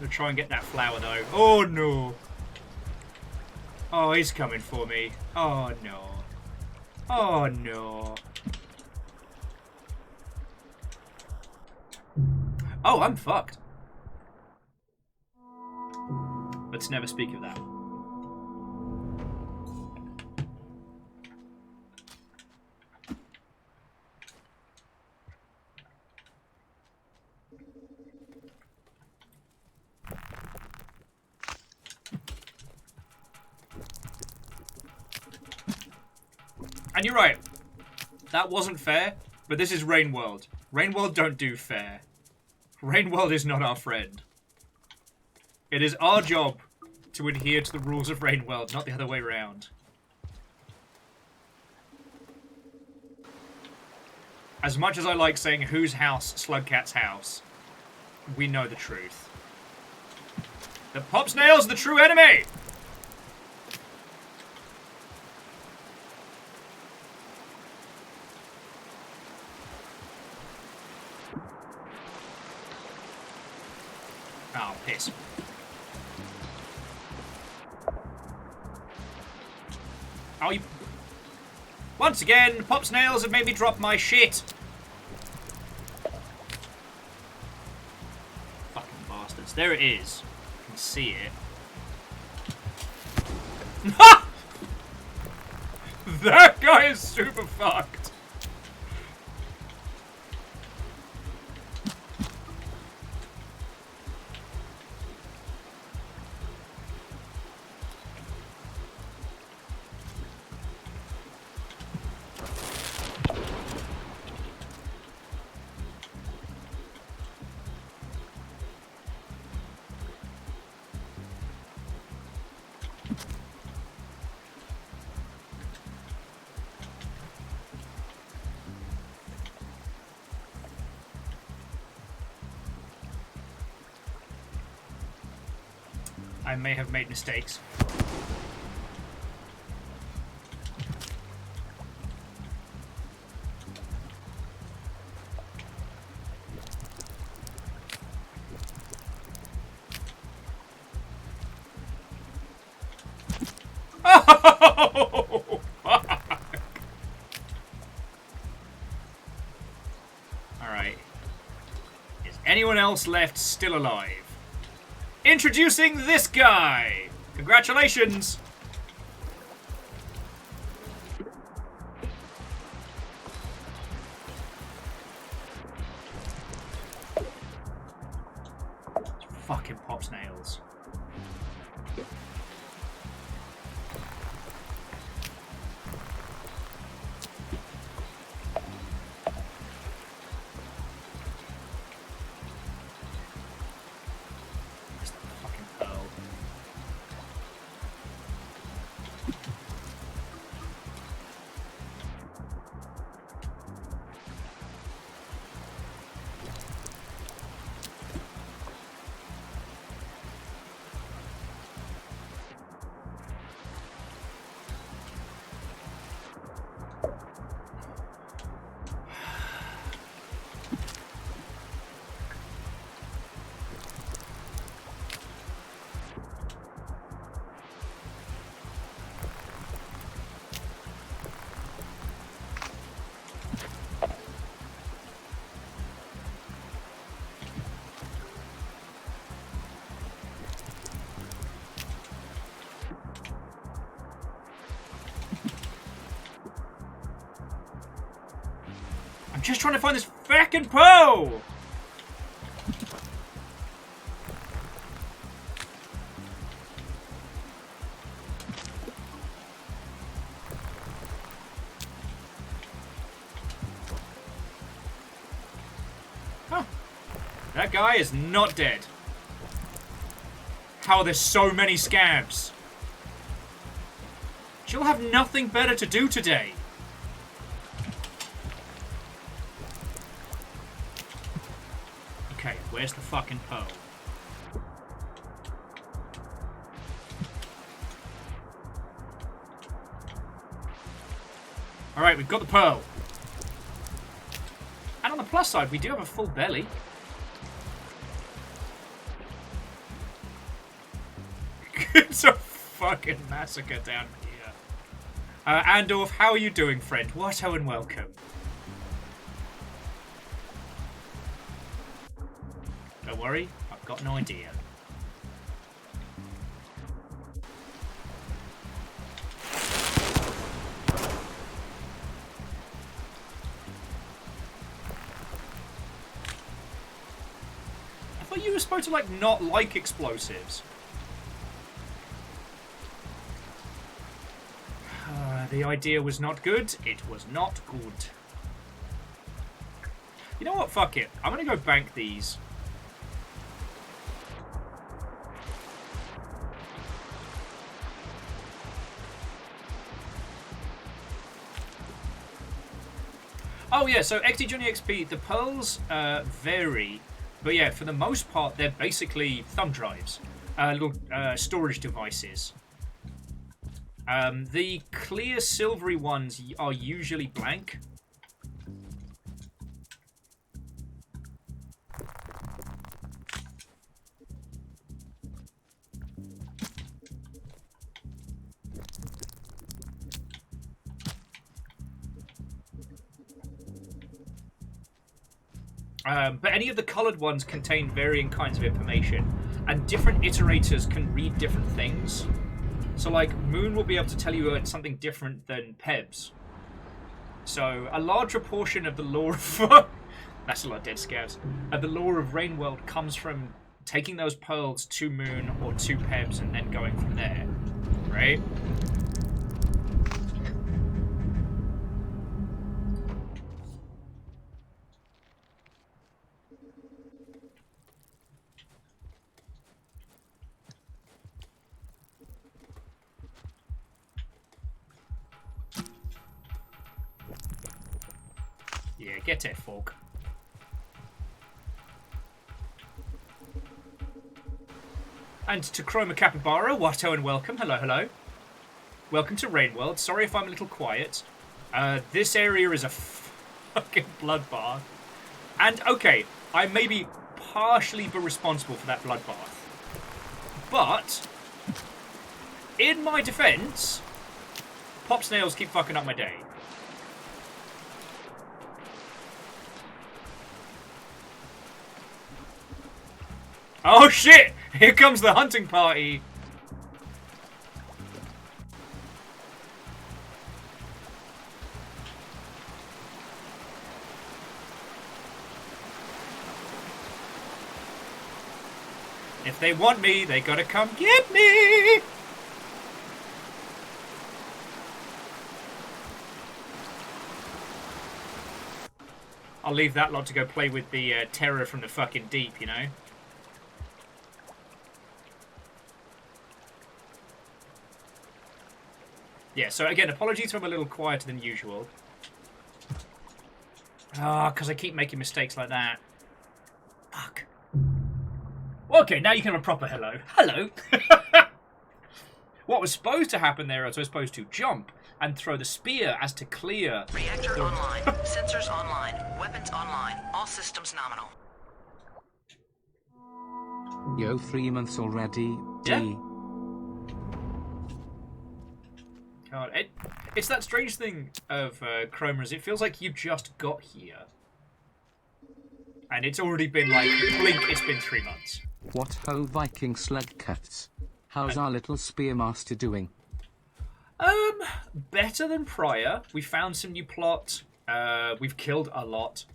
Gonna try and get that flower though. Oh no. Oh, he's coming for me. Oh no. Oh no. Oh, I'm fucked. Let's never speak of that. And you're right. That wasn't fair, but this is Rain World. Rain World don't do fair. Rain World is not our friend. It is our job to adhere to the rules of Rain World, not the other way around. As much as I like saying whose house, Slugcat's house, we know the truth. The Pop Snail's the true enemy! Oh, piss. Oh, you... Once again, Pop Snails have made me drop my shit. Fucking bastards. There it is. You can see it. That guy is super fucked. I may have made mistakes. Oh, fuck. Alright. Is anyone else left still alive? Introducing this guy! Congratulations! Fucking Pop Snails. Just trying to find this fucking pearl! Huh. That guy is not dead. How are there so many scabs? She'll have nothing better to do today. Okay, where's the fucking pearl? Alright, we've got the pearl. And on the plus side, we do have a full belly. It's a fucking massacre down here. Andorf, how are you doing, friend? Watto and welcome. Don't worry, I've got no idea. I thought you were supposed to, like, not like explosives. The idea was not good. It was not good. You know what? Fuck it. I'm gonna go bank these. Oh yeah, so XD Junior XP, the pearls vary, but yeah, for the most part, they're basically thumb drives, little storage devices. The clear silvery ones are usually blank. But any of the coloured ones contain varying kinds of information, and different iterators can read different things. So, like, Moon will be able to tell you something different than Pebs. So, a larger portion of the lore of... That's a lot of dead scares. The lore of Rainworld comes from taking those pearls to Moon or to Pebs and then going from there. Right? Yeah, get it, folk. And to Chroma Capybara, Watto and welcome. Hello, hello. Welcome to Rainworld. Sorry if I'm a little quiet. This area is a fucking bloodbath. And, okay, I may be partially responsible for that bloodbath. But, in my defense, pop snails keep fucking up my day. Oh shit! Here comes the hunting party! If they want me, they gotta come get me! I'll leave that lot to go play with the terror from the fucking deep, you know? Yeah, so again, apologies if I'm a little quieter than usual. Ah, because I keep making mistakes like that. Fuck. Okay, now you can have a proper hello. Hello! What was supposed to happen there is I was supposed to jump and throw the spear as to clear... Reactor online. Sensors online. Weapons online. All systems nominal. Yo, 3 months already. Yeah. D. God, it's that strange thing of Chroma, it feels like you just got here. And it's already been like, blink, it's been 3 months. What ho, Viking Slugcats? How's our little Spearmaster doing? Better than prior. We found some new plot. We've killed a lot.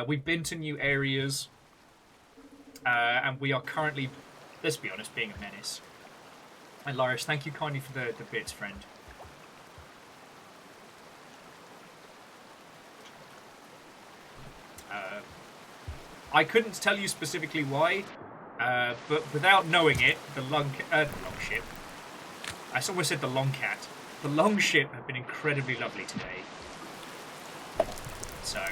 We've been to new areas. And we are currently, let's be honest, being a menace. And Larish, thank you kindly for the bits, friend. I couldn't tell you specifically why, but without knowing it, the longship. I almost said the longcat. The longship have been incredibly lovely today. So,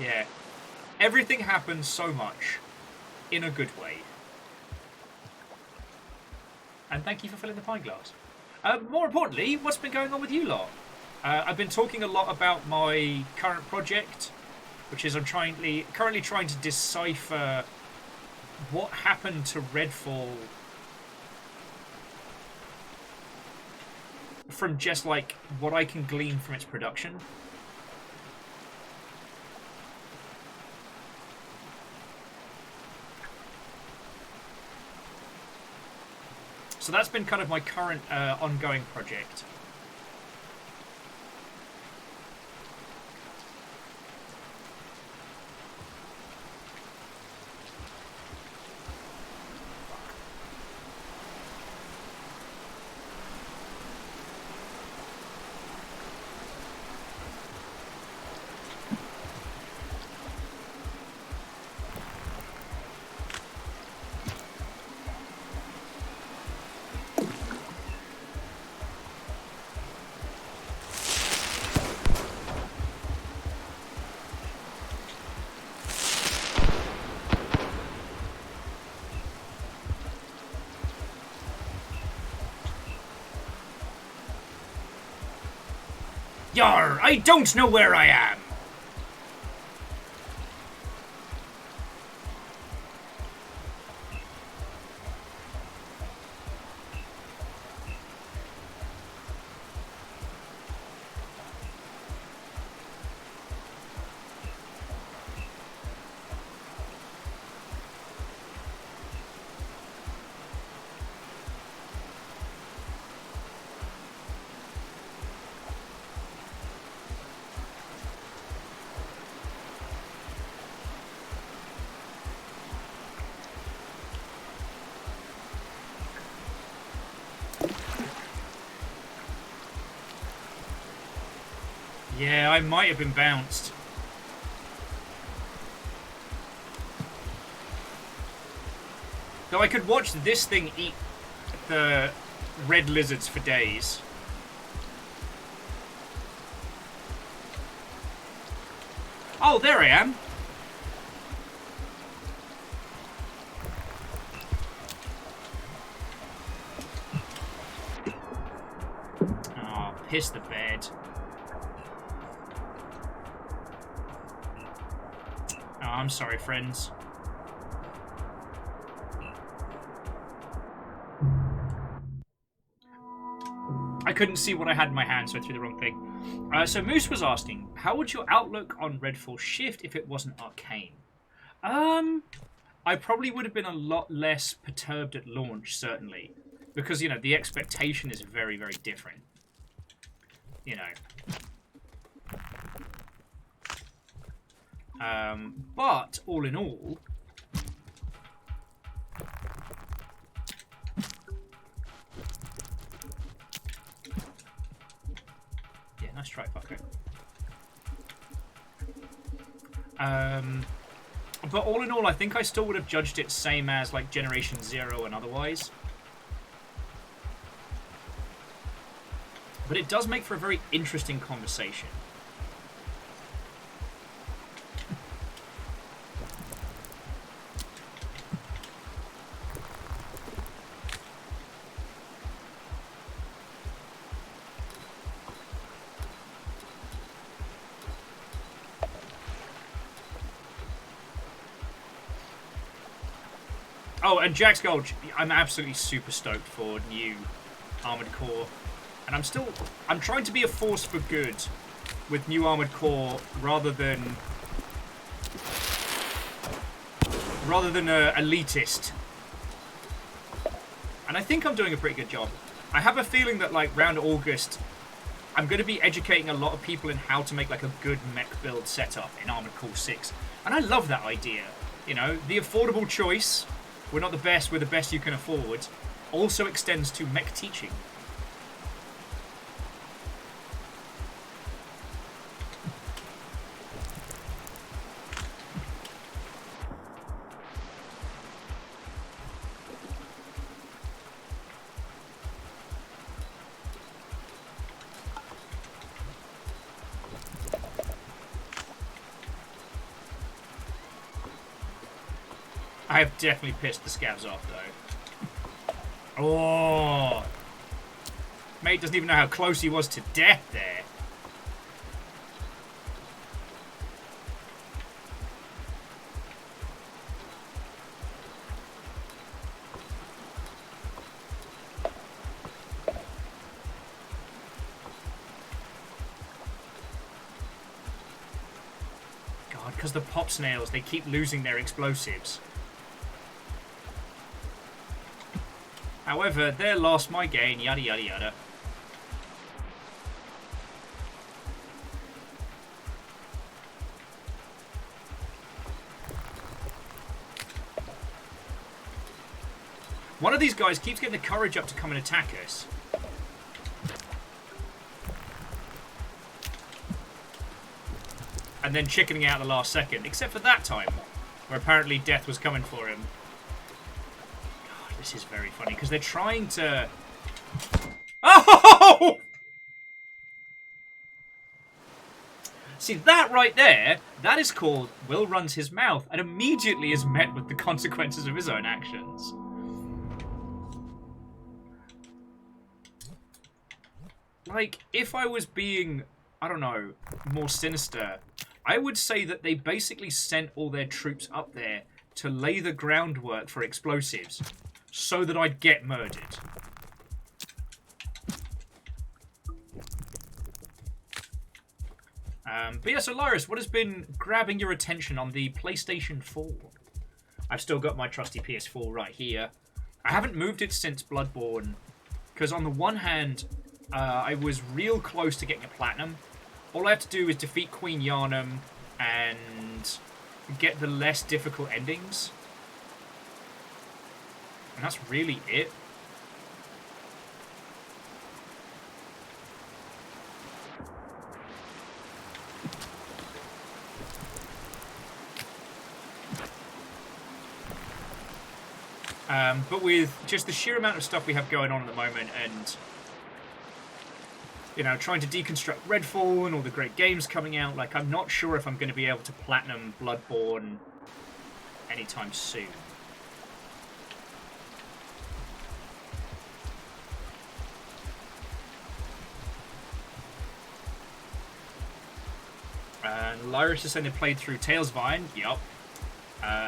yeah, everything happens so much in a good way. And thank you for filling the pint glass. More importantly, what's been going on with you lot? I've been talking a lot about my current project, which is I'm currently trying to decipher what happened to Redfall from just like what I can glean from its production. So that's been kind of my current ongoing project. Yar! I don't know where I am! Yeah, I might have been bounced. Though I could watch this thing eat the red lizards for days. Oh, there I am. Oh, piss the bed. Oh, I'm sorry, friends. I couldn't see what I had in my hand, so I threw the wrong thing. So Moose was asking, how would your outlook on Redfall shift if it wasn't arcane? I probably would have been a lot less perturbed at launch, certainly. Because, you know, the expectation is very, very different. You know. But, all in all... Yeah, nice try, fucker. But all in all, I think I still would have judged it same as, like, Generation 0 and otherwise. But it does make for a very interesting conversation. Oh, and Jack's Gulch, I'm absolutely super stoked for new Armored Core. And I'm trying to be a force for good with new Armored Core rather than elitist. And I think I'm doing a pretty good job. I have a feeling that, like, round August, I'm going to be educating a lot of people in how to make, like, a good mech build setup in Armored Core 6. And I love that idea. You know, the affordable choice, we're not the best, we're the best you can afford, also extends to mech teaching. I have definitely pissed the scavs off, though. Oh! Mate doesn't even know how close he was to death there. because the pop snails, they keep losing their explosives. However, their loss, my gain, yada yada yada. One of these guys keeps getting the courage up to come and attack us. And then chickening out at the last second, except for that time, where apparently death was coming for him. God, this is very funny, because they're trying to... Oh! See, that right there, that is called Will runs his mouth, and immediately is met with the consequences of his own actions. Like, if I was being, I don't know, more sinister, I would say that they basically sent all their troops up there to lay the groundwork for explosives, so that I'd get murdered. But yes, Olaris, what has been grabbing your attention on the PlayStation 4? I've still got my trusty PS4 right here. I haven't moved it since Bloodborne, because on the one hand, I was real close to getting a platinum. All I have to do is defeat Queen Yharnam and get the less difficult endings. And that's really it. But with just the sheer amount of stuff we have going on at the moment and, you know, trying to deconstruct Redfall and all the great games coming out, like, I'm not sure if I'm going to be able to platinum Bloodborne anytime soon. And Lyris is saying they played through Tales Vine. Yup.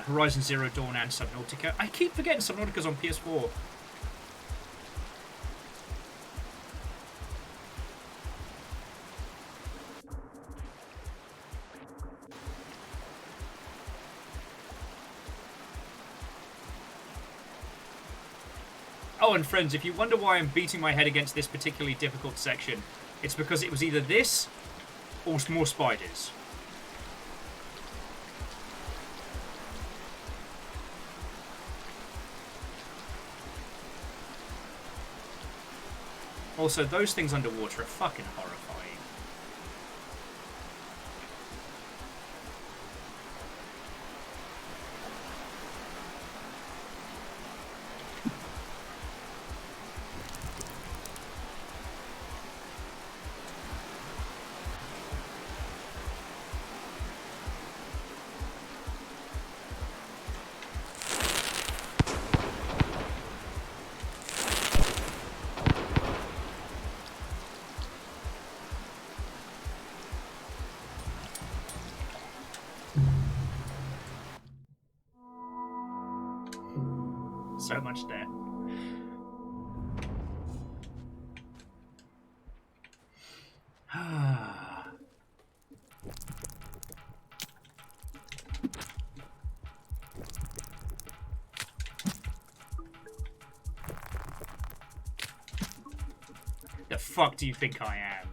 Horizon Zero Dawn and Subnautica. I keep forgetting Subnautica's on PS4. Oh, and friends, if you wonder why I'm beating my head against this particularly difficult section, it's because it was either this or more spiders. Also, those things underwater are fucking horrifying. So much there. The fuck do you think I am?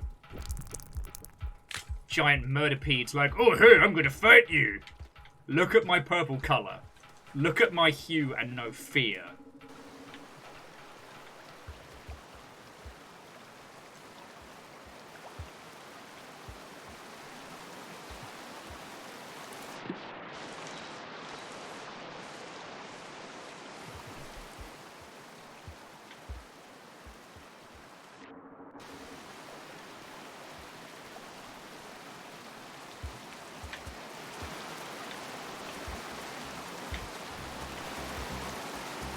Giant murderpede's like, oh hey, I'm gonna fight you. Look at my purple colour. Look at my hue and no fear.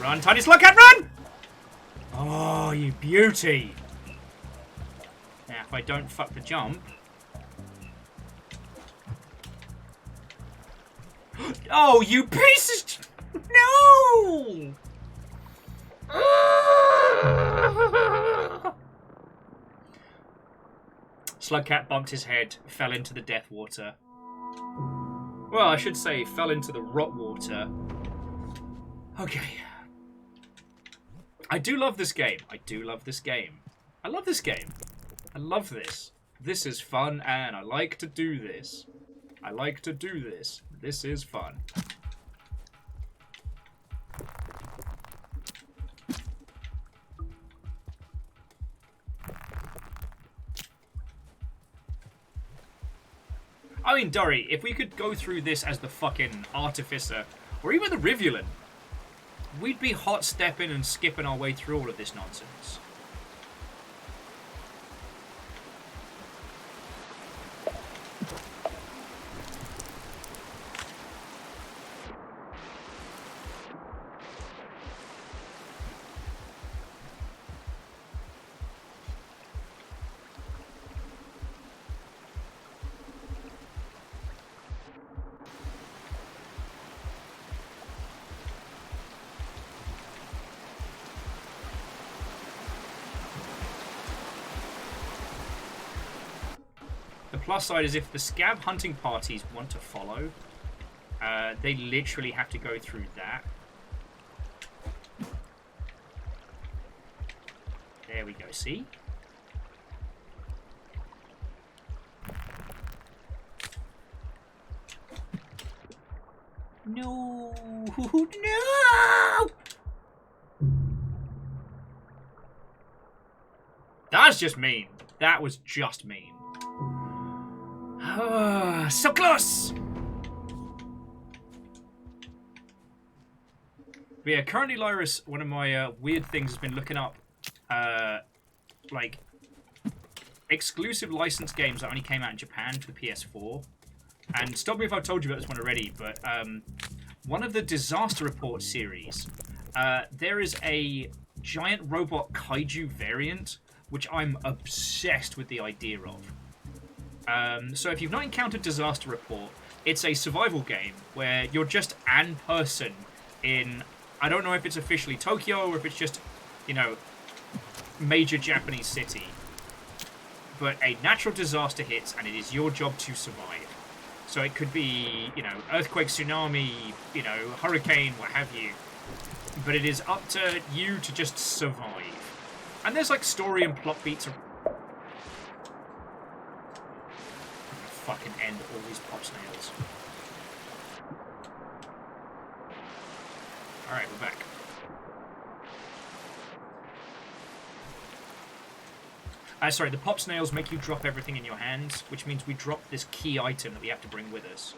Run, tiny Slugcat, run! Oh, you beauty. Now, if I don't fuck the jump... Oh, you piece of... No! Slugcat bumped his head, fell into the death water. Well, I should say fell into the rot water. Okay. I do love this game. I do love this game. I love this game. I love this. This is fun, and I like to do this. I like to do this. This is fun. I mean, Dory, if we could go through this as the fucking Artificer, or even the Rivulant, we'd be hot stepping and skipping our way through all of this nonsense. Plus side is if the scab hunting parties want to follow, they literally have to go through that. There we go, see? No! No! That's just mean. That was just mean. So close! But yeah, currently, Lyris, one of my weird things has been looking up, like, exclusive licensed games that only came out in Japan for the PS4. And stop me if I've told you about this one already, but one of the Disaster Report series, there is a giant robot kaiju variant, which I'm obsessed with the idea of. So if you've not encountered Disaster Report, it's a survival game where you're just an person in, I don't know if it's officially Tokyo or if it's just, you know, major Japanese city. But a natural disaster hits and it is your job to survive. So it could be, you know, earthquake, tsunami, you know, hurricane, what have you. But it is up to you to just survive. And there's like story and plot beats. Fucking end all these pop snails. Alright, we're back. Sorry, the pop snails make you drop everything in your hands, which means we drop this key item that we have to bring with us.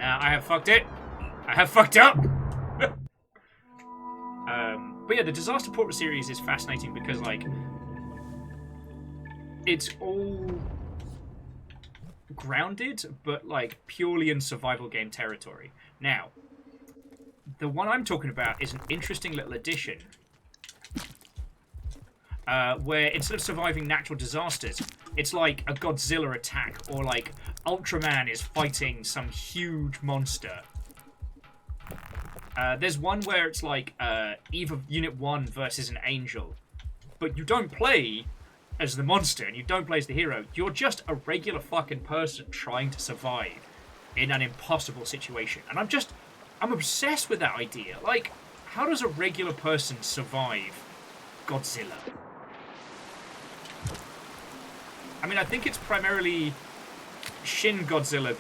I have fucked it. I have fucked up. But yeah, the Disaster Report series is fascinating because, like, it's all grounded, but, like, purely in survival game territory. Now, the one I'm talking about is an interesting little addition where instead of surviving natural disasters, it's like a Godzilla attack, or like Ultraman is fighting some huge monster. There's one where it's like EVA Unit 1 versus an angel, but you don't play as the monster and you don't play as the hero. You're just a regular fucking person trying to survive in an impossible situation. And I'm obsessed with that idea. Like, how does a regular person survive Godzilla? I mean, I think it's primarily Shin Godzilla.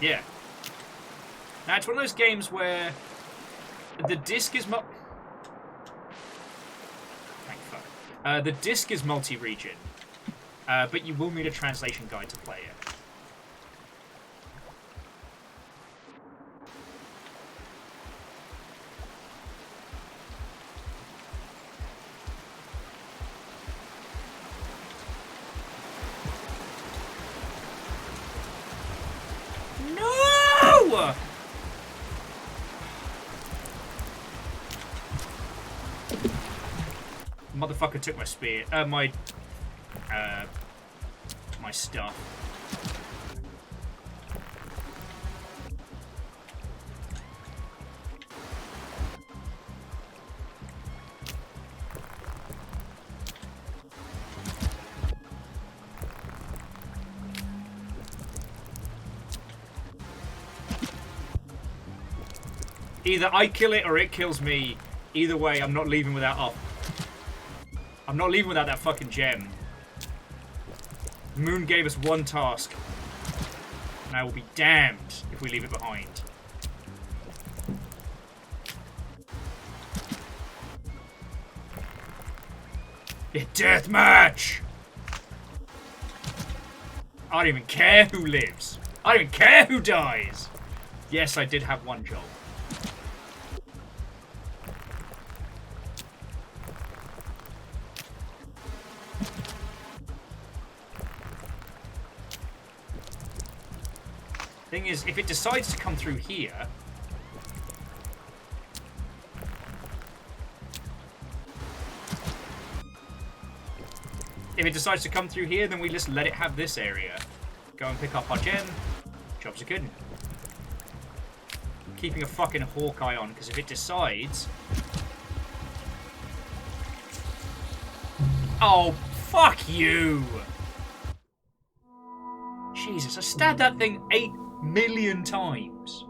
Yeah. Now, it's one of those games where the disc is the disc is multi-region, but you will need a translation guide to play it. No! Motherfucker took my spear. My stuff. Either I kill it or it kills me. Either way, I'm not leaving without... Oh. I'm not leaving without that fucking gem. Moon gave us one task. And I will be damned if we leave it behind. A deathmatch! I don't even care who lives. I don't even care who dies. Yes, I did have one job. Thing is, if it decides to come through here... If it decides to come through here, then we just let it have this area. Go and pick up our gem. Jobs are good. Keeping a fucking Hawkeye on, because if it decides... Oh, fuck you! Jesus, I stabbed that thing 8 million times.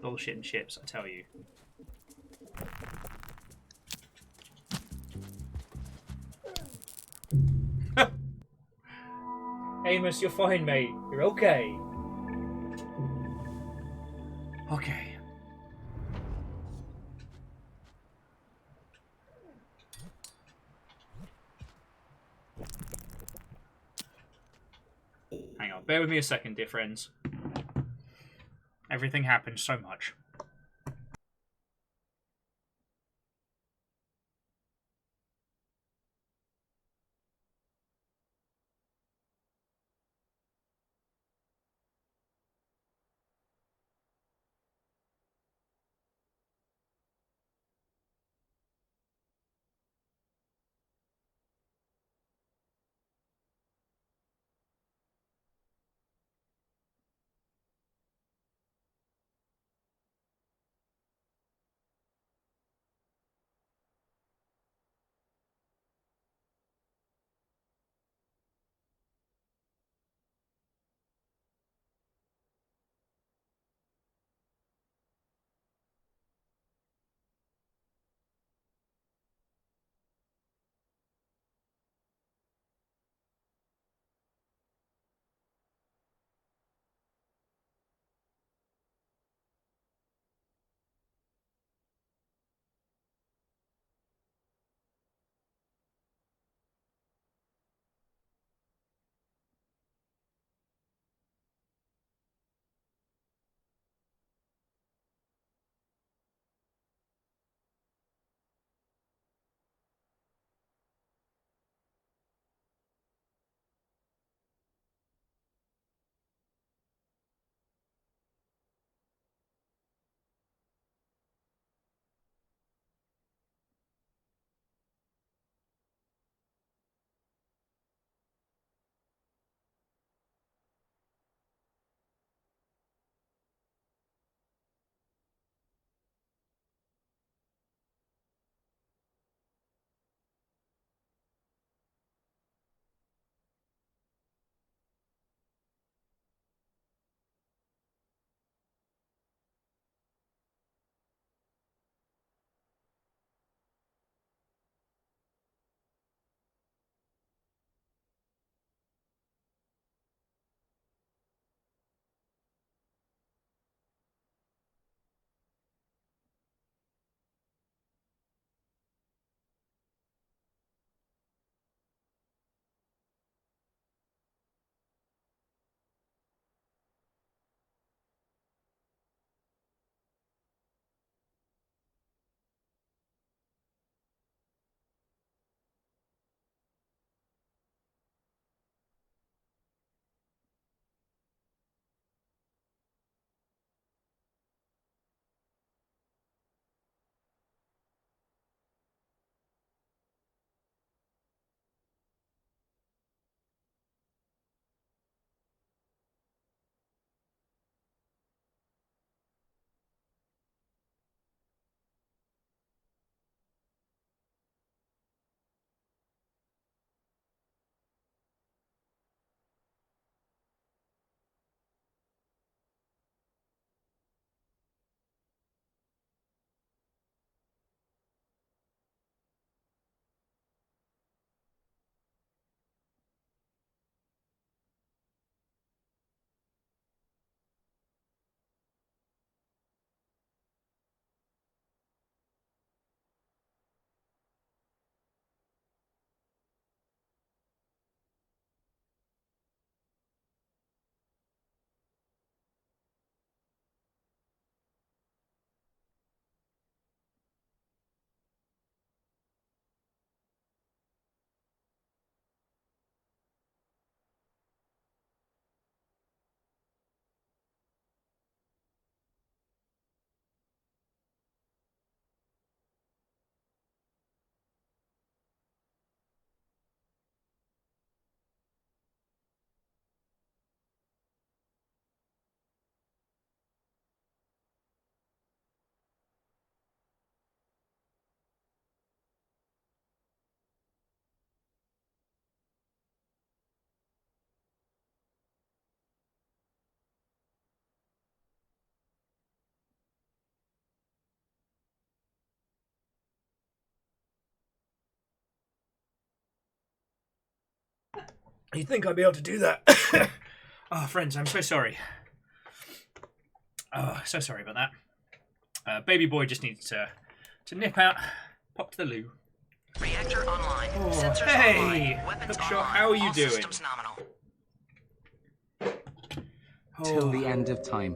Bullshit and chips, I tell you. Amos, you're fine, mate. You're okay. Okay. Hang on, bear with me a second, dear friends. Everything happened so much. You think I'd be able to do that? Oh, friends, I'm so sorry. Oh, so sorry about that. Baby boy just needs to nip out, pop to the loo. Reactor online. Oh, Sensors hey! online. Weapons Hookshot, online. how are you All doing? systems nominal. Till the end of time.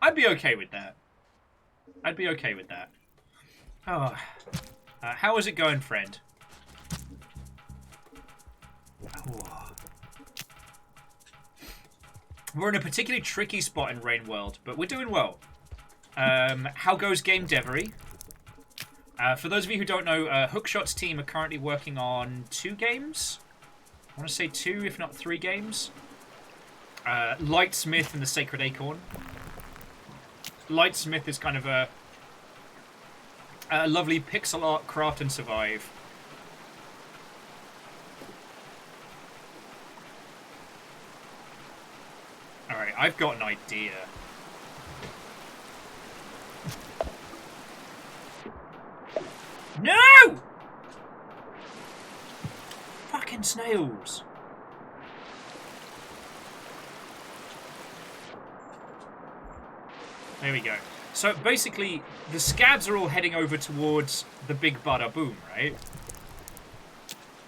I'd be okay with that. I'd be okay with that. Oh. How is it going, friend? Oh. We're in a particularly tricky spot in Rain World, but we're doing well. How goes Game Devery? For those of you who don't know, Hookshot's team are currently working on 2 games. I want to say 2, if not 3 games. Lightsmith and the Sacred Acorn. Lightsmith is kind of a lovely pixel art craft and survive. Alright, I've got an idea. No! Fucking snails. There we go. So basically, the scabs are all heading over towards the big bada boom, right?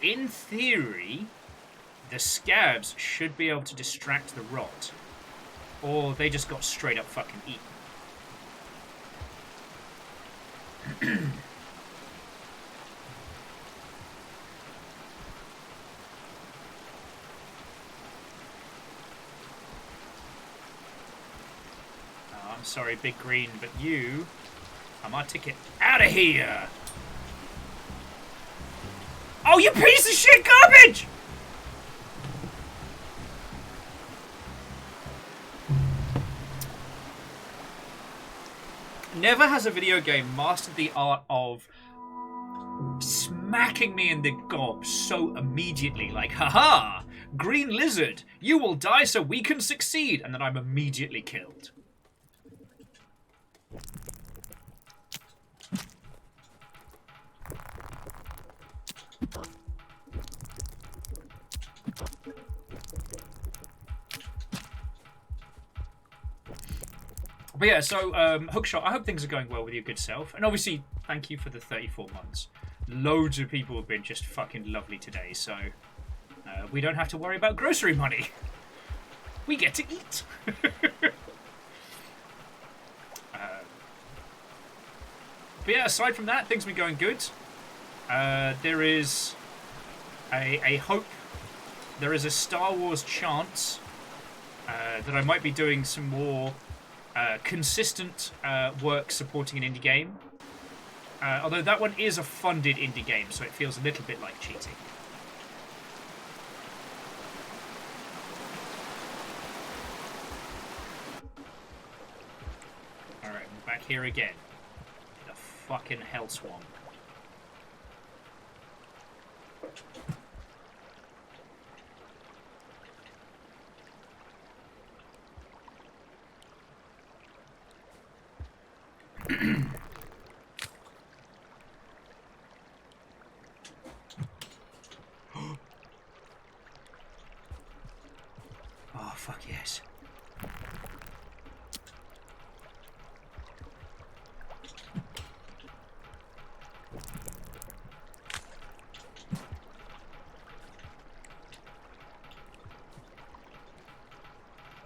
In theory, the scabs should be able to distract the rot. Or they just got straight up fucking eaten. I'm sorry, Big Green, but you are my ticket out of here! Oh, you piece of shit garbage! Never has a video game mastered the art of smacking me in the gob so immediately, like, haha! Green lizard, you will die so we can succeed! And then I'm immediately killed. But yeah, so Hookshot, I hope things are going well with your good self. And obviously, thank you for the 34 months. Loads of people have been just fucking lovely today, so we don't have to worry about grocery money. We get to eat. But yeah, aside from that, things have been going good. There is a hope, there is a Star Wars chance that I might be doing some more consistent work supporting an indie game. Although that one is a funded indie game, so it feels a little bit like cheating. Alright, we're back here again. The fucking hell swamp. Oh, fuck yes.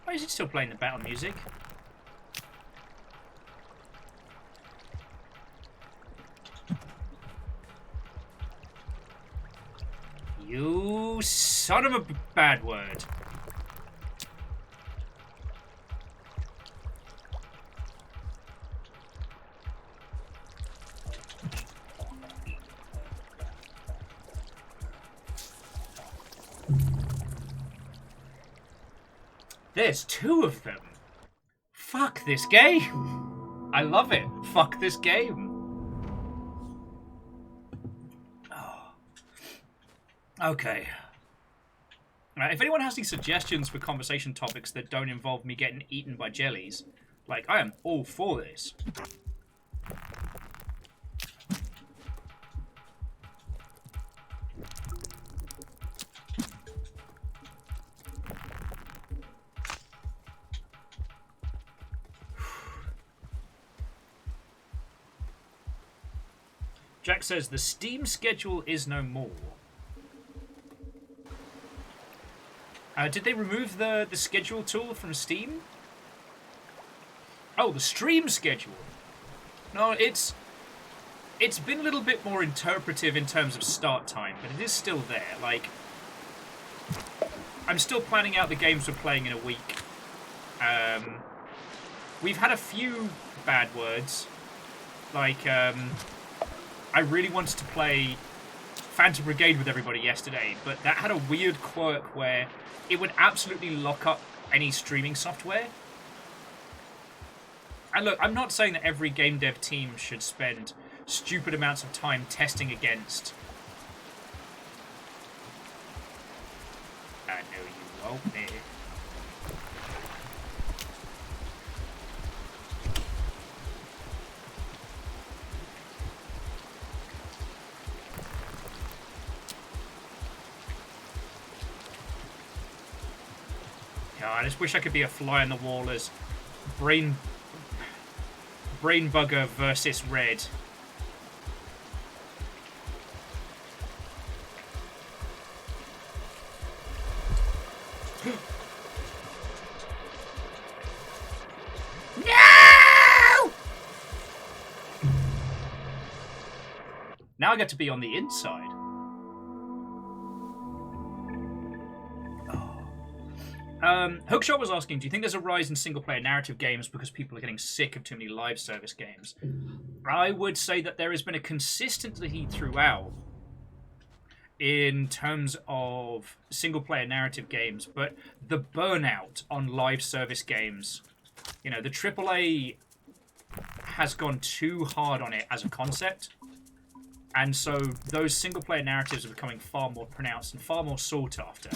Why is it still playing the battle music? You son of a bad word. There's 2 of them. Fuck this game. I love it. Fuck this game. Oh. Okay. If anyone has any suggestions for conversation topics that don't involve me getting eaten by jellies, like, I am all for this. Jack says the Steam schedule is no more. Did they remove the schedule tool from Steam? Oh, the stream schedule. No, it's been a little bit more interpretive in terms of start time, but it is still there. Like, I'm still planning out the games we're playing in a week. We've had a few bad words. Like, I really wanted to play Phantom Brigade with everybody yesterday, but that had a weird quirk where it would absolutely lock up any streaming software. And look, I'm not saying that every game dev team should spend stupid amounts of time testing against. I know you won't, me. I just wish I could be a fly on the wall as Brain Bugger versus Red. No! Now I get to be on the inside. Hookshot was asking, do you think there's a rise in single-player narrative games because people are getting sick of too many live service games? I would say that there has been a consistency throughout in terms of single-player narrative games, but the burnout on live service games, you know, the AAA has gone too hard on it as a concept, and so those single-player narratives are becoming far more pronounced and far more sought after.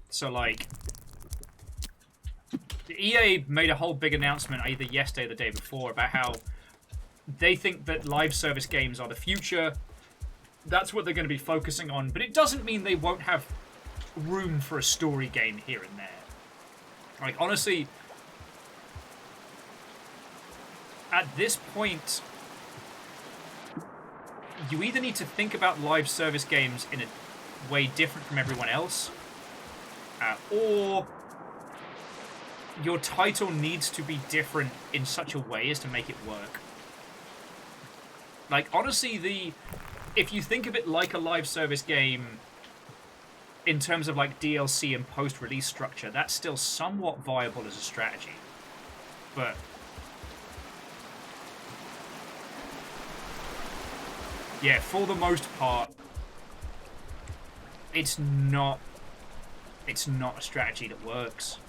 So, like, EA made a whole big announcement either yesterday or the day before about how they think that live service games are the future. That's what they're going to be focusing on. But it doesn't mean they won't have room for a story game here and there. Like, honestly, at this point, you either need to think about live service games in a way different from everyone else, or your title needs to be different in such a way as to make it work. Like, honestly, if you think of it like a live service game in terms of, like, DLC and post-release structure, that's still somewhat viable as a strategy. But yeah, for the most part, it's not a strategy that works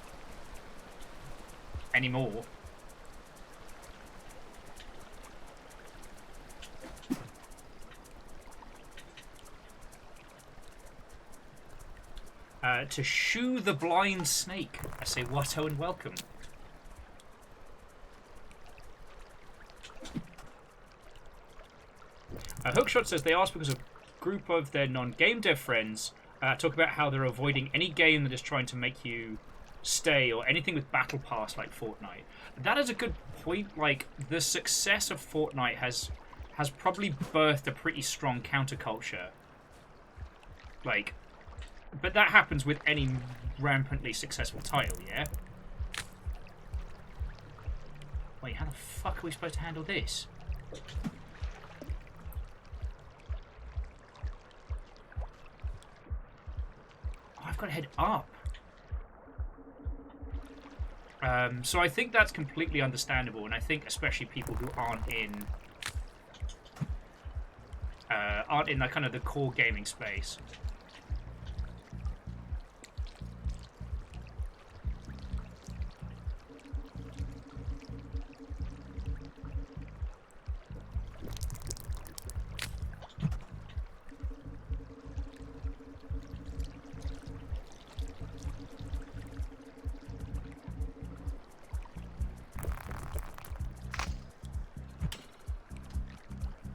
anymore. To shoo the blind snake, I say Watto and welcome. Hookshot says they asked because a group of their non-game dev friends talk about how they're avoiding any game that is trying to make you stay or anything with Battle Pass like Fortnite. That is a good point. Like, the success of Fortnite has probably birthed a pretty strong counterculture. Like, but that happens with any rampantly successful title, yeah? Wait, how the fuck are we supposed to handle this? I've got to head up. So I think that's completely understandable, and I think especially people who aren't in that kind of the core gaming space.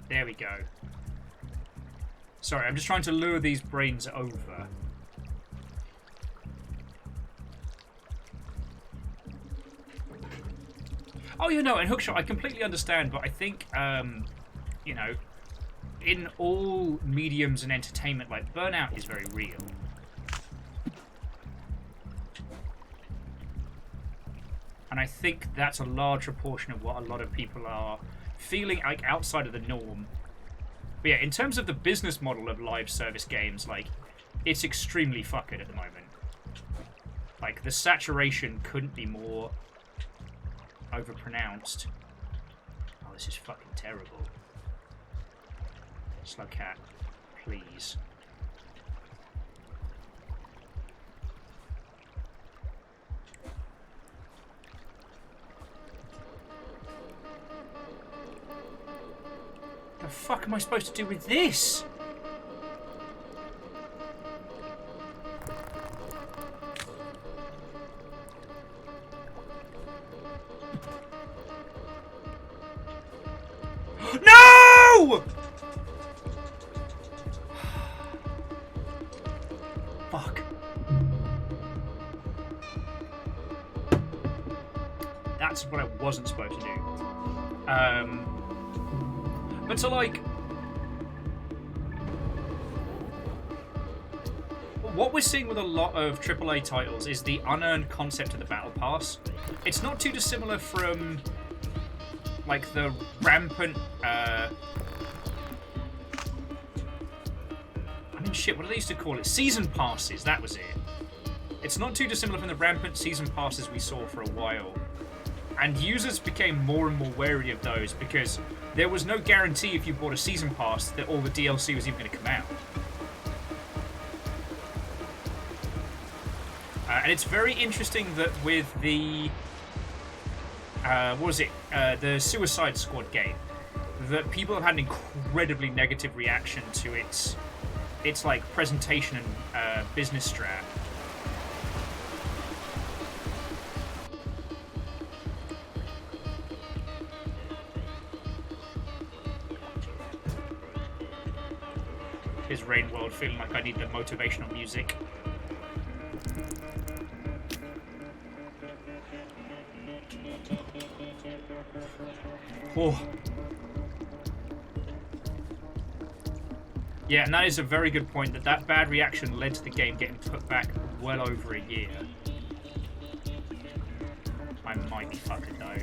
There we go. Sorry, I'm just trying to lure these brains over. Oh, you know, and Hookshot, I completely understand, but I think, you know, in all mediums and entertainment, like, burnout is very real. And I think that's a large proportion of what a lot of people are feeling, like, outside of the norm. But yeah, in terms of the business model of live service games, like, it's extremely fucked at the moment. Like, the saturation couldn't be more overpronounced. Oh, this is fucking terrible. Slugcat, please. The fuck am I supposed to do with this? No! Fuck. That's what I wasn't supposed to do. But so, like, what we're seeing with a lot of AAA titles is the unearned concept of the Battle Pass. It's not too dissimilar from, like, the rampant, I mean, shit, what do they used to call it? Season passes, that was it. It's not too dissimilar from the rampant season passes we saw for a while. And users became more and more wary of those because there was no guarantee if you bought a season pass that all the DLC was even going to come out. And it's very interesting that with the what was it? The Suicide Squad game, that people have had an incredibly negative reaction to its like presentation and business strat. Is Rain World feeling like I need the motivational music? Oh. Yeah, and that is a very good point, that bad reaction led to the game getting put back well over a year. I might be fucking though.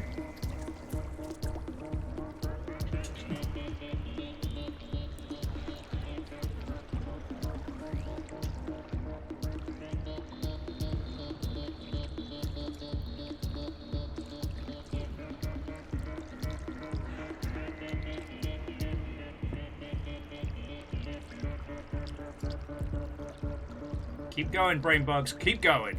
Keep going, brain bugs. Keep going.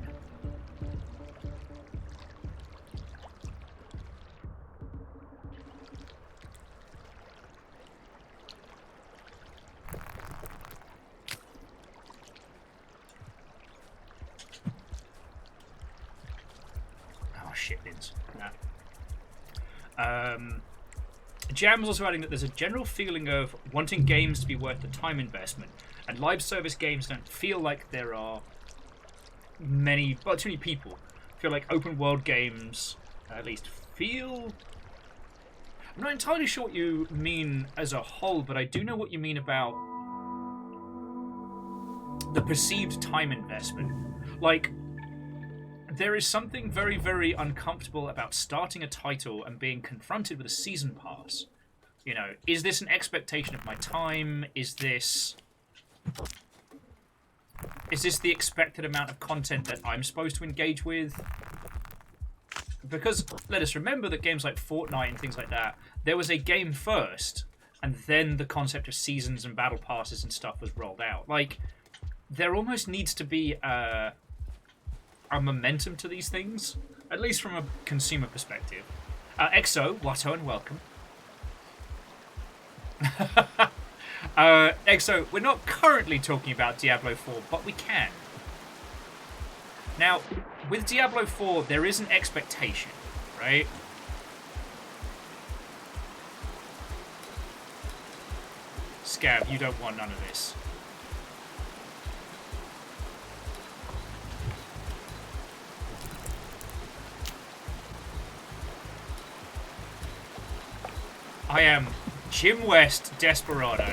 Oh, shit bins. Nah. Jam was also adding that there's a general feeling of wanting games to be worth the time investment, and live service games don't feel like there are too many people. I feel like open world games at least feel... I'm not entirely sure what you mean as a whole, but I do know what you mean about the perceived time investment. Like, there is something very, very uncomfortable about starting a title and being confronted with a season pass. You know, is this an expectation of my time? Is this the expected amount of content that I'm supposed to engage with? Because let us remember that games like Fortnite and things like that, there was a game first, and then the concept of seasons and battle passes and stuff was rolled out. Like, there almost needs to be a momentum to these things, at least from a consumer perspective. Exo, Watto, and welcome. Exo, we're not currently talking about Diablo 4, but we can. Now, with Diablo 4, there is an expectation, right? Scab, you don't want none of this. I am Jim West Desperado.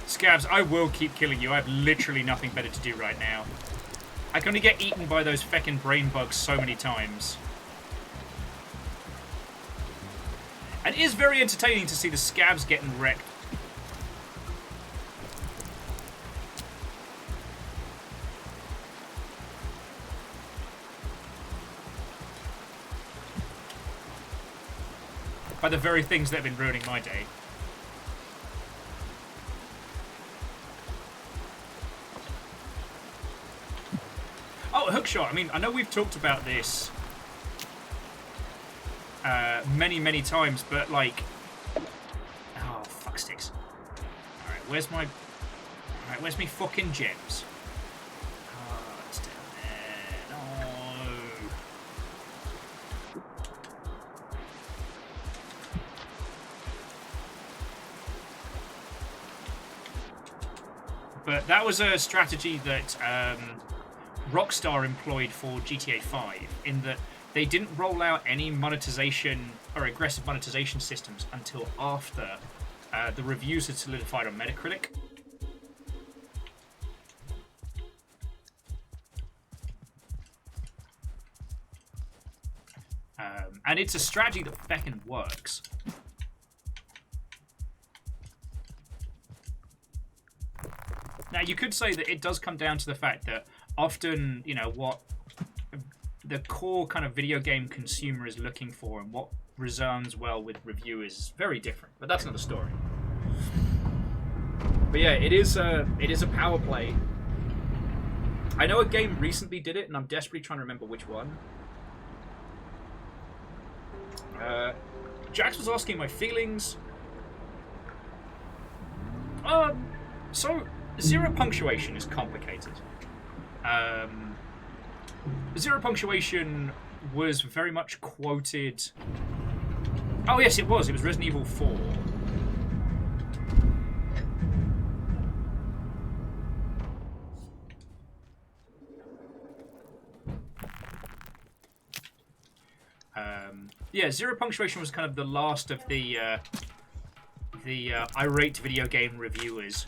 Scabs, I will keep killing you. I have literally nothing better to do right now. I can only get eaten by those feckin' brain bugs so many times. And it is very entertaining to see the Scabs getting wrecked. By the very things that have been ruining my day. Oh, hookshot. I mean, I know we've talked about this many times, but like... Oh, fuck sticks. Alright, where's my... Alright, where's me fucking gems? Oh, it's down there. No. But that was a strategy that Rockstar employed for GTA 5, in that they didn't roll out any monetization or aggressive monetization systems until after the reviews had solidified on Metacritic. And it's a strategy that feckin' works. Now, you could say that it does come down to the fact that often, you know, what the core kind of video game consumer is looking for and what resounds well with reviewers is very different. But that's another story. But yeah, it is a power play. I know a game recently did it, and I'm desperately trying to remember which one. Jax was asking my feelings. So zero punctuation is complicated. Zero punctuation was very much quoted. Oh yes, it was. It was Resident Evil 4. Yeah, zero punctuation was kind of the last of the irate video game reviewers.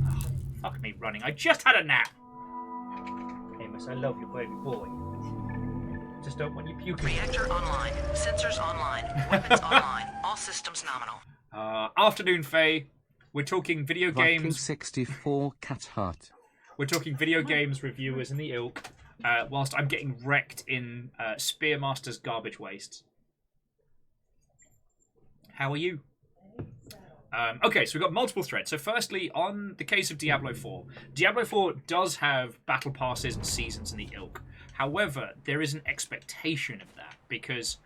Oh, fuck me running. I just had a nap. Amos, I love you, baby boy. Just don't want you puking. Reactor online. Sensors online. Weapons online. All systems nominal. Afternoon, Faye. We're talking video Viking games. 64 Cat Heart. We're talking video games reviewers in the ilk, whilst I'm getting wrecked in Spearmaster's garbage waste. How are you? Okay, so we've got multiple threads. So firstly, on the case of Diablo 4, Diablo 4 does have battle passes and seasons in the ilk. However, there is an expectation of that, because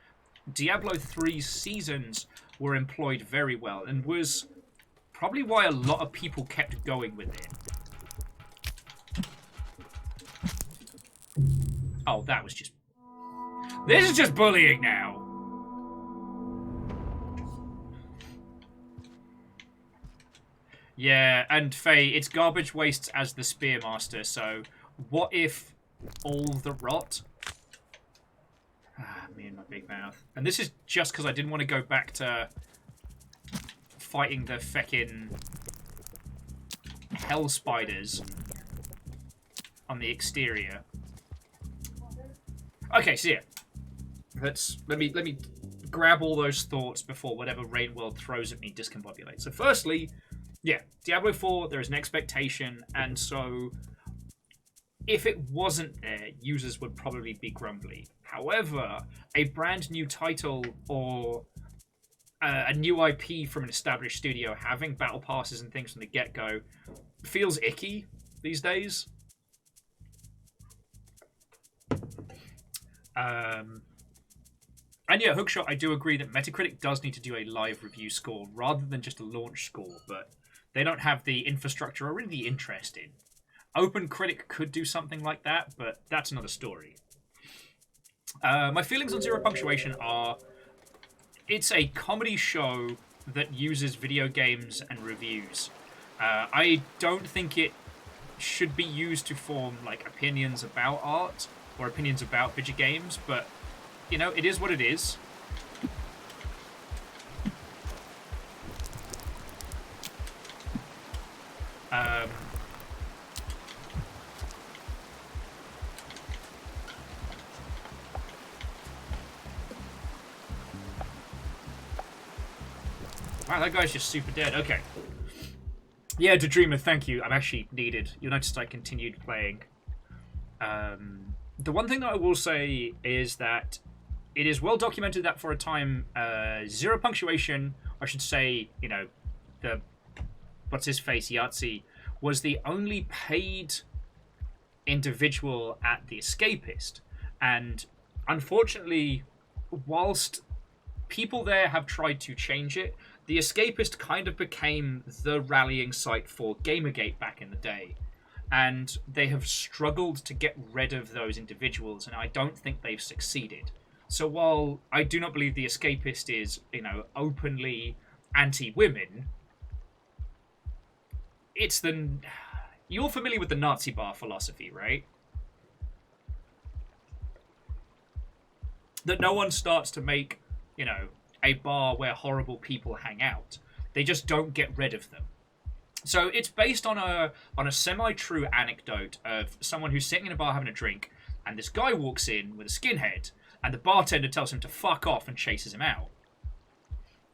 Diablo 3's seasons were employed very well, and was probably why a lot of people kept going with it. Oh, that was just... This is just bullying now! Yeah, and Faye, it's garbage wastes as the Spearmaster, so what if all the rot? Ah, me and my big mouth. And this is just because I didn't want to go back to fighting the feckin' hell spiders on the exterior. Okay, so yeah. Let me grab all those thoughts before whatever Rain World throws at me discombobulates. So firstly, yeah, Diablo 4, there is an expectation, and so if it wasn't there, users would probably be grumbly. However, a brand new title or a new IP from an established studio having battle passes and things from the get-go feels icky these days. And yeah, Hookshot, I do agree that Metacritic does need to do a live review score rather than just a launch score, but they don't have the infrastructure or really the interest in. Open Critic could do something like that, but that's another story. My feelings on Zero Punctuation are... It's a comedy show that uses video games and reviews. I don't think it should be used to form like opinions about art or opinions about video games, but you know, it is what it is. Wow, that guy's just super dead. Okay. Yeah, Dreamer, thank you. I'm actually needed. You'll notice I continued playing. The one thing that I will say is that it is well documented that for a time, Zero Punctuation, I should say, you know, the what's-his-face, Yahtzee, was the only paid individual at The Escapist. And unfortunately, whilst people there have tried to change it, The Escapist kind of became the rallying site for Gamergate back in the day. And they have struggled to get rid of those individuals, and I don't think they've succeeded. So while I do not believe The Escapist is, you know, openly anti-women, it's the... You're familiar with the Nazi bar philosophy, right? That no one starts to make, you know, a bar where horrible people hang out. They just don't get rid of them. So it's based on a semi-true anecdote of someone who's sitting in a bar having a drink, and this guy walks in with a skinhead, and the bartender tells him to fuck off and chases him out.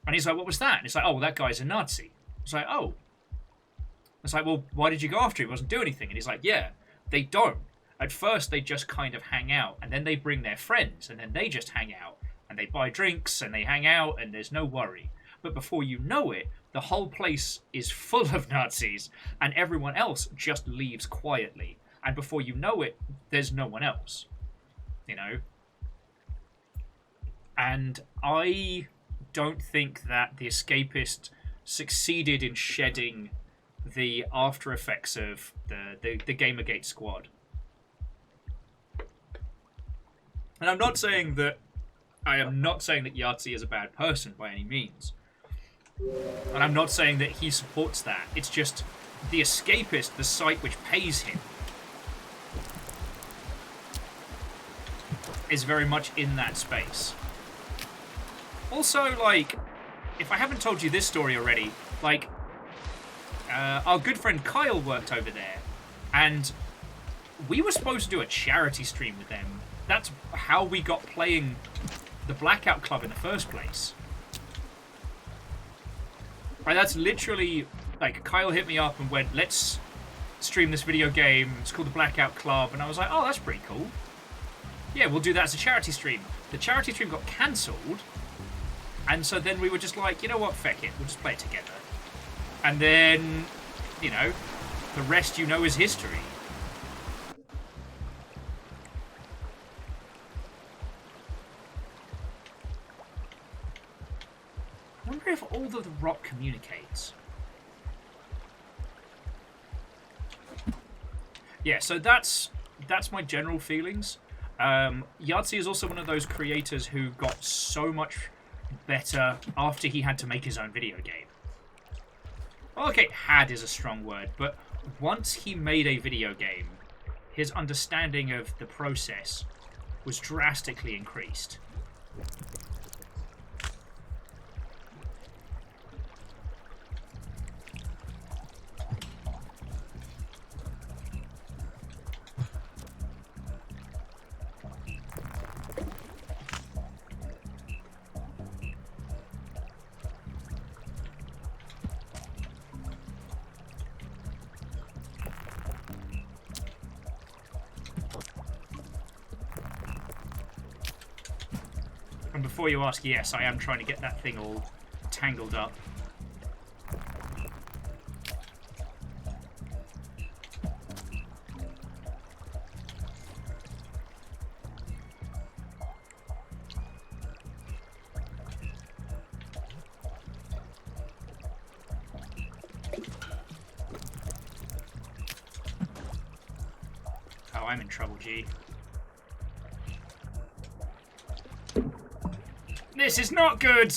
And he's like, what was that? And it's like, oh, well, that guy's a Nazi. It's like, oh. It's like, well, why did you go after him? He wasn't doing anything. And he's like, yeah, they don't. At first, they just kind of hang out, and then they bring their friends, and then they just hang out, and they buy drinks, and they hang out, and there's no worry. But before you know it, the whole place is full of Nazis, and everyone else just leaves quietly. And before you know it, there's no one else. You know? And I don't think that The Escapist succeeded in shedding the after effects of the Gamergate squad. And I'm not saying that Yahtzee is a bad person by any means. And I'm not saying that he supports that. It's just The Escapist, the site which pays him, is very much in that space. Also, like, if I haven't told you this story already, like, our good friend Kyle worked over there, and we were supposed to do a charity stream with them. That's how we got playing the Blackout Club in the first place. Right, that's literally, like, Kyle hit me up and went, let's stream this video game. It's called the Blackout Club. And I was like, oh, that's pretty cool. Yeah, we'll do that as a charity stream. The charity stream got cancelled. And so then we were just like, you know what, feck it. We'll just play it together. And then, you know, the rest you know is history. I wonder if all of the rock communicates. Yeah, so that's my general feelings. Yahtzee is also one of those creators who got so much better after he had to make his own video game. Well, okay, had is a strong word, but once he made a video game, his understanding of the process was drastically increased. And before you ask, yes, I am trying to get that thing all tangled up. I'm in trouble, G. This is not good!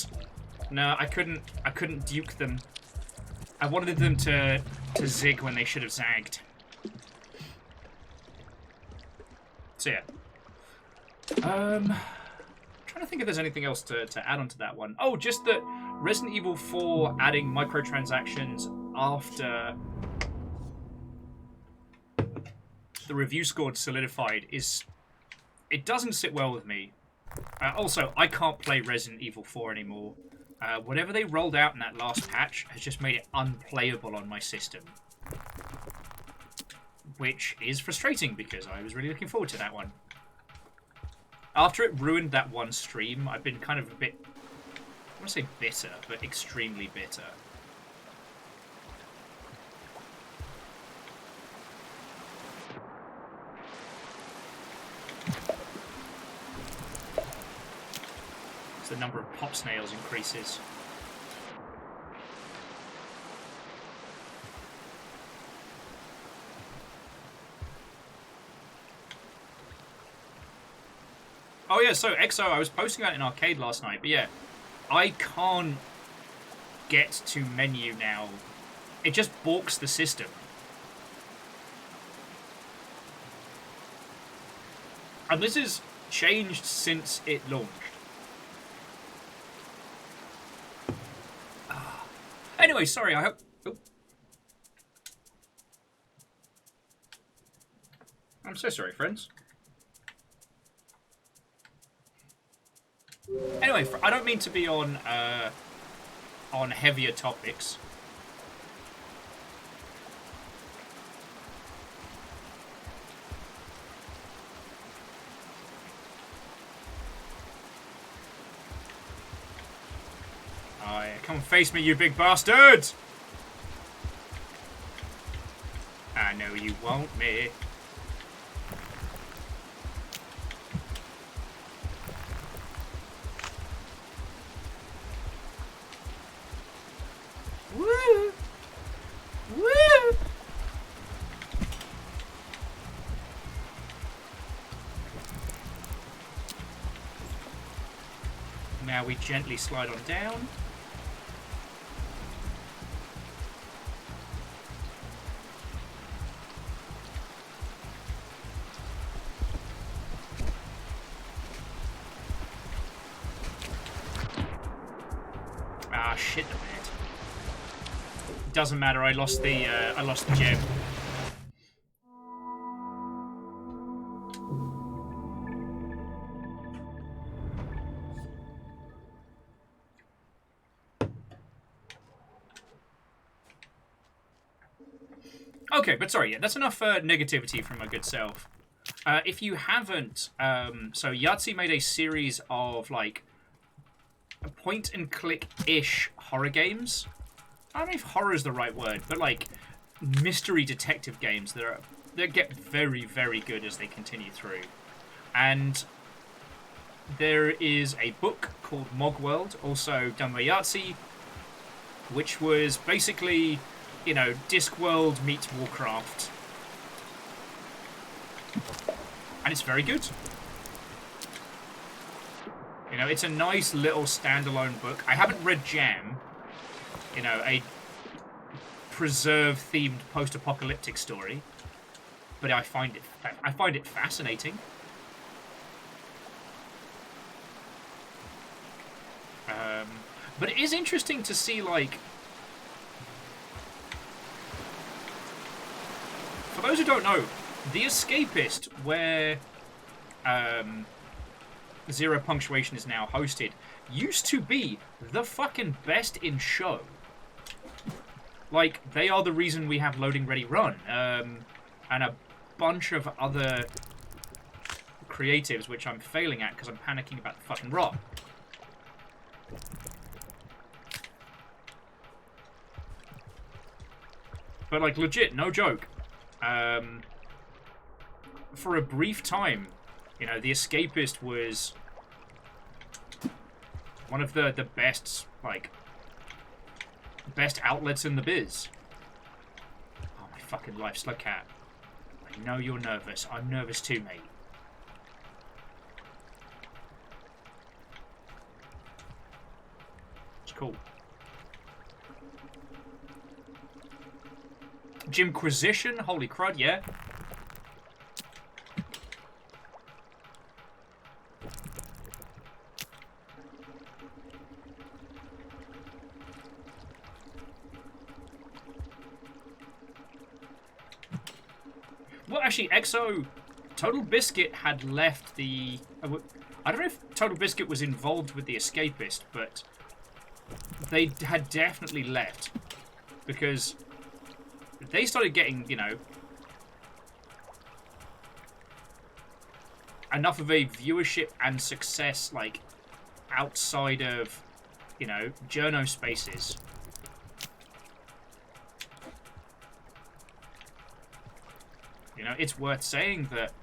No, I couldn't duke them. I wanted them to zig when they should have zagged. So yeah. Trying to think if there's anything else to add on to that one. Oh, just that Resident Evil 4 adding microtransactions after the review score solidified it doesn't sit well with me. Also, I can't play Resident Evil 4 anymore. Whatever they rolled out in that last patch has just made it unplayable on my system. Which is frustrating because I was really looking forward to that one. After it ruined that one stream, I've been kind of a bit, I want to say bitter, but extremely bitter. The number of pop snails increases. Oh yeah, so EXO, I was posting that in arcade last night, but yeah, I can't get to menu now. It just balks the system. And this has changed since it launched. Anyway, sorry, I hope... Oh. I'm so sorry, friends. Anyway, I don't mean to be on heavier topics. Come face me, you big bastard! I know you won't, me. Woo! Woo! Now we gently slide on down. Shit, the man. Doesn't matter. I lost the gem. Okay, but sorry, yeah, that's enough negativity from my good self. If you haven't, so Yahtzee made a series of like point-and-click-ish horror games. I don't know if horror is the right word, but like mystery detective games that get very, very good as they continue through. And there is a book called Mogworld, also done by Yahtzee, which was basically, you know, Discworld meets Warcraft. And it's very good. You know, it's a nice little standalone book. I haven't read Jam, you know, a preserve-themed post-apocalyptic story, but I find it fascinating. But it is interesting to see, like, for those who don't know, The Escapist, where Zero Punctuation is now hosted, used to be the fucking best in show. Like, they are the reason we have Loading Ready Run, and a bunch of other creatives, which I'm failing at because I'm panicking about the fucking rock. But, like, legit, no joke. For a brief time, you know, The Escapist was one of the best, like, best outlets in the biz. Oh, my fucking life, Slugcat. My I know you're nervous. I'm nervous too, mate. It's cool. Jimquisition? Holy crud, yeah. Well, actually, Total Biscuit had left the... I don't know if Total Biscuit was involved with the Escapist, but they had definitely left. Because they started getting, you know, enough of a viewership and success, like, outside of, you know, journo spaces. You know, it's worth saying that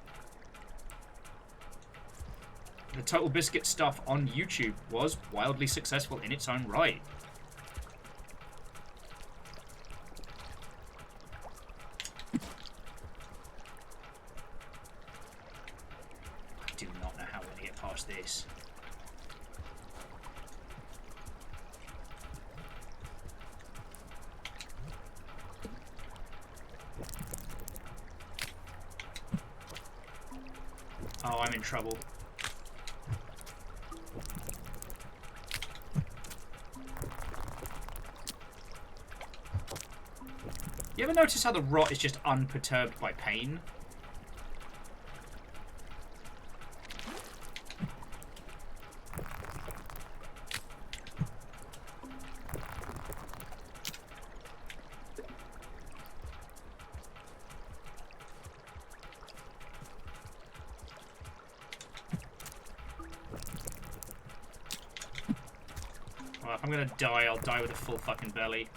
the Total Biscuit stuff on YouTube was wildly successful in its own right. I do not know how we're going to get past this. Oh, I'm in trouble. You ever notice how the rot is just unperturbed by pain? Well, if I'm gonna die, I'll die with a full fucking belly.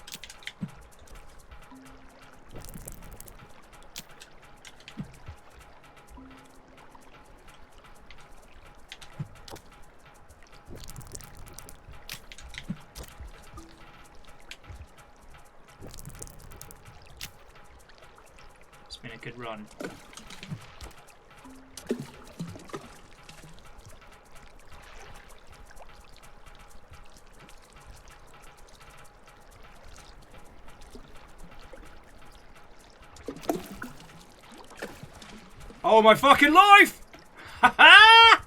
It's been a good run. Oh my fucking life! Ha ha!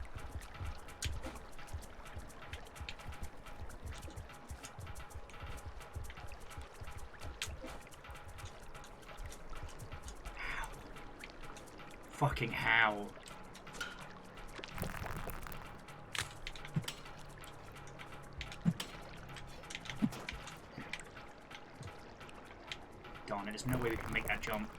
Fucking how? Darn it, there's no way we can make that jump.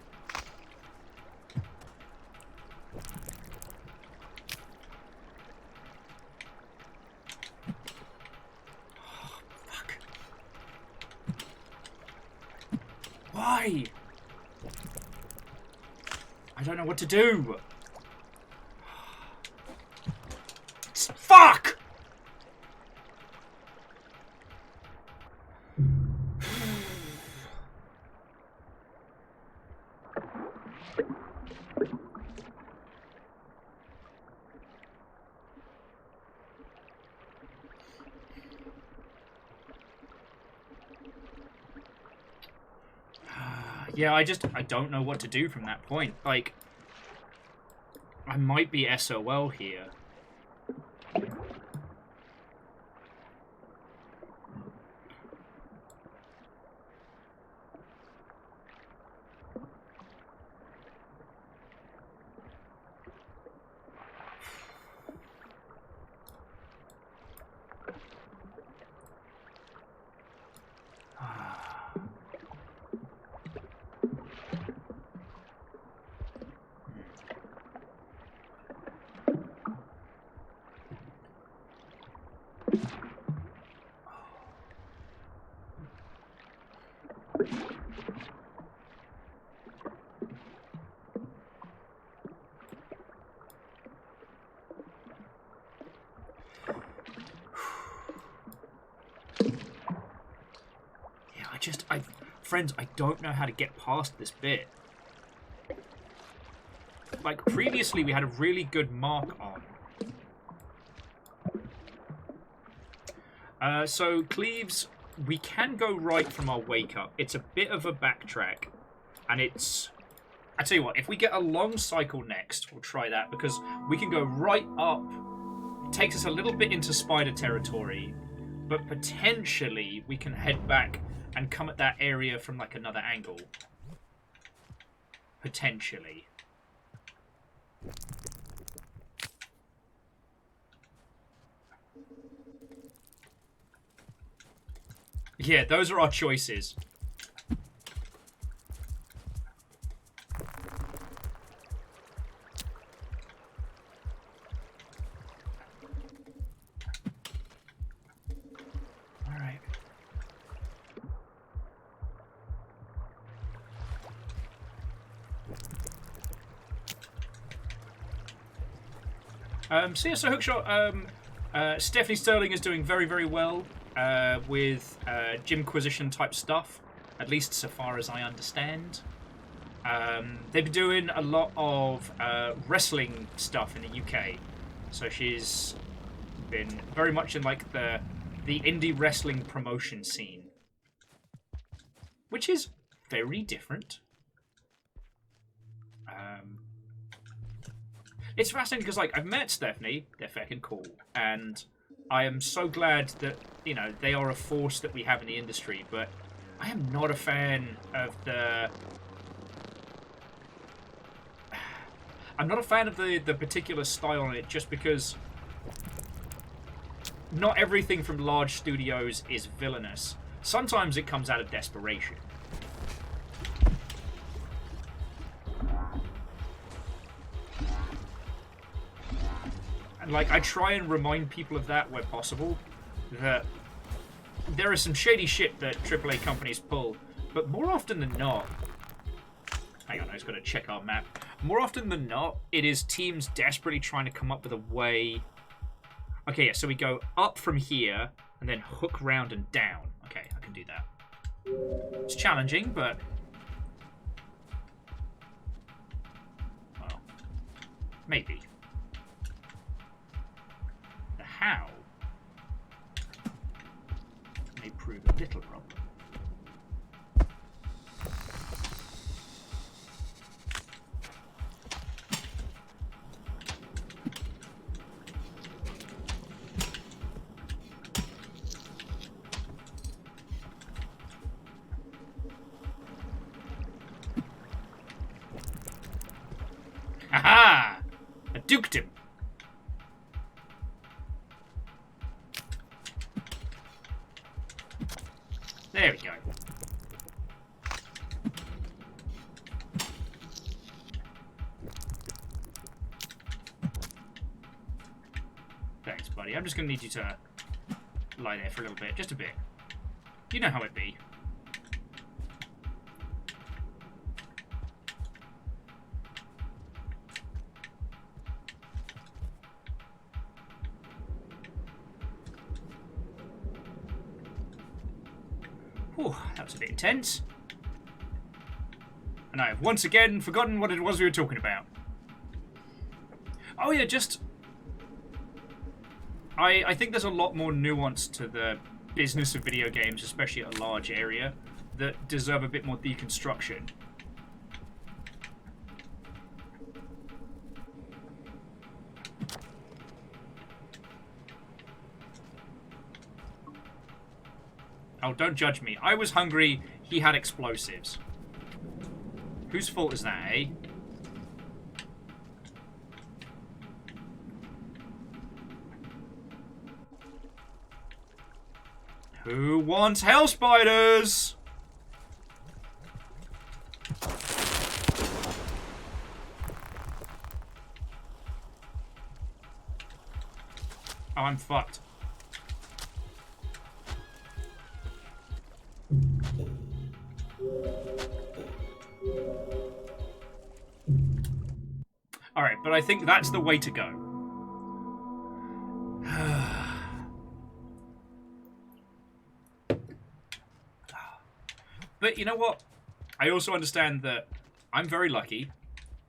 Why? I don't know what to do. Fuck! Yeah, I don't know what to do from that point. Like, I might be SOL here. Friends, I don't know how to get past this bit. like, previously we had a really good mark on. So, Cleves, we can go right from our wake-up. It's a bit of a backtrack, and it's... I tell you what, if we get a long cycle next, we'll try that, because we can go right up. It takes us a little bit into spider territory, but potentially we can head back and come at that area from, like, another angle. Potentially. Yeah, those are our choices. All right. So yeah, so Hookshot, Stephanie Sterling is doing very, very well with Gymquisition type stuff, at least so far as I understand. They've been doing a lot of wrestling stuff in the UK, so she's been very much in like the indie wrestling promotion scene, which is very different. It's fascinating because, like, I've met Stephanie, they're fucking cool, and I am so glad that, you know, they are a force that we have in the industry, but I am not a fan of the... I'm not a fan of the particular style on it, just because not everything from large studios is villainous. Sometimes it comes out of desperation. And, like, I try and remind people of that where possible, that there is some shady shit that AAA companies pull, but more often than not... Hang on, I just got to check our map. More often than not, it is teams desperately trying to come up with a way... Okay, yeah, so we go up from here, and then hook round and down. Okay, I can do that. It's challenging, but... Well, maybe. The how may prove a little problem. Aha! I duked him. There we go. Thanks, buddy. I'm just going to need you to lie there for a little bit. Just a bit. You know how it be. Whew, that was a bit intense. And I have once again forgotten what it was we were talking about. Oh yeah, just... I think there's a lot more nuance to the business of video games, especially at a large area, that deserve a bit more deconstruction. Oh, don't judge me. I was hungry. He had explosives. Whose fault is that, eh? Who wants hell spiders? Oh, I'm fucked. Alright, but I think that's the way to go. But you know what? I also understand that I'm very lucky.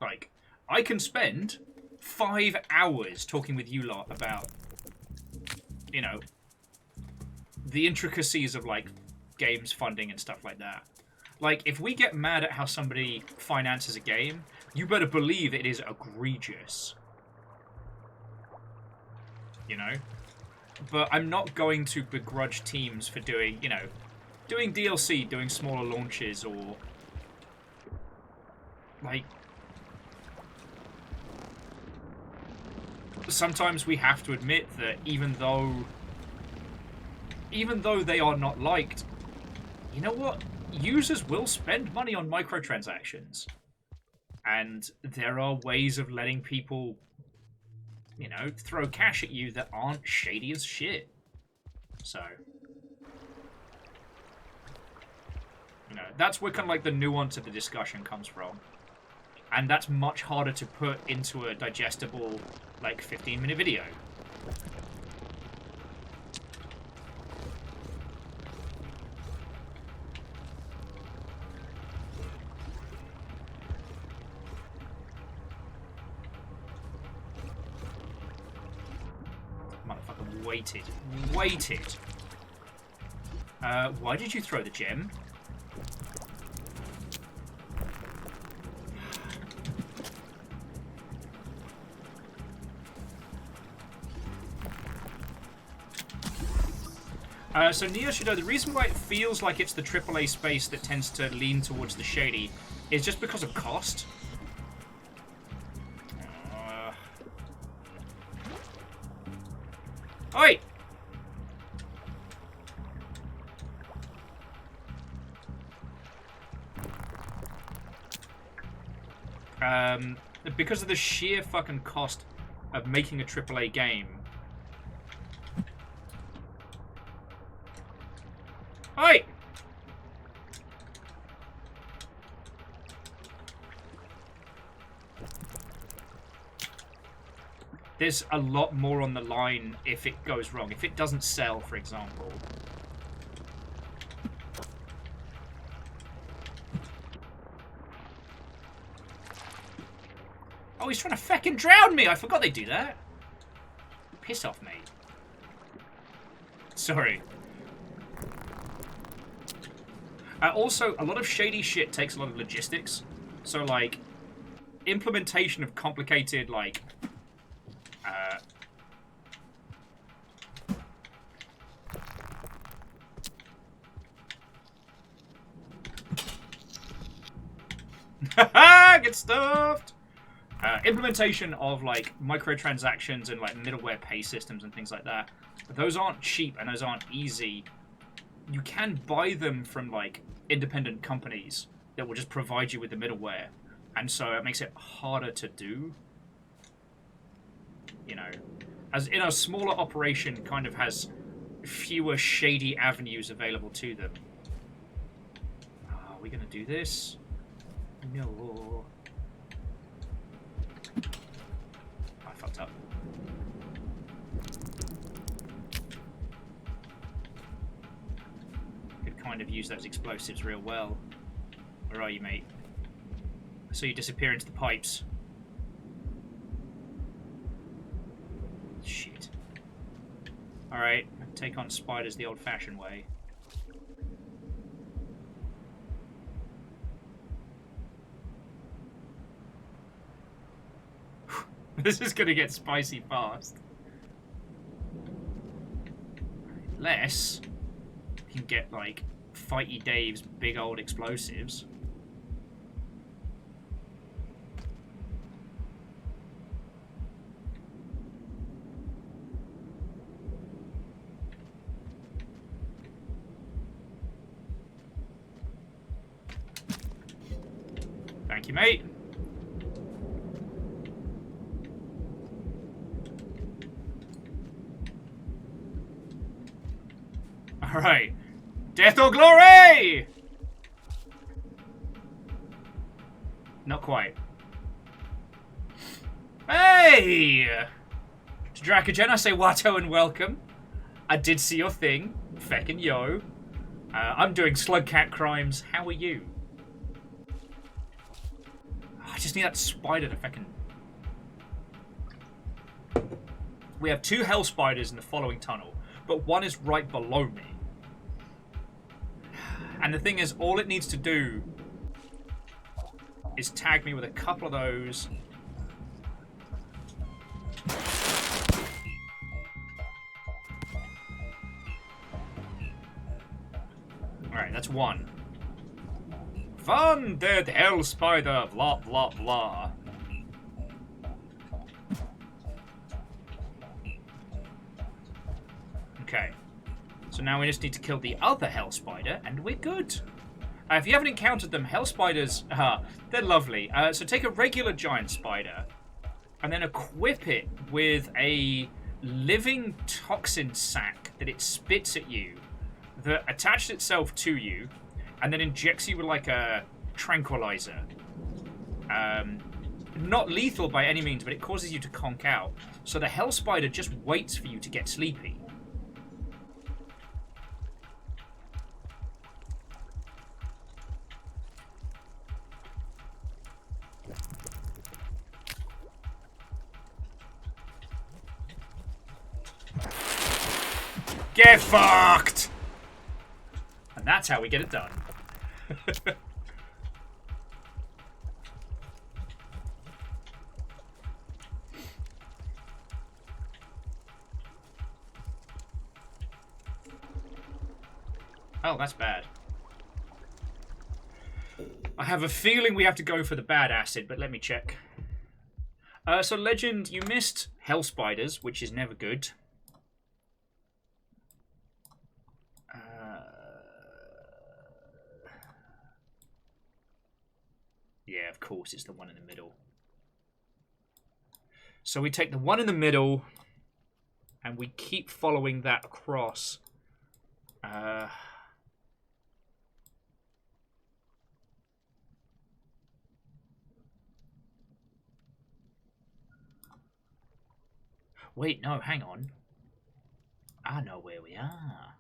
Like, I can spend 5 hours talking with you lot about, you know, the intricacies of, like, games funding and stuff like that. Like, if we get mad at how somebody finances a game, you better believe it is egregious. You know? But I'm not going to begrudge teams for doing, you know, doing DLC, doing smaller launches, or, like, sometimes we have to admit that even though they are not liked, you know what? Users will spend money on microtransactions. And there are ways of letting people, you know, throw cash at you that aren't shady as shit. So, you know, that's where kind of like the nuance of the discussion comes from. And that's much harder to put into a digestible, like, 15-minute video. Motherfucker waited. Why did you throw the gem? So Neo should know the reason why it feels like it's the AAA space that tends to lean towards the shady is just because of cost. Oi! Because of the sheer fucking cost of making a AAA game. Oi! There's a lot more on the line if it goes wrong. If it doesn't sell, for example. Oh, he's trying to feckin' drown me! I forgot they do that. Piss off, mate. Sorry. Also, a lot of shady shit takes a lot of logistics. So, like, implementation of complicated, like, get stuffed! Implementation of, like, microtransactions and, like, middleware pay systems and things like that. Those aren't cheap and those aren't easy. You can buy them from, like, independent companies that will just provide you with the middleware. And so it makes it harder to do. You know, as in a smaller operation kind of has fewer shady avenues available to them. Are we gonna do this? No. I fucked up. Could kind of use those explosives real well. Where are you, mate? I saw you disappear into the pipes. Shit. Alright, take on spiders the old-fashioned way. This is gonna get spicy fast. Unless you can get, like, Fighty Dave's big old explosives. Thank you, mate. Alright. Death or glory! Not quite. Hey! To Dracogen, I say Watto and welcome. I did see your thing. Feckin' yo. I'm doing Slugcat crimes. How are you? Oh, just need that spider to fucking... We have 2 hell spiders in the following tunnel, but one is right below me. And the thing is, all it needs to do is tag me with a couple of those. Alright, that's 1. One dead hell spider, blah blah blah. Okay. So now we just need to kill the other hell spider, and we're good. If you haven't encountered them, hell spiders, they're lovely. So take a regular giant spider, and then equip it with a living toxin sac that it spits at you, that attaches itself to you, and then injects you with like a tranquilizer. Not lethal by any means, but it causes you to conk out. So the hell spider just waits for you to get sleepy. Get fucked! And that's how we get it done. Oh, that's bad. I have a feeling we have to go for the bad acid, but let me check. So, Legend, you missed hell spiders, which is never good. Yeah, of course, it's the one in the middle. So we take the one in the middle, and we keep following that across. Wait, no, hang on. I know where we are.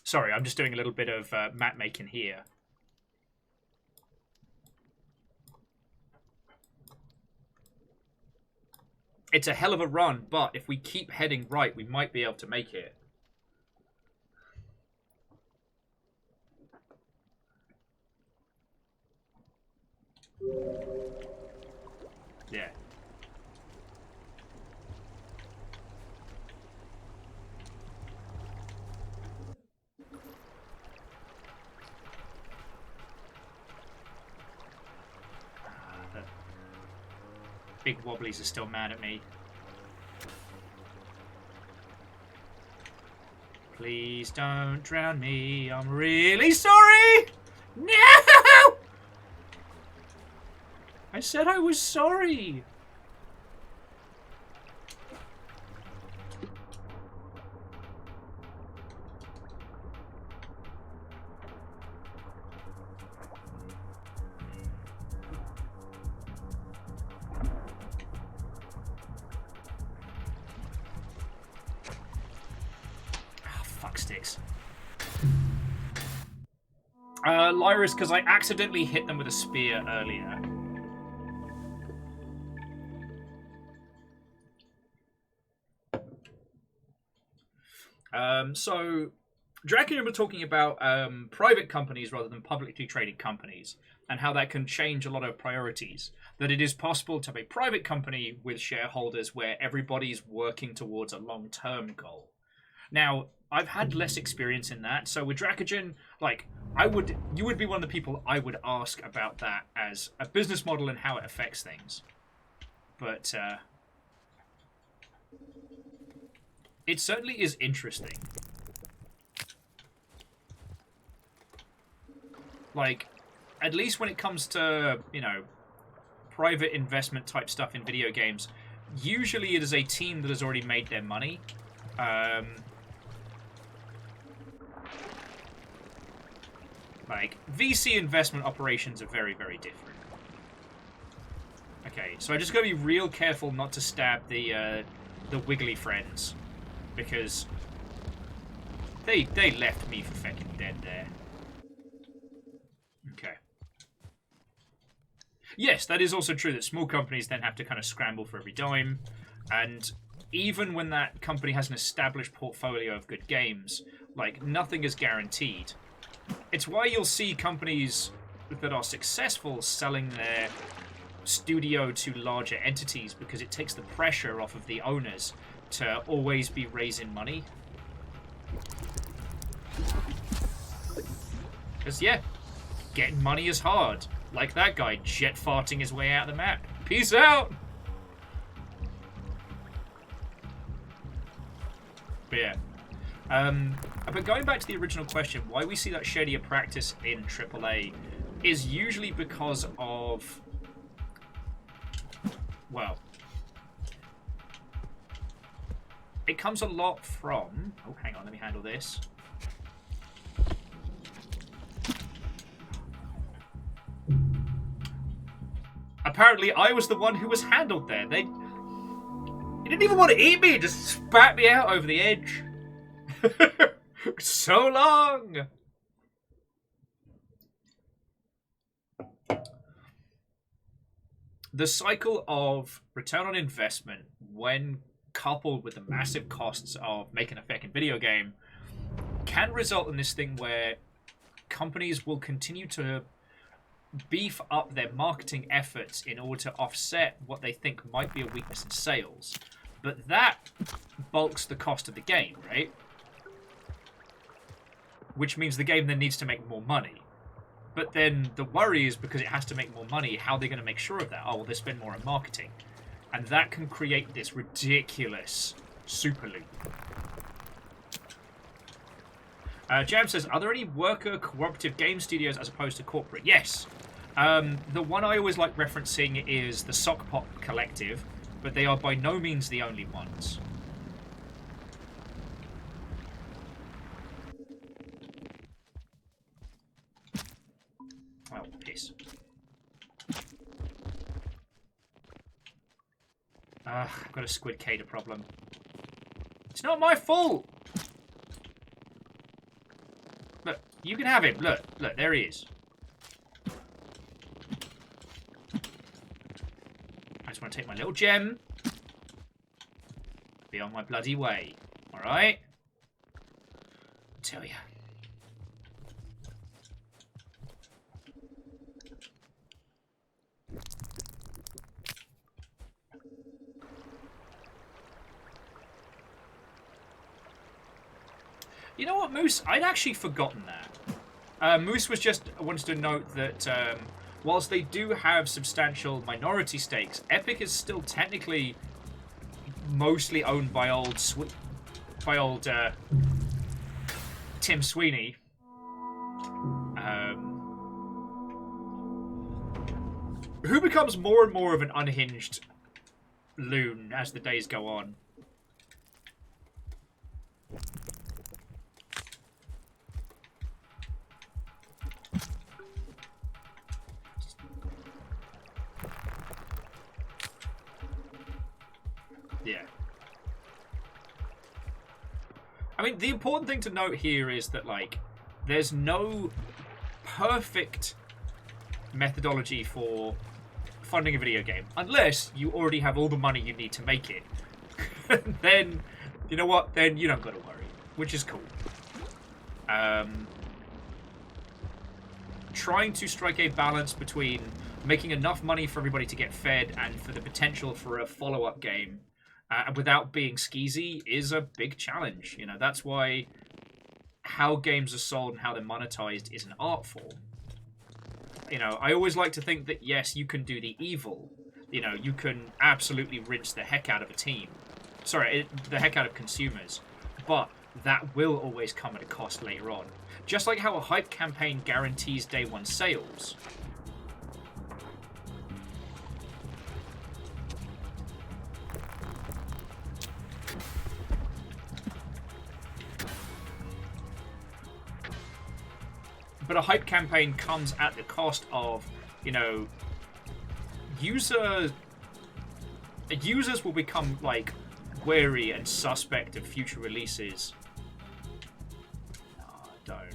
Sorry, I'm just doing a little bit of map making here. It's a hell of a run, but if we keep heading right, we might be able to make it. Yeah. Big Wobblies are still mad at me. Please don't drown me. I'm really sorry. No! I said I was sorry. Sticks. Lyris, because I accidentally hit them with a spear earlier. So, Drac and I were talking about private companies rather than publicly traded companies, and how that can change a lot of priorities. That it is possible to have a private company with shareholders where everybody's working towards a long-term goal. Now, I've had less experience in that, so with Dracogen, like, you would be one of the people I would ask about that as a business model and how it affects things. But, it certainly is interesting. Like, at least when it comes to, you know, private investment type stuff in video games, usually it is a team that has already made their money. Like, VC investment operations are very, very different. Okay, so I just gotta be real careful not to stab the wiggly friends, because they left me for fucking dead there. Yes, that is also true that small companies then have to kind of scramble for every dime. And even when that company has an established portfolio of good games, like, nothing is guaranteed. It's why you'll see companies that are successful selling their studio to larger entities, because it takes the pressure off of the owners to always be raising money. Because, yeah, getting money is hard. Like that guy jet farting his way out of the map. Peace out! But yeah. But going back to the original question, why we see that shadier practice in AAA is usually because of... Well... It comes a lot from... Oh, hang on, let me handle this. Apparently, I was the one who was handled there. They didn't even want to eat me, just spat me out over the edge. So long! The cycle of return on investment, when coupled with the massive costs of making a fucking video game, can result in this thing where companies will continue to beef up their marketing efforts in order to offset what they think might be a weakness in sales. But that bulks the cost of the game, right? Which means the game then needs to make more money. But then the worry is, because it has to make more money, how are they going to make sure of that? Oh, well, they spend more on marketing. And that can create this ridiculous super loop. Jam says, are there any worker cooperative game studios as opposed to corporate? Yes. The one I always like referencing is the Sockpop Collective, but they are by no means the only ones. Oh, piss. I've got a Squid Cater problem. It's not my fault! Look, you can have him. Look, there he is. I just want to take my little gem. Be on my bloody way. Alright? I'll tell ya. You know what, Moose? I'd actually forgotten that. Moose was just wanted to note that whilst they do have substantial minority stakes, Epic is still technically mostly owned by old Tim Sweeney. Who becomes more and more of an unhinged loon as the days go on. Yeah. I mean, the important thing to note here is that, like, there's no perfect methodology for funding a video game, unless you already have all the money you need to make it. Then, you know what? Then you don't got to worry, which is cool. Trying to strike a balance between making enough money for everybody to get fed and for the potential for a follow-up game without being skeezy is a big challenge. You know, that's why how games are sold and how they're monetized is an art form. You know, I always like to think that, yes, you can do the evil. You know, you can absolutely rinse the heck out of a team. Sorry, the heck out of consumers. But that will always come at a cost later on. Just like how a hype campaign guarantees day one sales. But a hype campaign comes at the cost of, you know, users will become, like, wary and suspect of future releases. Oh, don't.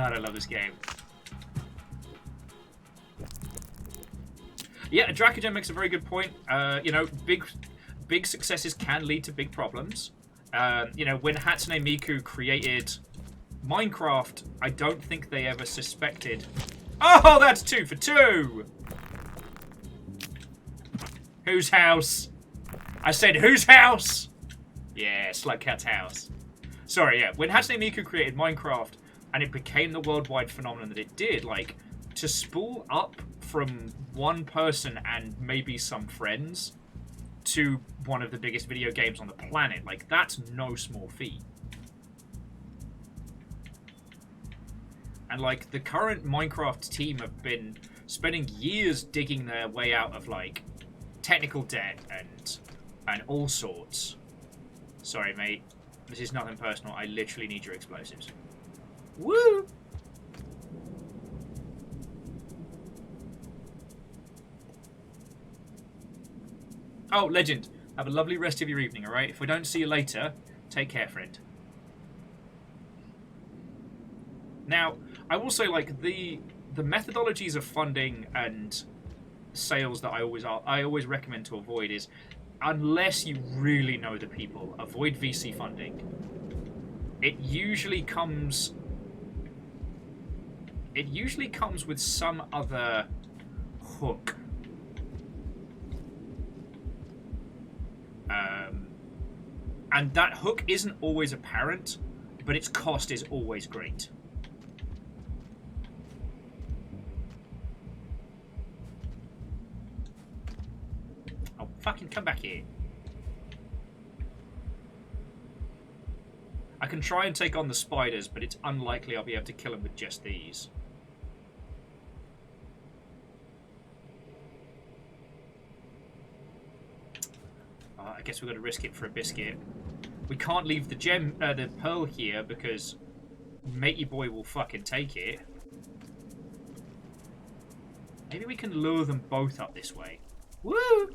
God, I love this game. Yeah, Dracogen makes a very good point. You know, big successes can lead to big problems. You know, when Hatsune Miku created Minecraft, I don't think they ever suspected... Oh, that's 2 for 2! Whose house? I said, whose house? Yeah, Slugcat's house. Sorry, yeah. When Hatsune Miku created Minecraft, and it became the worldwide phenomenon that it did, like, to spool up from one person and maybe some friends to one of the biggest video games on the planet, like, that's no small feat. And, like, the current Minecraft team have been spending years digging their way out of, like, technical debt and all sorts. Sorry, mate. This is nothing personal. I literally need your explosives. Woo! Oh, legend. Have a lovely rest of your evening, alright? If we don't see you later, take care, friend. Now, I will say, like, the methodologies of funding and sales that I always recommend to avoid is, unless you really know the people, avoid VC funding. It usually comes with some other hook. And that hook isn't always apparent, but its cost is always great. Oh, fucking come back here. I can try and take on the spiders, but it's unlikely I'll be able to kill them with just these. I guess we've got to risk it for a biscuit. We can't leave the the pearl here because matey boy will fucking take it. Maybe we can lure them both up this way. Woo!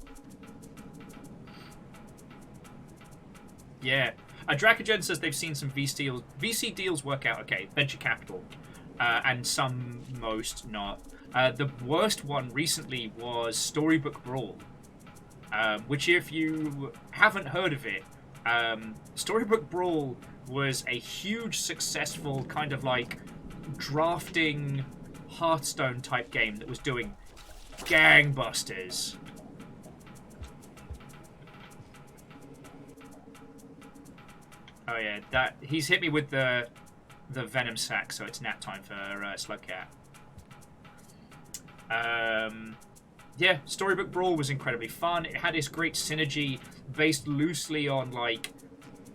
Yeah. Dracogen says they've seen some VC deals work out okay. Venture capital. And some, most not. The worst one recently was Storybook Brawl. Which, if you haven't heard of it, Storybook Brawl was a huge, successful kind of like drafting Hearthstone type game that was doing gangbusters. Oh yeah, that he's hit me with the venom sack, so it's nap time for Slugcat. Yeah, Storybook Brawl was incredibly fun. It had this great synergy based loosely on, like,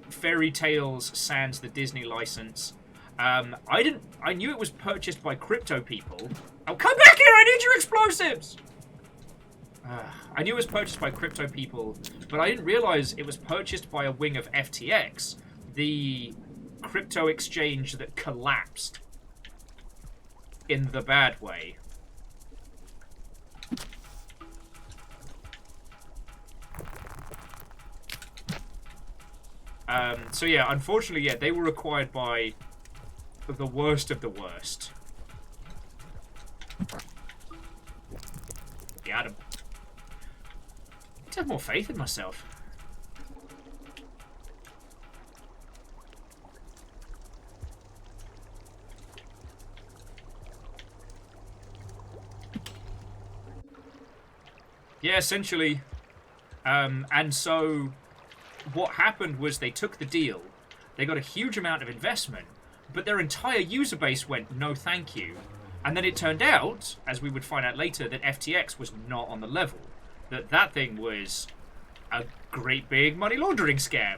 Fairy Tales sans the Disney license. I knew it was purchased by crypto people. Oh, come back here! I need your explosives! I knew it was purchased by crypto people, but I didn't realize it was purchased by a wing of FTX, the crypto exchange that collapsed in the bad way. So yeah, unfortunately, yeah, they were acquired by the worst of the worst. Got him. I need to have more faith in myself. Yeah, essentially. And so what happened was they took the deal, they got a huge amount of investment, but their entire user base went, no thank you. And then it turned out, as we would find out later, that FTX was not on the level. That thing was a great big money laundering scam.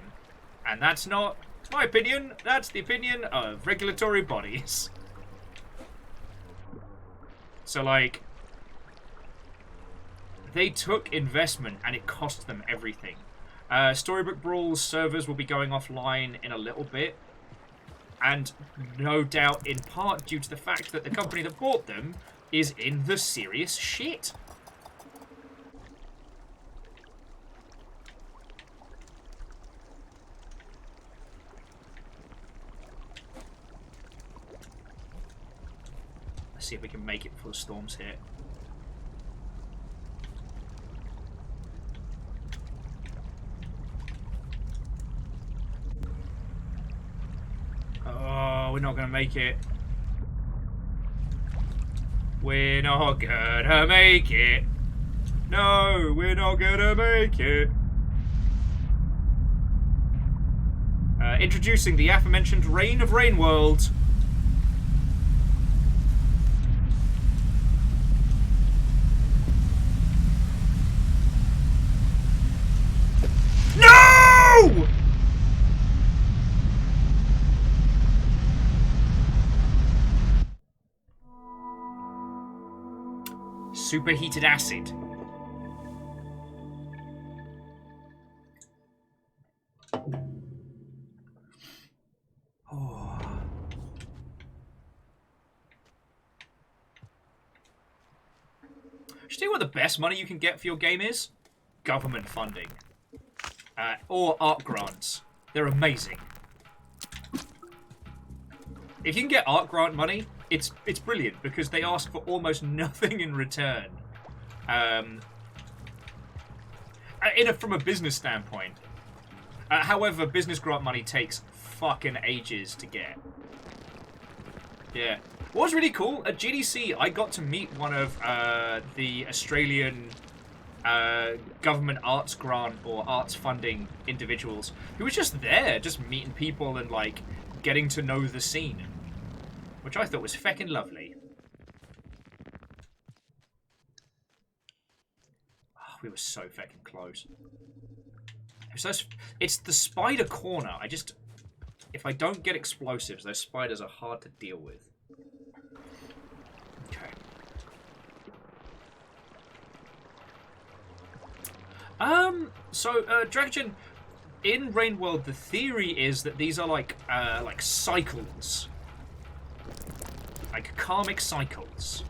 And that's not my opinion, that's the opinion of regulatory bodies. So, like, they took investment and it cost them everything. Storybook Brawl's servers will be going offline in a little bit. And no doubt in part due to the fact that the company that bought them is in the serious shit. see if we can make it before the storms hit. Oh, we're not gonna make it. We're not gonna make it. No, we're not gonna make it. Introducing the aforementioned Reign of Rain World. No! Superheated acid. Oh. Should you know what the best money you can get for your game is? Government funding. Or art grants. They're amazing. If you can get art grant money, it's brilliant because they ask for almost nothing in return. From a business standpoint. However, business grant money takes fucking ages to get. Yeah. What was really cool, at GDC, I got to meet one of the Australian government arts grant or arts funding individuals who was just there, just meeting people and, like, getting to know the scene. Which I thought was feckin' lovely. Oh, we were so feckin' close. It's the spider corner. If I don't get explosives, those spiders are hard to deal with. Okay. Dragon, in Rain World, the theory is that these are like cycles. Like karmic cycles.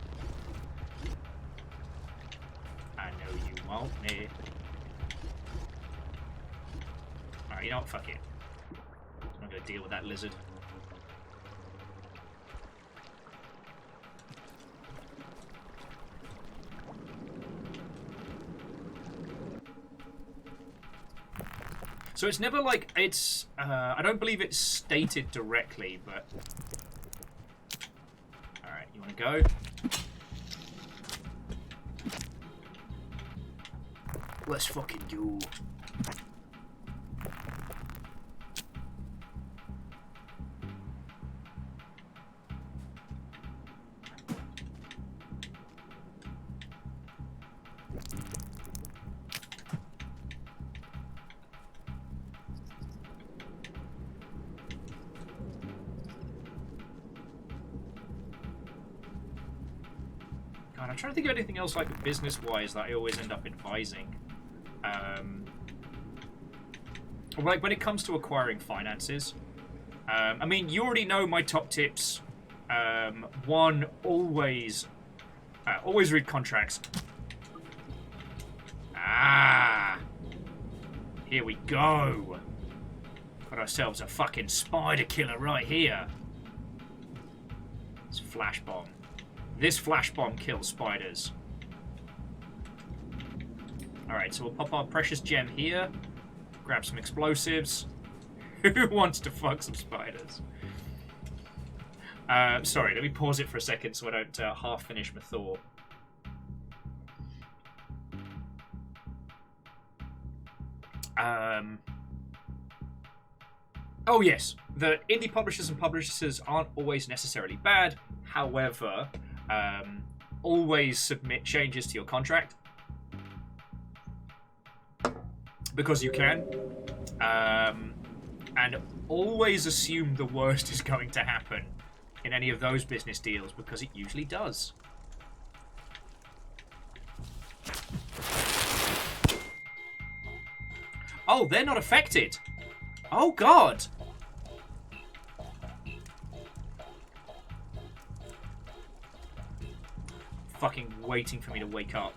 I know you won't, me. Alright, you know what? Fuck it. I'm not gonna deal with that lizard. So it's never like it's. I don't believe it's stated directly, but. Alright, you wanna go? Let's fucking go. God, I'm trying to think of anything else like business-wise that I always end up advising. Like when it comes to acquiring finances. I mean, you already know my top tips. One, always read contracts. Here we go. Got ourselves a fucking spider killer right here. It's a flash bomb. This flash bomb kills spiders. Alright, so we'll pop our precious gem here. Grab some explosives. Who wants to fuck some spiders? Sorry, let me pause it for a second so I don't half finish my thought. Oh yes, the indie publishers and publishers aren't always necessarily bad. However, always submit changes to your contract. Because you can. And always assume the worst is going to happen in any of those business deals, because it usually does. Oh, they're not affected. Oh, God. Fucking waiting for me to wake up.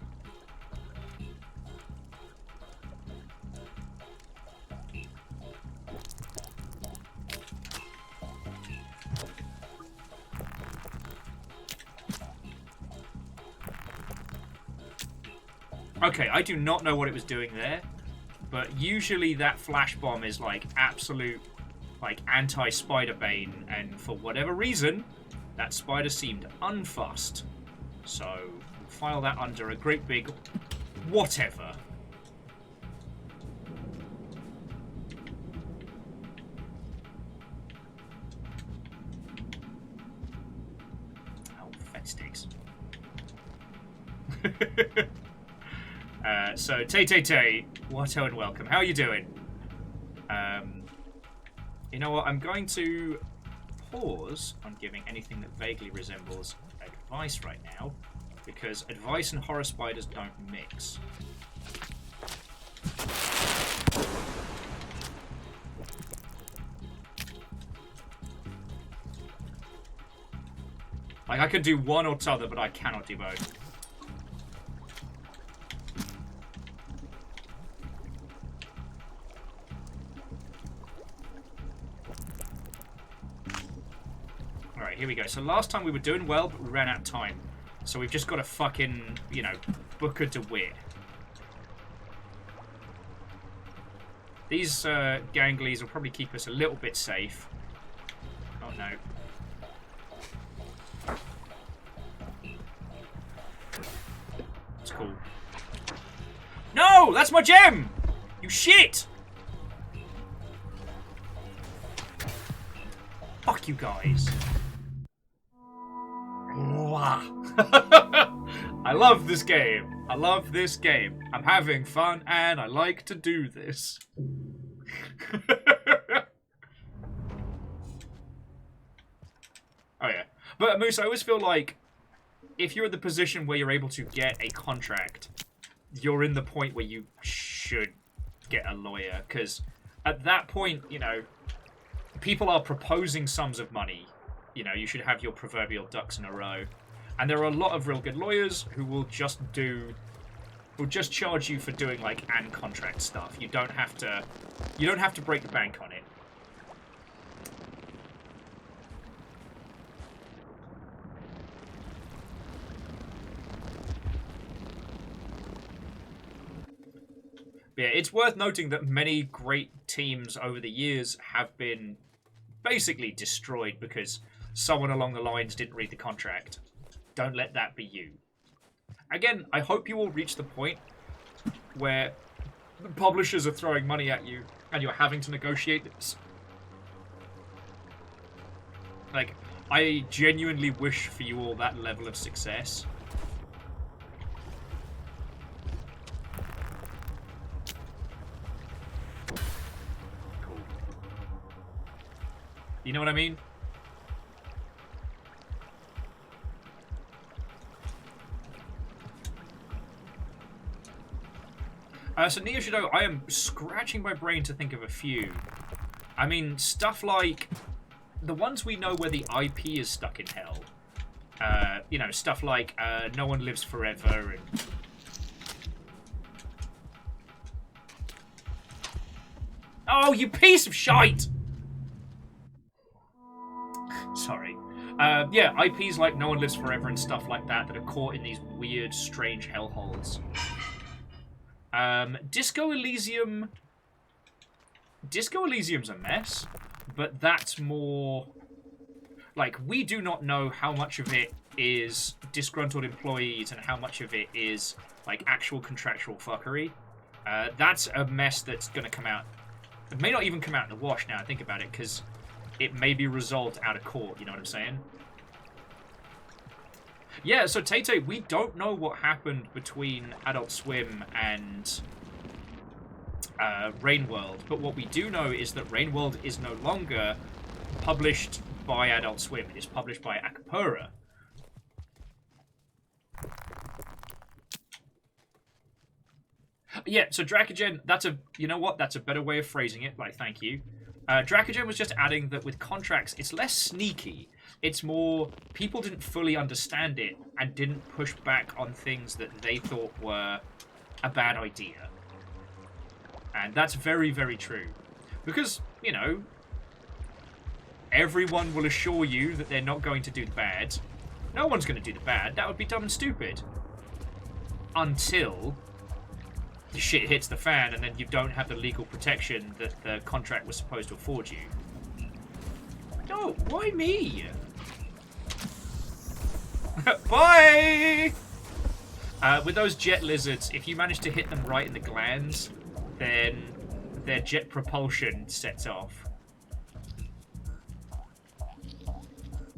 Okay, I do not know what it was doing there, but usually that flash bomb is like absolute, like anti-spider bane, and for whatever reason, that spider seemed unfussed. So we'll file that under a great big whatever. Oh, fat sticks. So, Tay, Watto and welcome. How are you doing? You know what? I'm going to pause on giving anything that vaguely resembles advice right now, because advice and horror spiders don't mix. Like, I could do one or t'other, but I cannot do both. Alright, here we go. So last time we were doing well, but we ran out of time. So we've just got to fucking, you know, Booker DeWitt. These ganglies will probably keep us a little bit safe. Oh no. It's cool. No! That's my gem! You shit! Fuck you guys. I love this game. I love this game. I'm having fun and I like to do this. Oh yeah. But Moose, I always feel like if you're in the position where you're able to get a contract, you're in the point where you should get a lawyer. Because at that point, you know, people are proposing sums of money. You know, you should have your proverbial ducks in a row. And there are a lot of real good lawyers who will just charge you for doing like and contract stuff. You don't have to break the bank on it. Yeah, it's worth noting that many great teams over the years have been basically destroyed because someone along the lines didn't read the contract. Don't let that be you. Again, I hope you will reach the point where the publishers are throwing money at you and you're having to negotiate this. Like, I genuinely wish for you all that level of success. Cool. You know what I mean? So Neo Shadow, I am scratching my brain to think of a few. I mean, stuff like the ones we know where the IP is stuck in hell. You know, stuff like No One Lives Forever and... Oh, you piece of shite! Sorry. Yeah, IPs like No One Lives Forever and stuff like that that are caught in these weird, strange hellholes. Disco Elysium... Disco Elysium's a mess, but that's more... Like, we do not know how much of it is disgruntled employees and how much of it is, like, actual contractual fuckery. That's a mess that's going to come out... It may not even come out in the wash now I think about it, because it may be resolved out of court, you know what I'm saying? Yeah, so Tay, we don't know what happened between Adult Swim and Rainworld, but what we do know is that Rainworld is no longer published by Adult Swim. It is published by Akapura. Yeah, so Dracogen, that's a, you know what, that's a better way of phrasing it, like, thank you. Dracogen was just adding that with contracts, it's less sneaky. It's more, people didn't fully understand it and didn't push back on things that they thought were a bad idea. And that's very, very true. Because, you know, everyone will assure you that they're not going to do the bad. No one's going to do the bad. That would be dumb and stupid. Until the shit hits the fan and then you don't have the legal protection that the contract was supposed to afford you. No, why me? Bye! With those jet lizards, if you manage to hit them right in the glands, then their jet propulsion sets off.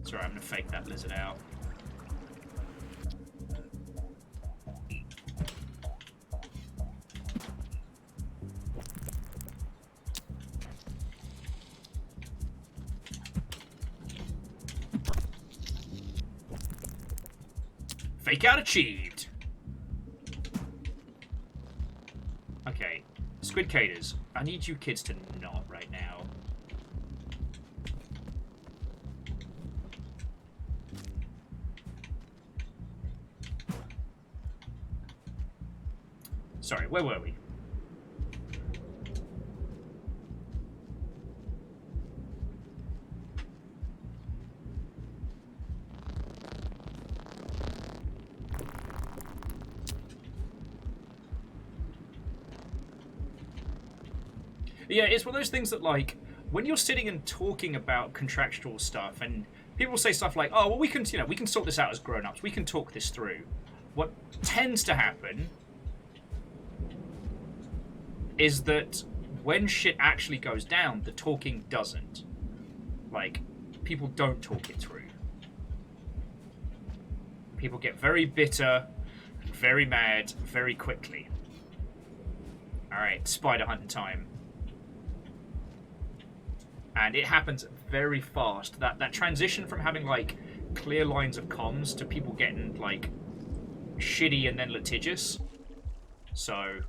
Sorry, I'm going to fake that lizard out. Fake out achieved. Okay, Squid Caters, I need you kids to not right now. Sorry, where were we? Yeah, it's one of those things that, like, when you're sitting and talking about contractual stuff, and people say stuff like, "Oh, well, we can, we can sort this out as grown-ups. We can talk this through." What tends to happen is that when shit actually goes down, the talking doesn't. Like, people don't talk it through. People get very bitter, very mad, very quickly. Alright, spider hunting time. And it happens very fast. That transition from having, like, clear lines of comms to people getting, like, shitty and then litigious. So...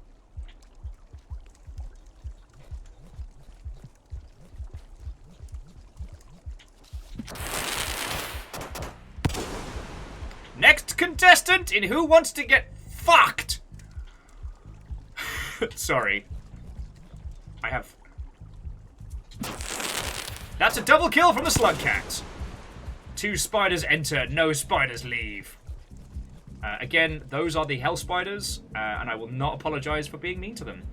Next contestant in Who Wants to Get Fucked? Sorry. I have... That's a double kill from the Slugcat. 2 spiders enter, no spiders leave. Again, those are the Hell Spiders, and I will not apologize for being mean to them,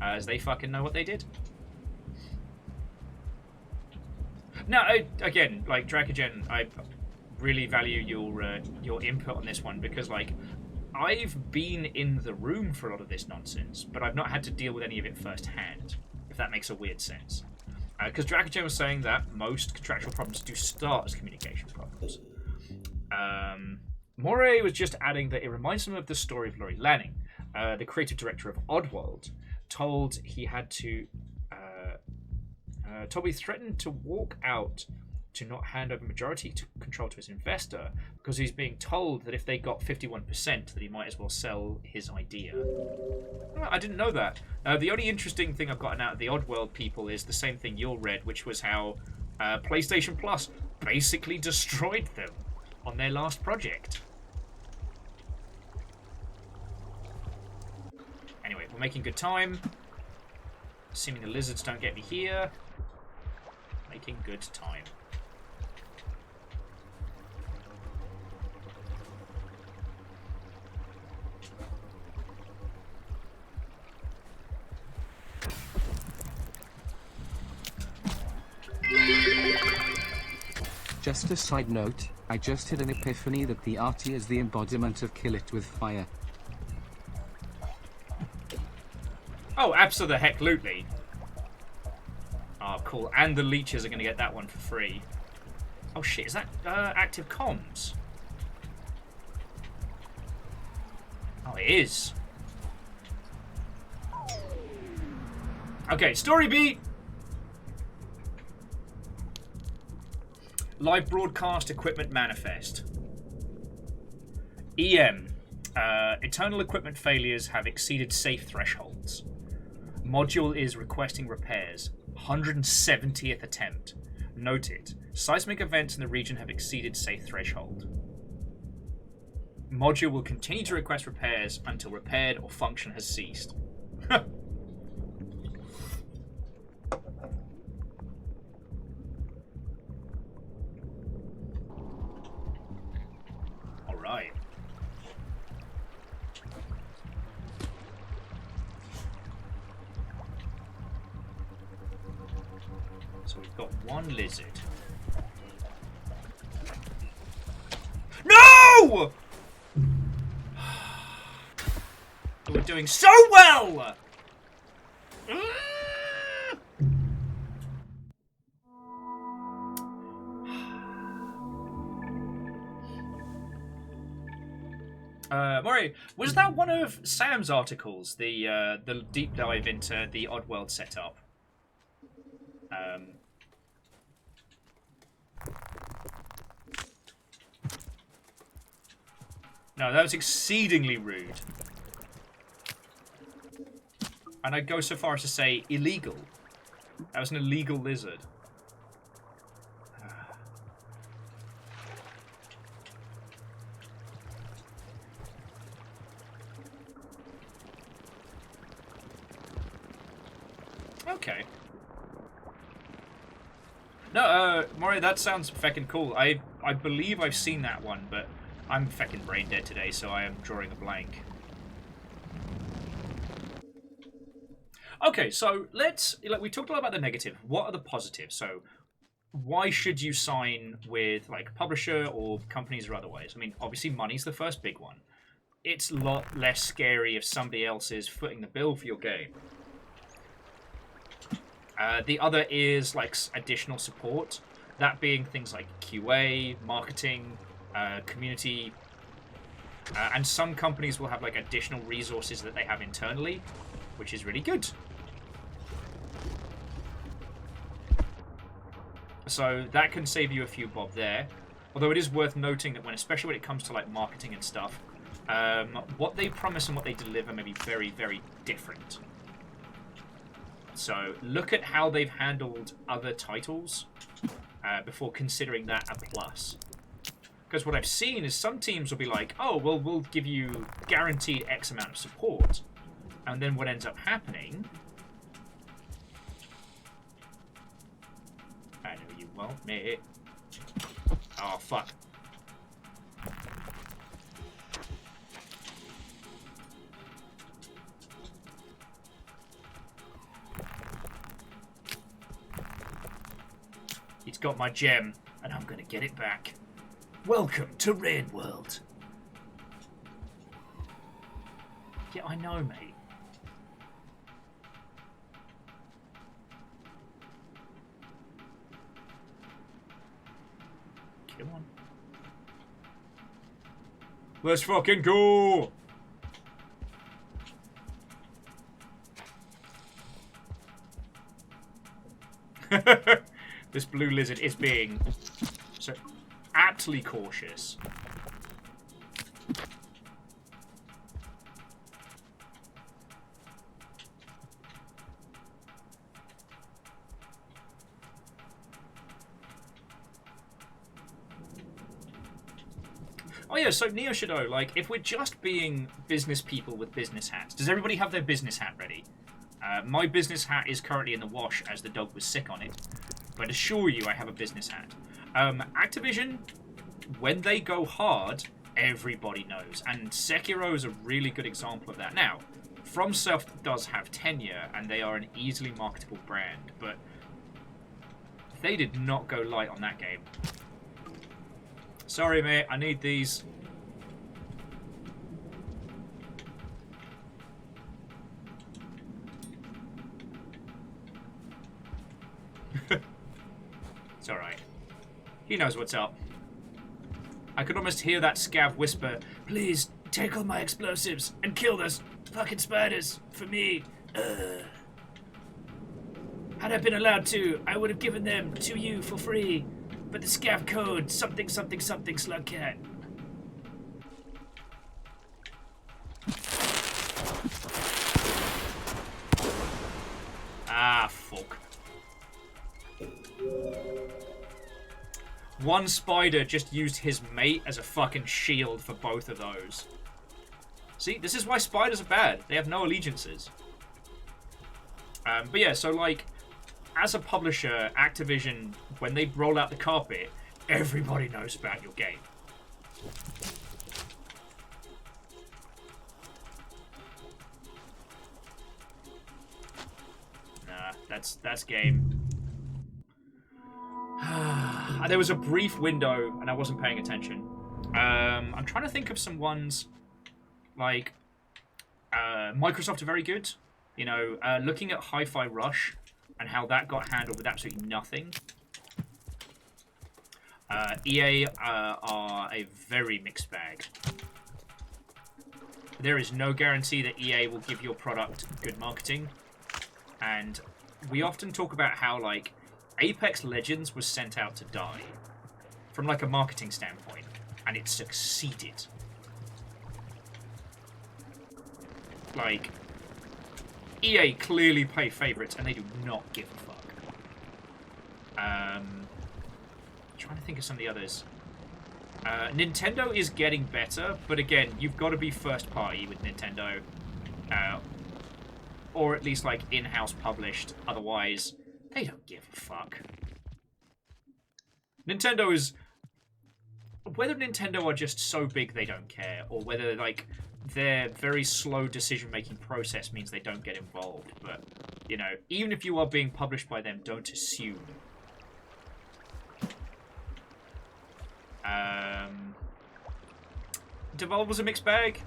as they fucking know what they did. Now, again, like, Dracogen, I really value your input on this one, because, like, I've been in the room for a lot of this nonsense, but I've not had to deal with any of it firsthand, if that makes a weird sense. Because Dracogen was saying that most contractual problems do start as communication problems. Moray was just adding that it reminds him of the story of Laurie Lanning, the creative director of Oddworld, told he threatened to walk out to not hand over majority control to his investor because he's being told that if they got 51% that he might as well sell his idea. I didn't know that. The only interesting thing I've gotten out of the Oddworld people is the same thing you read, which was how PlayStation Plus basically destroyed them on their last project. Anyway, we're making good time. Assuming the lizards don't get me here. Making good time. Just a side note, I just had an epiphany that the arty is the embodiment of kill it with fire. Oh, absolutely. Oh, cool. And the leeches are going to get that one for free. Oh, shit. Is that active comms? Oh, it is. Okay, story beat. Live broadcast equipment manifest. EM. Eternal equipment failures have exceeded safe thresholds. Module is requesting repairs. 170th attempt. Noted. Seismic events in the region have exceeded safe threshold. Module will continue to request repairs until repaired or function has ceased. Alright. So we've got one lizard. No! We're doing so well! Maury, was that one of Sam's articles? The deep dive into the Oddworld setup. No, that was exceedingly rude. And I'd go so far as to say illegal. That was an illegal lizard. Okay. No, Maury, that sounds feckin' cool. I believe I've seen that one, but I'm feckin' brain dead today, so I am drawing a blank. Okay, so we talked a lot about the negative. What are the positives? So why should you sign with like a publisher or companies or otherwise? I mean, obviously money's the first big one. It's a lot less scary if somebody else is footing the bill for your game. The other is like additional support, that being things like QA, marketing, community, and some companies will have like additional resources that they have internally, which is really good. So that can save you a few bob there. Although it is worth noting that especially when it comes to like marketing and stuff, what they promise and what they deliver may be very, very different. So look at how they've handled other titles before considering that a plus. Because what I've seen is some teams will be like, oh, well, we'll give you guaranteed X amount of support. And then what ends up happening... I know you won't, mate. Oh, fuck. He's got my gem, and I'm gonna get it back. Welcome to Raid World. Yeah, I know, mate. Come on. Let's fucking go! This blue lizard is being so aptly cautious. Oh yeah, so Neo Shadow, like, if we're just being business people with business hats, does everybody have their business hat ready? My business hat is currently in the wash as the dog was sick on it. But assure you I have a business hat. Activision, when they go hard, everybody knows. And Sekiro is a really good example of that. Now, FromSoft does have tenure, and they are an easily marketable brand, but they did not go light on that game. Sorry, mate, I need these. It's alright. He knows what's up. I could almost hear that scav whisper, "Please, take all my explosives and kill those fucking spiders for me. Had I been allowed to, I would have given them to you for free. But the scav code, something, something, something, Slugcat." Ah, fuck. One spider just used his mate as a fucking shield for both of those. See, this is why spiders are bad. They have no allegiances. But yeah, so like, as a publisher, Activision, when they roll out the carpet, everybody knows about your game. Nah, that's game. There was a brief window, and I wasn't paying attention. I'm trying to think of some ones like Microsoft are very good. You know, looking at Hi-Fi Rush and how that got handled with absolutely nothing. EA are a very mixed bag. There is no guarantee that EA will give your product good marketing. And we often talk about how, like, Apex Legends was sent out to die from, like, a marketing standpoint. And it succeeded. Like, EA clearly play favorites, and they do not give a fuck. Trying to think of some of the others. Nintendo is getting better, but again, you've got to be first party with Nintendo. Or at least, like, in-house published. Otherwise, they don't give a fuck. Nintendo is... Whether Nintendo are just so big they don't care, or whether, like, their very slow decision-making process means they don't get involved. But, you know, even if you are being published by them, don't assume. Devolver's a mixed bag.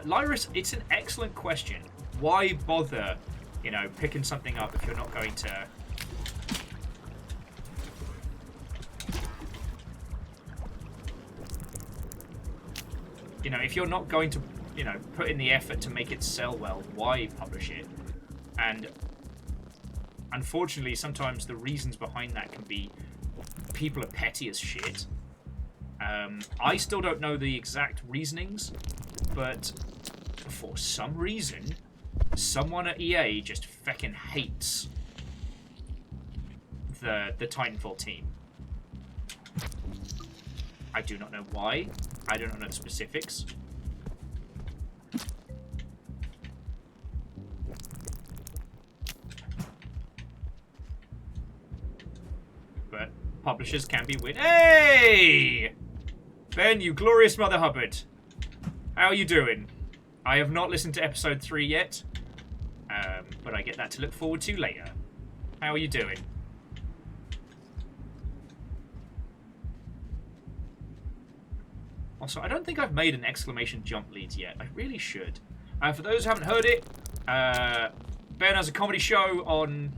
Lyris, it's an excellent question. Why bother, you know, picking something up if you're not going to... You know, if you're not going to, you know, put in the effort to make it sell well, why publish it? And unfortunately, sometimes the reasons behind that can be people are petty as shit. I still don't know the exact reasonings, but for some reason, someone at EA just feckin' hates the Titanfall team. I do not know why. I do not know the specifics. But publishers can be weird. Hey! Ben, you glorious Mother Hubbard. How are you doing? I have not listened to episode 3 yet. But I get that to look forward to later. How are you doing? Also, I don't think I've made an exclamation jump leads yet. I really should. For those who haven't heard it, Ben has a comedy show on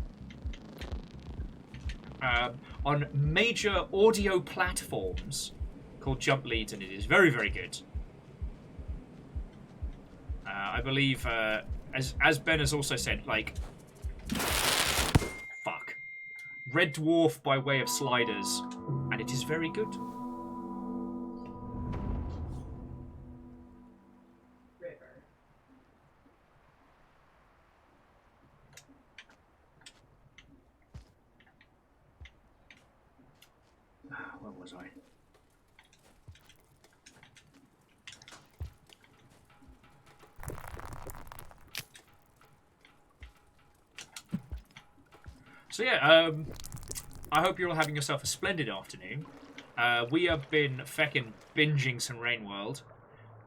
major audio platforms called Jump Leads, and it is very, very good. I believe, as Ben has also said, like, fuck, Red Dwarf by way of Sliders, and it is very good. Where was I? So yeah, I hope you're all having yourself a splendid afternoon. We have been feckin' binging some Rain World,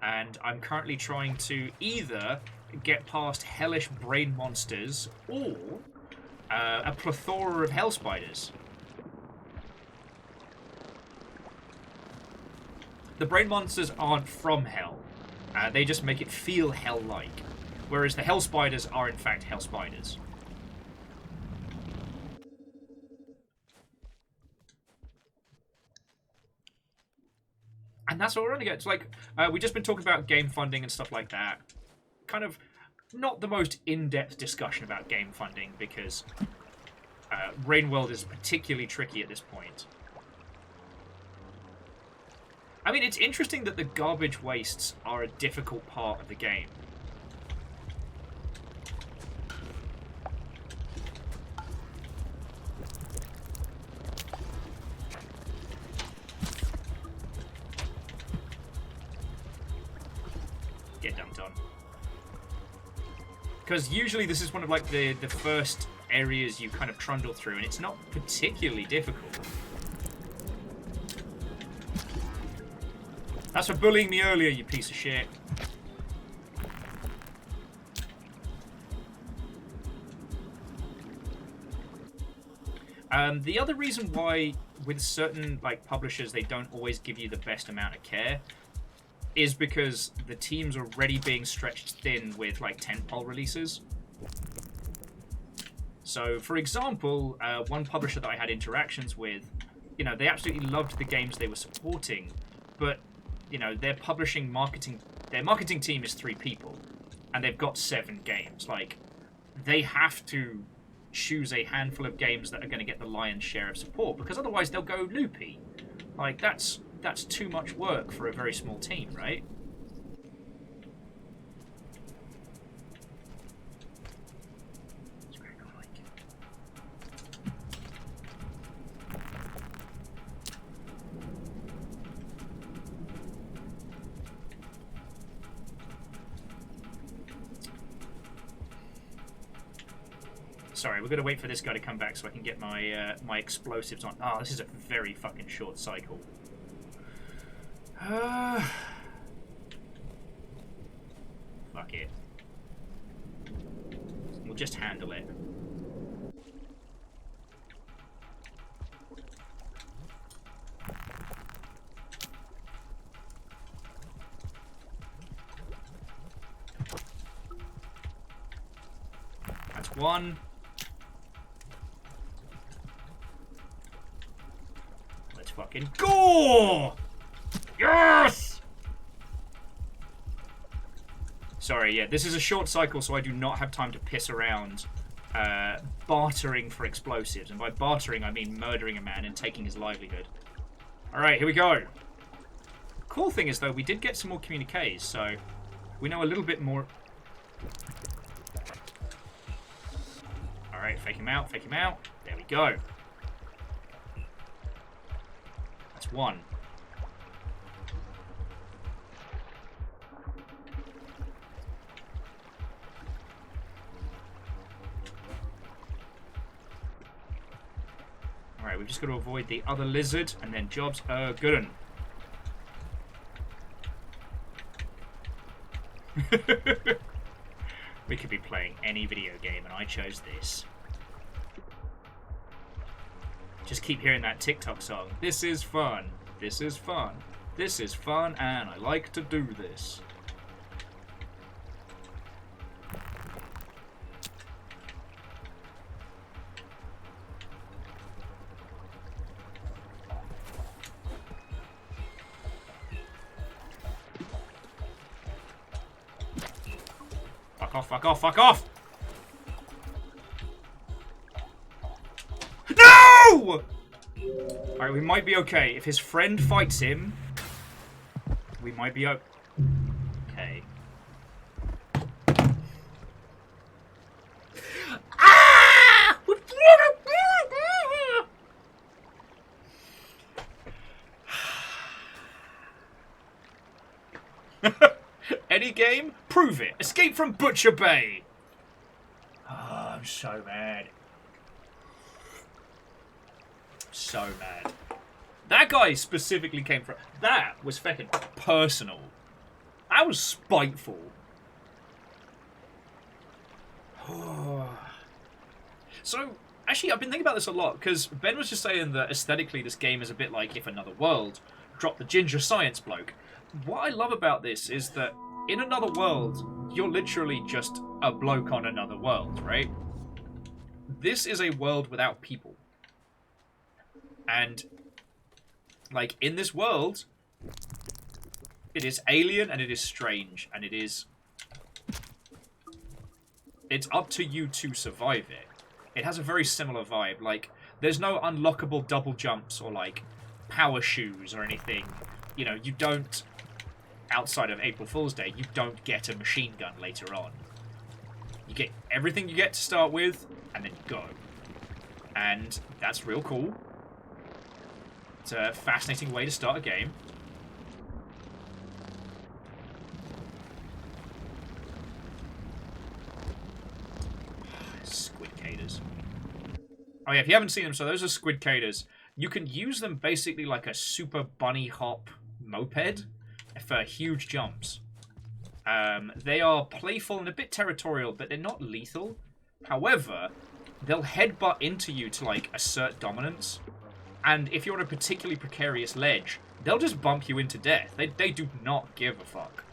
and I'm currently trying to either get past hellish brain monsters or a plethora of hell spiders. The brain monsters aren't from hell. They just make it feel hell-like. Whereas the hell spiders are in fact hell spiders. And that's what we're going to get. It's like, we've just been talking about game funding and stuff like that. Kind of not the most in-depth discussion about game funding because Rain World is particularly tricky at this point. I mean, it's interesting that the garbage wastes are a difficult part of the game. Get dumped on. Because usually this is one of like the first areas you kind of trundle through, and it's not particularly difficult. That's for bullying me earlier, you piece of shit. The other reason why with certain like publishers they don't always give you the best amount of care is because the team's already being stretched thin with like tentpole releases. So, for example, one publisher that I had interactions with, you know, they absolutely loved the games they were supporting, but you know, their marketing team is 3 people, and they've got 7 games. Like, they have to choose a handful of games that are going to get the lion's share of support, because otherwise they'll go loopy. Like, that's too much work for a very small team, right? Sorry, we're going to wait for this guy to come back so I can get my my explosives on. Ah, this is a very fucking short cycle. Fuck it. We'll just handle it. That's one. Fucking go! Yes! Sorry, yeah, this is a short cycle, so I do not have time to piss around bartering for explosives. And by bartering, I mean murdering a man and taking his livelihood. Alright, here we go. Cool thing is, though, we did get some more communiques, so we know a little bit more. Alright, fake him out, fake him out. There we go. That's one. Alright, we've just got to avoid the other lizard, and then jobs are good un. We could be playing any video game, and I chose this. Just keep hearing that TikTok song. This is fun. This is fun. This is fun, and I like to do this. Fuck off, fuck off, fuck off! No! Alright, we might be okay. If his friend fights him, we might be okay. Ah! Any game? Prove it. Escape from Butcher Bay. Oh, I'm so mad. So mad. That guy specifically came from... That was fucking personal. That was spiteful. So, actually, I've been thinking about this a lot, because Ben was just saying that aesthetically this game is a bit like If Another World. Drop the ginger science bloke. What I love about this is that in Another World, you're literally just a bloke on another world, right? This is a world without people. And, like, in this world, it is alien and it is strange, and it is... It's up to you to survive it. It has a very similar vibe. Like, there's no unlockable double jumps or, like, power shoes or anything. You know, you don't... Outside of April Fool's Day, you don't get a machine gun later on. You get everything you get to start with, and then go. And that's real cool. It's a fascinating way to start a game. Squid caders. Oh yeah, if you haven't seen them, so those are squid caders. You can use them basically like a super bunny hop moped. for huge jumps. They are playful and a bit territorial, but they're not lethal. However, they'll headbutt into you to, like, assert dominance. And if you're on a particularly precarious ledge, they'll just bump you into death. They do not give a fuck.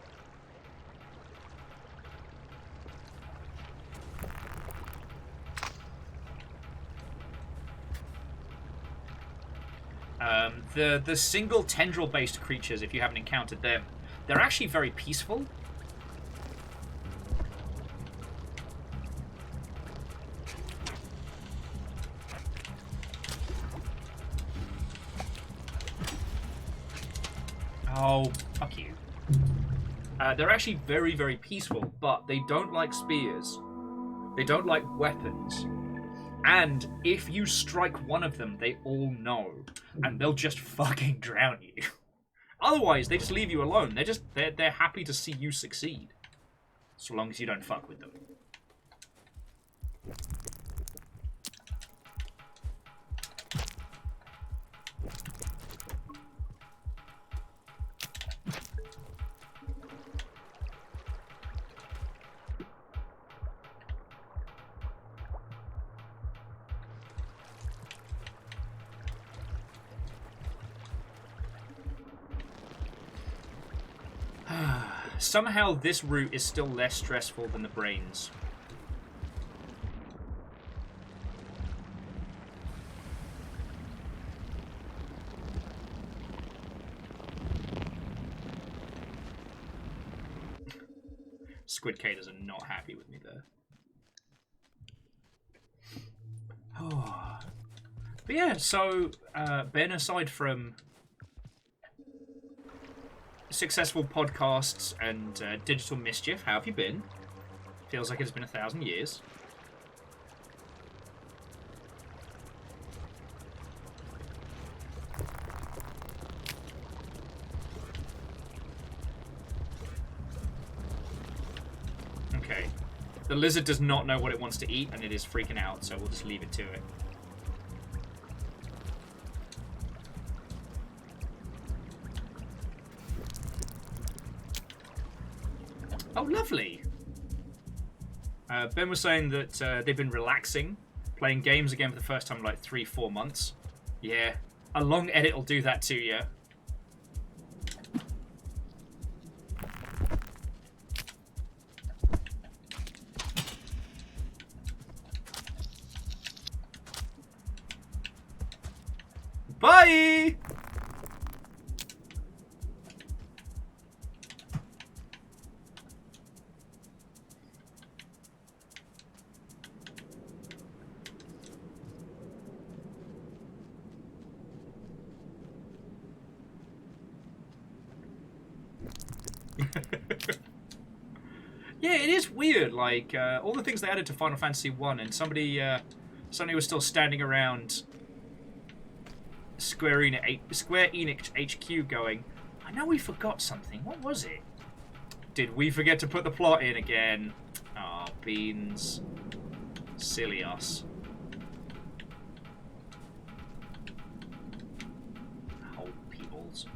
The single tendril-based creatures, if you haven't encountered them, they're actually very peaceful. Oh, fuck you. They're actually very, very peaceful, but they don't like spears. They don't like weapons. And if you strike one of them, they all know. And they'll just fucking drown you. Otherwise, they just leave you alone. They're happy to see you succeed. So long as you don't fuck with them. Somehow this route is still less stressful than the brains. Squid Caters are not happy with me there. Oh. But yeah, so Ben, aside from successful podcasts and digital mischief, how have you been? Feels like it's been 1,000 years. Okay. The lizard does not know what it wants to eat, and it is freaking out, so we'll just leave it to it. Oh, lovely. Ben was saying that they've been relaxing, playing games again for the first time in like 3-4 months. Yeah, a long edit will do that to you. Bye! Yeah, it is weird, like, all the things they added to Final Fantasy 1, and somebody was still standing around Square Enix HQ going, I know we forgot something, what was it? Did we forget to put the plot in again? Ah, oh, beans. Silly us. Oh, peoples.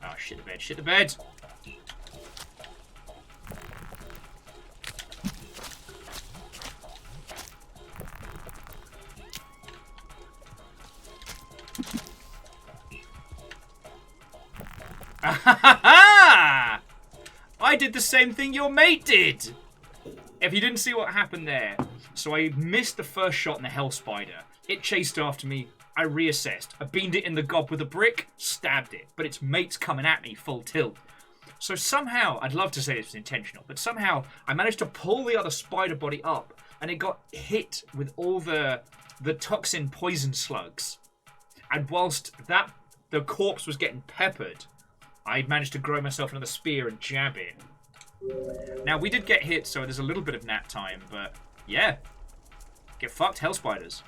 Oh, shit the bed, shit the bed! I did the same thing your mate did! If you didn't see what happened there, so I missed the first shot in the Hell Spider. It chased after me. I reassessed. I beamed it in the gob with a brick, stabbed it, but its mate's coming at me full tilt. So somehow, I'd love to say this was intentional, but somehow I managed to pull the other spider body up, and it got hit with all the toxin poison slugs. And whilst the corpse was getting peppered, I managed to grow myself another spear and jab it. Now, we did get hit, so there's a little bit of nap time, but yeah. Get fucked, hell spiders.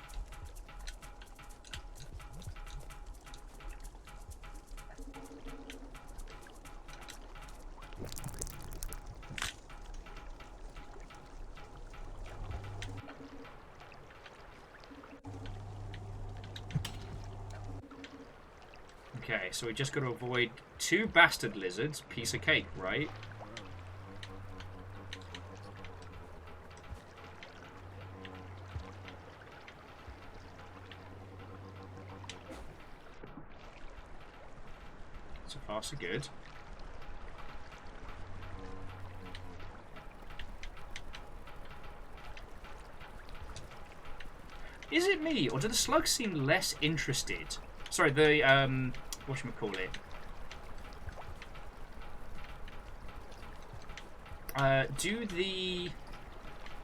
Okay, so we just got to avoid 2 bastard lizards. Piece of cake, right? So far, so good. Is it me, or do the slugs seem less interested? Sorry, the, whatchamacallit? Do the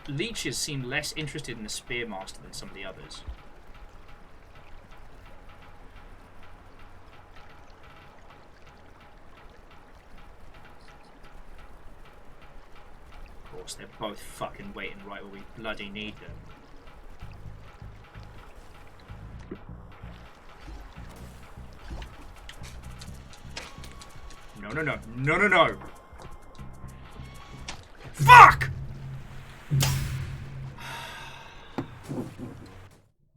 leeches seem less interested in the Spearmaster than some of the others? Of course, they're both fucking waiting right where we bloody need them. No, no, no. No, no, no. Fuck!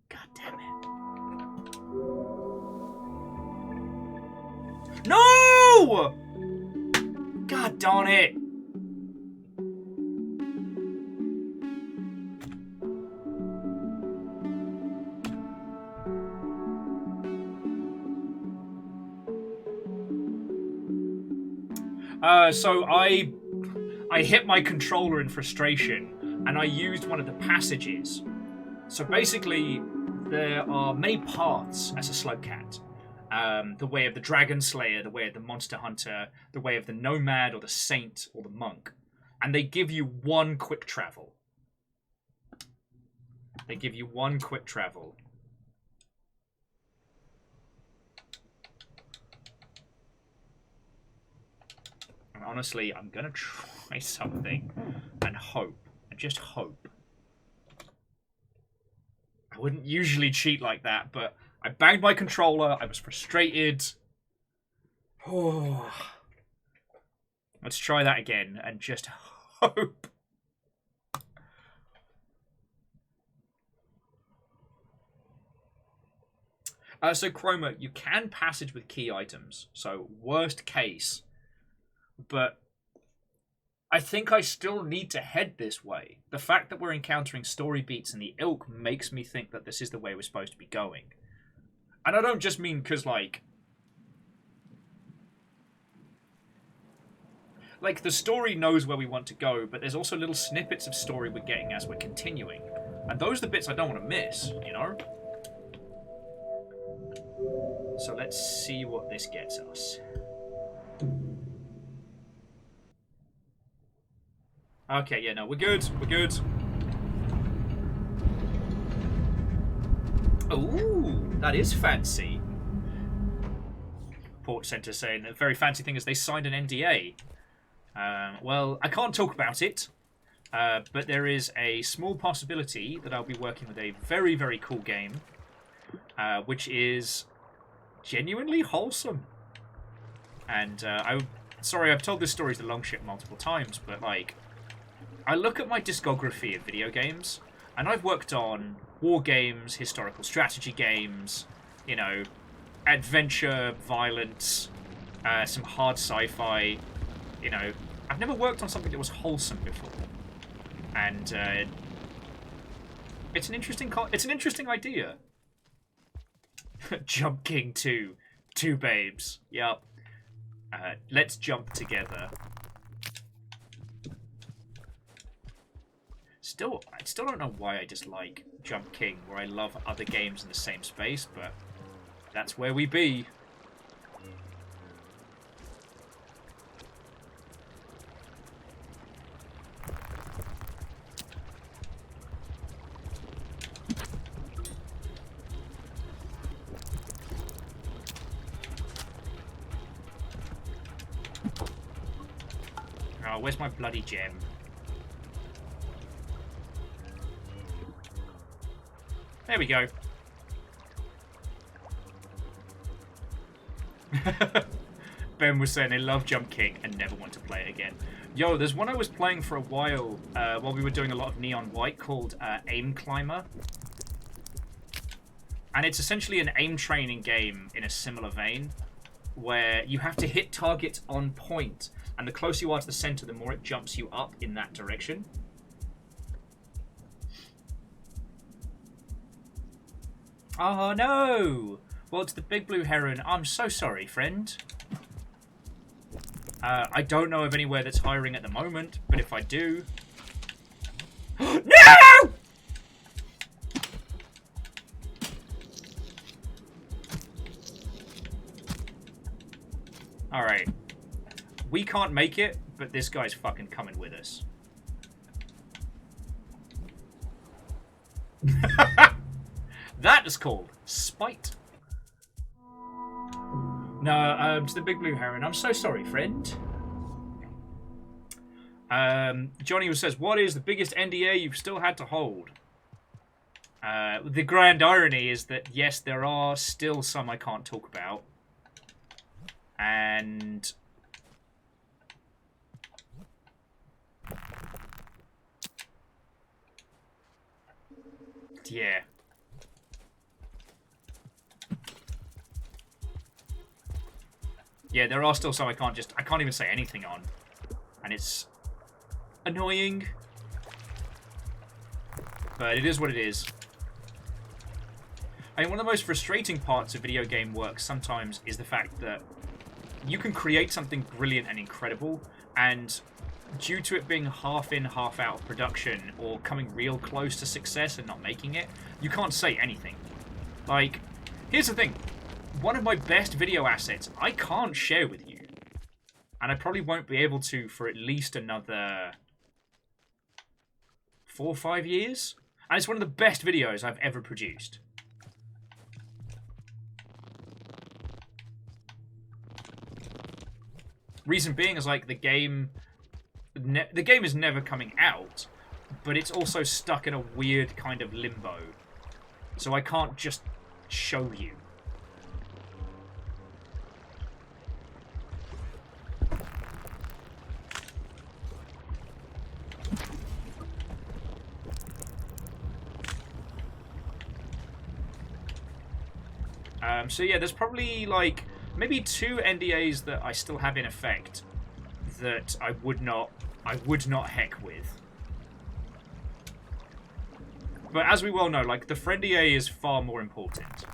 God damn it. No! God darn it. So I hit my controller in frustration, and I used one of the passages. So basically, there are many paths as a Slugcat. The way of the Dragon Slayer, the way of the Monster Hunter, the way of the Nomad, or the Saint, or the Monk. And they give you one quick travel. They give you one quick travel. Honestly, I'm gonna try something and hope, and just hope. I wouldn't usually cheat like that, but I banged my controller, I was frustrated. Oh. Let's try that again and just hope. So Chroma, you can passage with key items, so worst case. But I think I still need to head this way. The fact that we're encountering story beats in the ilk makes me think that this is the way we're supposed to be going. And I don't just mean because, like, the story knows where we want to go, but there's also little snippets of story we're getting as we're continuing. And those are the bits I don't want to miss, you know? So let's see what this gets us. Okay, yeah, no, we're good. We're good. Ooh, that is fancy. Port Center saying a very fancy thing is they signed an NDA. Well, I can't talk about it, but there is a small possibility that I'll be working with a very, very cool game, which is genuinely wholesome. And sorry, I've told this story to Longship multiple times, but like, I look at my discography of video games, and I've worked on war games, historical strategy games, you know, adventure, violence, some hard sci-fi. You know, I've never worked on something that was wholesome before, and it's an interesting idea. Jump King 2, 2 babes. Yup. Let's jump together. I still don't know why I dislike Jump King, where I love other games in the same space, but that's where we be. Oh, where's my bloody gem? There we go. Ben was saying they love Jump King and never want to play it again. Yo, there's one I was playing for a while we were doing a lot of Neon White called Aim Climber. And it's essentially an aim training game in a similar vein. where you have to hit targets on point, and the closer you are to the center, the more it jumps you up in that direction. Oh no! Well, it's the big blue heron. I'm so sorry, friend. I don't know of anywhere that's hiring at the moment, but if I do... No! Alright. We can't make it, but this guy's fucking coming with us. That is called spite. No, it's the big blue heron. I'm so sorry, friend. Johnny says, what is the biggest NDA you've still had to hold? The grand irony is that, yes, there are still some I can't talk about. And... yeah. Yeah, there are still some I can't even say anything on. And it's annoying. But it is what it is. I mean, one of the most frustrating parts of video game work sometimes is the fact that you can create something brilliant and incredible, and due to it being half in, half out of production, or coming real close to success and not making it, you can't say anything. Like, here's the thing. One of my best video assets, I can't share with you. And I probably won't be able to for at least another 4 or 5 years. And it's one of the best videos I've ever produced. Reason being is, like, the game is never coming out, but it's also stuck in a weird kind of limbo. So I can't just show you. So yeah, there's probably like maybe 2 NDAs that I still have in effect that I would not heck with. But as we well know, like, the Friendier is far more important.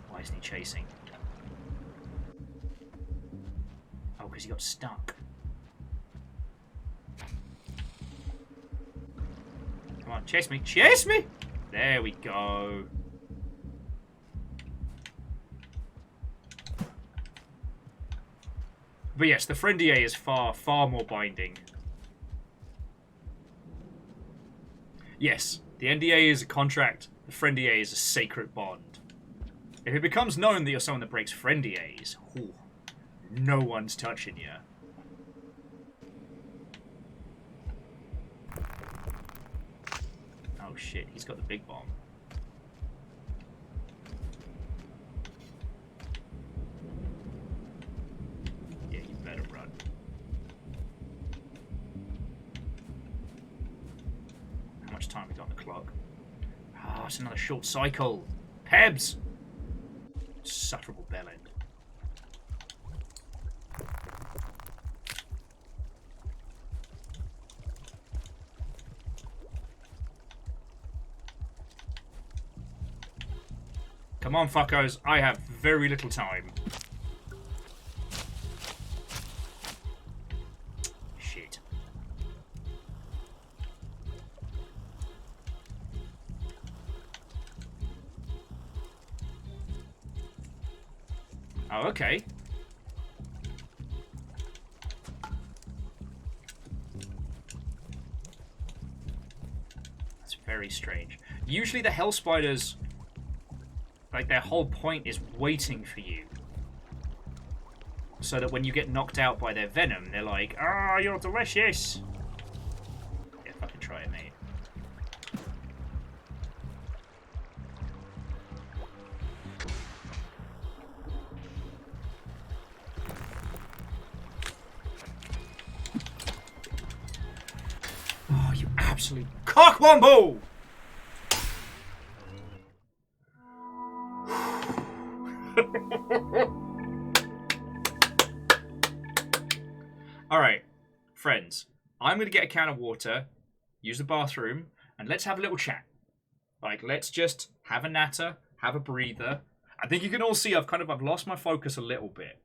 Why isn't he chasing? Oh, because he got stuck. Come on, chase me. Chase me! There we go. But yes, the Friendier is far, far more binding. Yes, the NDA is a contract. The Friendier is a sacred bond. If it becomes known that you're someone that breaks Friendiers, no one's touching you. Oh shit, he's got the big bomb. Yeah, you better run. How much time we got on the clock? Ah, it's another short cycle. Pebs! Insufferable bellend. Come on, fuckos. I have very little time. Shit. Oh, okay. That's very strange. Usually the hell spiders... like, their whole point is waiting for you. So that when you get knocked out by their venom, they're like, ah, you're delicious. Yeah, fucking try it, mate. Absolute cockwomble! Alright, friends. I'm going to get a can of water, use the bathroom, and let's have a little chat. Like, let's just have a natter, have a breather. I think you can all see I've lost my focus a little bit.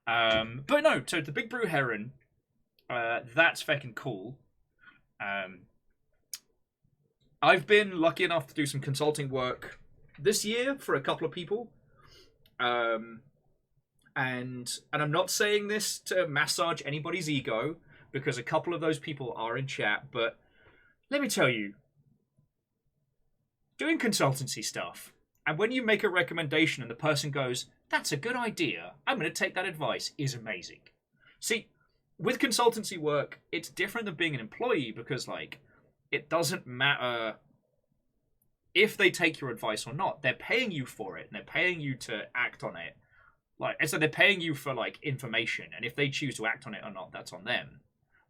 But no, so the Big Brew Heron, that's fucking cool. I've been lucky enough to do some consulting work this year for a couple of people. And I'm not saying this to massage anybody's ego, because a couple of those people are in chat, but let me tell you, doing consultancy stuff, and when you make a recommendation and the person goes, that's a good idea, I'm going to take that advice, is amazing. See, with consultancy work, it's different than being an employee, because, like, it doesn't matter if they take your advice or not. They're paying you for it, and they're paying you to act on it. Like, and so they're paying you for, like, information, and if they choose to act on it or not, that's on them.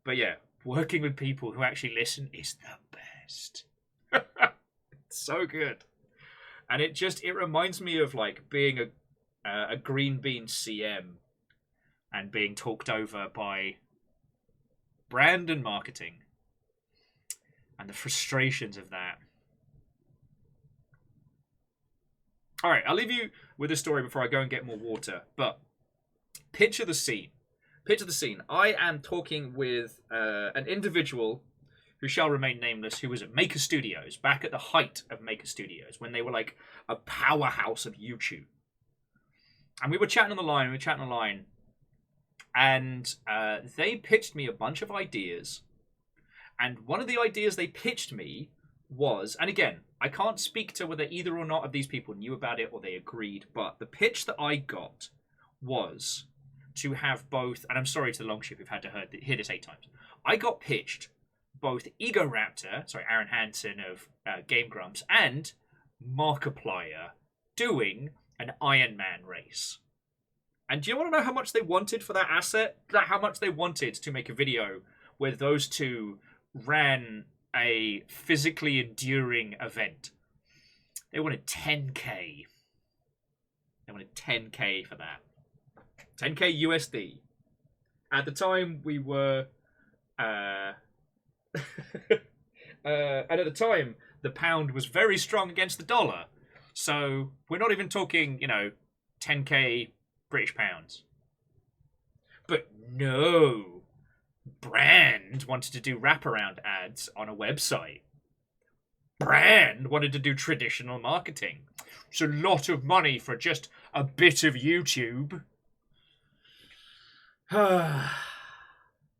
But yeah, working with people who actually listen is the best. It's so good. And it reminds me of, like, being a green bean CM and being talked over by brand and marketing and the frustrations of that. All right, I'll leave you with a story before I go and get more water. But picture the scene. Picture the scene. I am talking with an individual who shall remain nameless, who was at Maker Studios, back at the height of Maker Studios, when they were like a powerhouse of YouTube. And we were chatting on the line, and they pitched me a bunch of ideas. And one of the ideas they pitched me was, and again, I can't speak to whether either or not of these people knew about it or they agreed, but the pitch that I got was to have both, and I'm sorry to the long ship who've had to hear this 8 times, I got pitched both Aaron Hansen of Game Grumps, and Markiplier doing an Iron Man race. And do you want to know how much they wanted for that asset? How much they wanted to make a video where those two ran a physically enduring event? They wanted 10k. They wanted 10k for that. 10k USD. At the time, we were... and at the time, the pound was very strong against the dollar. So we're not even talking, 10k British pounds. But no, Brand wanted to do wraparound ads on a website. Brand wanted to do traditional marketing. It's a lot of money for just a bit of YouTube.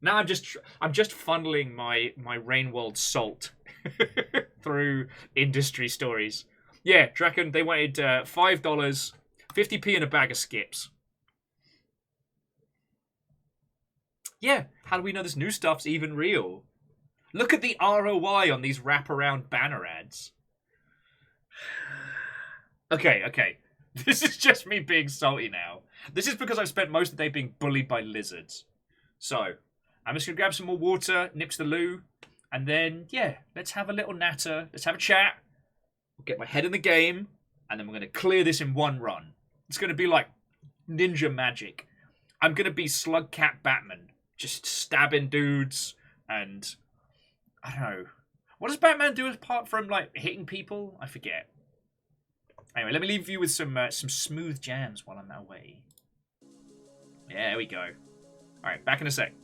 Now I'm just funneling my Rainwald salt through industry stories. Yeah, Draken, they wanted $5, 50p and a bag of skips. Yeah, how do we know this new stuff's even real? Look at the ROI on these wraparound banner ads. Okay. This is just me being salty now. This is because I've spent most of the day being bullied by lizards. So, I'm just going to grab some more water, nip to the loo, and then, yeah, let's have a little natter, let's have a chat, we'll get my head in the game, and then we're going to clear this in one run. It's going to be like ninja magic. I'm going to be Slugcat Batman, just stabbing dudes, and, I don't know. What does Batman do apart from, like, hitting people? I forget. Anyway, let me leave you with some smooth jams while I'm away. Yeah, there we go. Alright, back in a sec.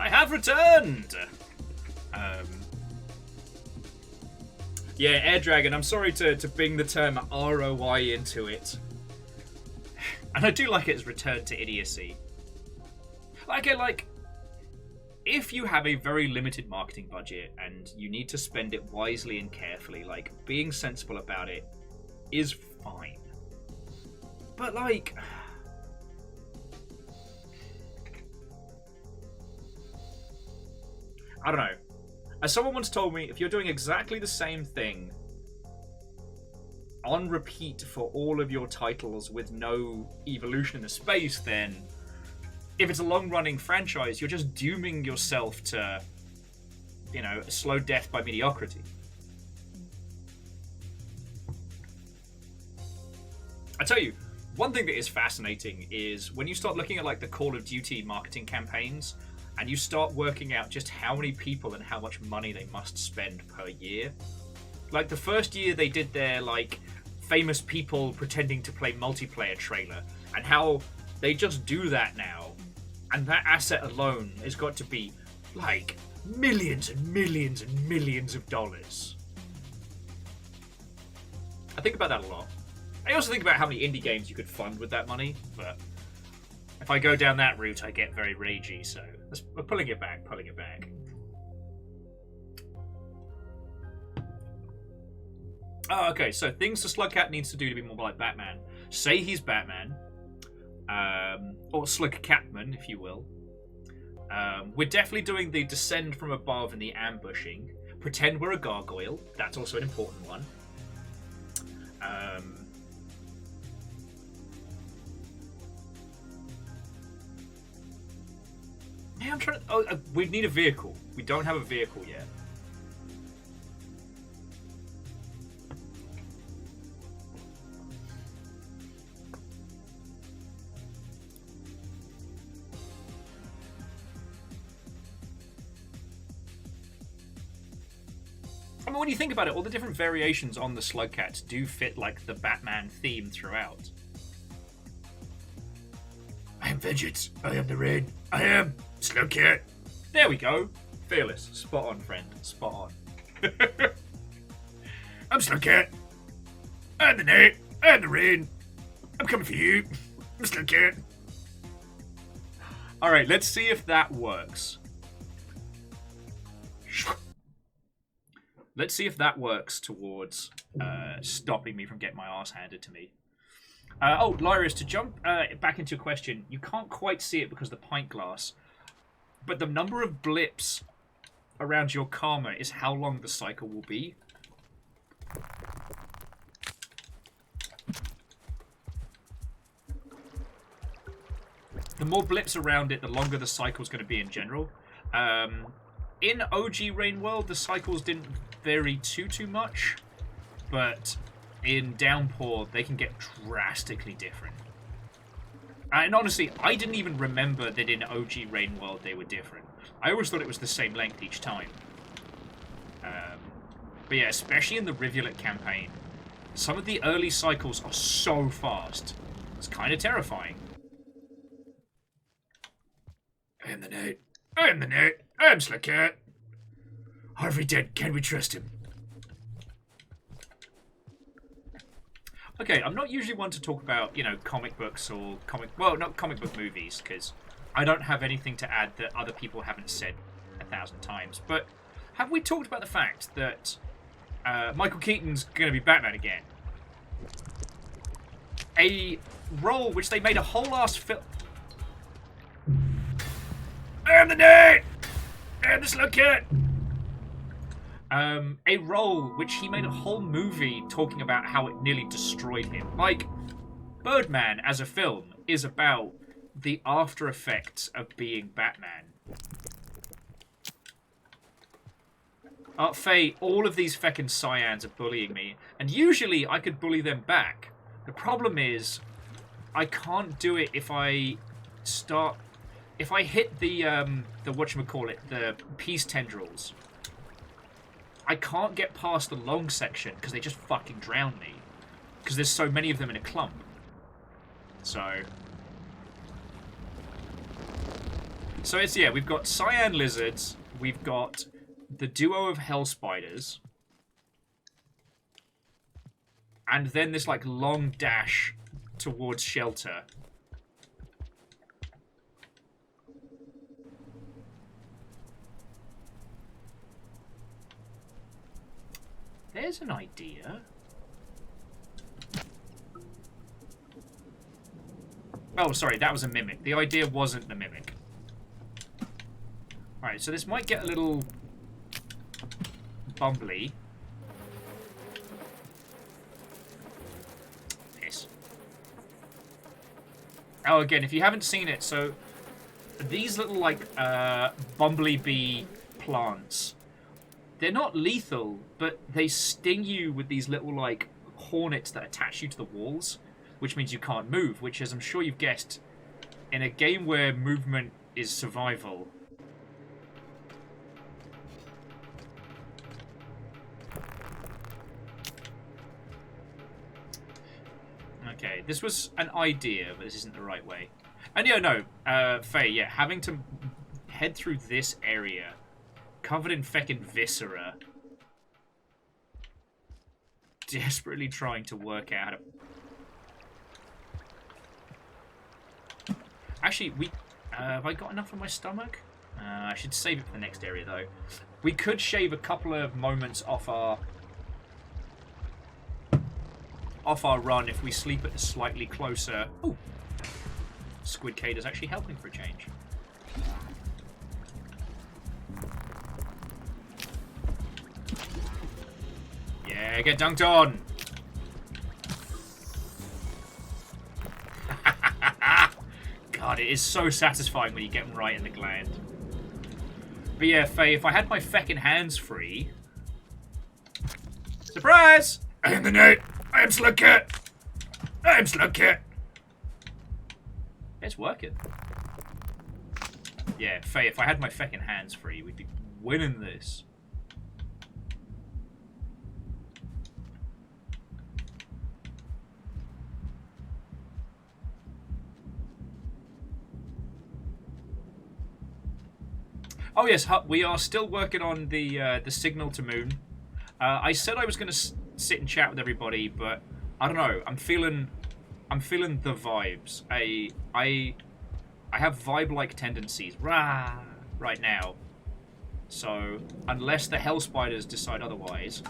I have returned! Yeah, Air Dragon, I'm sorry to bring the term ROI into it. And I do like it as return to idiocy. Like, if you have a very limited marketing budget and you need to spend it wisely and carefully, like, being sensible about it is fine. But, like... I don't know. As someone once told me, if you're doing exactly the same thing on repeat for all of your titles with no evolution in the space, then if it's a long-running franchise, you're just dooming yourself to, you know, a slow death by mediocrity. I tell you, one thing that is fascinating is when you start looking at like the Call of Duty marketing campaigns, and you start working out just how many people and how much money they must spend per year. Like, the first year they did their, like, famous people pretending to play multiplayer trailer, and how they just do that now. And that asset alone has got to be, like, millions and millions and millions of dollars. I think about that a lot. I also think about how many indie games you could fund with that money, but if I go down that route, I get very ragey, so we're pulling it back. Oh, okay, so things the Slugcat needs to do to be more like Batman. Say he's Batman, or Slugcatman, if you will. We're definitely doing the descend from above and the ambushing. Pretend we're a gargoyle. That's also an important one. Yeah, I'm trying to... Oh, we need a vehicle. We don't have a vehicle yet. I mean, when you think about it, all the different variations on the Slugcats do fit, like, the Batman theme throughout. I am vengeance. I am the rain. I am Slugcat. There we go. Fearless. Spot on, friend. Spot on. I'm Slugcat. I'm the night. I'm the rain. I'm coming for you. I'm Slugcat. Alright, let's see if that works. Let's see if that works towards stopping me from getting my arse handed to me. Lyris, to jump back into your question, you can't quite see it because of the pint glass, but the number of blips around your karma is how long the cycle will be. The more blips around it, the longer the cycle is going to be in general. In OG Rain World, the cycles didn't vary too much, but in Downpour, they can get drastically different. And honestly, I didn't even remember that in OG Rain World they were different. I always thought it was the same length each time. But yeah, especially in the Rivulet campaign, some of the early cycles are so fast. It's kind of terrifying. I am the night. I am the night. I am Slugcat. Harvey dead. Can we trust him? Okay, I'm not usually one to talk about, you know, comic books or not comic book movies, because I don't have anything to add that other people haven't said 1,000 times. But have we talked about the fact that Michael Keaton's going to be Batman again? A role which they made a whole ass film. I am the night! I am the Slugcat! A role which he made a whole movie talking about how it nearly destroyed him. Like, Birdman as a film is about the after effects of being Batman. Faye, all of these feckin' cyans are bullying me, and usually I could bully them back. The problem is, I can't do it if I start... If I hit the whatchamacallit, the peace tendrils, I can't get past the long section because they just fucking drown me. Because there's so many of them in a clump. So So it's, yeah, we've got cyan lizards, we've got the duo of hell spiders, and then this, like, long dash towards shelter. There's an idea. Oh, sorry, that was a mimic. The idea wasn't the mimic. Alright, so this might get a little bumbly. Yes. Oh, again, if you haven't seen it, so these little, like, bumbly bee plants, they're not lethal, but they sting you with these little, like, hornets that attach you to the walls, which means you can't move, which, as I'm sure you've guessed, in a game where movement is survival... Okay, this was an idea, but this isn't the right way. And yeah, no, Faye, yeah, having to head through this area, covered in feckin' viscera, desperately trying to work out how to... Actually, have I got enough on my stomach? I should save it for the next area, though. We could shave a couple of moments off our run if we sleep at a slightly closer... Ooh! Squid Cade is actually helping for a change. Yeah, get dunked on! God, it is so satisfying when you get them right in the gland. But yeah, Faye, if I had my feckin' hands free... Surprise! I am the knight! I am Slugcat! I am Slugcat! It's working. Yeah, Faye, if I had my feckin' hands free, we'd be winning this. Oh yes, we are still working on the signal to Moon. I said I was going to sit and chat with everybody, but I don't know. I'm feeling the vibes. I have vibe-like tendencies right now. So unless the Hell Spiders decide otherwise.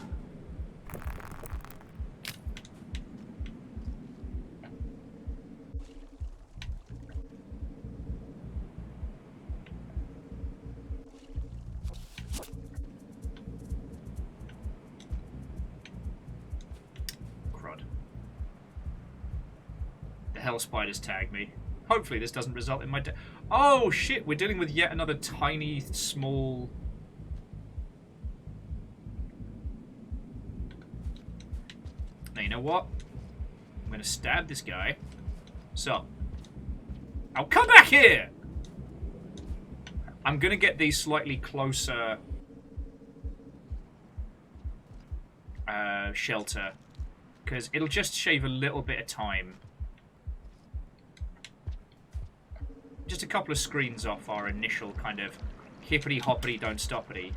Hell Spiders tag me. Hopefully this doesn't result in my death. Oh shit, we're dealing with yet another tiny, small... Now you know what? I'm gonna stab this guy. So. Oh, come back here! I'm gonna get these slightly closer... shelter. Because it'll just shave a little bit of time. Just a couple of screens off our initial kind of hippity-hoppity, don't-stoppity.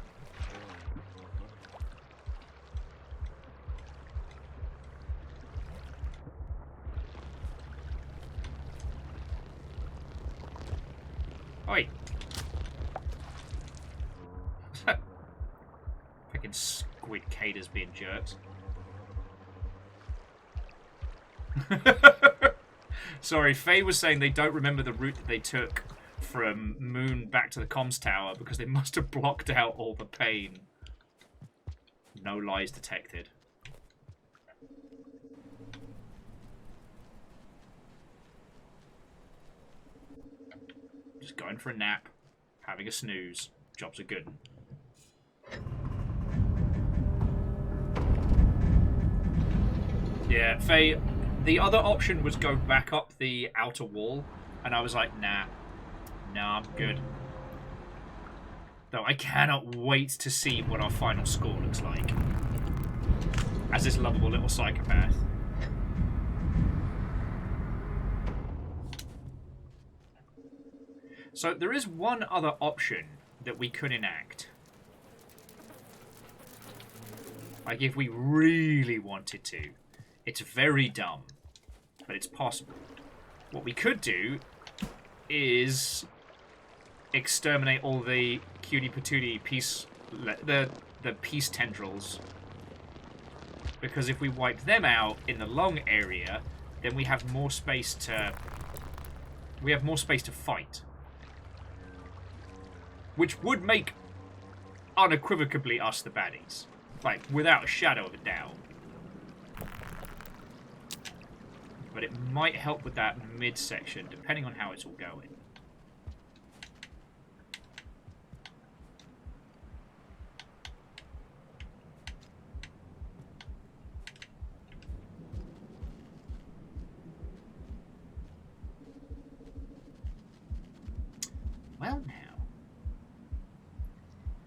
Oi! Fucking Squid Caders being jerks. Sorry, Faye was saying they don't remember the route that they took from Moon back to the comms tower because they must have blocked out all the pain. No lies detected. Just going for a nap, having a snooze. Jobs are good. Yeah, Faye... The other option was go back up the outer wall, and I was like, nah, I'm good. Though I cannot wait to see what our final score looks like. As this lovable little psychopath. So there is one other option that we could enact. Like if we really wanted to. It's very dumb, but it's possible. What we could do is exterminate all the cutie patootie peace, the peace tendrils. Because if we wipe them out in the long area, then we have more space to fight. Which would make unequivocally us the baddies. Like, without a shadow of a doubt. But it might help with that midsection, depending on how it's all going. Well now.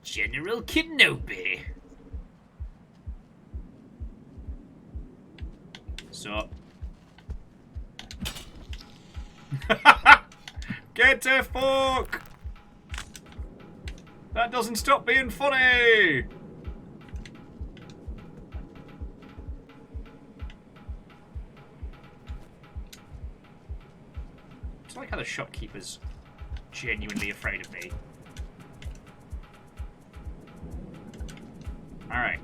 General Kenobi. So. Get to fuck! That doesn't stop being funny! It's like how the shopkeeper's genuinely afraid of me. Alright.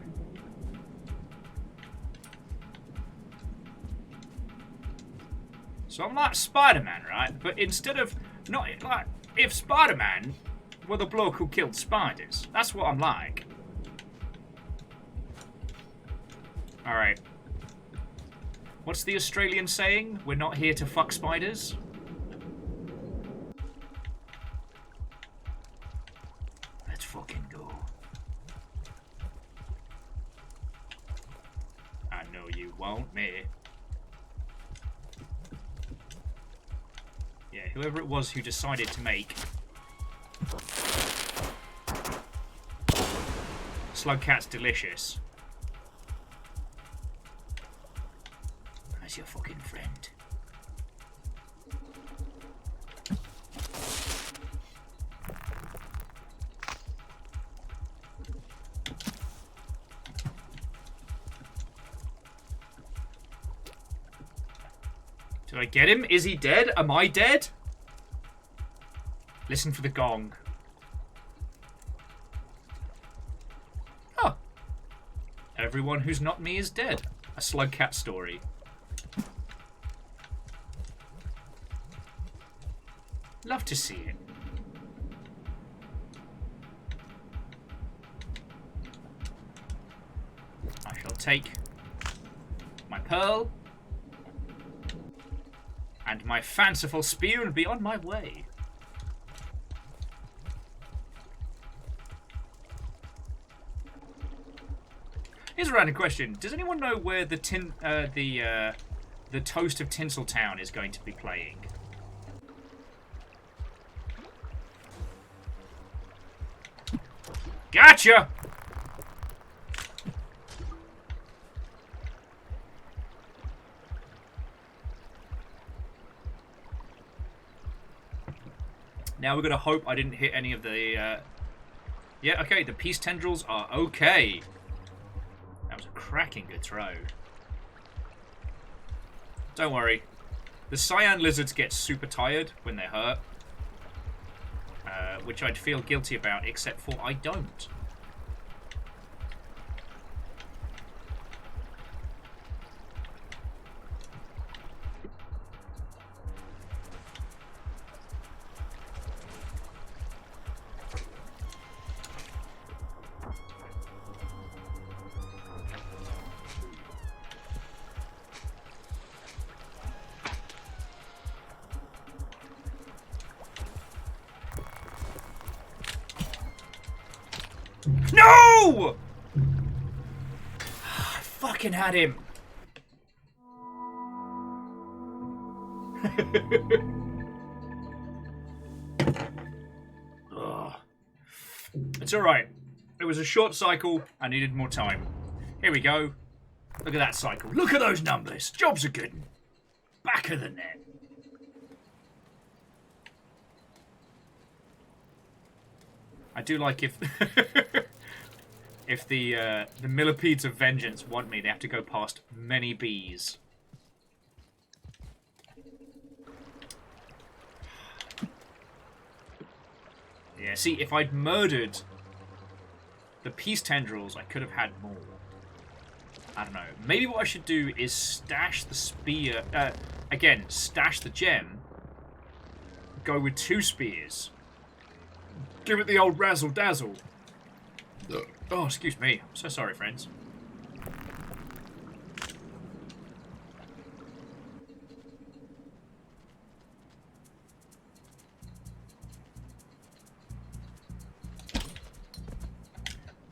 So I'm like Spider-Man, right? But instead of... not like... if Spider-Man were the bloke who killed spiders. That's what I'm like. Alright. What's the Australian saying? We're not here to fuck spiders? Let's fucking go. I know you won't, me. Yeah, whoever it was who decided to make Slugcat's delicious. That's your fucking friend. Did I get him? Is he dead? Am I dead? Listen for the gong. Oh. Everyone who's not me is dead. A Slugcat story. Love to see it. I shall take my pearl and my fanciful spear and be on my way. Here's a random question. Does anyone know where the Toast of Tinseltown is going to be playing? Gotcha! Now we're going to hope I didn't hit any of the... Yeah, okay, the peace tendrils are okay. That was a cracking good throw. Don't worry. The cyan lizards get super tired when they're hurt. Which I'd feel guilty about, except for I don't. No! I fucking had him. It's alright. It was a short cycle. I needed more time. Here we go. Look at that cycle. Look at those numbers. Job's a good one. Back of the net. I do like if if the millipedes of vengeance want me, they have to go past many bees. Yeah, see, if I'd murdered the peace tendrils, I could have had more. I don't know. Maybe what I should do is stash the spear... again, stash the gem. Go with 2 spears. Give it the old razzle-dazzle. Oh, excuse me. I'm so sorry, friends.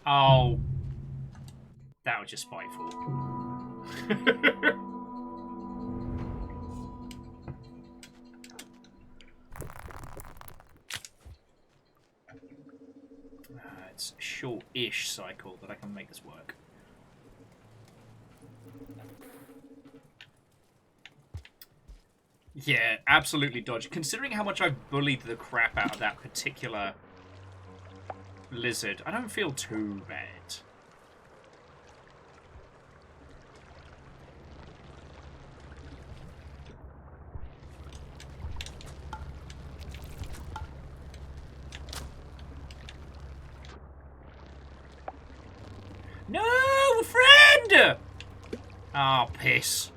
Oh. That was just spiteful. It's a short-ish cycle, but I can make this work. Yeah, absolutely dodge. Considering how much I've bullied the crap out of that particular lizard, I don't feel too bad. No, friend! Oh, piss.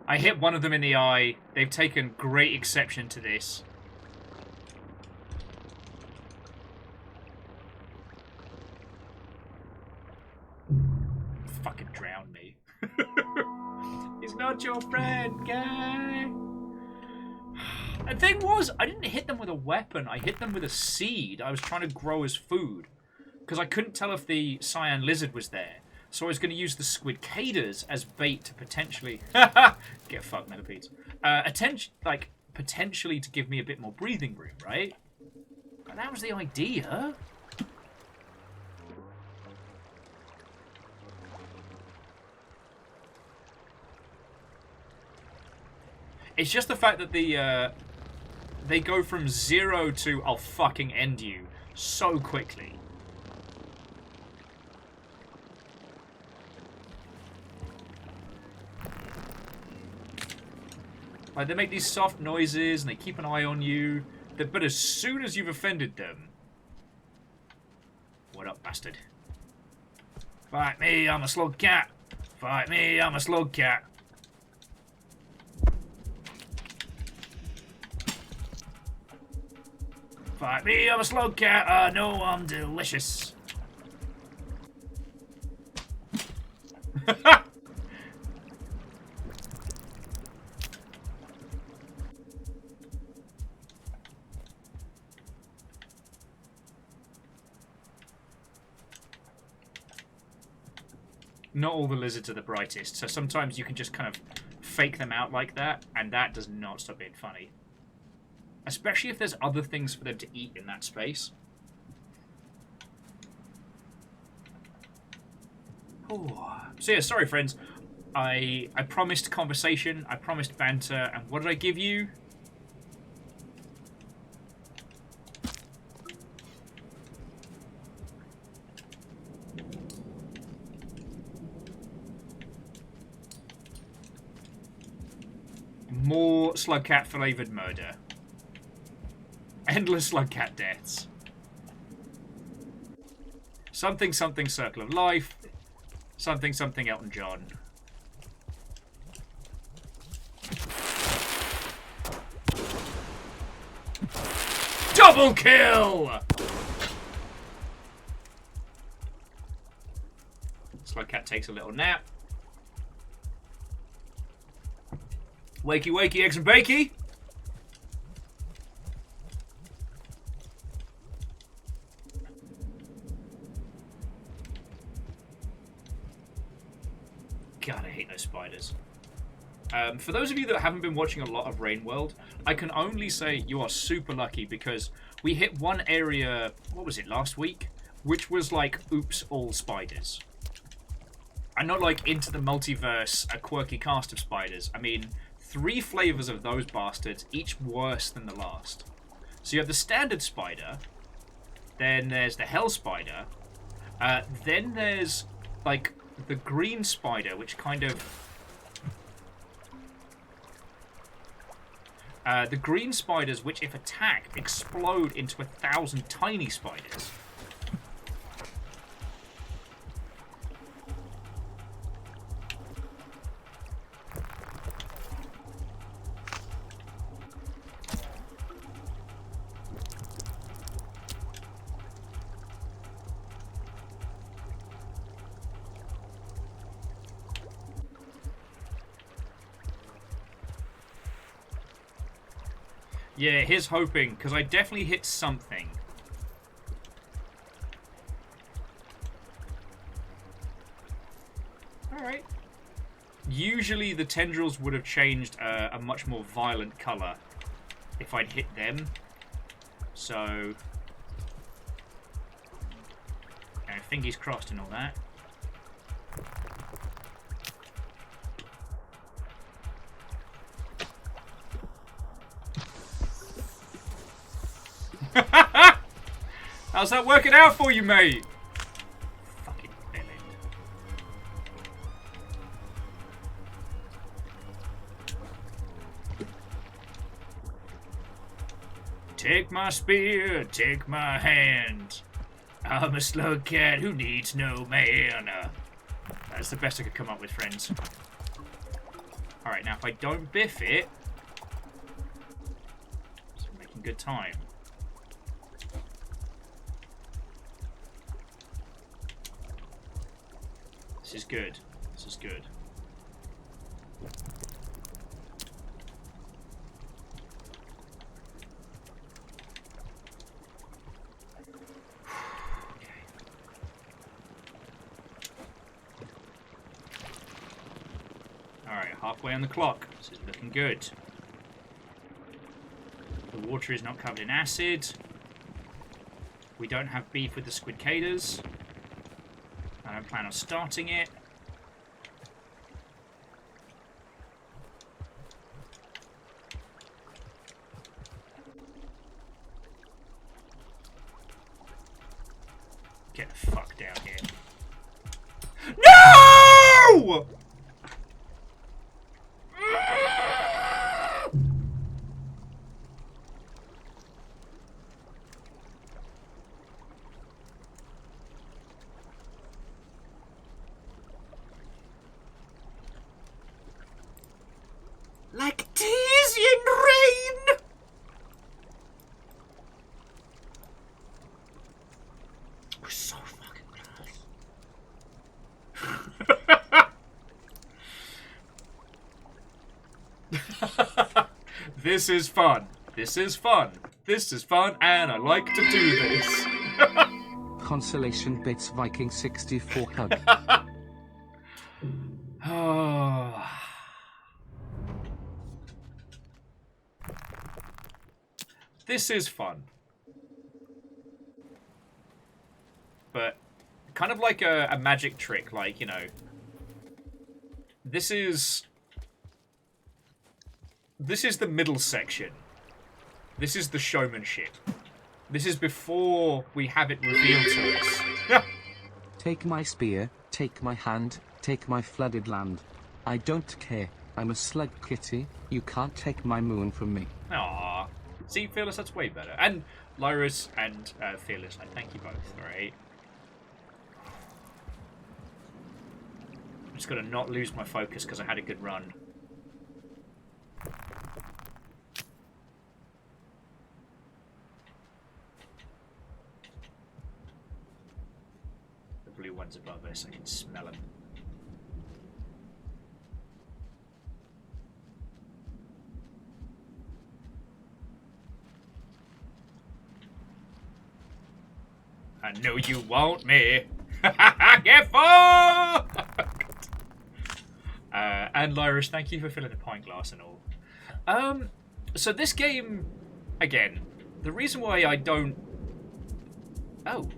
I hit one of them in the eye. They've taken great exception to this. Fucking drown me. He's not your friend, guy. The thing was, I didn't hit them with a weapon. I hit them with a seed I was trying to grow as food. Because I couldn't tell if the cyan lizard was there. So I was going to use the squidcaders as bait to potentially... Get fucked, millipedes. Potentially to give me a bit more breathing room, right? But that was the idea. It's just the fact that they go from 0 to I'll fucking end you so quickly. Like, they make these soft noises and they keep an eye on you. But as soon as you've offended them... What up, bastard? Fight me, I'm a Slugcat. Fight me, I'm a Slugcat. Fight me, I'm a Slugcat. I know I'm delicious. Not all the lizards are the brightest, so sometimes you can just kind of fake them out like that, and that does not stop being funny. Especially if there's other things for them to eat in that space. Oh. So yeah, sorry friends. I promised conversation, I promised banter, and what did I give you? More Slugcat flavoured murder. Endless Slugcat deaths. Something something Circle of Life. Something something Elton John. Double kill! Slugcat takes a little nap. Wakey wakey, eggs and bakey. God, I hate those spiders. For those of you that haven't been watching a lot of Rain World, I can only say you are super lucky because we hit one area, what was it, last week? Which was like, oops, all spiders. And not like Into the Multiverse, a quirky cast of spiders. I mean, 3 flavors of those bastards, each worse than the last. So you have the standard spider, then there's the hell spider, then there's like the green spider, which kind of... the green spiders, which if attacked, explode into 1,000 tiny spiders. Yeah, here's hoping, because I definitely hit something. Alright. Usually the tendrils would have changed a much more violent colour if I'd hit them. So... fingers crossed and all that. How's that working out for you, mate? Fucking villain. Take my spear, take my hand. I'm a slugcat who needs no man. That's the best I could come up with, friends. Alright, now if I don't biff it... So we're making good time. This is good. This is good. Alright, halfway on the clock. This is looking good. The water is not covered in acid. We don't have beef with the squidcaders. I don't plan on starting it. Get the fuck down here. No! Like tears in rain! We're so fucking close. This is fun. This is fun. This is fun, and I like to do this. Consolation bits Viking 64 hug. Oh. This is fun. But kind of like a magic trick, like, you know. This is the middle section. This is the showmanship. This is before we have it revealed to us. Take my spear, take my hand, take my flooded land. I don't care. I'm a slug kitty. You can't take my moon from me. Aww. See, Fearless, that's way better. And Lyris and Fearless, I thank you both, alright? I'm just gonna not lose my focus because I had a good run. The blue one's above us, I can smell them. I know you want me. Get fucked! And And Lyrish, thank you for filling the pint glass and all. So this game, again, the reason why I don't... Oh.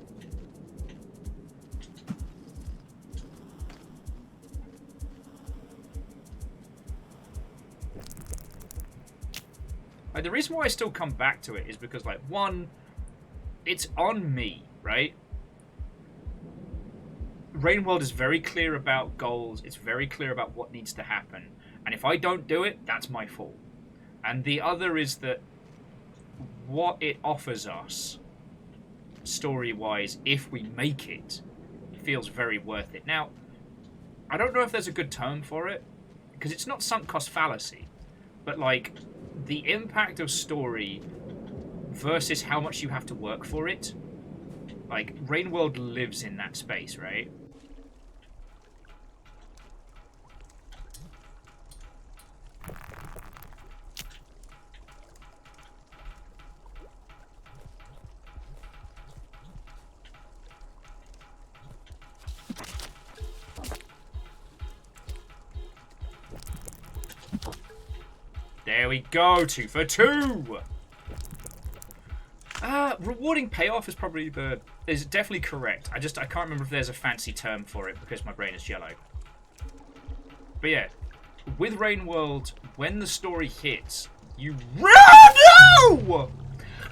Like, the reason why I still come back to it is because, like, one, it's on me, right? Rainworld is very clear about goals. It's very clear about what needs to happen. And if I don't do it, that's my fault. And the other is that what it offers us, story-wise, if we make it, feels very worth it. Now, I don't know if there's a good term for it, because it's not sunk cost fallacy, but, like, the impact of story versus how much you have to work for it. Like, Rainworld lives in that space, right? There we go, 2 for 2! Rewarding payoff is probably is definitely correct. I can't remember if there's a fancy term for it because my brain is yellow. But yeah, with Rainworld, when the story hits, you... No! Oh.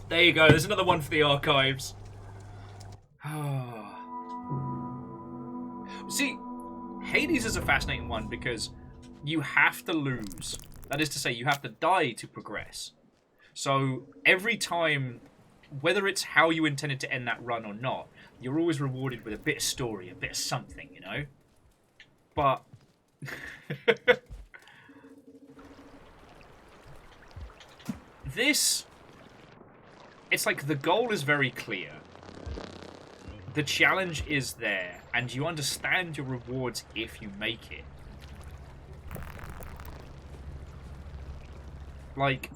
There you go, there's another one for the archives. See, Hades is a fascinating one because you have to lose. That is to say, you have to die to progress. So every time, whether it's how you intended to end that run or not, you're always rewarded with a bit of story, a bit of something, you know? But... this... It's like the goal is very clear. The challenge is there, and you understand your rewards if you make it. Like...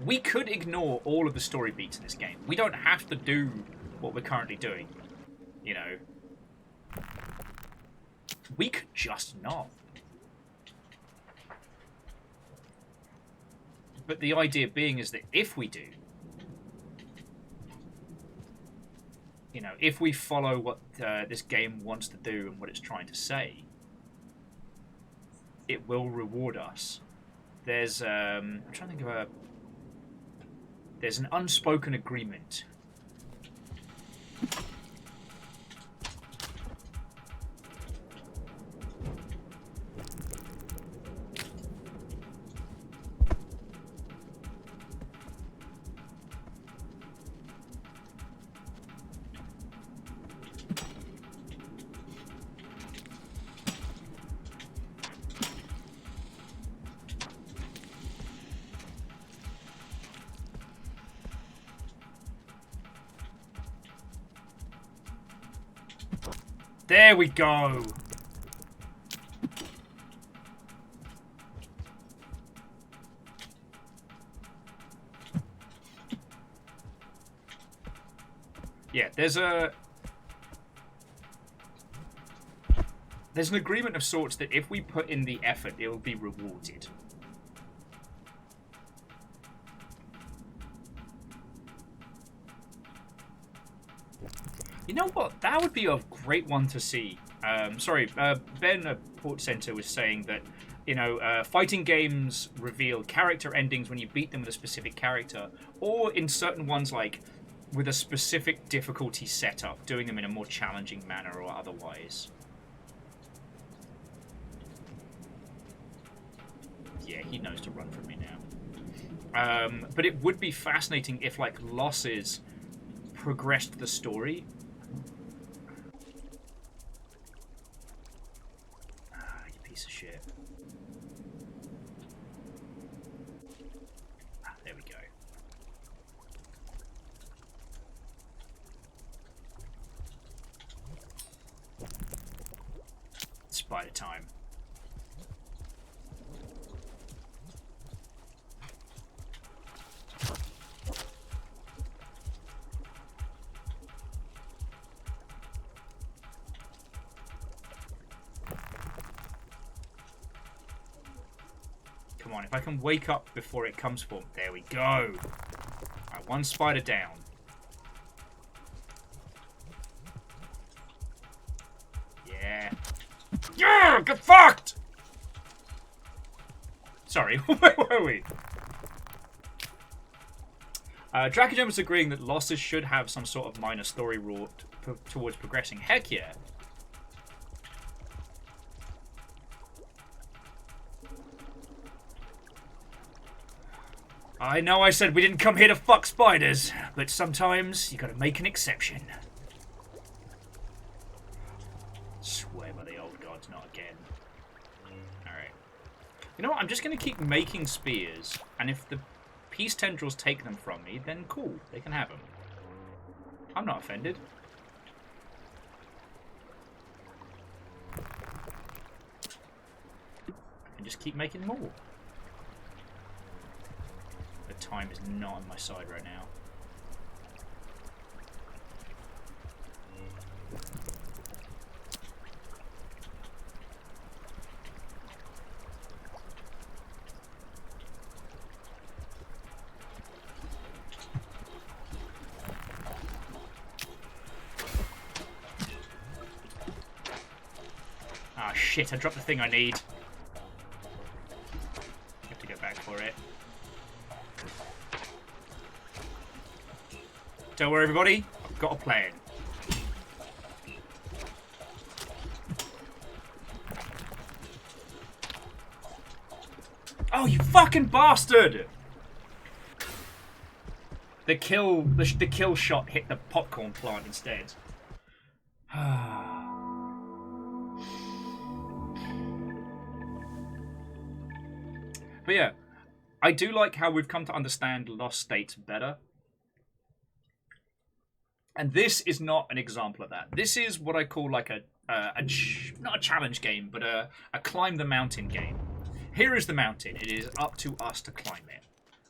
we could ignore all of the story beats in this game. We don't have to do what we're currently doing. You know. We could just not. But the idea being is that if we do, you know, if we follow what this game wants to do and what it's trying to say, it will reward us. There's, I'm trying to think of there's an unspoken agreement. There we go. Yeah, there's an agreement of sorts that if we put in the effort, it will be rewarded. You know what? That would be a great one to see. Sorry, Ben at Port Center was saying that, you know, fighting games reveal character endings when you beat them with a specific character, or in certain ones, like, with a specific difficulty setup, doing them in a more challenging manner or otherwise. Yeah, he knows to run from me now. But it would be fascinating if, like, losses progressed the story. You piece of shit. spider time. Come on, if I can wake up before it comes for me. There we go. Alright, one spider down. Yeah. Yeah! Get fucked! Sorry, where were we? Dracogem was agreeing that losses should have some sort of minor story wrought towards progressing. Heck yeah. I know I said we didn't come here to fuck spiders, but sometimes you gotta make an exception. Swear by the old gods, not again. Alright. You know what, I'm just gonna keep making spears, and if the peace tendrils take them from me, then cool, they can have them. I'm not offended. I can just keep making more. Time is not on my side right now. Ah, shit, I dropped the thing I need. Have to go back for it. Don't worry, everybody. I've got a plan. Oh, you fucking bastard! The kill shot hit the popcorn plant instead. But yeah, I do like how we've come to understand lost states better. And this is not an example of that. This is what I call like not a challenge game, but a climb the mountain game. Here is the mountain. It is up to us to climb it.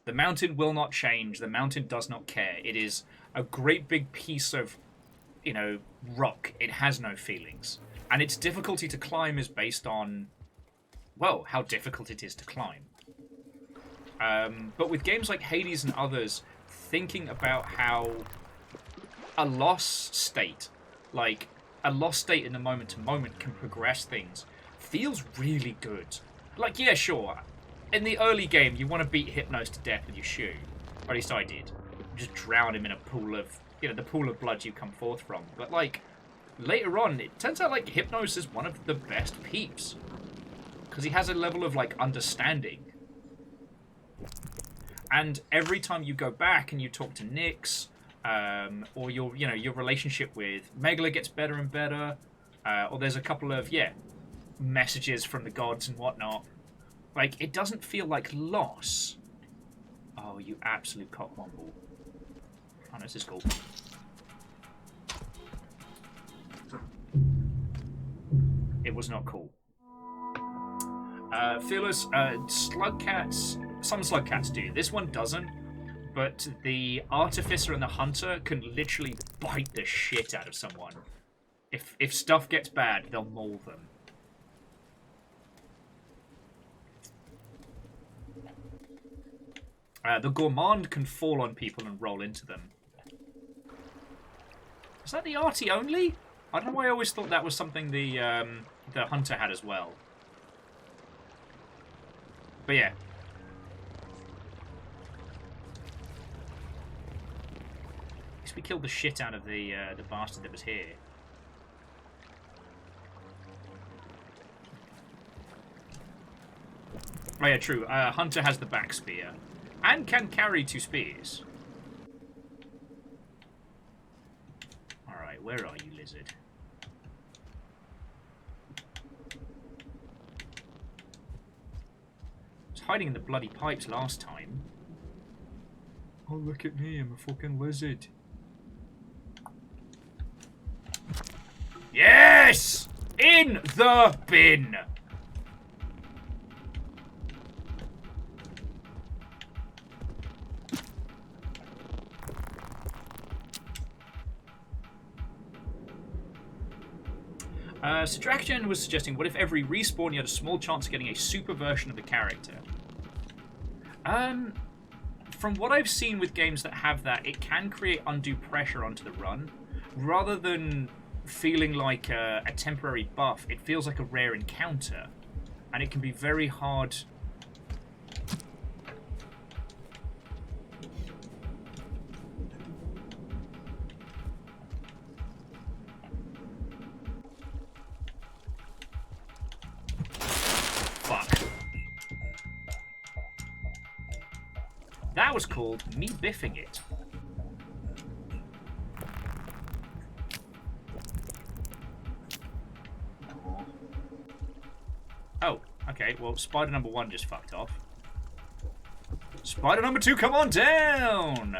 The mountain will not change. The mountain does not care. It is a great big piece of, you know, rock. It has no feelings. And its difficulty to climb is based on, well, how difficult it is to climb. But with games like Hades and others, thinking about how a lost state, like a lost state in the moment to moment, can progress things, feels really good. Like, yeah, sure, in the early game, you want to beat Hypnos to death with your shoe. Or at least I did. Just drown him in a pool of, you know, the pool of blood you come forth from. But, like, later on, it turns out, like, Hypnos is one of the best peeps. Because he has a level of, like, understanding. And every time you go back and you talk to Nyx, or your relationship with Megala gets better and better, or there's a couple of, messages from the gods and whatnot. Like, it doesn't feel like loss. Oh, you absolute cockwomble. Oh, no, this is cool. It was not cool. Fearless, Slugcats, some Slugcats do. This one doesn't, but the Artificer and the Hunter can literally bite the shit out of someone. If stuff gets bad, they'll maul them. The Gourmand can fall on people and roll into them. Is that the arty only? I don't know why I always thought that was something the Hunter had as well. But yeah. At least we killed the shit out of the bastard that was here. Oh yeah, true. Hunter has the back spear. And can carry 2 spears. Alright, where are you, lizard? I was hiding in the bloody pipes last time. Oh, look at me, I'm a fucking lizard. Yes! In the bin! Subtraction was suggesting, what if every respawn you had a small chance of getting a super version of the character? From what I've seen with games that have that, it can create undue pressure onto the run. Rather than feeling like a temporary buff, it feels like a rare encounter. And it can be very hard... That was called me biffing it. Oh, okay. Well, spider number 1 just fucked off. Spider number 2, come on down!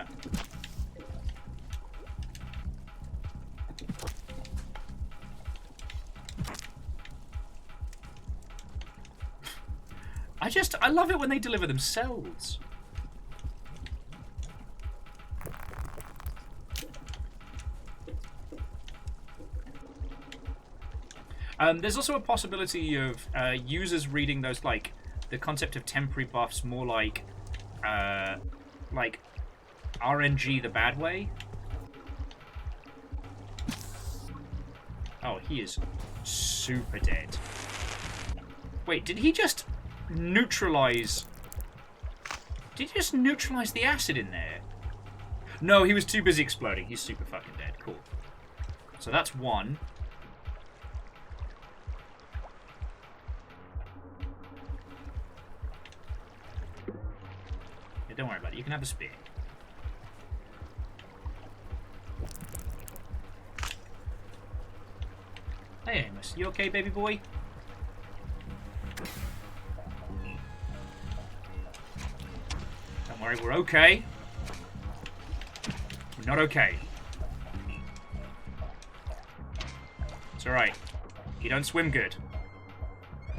I love it when they deliver themselves. There's also a possibility of users reading those, like, the concept of temporary buffs more like RNG the bad way. Oh, he is super dead. Wait, did he just neutralize... Did he just neutralize the acid in there? No, he was too busy exploding. He's super fucking dead. Cool. So that's 1. Don't worry about it. You can have the spear. Hey, Amos. You okay, baby boy? Don't worry. We're okay. We're not okay. It's alright. You don't swim good.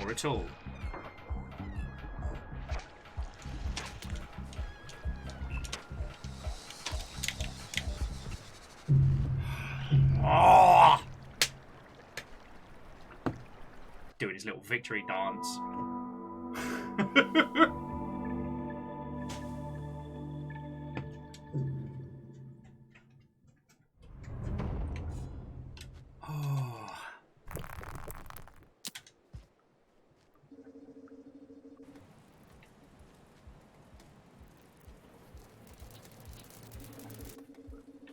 Or at all. Oh! Doing his little victory dance.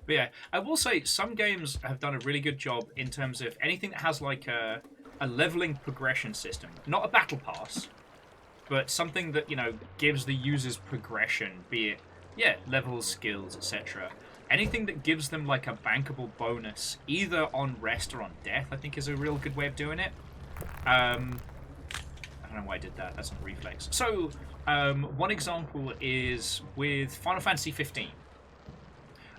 But yeah, I will say some games have done a really good job in terms of anything that has like a leveling progression system. Not a battle pass, but something that, you know, gives the users progression, be it, yeah, levels, skills, etc. Anything that gives them like a bankable bonus, either on rest or on death, I think is a real good way of doing it. I don't know why I did that, that's on reflex. So, one example is with Final Fantasy 15.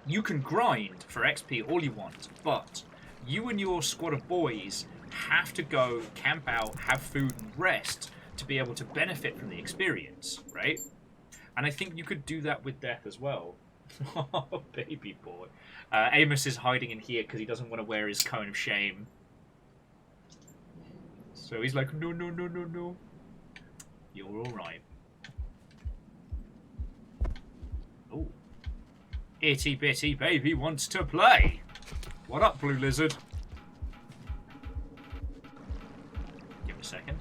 You can grind for XP all you want, but you and your squad of boys have to go camp out, have food and rest to be able to benefit from the experience, right? And I think you could do that with death as well. Oh, baby boy. Amos is hiding in here because he doesn't want to wear his cone of shame. So he's like, no, no, no, no, no. You're alright. Oh. Itty bitty baby wants to play. What up, Blue Lizard? Give him a second.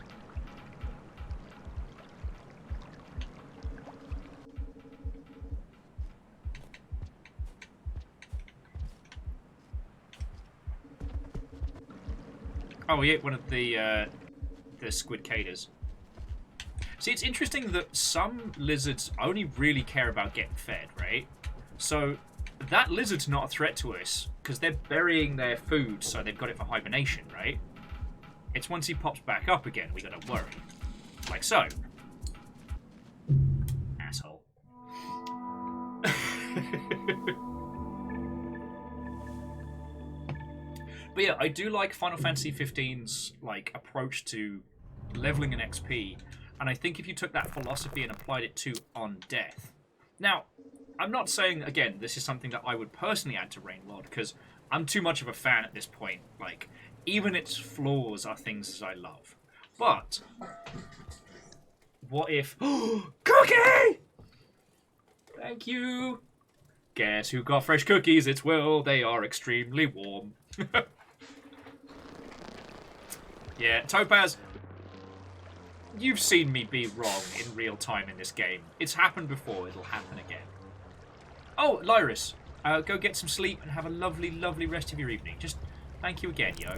Oh, yeah, one of the squid caders. See, it's interesting that some lizards only really care about getting fed, right? So that lizard's not a threat to us because they're burying their food, so they've got it for hibernation, right? It's once he pops back up again we gotta worry, like so. Asshole. But yeah, I do like Final Fantasy 15's like approach to leveling an XP, and I think if you took that philosophy and applied it to Undeath. Now, I'm not saying again this is something that I would personally add to Rainworld because I'm too much of a fan at this point. Like, even its flaws are things that I love. But what if cookie? Thank you. Guess who got fresh cookies? It's Will. They are extremely warm. Yeah, Topaz, you've seen me be wrong in real time in this game. It's happened before, it'll happen again. Oh, Lyris, go get some sleep and have a lovely, lovely rest of your evening. Just thank you again, yo.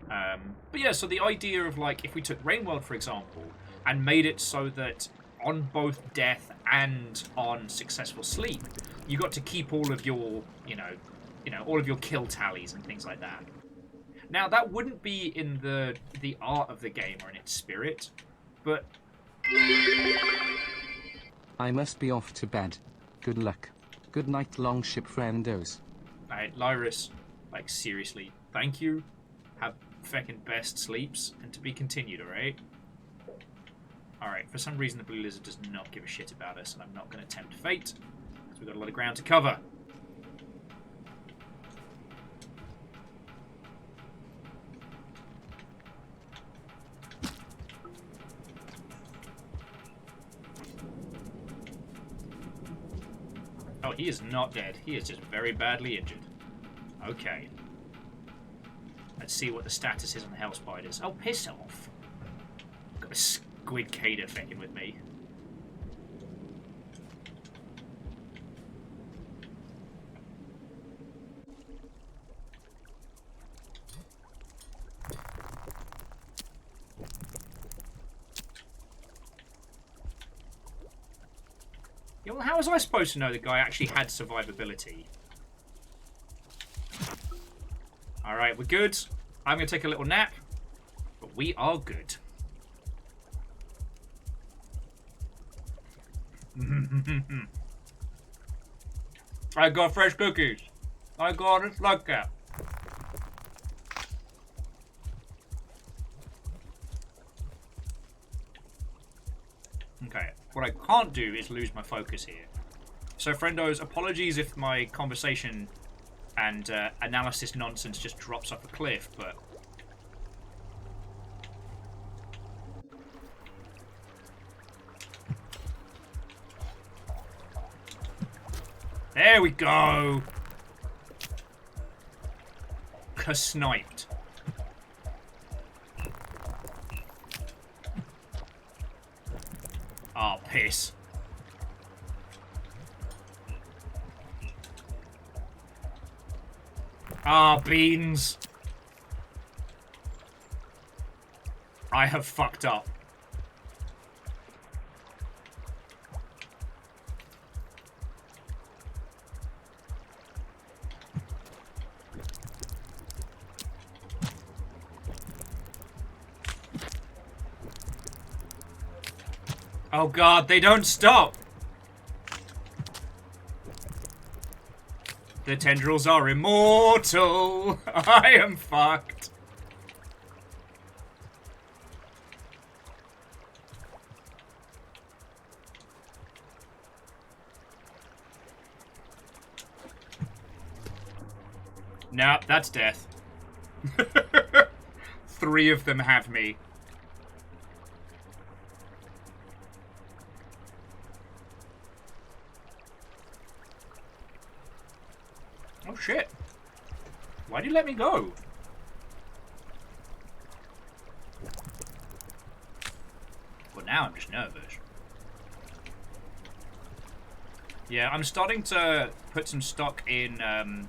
But yeah, so the idea of, like, if we took Rainworld, for example, and made it so that on both death and on successful sleep, you got to keep all of your, you know, all of your kill tallies and things like that. Now, that wouldn't be in the art of the game or in its spirit, but... I must be off to bed. Good luck. Good night, longship friendos. Alright, Lyris, like, seriously, thank you. Have feckin' best sleeps, and to be continued, alright? Alright, for some reason the Blue Lizard does not give a shit about us, and I'm not going to tempt fate, because we've got a lot of ground to cover. Oh, he is not dead. He is just very badly injured. Okay. Let's see what the status is on the Hell Spiders. Oh, piss off. Got a Squid Cater fucking with me. Yeah, well, how was I supposed to know the guy actually had survivability? Alright, we're good. I'm going to take a little nap, but we are good. I got fresh cookies. I got a Slugcat. Okay, what I can't do is lose my focus here. So, friendos, apologies if my conversation and analysis nonsense just drops off a cliff, but... There we go! Sniped. Oh, piss. Ah, beans. I have fucked up. Oh god, they don't stop! The tendrils are immortal! I am fucked! Nah, that's death. 3 of them have me. Oh shit. Why'd you let me go? Well, now I'm just nervous. Yeah, I'm starting to put some stock in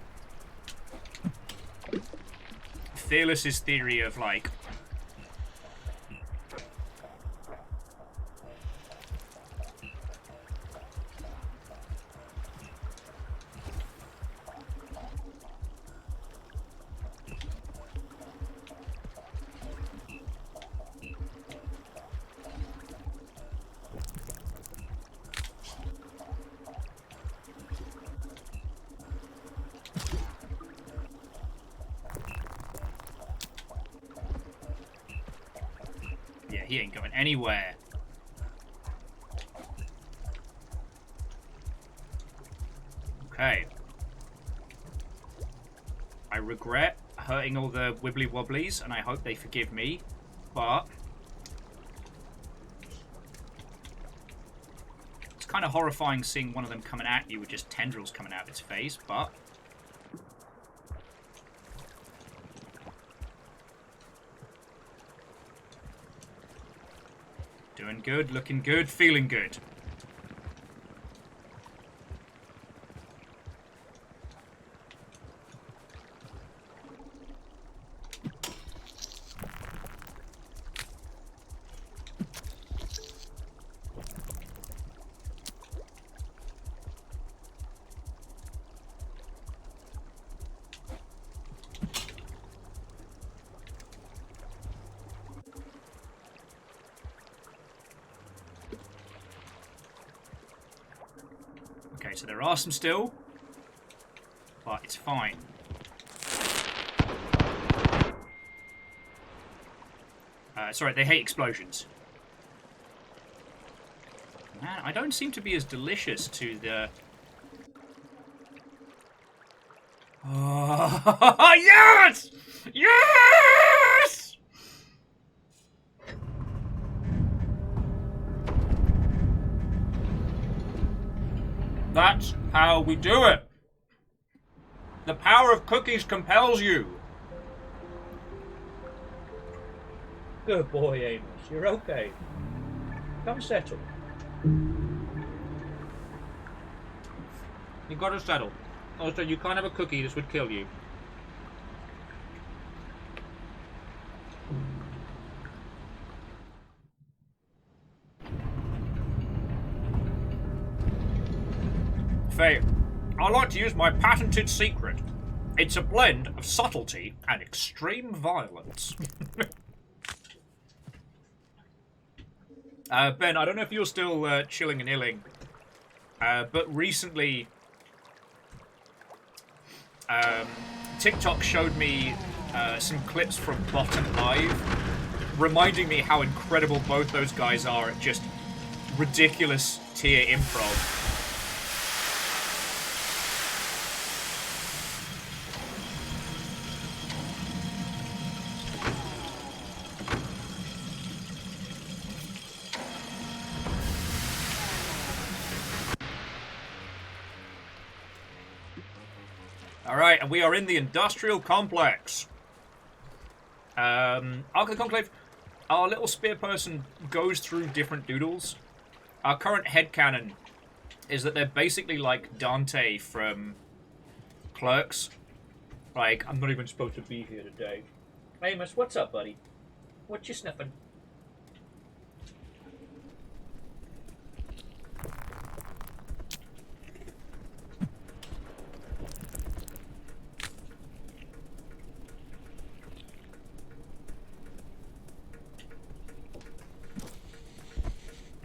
Fearless's theory of, like, he ain't going anywhere. Okay. I regret hurting all the wibbly wobblies, and I hope they forgive me, but it's kind of horrifying seeing one of them coming at you with just tendrils coming out of its face, but doing good, looking good, feeling good. Okay, so there are some still, but it's fine. Sorry, they hate explosions. Man, I don't seem to be as delicious to the... Oh, yes! Yes! That's how we do it. The power of cookies compels you. Good boy, Amos. You're okay. Come settle. You gotta settle. Also, you can't have a cookie. This would kill you. Faye, I like to use my patented secret. It's a blend of subtlety and extreme violence. Ben, I don't know if you're still chilling and illing, but recently TikTok showed me some clips from Bot and Live, reminding me how incredible both those guys are at just ridiculous tier improv. Alright, and we are in the industrial complex. Ark of the Conclave, our little spear person goes through different doodles. Our current headcanon is that they're basically like Dante from Clerks. Like, I'm not even supposed to be here today. Amos, what's up, buddy? What you sniffing?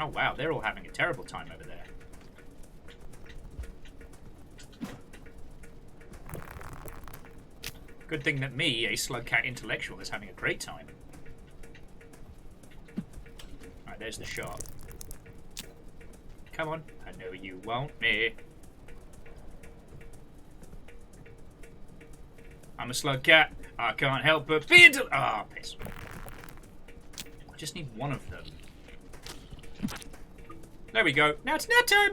Oh wow, they're all having a terrible time over there. Good thing that me, a Slugcat intellectual, is having a great time. Alright, there's the shot. Come on, I know you want me. I'm a Slugcat. I can't help but be Ah, piss. I just need one of them. There we go. Now it's nap time!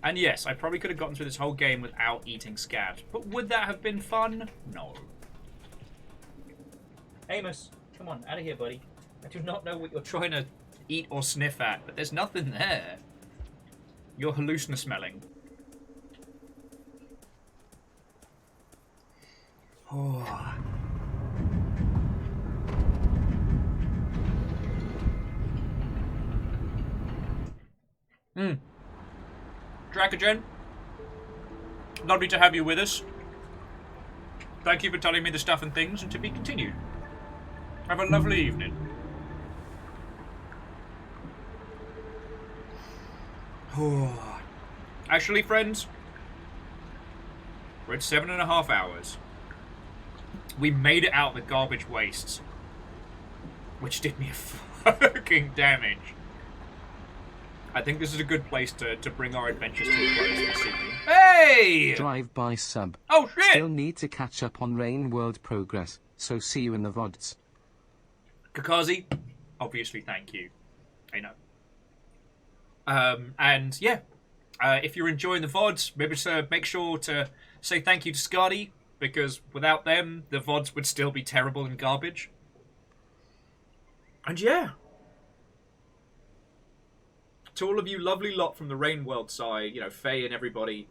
And yes, I probably could have gotten through this whole game without eating scabs. But would that have been fun? No. Amos, come on, out of here, buddy. I do not know what you're trying to eat or sniff at, but there's nothing there. You're hallucina-smelling. Oh... Dracogen, lovely to have you with us. Thank you for telling me the stuff and things, and to be continued. Have a lovely evening. Actually, friends, we're at 7.5 hours. We made it out of the garbage wastes, which did me a fucking damage. I think this is a good place to bring our adventures to a close this evening. Hey! Drive-by sub. Oh shit! Still need to catch up on Rain World progress, so see you in the VODs. Kakazi, obviously thank you. I know. And yeah, if you're enjoying the VODs, maybe make sure to say thank you to Scotty, because without them, the VODs would still be terrible and garbage. And yeah. To all of you lovely lot from the Rain World side, you know, Faye and everybody,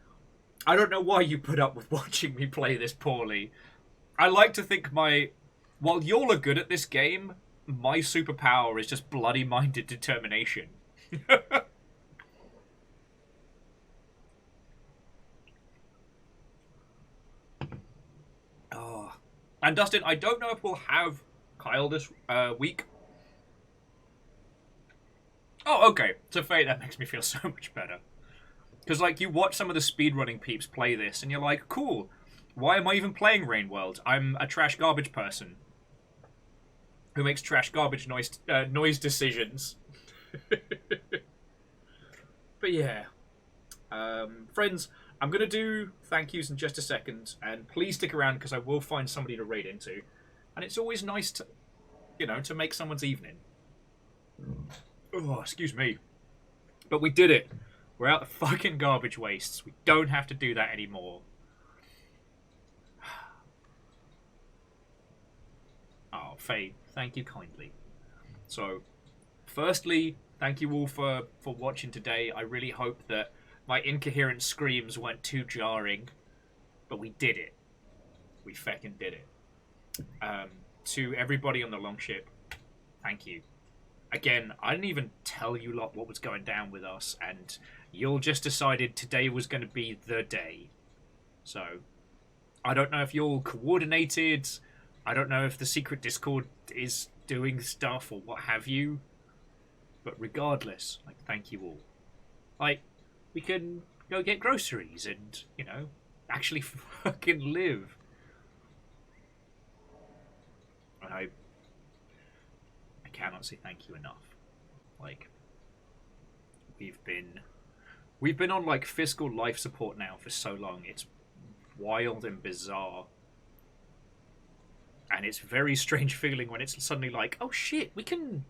I don't know why you put up with watching me play this poorly. I like to think while y'all are good at this game, my superpower is just bloody-minded determination. Oh. And Dustin, I don't know if we'll have Kyle this week. Oh, okay. So Faye, that makes me feel so much better. Because, like, you watch some of the speedrunning peeps play this, and you're like, cool, why am I even playing Rain World? I'm a trash garbage person who makes trash garbage noise decisions. But yeah. Friends, I'm going to do thank yous in just a second, and please stick around because I will find somebody to raid into. And it's always nice to, you know, to make someone's evening. Oh, excuse me. But we did it. We're out the fucking garbage wastes. We don't have to do that anymore. Oh, Faye, thank you kindly. So, firstly, thank you all for watching today. I really hope that my incoherent screams weren't too jarring. But we did it. We feckin' did it. To everybody on the longship, thank you. Again, I didn't even tell you lot what was going down with us, and you all just decided today was going to be the day. So, I don't know if you're all coordinated. I don't know if the secret Discord is doing stuff or what have you. But regardless, like, thank you all. Like, we can go get groceries and, you know, actually fucking live. And I cannot say thank you enough. Like, we've been on like fiscal life support now for so long. It's wild and bizarre, and it's very strange feeling when it's suddenly like, oh shit, we can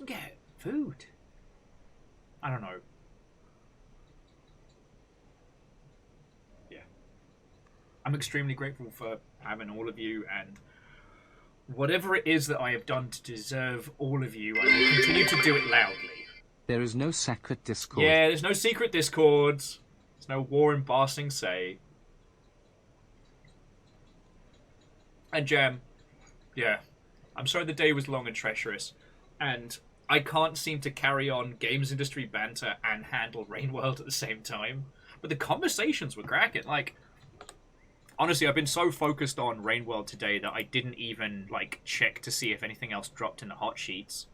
get food. I don't know. Yeah, I'm extremely grateful for having all of you, and whatever it is that I have done to deserve all of you, I will continue to do it loudly. There is no secret Discord. Yeah, there's no secret Discords. There's no war in Barsing Say. And Jam, yeah, I'm sorry the day was long and treacherous, and I can't seem to carry on games industry banter and handle Rain World at the same time. But the conversations were cracking. Like, honestly, I've been so focused on Rain World today that I didn't even, like, check to see if anything else dropped in the hot sheets.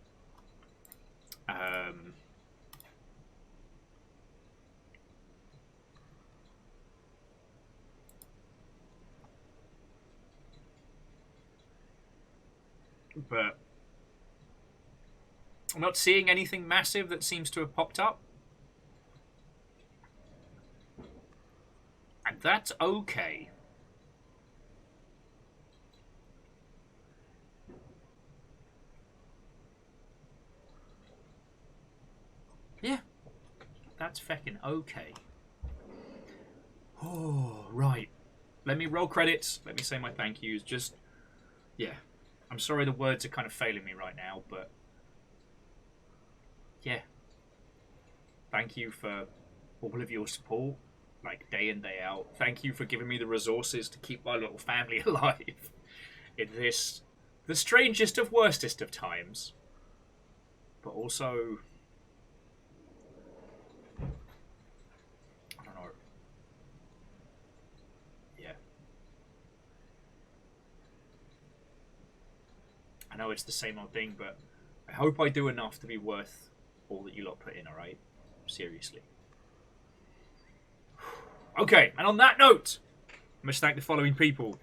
But I'm not seeing anything massive that seems to have popped up. And that's okay. Yeah, that's feckin' okay. Oh, right. Let me roll credits. Let me say my thank yous. Just, yeah. I'm sorry the words are kind of failing me right now, but yeah. Thank you for all of your support, like day in, day out. Thank you for giving me the resources to keep my little family alive in this, the strangest of worstest of times. But also, I don't know. Yeah. I know it's the same old thing, but I hope I do enough to be worth all that you lot put in, alright? Seriously. Okay, and on that note, I must thank the following people.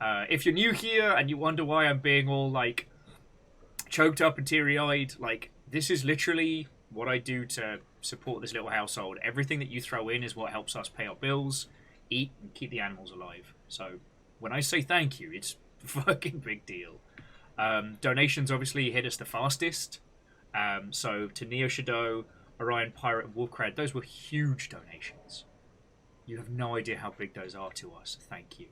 If you're new here and you wonder why I'm being all, like, choked up and teary-eyed, like, this is literally what I do to support this little household. Everything that you throw in is what helps us pay our bills, eat, and keep the animals alive. So when I say thank you, it's a fucking big deal. Donations obviously hit us the fastest. So to Neo Shadow, Orion Pirate, and Wolfcrad, those were huge donations. You have no idea how big those are to us. Thank you.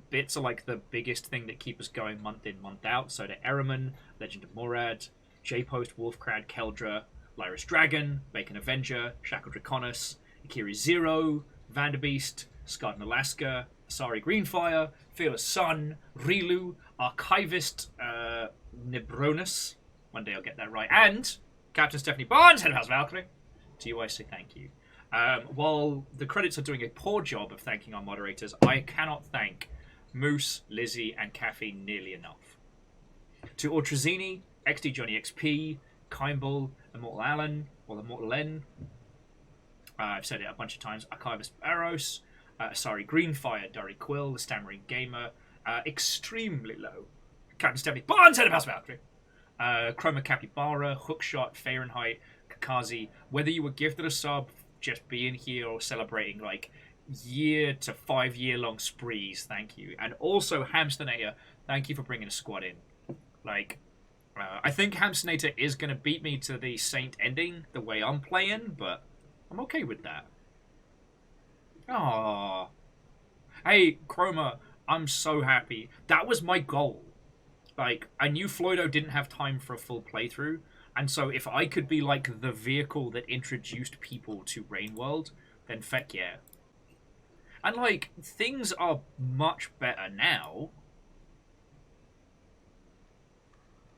Bits are like the biggest thing that keep us going month in, month out. So to Eraman, Legend of Morad, J-Post, Wolfcrad, Keldra, Lyris Dragon, Bacon Avenger, Shackle Draconis, Akiri Zero, Vanderbeast, Scarden Alaska, Asari Greenfire, Fearless Sun, Rilu, Archivist, Nibronus. One day I'll get that right. And Captain Stephanie Barnes, Head of House Valkyrie. To you I say thank you. While the credits are doing a poor job of thanking our moderators, I cannot thank Moose, Lizzie, and Caffeine nearly enough. To Ortrazini, XD Johnny XP, Kimball, Immortal Allen, or Immortal N. I've said it a bunch of times. Archivist Eros, Asari Greenfire, Durry Quill, The Stammering Gamer, Extremely Low, Captain Stephanie Barnes, Head of House Valkyrie, Chroma Capybara, Hookshot, Fahrenheit, Kakazi. Whether you were gifted a sub, just being here, or celebrating like year to 5 year long sprees, thank you. And also Hamsternator, thank you for bringing a squad in. Like, I think Hamsternator is going to beat me to the Saint ending the way I'm playing, but I'm okay with that. Aww. Hey, Chroma, I'm so happy. That was my goal. Like, I knew Floydo didn't have time for a full playthrough, and so if I could be, like, the vehicle that introduced people to Rainworld, then feck yeah. And, like, things are much better now.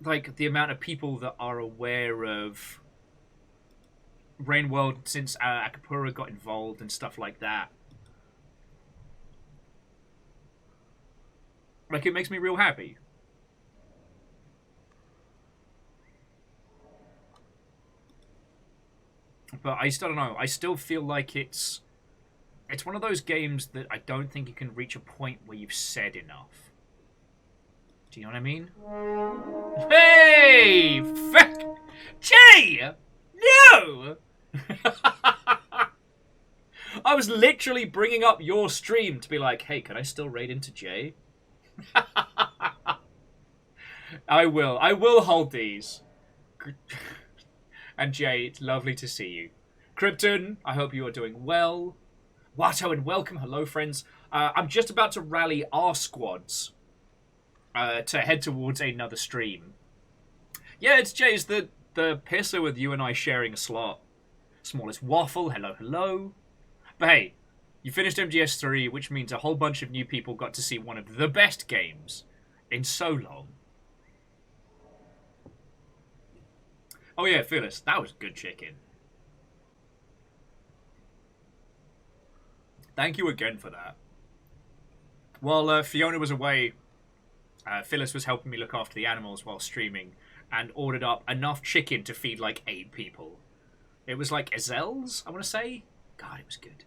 Like, the amount of people that are aware of Rainworld since Akapura got involved and stuff like that. Like, it makes me real happy. But I still don't know. I still feel like it's one of those games that I don't think you can reach a point where you've said enough. Do you know what I mean? Hey! Fuck! Jay! No! I was literally bringing up your stream to be like, hey, can I still raid into Jay? I will. I will hold these. And Jay, it's lovely to see you. Krypton, I hope you are doing well. Watto and welcome. Hello, friends. I'm just about to rally our squads to head towards another stream. Yeah, it's Jay. It's the pisser with you and I sharing a slot. Smallest Waffle. Hello, hello. But hey, you finished MGS3, which means a whole bunch of new people got to see one of the best games in so long. Oh yeah, Phyllis, that was good chicken. Thank you again for that. While Fiona was away, Phyllis was helping me look after the animals while streaming and ordered up enough chicken to feed like 8 people. It was like Azel's, I want to say. God, it was good.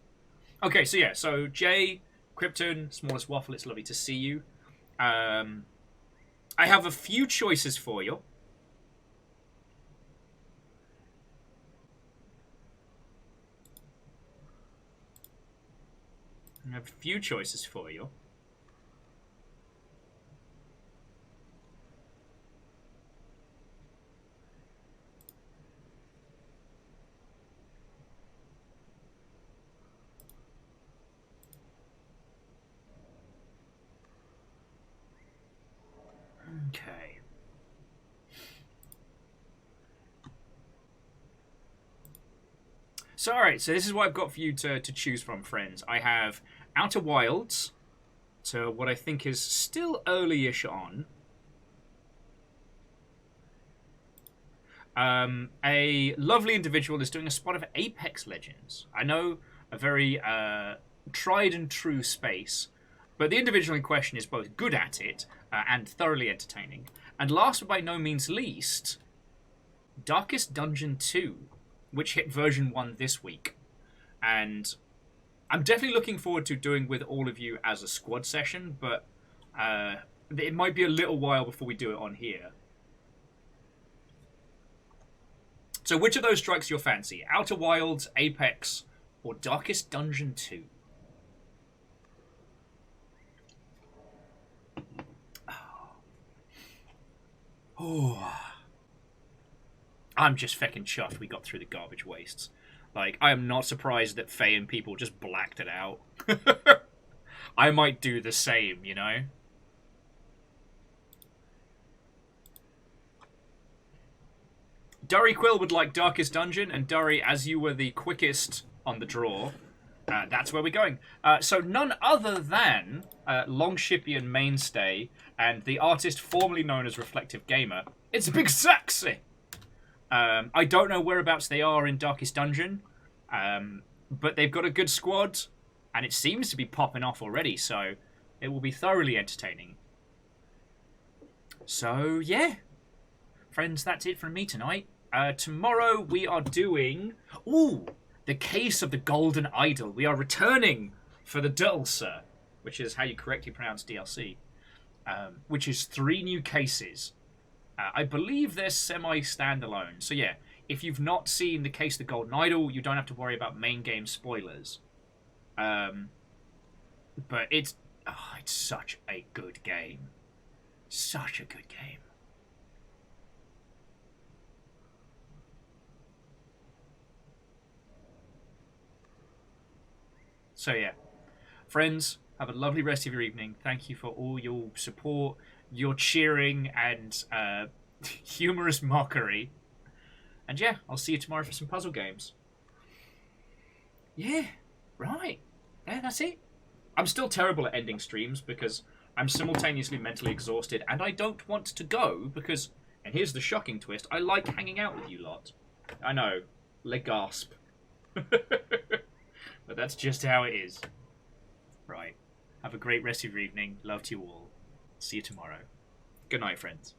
Okay, so yeah, so Jay, Krypton, Smallest Waffle, it's lovely to see you. I have a few choices for you. I have a few choices for you. Okay. So, alright, so this is what I've got for you to choose from, friends. I have Outer Wilds, to what I think is still early-ish on. A lovely individual is doing a spot of Apex Legends. I know, a very tried and true space, but the individual in question is both good at it and thoroughly entertaining. And last but by no means least, Darkest Dungeon 2, which hit version 1 this week. And I'm definitely looking forward to doing with all of you as a squad session, but it might be a little while before we do it on here. So which of those strikes your fancy? Outer Wilds, Apex, or Darkest Dungeon 2? Oh. I'm just feckin' chuffed we got through the garbage wastes. Like, I am not surprised that Faye and people just blacked it out. I might do the same, you know? Durry Quill would like Darkest Dungeon, and Durry, as you were the quickest on the draw, that's where we're going. So none other than Longshipian mainstay and the artist formerly known as Reflective Gamer, it's Big Sexy! I don't know whereabouts they are in Darkest Dungeon, but they've got a good squad, and it seems to be popping off already, so it will be thoroughly entertaining. So, yeah. Friends, that's it from me tonight. Tomorrow we are doing... Ooh! The Case of the Golden Idol. We are returning for the Dulcer, which is how you correctly pronounce DLC, which is 3 new cases. I believe they're semi-standalone. So yeah, if you've not seen The Case of the Golden Idol, you don't have to worry about main game spoilers. But it's such a good game. Such a good game. So yeah, friends, have a lovely rest of your evening. Thank you for all your support, your cheering, and humorous mockery. And yeah, I'll see you tomorrow for some puzzle games. Yeah, right. Yeah, that's it. I'm still terrible at ending streams because I'm simultaneously mentally exhausted and I don't want to go because, and here's the shocking twist, I like hanging out with you lot. I know, le gasp. But that's just how it is. Right. Have a great rest of your evening. Love to you all. See you tomorrow. Good night, friends.